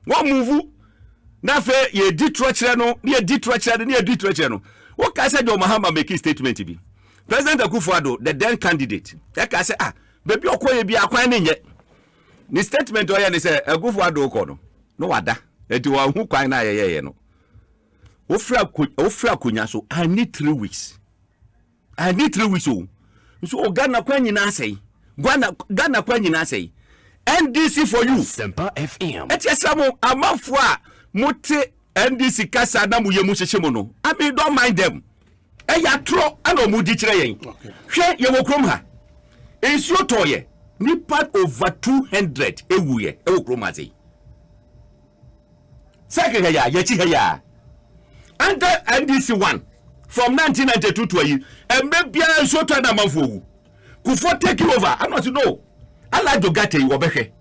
one move na fe ye di trochere no ye di trochere no what can say do Mahama make statement bi President Akufo-Addo the then candidate e ka say baby okoye bi akwan ne nye ni statement o ye ne say Akufo-Addo ko no wada eti wa hu kwan na ye no ofra konya so I need 3 weeks so Ghana kwan nyina say Ghana kwan nyina say NDC for you Asempa FM eti asamo amafo a mote NDC kasa na mu yemu hyehye no I mean don't mind them ya tro ana mu di kire yen hwe ye wokrom ha ensuo toye nipa over 200 ewuye ewokrom azei second ya ya under NDC 1 from 1992 to yi embebia ensuo to na manfo owu kufo take over I not know ala dogate yi obehwe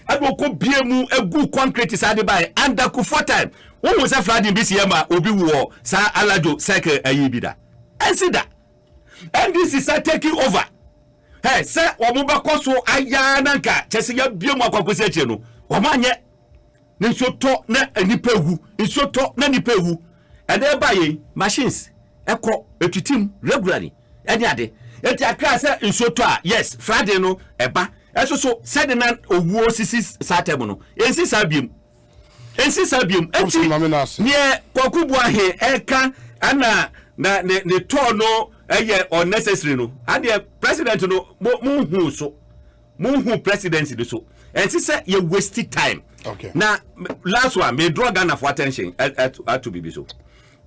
adoko biemu egu concrete sade by under Kufo time wo say flooding bi siema obi wo sa alajo cycle ayibida ensida NDC say taking over hey say wo ba koso aya nanka chese ya biemu akwakosi ache no wo manye ne nsoto na nipa egu nsoto na nipa egu and e baye machines ekọ etutim regularly eni ade eti akra say nsoto a yes Friday no eba eso so said na owuo sisi satem no ensi sabium enti ne kwakubu ahe eka ana na ne to no eye unnecessary no ade president no mu presidency do so ensi say you waste time okay na last one me draw Ghana for attention to be so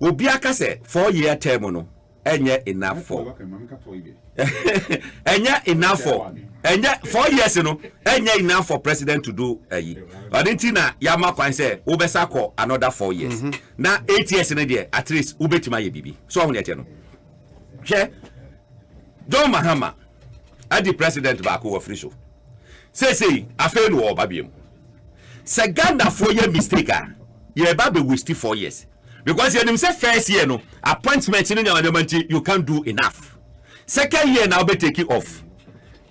obi aka say 4-year term no enye enough for enye enough for enye 4 years no enye enough for president to do odintina yama kwan say obesa call another 4 years na 8 years no there at least ubetima ye bibi so ho ne tie no je John Mahama adi president ba ko free show say afa no oba biem se Ghana for ye mistake ye ba be waste 4 years because you say first year no appointment in your you can't do enough. Second year now be take it off.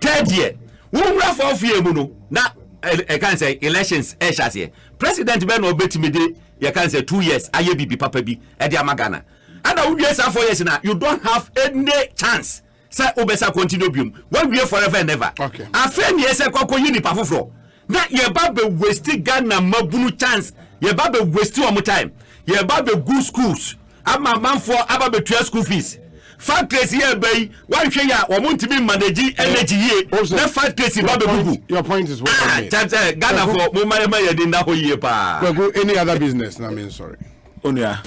Third year, we will have 4 years no. Now I can say elections here. President Ben Obetimide, you can say 2 years. Aye bibi papa bi edi amagana. And now we 4 years now. You don't have any chance. Say obesa continue bium. 1 year forever and never. Okay. After year say kwako yini pafofro. Na ye ba be waste Ghana mabunu chance. Ye ba be waste one time. Ye ba be good schools. Ama manfo aba be 12 school fees. Factories here bay one hwe ya wo montimi manage energy here. Na factories ba be gugu. Your point is well made. Ghana for mo ma ye din na ho yie pa. Go any other business na mean sorry. Onia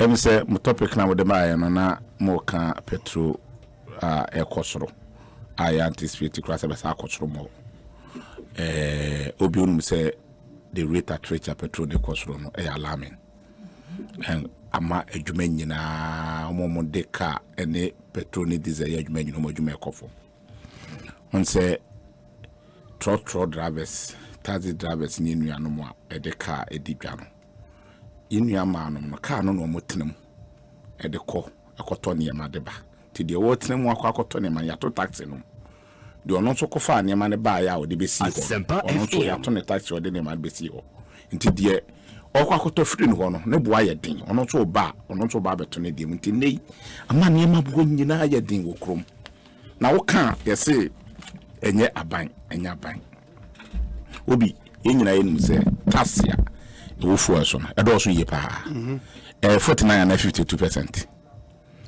Em say my topic na with the buy no na mo kan petrol ekosoro. I anticipate class be sa akosoro mo. Obi onu say the rate at which petrol ekosoro no alarming. And ama adwuma nyina omo de car ene petrol ni diesel adwuma nyina omo adwuma ekofo. On say truck drivers, taxi drivers ni nuanom a de car edidwa no. Inua manom no car no mo tenam e de akoto ne ma de ba. Ti de wo tenam akoto ne ma yato taxi no. De ono so kofa ne ma ne ba ya o de besi ho. Ono so yato ne taxi o de ne ma besi ho. Nti de akoto free no no ne boa ye den. Ono so ba beto ne de nti nei ama ne ma bo nyina ye den wo krom. Na wo kan ye se enye aban obi yenyina yenum se tasia wo fu so na edo so ye pa 49 and 52%.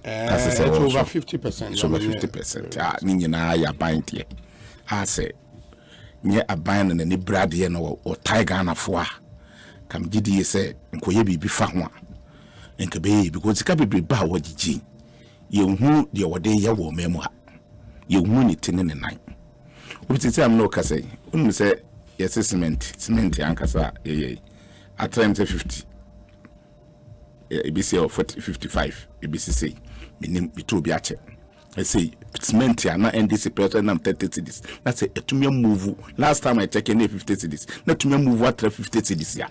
That's over 50%. It's over 50%. Ah, ni nyina ya ban tie. I say nye aban na ni brad ye no o tiger na fo a kam gidi say nkoye bibi fa ho a enka be because ka bebre ba wo gigi ye hu de wode ye wo memu ha ye hu ni tene ne nan obi tete am no ka say unu say yes cement ankasa ye at times 50 ebisi 40 55 ebisi say minim bitobi ache I say cement ya na NDC person na 30 cedis na say etumia move last time I check in 50 cedis na etumia move at 50 cedis ya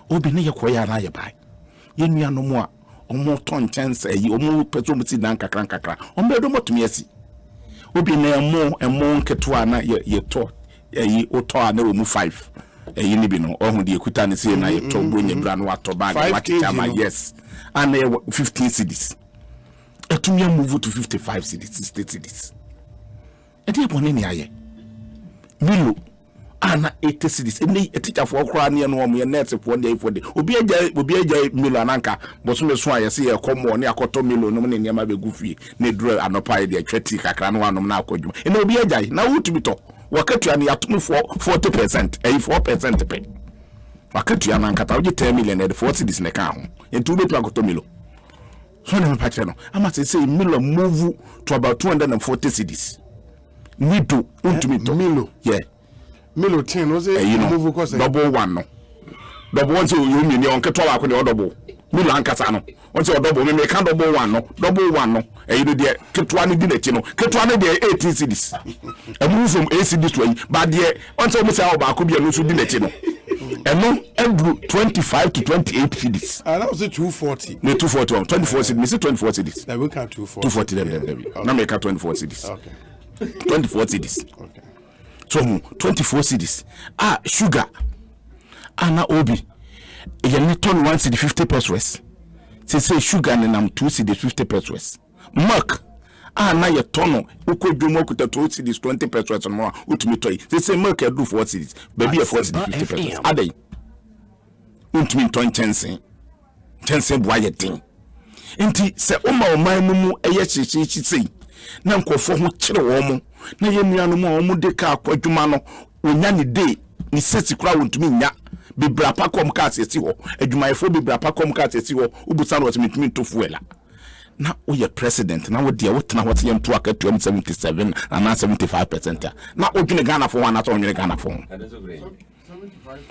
obi ne yekoya na ye bai ye nua no mo a omo ton chance yi omo petrol muti dan kakra ombe do motumi asi obi na emo nketo na ye to yi oto a na omu 5 yi ni bi no ohun de ekuta ne se na ye to bronya bra no ato bag wakitama yes and 15 cedis etumia move to 55 cedis 60 cedis eti ebone ne aye milo ana 80 cedis eni teacher for okra ne no mo ye net for dey obi aja milo ananka boso me so aye se ye komo ne akoto milo no ne niam abegu fie ne dro anopa ye de tweti kakra no anom na akodwuma eni obi aja na wutu bito wakatua ne atom 40% 4% pe wakatua ananka ta oje 10 million e 40 cedis ne ka ho entu betu akoto milo so na mpache no ama say milo move to about 240 cedis nido untumi to milo yeah milo 10 was it move cause double one no double one so you mean on keto wa ko de double milo ankasa no on say double me can double one no you know de keto ne di na chi no keto ne de 18 cedis e move from 8 cedis to but de on say me say ba ko bia no so di na chi no eno endru 25 to 28 cedis that was 240 no 240 24 cedis me say 24 cedis that we can 240 them na make 24 cedis okay 24 cedis okay so 24 cedis sugar ana obi ye ne ton 1 cedi 50 pesos say sugar ne nam 2 cedi 50 pesos milk na ye tono ukodwuma kuta 2 cedis 20 pesos no utumi toy say milk e do 4 cedis baby e 4 cedi 50 pesos adai utumi ton chensen boa ye din enti se o man mu eye chichi sei na nkofo ho kire wo mo na ye nuanu mo mo de ka akwadwuma no onya ne day ni seti kura wontumi nya bibra pakom ka asesi ho adwumayefo bibra pakom ka asesi ho ubusa no otumi to fuela na o ye president na wo de wo tena ho te yem to aka 77 and 75% na odwene Ghana fo wana to onwene Ghana fo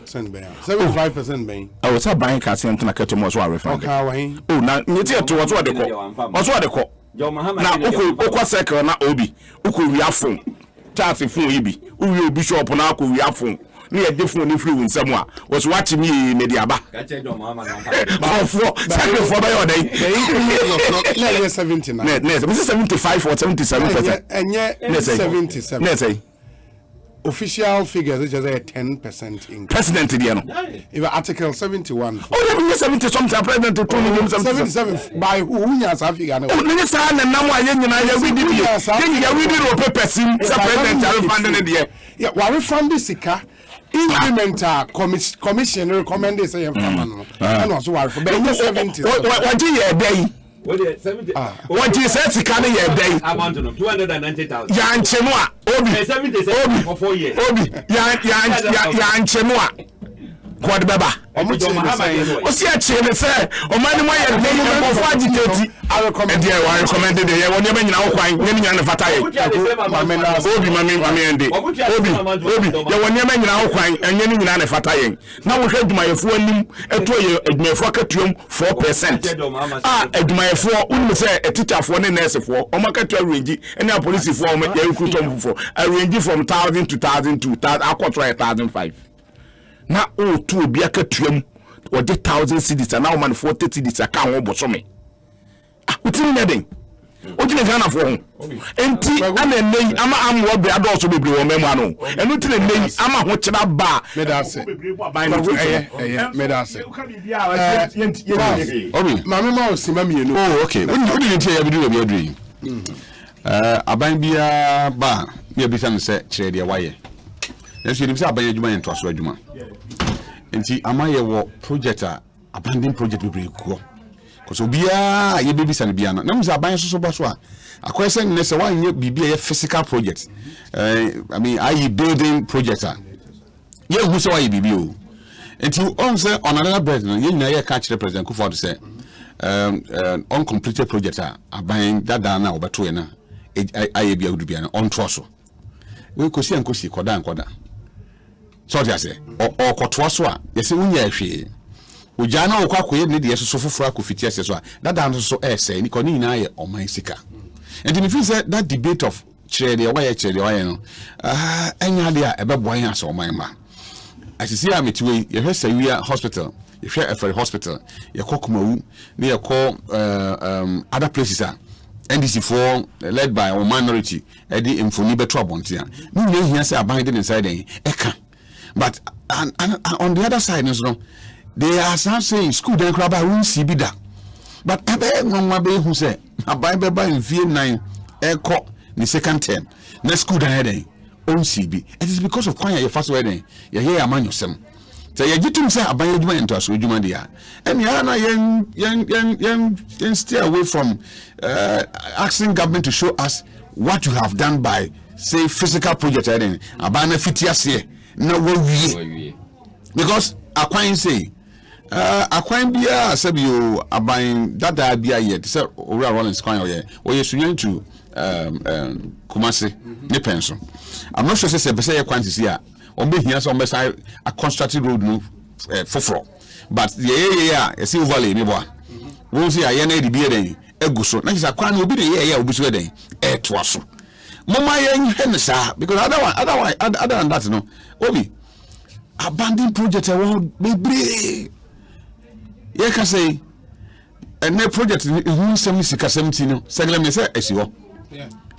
75% ben o sa ban ka se ntena ka to mo so arefa o na nyeti to wo so de ko na ukwa circle na obi ukwa wi afon chart fun ibi uwi obi shop na akwa wi afon ni e de fun ni free won sam a was watch me me dia ba ka che do Muhammad na for ba yo dey 79 ne 75 or 77% enye 77 ne say official figures which is a 10% increase. President Diano. If article 71. Oh, 70 something president to 77 by who has a figure. Oh, minister and now I read it papers in president funding the yeah, while we fund this incremental commission recommended say and also for 70. What do you day? What is 70? What you said, can you day? Amount of 290,000. Yan Chenua, Obi, 77 for 4 years. Obi, Yan Chenua, Quad Baba. Osi a chele say o mani mo ye dey e for agitati I recommend there I recommend there ye won ye nyina wo kwan ye nyina ne fata ye obi mami ende obi ye won ye nyina wo kwan enye ne nyina ne fata ye na wo hwe adwumayefo anim eto ye adwumayefo akatuam 4% adwumayefo unmu say teacherfo ne nursefo o makatu arenji ene policefo o ye recruit om fo arenji from 1000 to 1002 akotro 1005 na o tu obi akatuam o de 1000 cedis na o man 40 cedis aka ho bosome utin nyeden o jine Ghana fo ho enti ama nei ama amwo be adoso bebre wo memu ano enu tin nei ama ho kira ba medase obi mama ma o sima mienu oh okay we didn't hear you be adui aban bia ba me bisa no se kire de waye yesu nim se aban adwuma yen to so adwuma enti amaye wo project abandon project bebre ko so bia ye bisa no bia na musa aban so ba so a akwese ne se wan ye bibia ye physical project I mean are building project ye hu so why bibio enti on say on another bread no ye nyina ye ka kire president Kufuor say uncompleted project aban dada na obeto ye na aye bia hudu bia na on to so we kosi koda so dia say o koto so a ye se wunya ahwe ujana okwakoye ne de yeso foforo akofiti ese so a dada no so ese ni koni na ye oman sika and if you say that debate of chere de why no enya de a ebeboan ya so oman ma asisi a metiwe ye hwe Sawia hospital ye hwe Efere hospital ye kokumawu ne ye ko other places a NDC for led by a minority edi infoni beto abontia ni ne hia say aban de inside den eka but on the other side no they are saying school then craba won see bi da but abe nwa be hu say aban be ba mfie 9 eko ni second term na school then on see bi it is because of kwanya your first wedding ye hear amanyosem so ye gitum say aban adwuma ento aso adwuma dia and ya na yen stay away from asking government to show us what you have done by say physical project then aban na fitiase na wie because akwan say akwan bia sabio aban dada bia ye say owura Rollins kwan ye sunyan to Kumasi ne penso I'm not sure say ye kwan sisi a on be here some say a constructed road no foforo but ye see overlay ni boa won see aye na edibie den eguso na kisa kwan obi de ye obi so den to aso mama ye nhwe sa because other than that no obi abandon project e won bebre ye ka say a project hu sem sika 70 no segle me say esiwo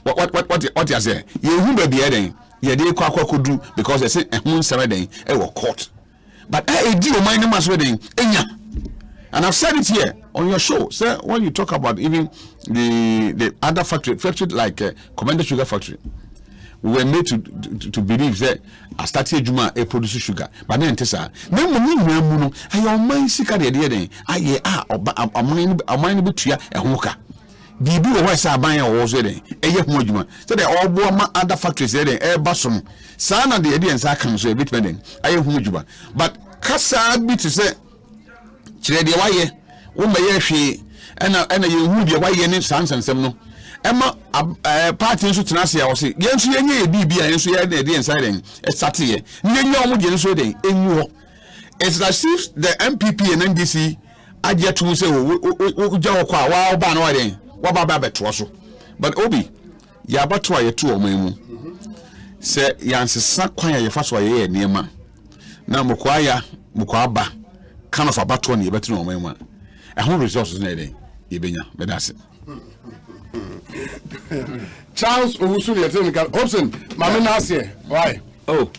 what you say ye hu ba bia den ye dey kwakodu because they say hu sem den e wo court but di o man ma so den enya and I've said it here on your show say when you talk about even the other factory like Commander Sugar Factory we were made to believe that I started Juma a produce sugar but then tesa na mo ni mu no ayo man sika de den aye amani betua e hoka bibi wo hwa sa aban ya wo so den eye ho adwuma so the all bo ma other factories den e basom sa na de nsa kan so e bit den aye ho adwuma but kasa bi to say kire de waye wo ma ye hwe ena ye hu de waye ne sansensem no Emma party nso tena se ya wo se yenso yenye bibia yenso ye na de inside den starte ye nyenye omo de nso den enyu ho it's like if the MPP and NDC aje to say wo jawo kwa wa ba na wa den wa ba beto so but obi ya bato aye to omo mu se yansesa kwan ya fa so ye niema na mokwa ba kind of abato na ye beto omo mu a ho resources na den ye benya bedase Charles Owusu, Hobson, Mami Nasie, why? Oh,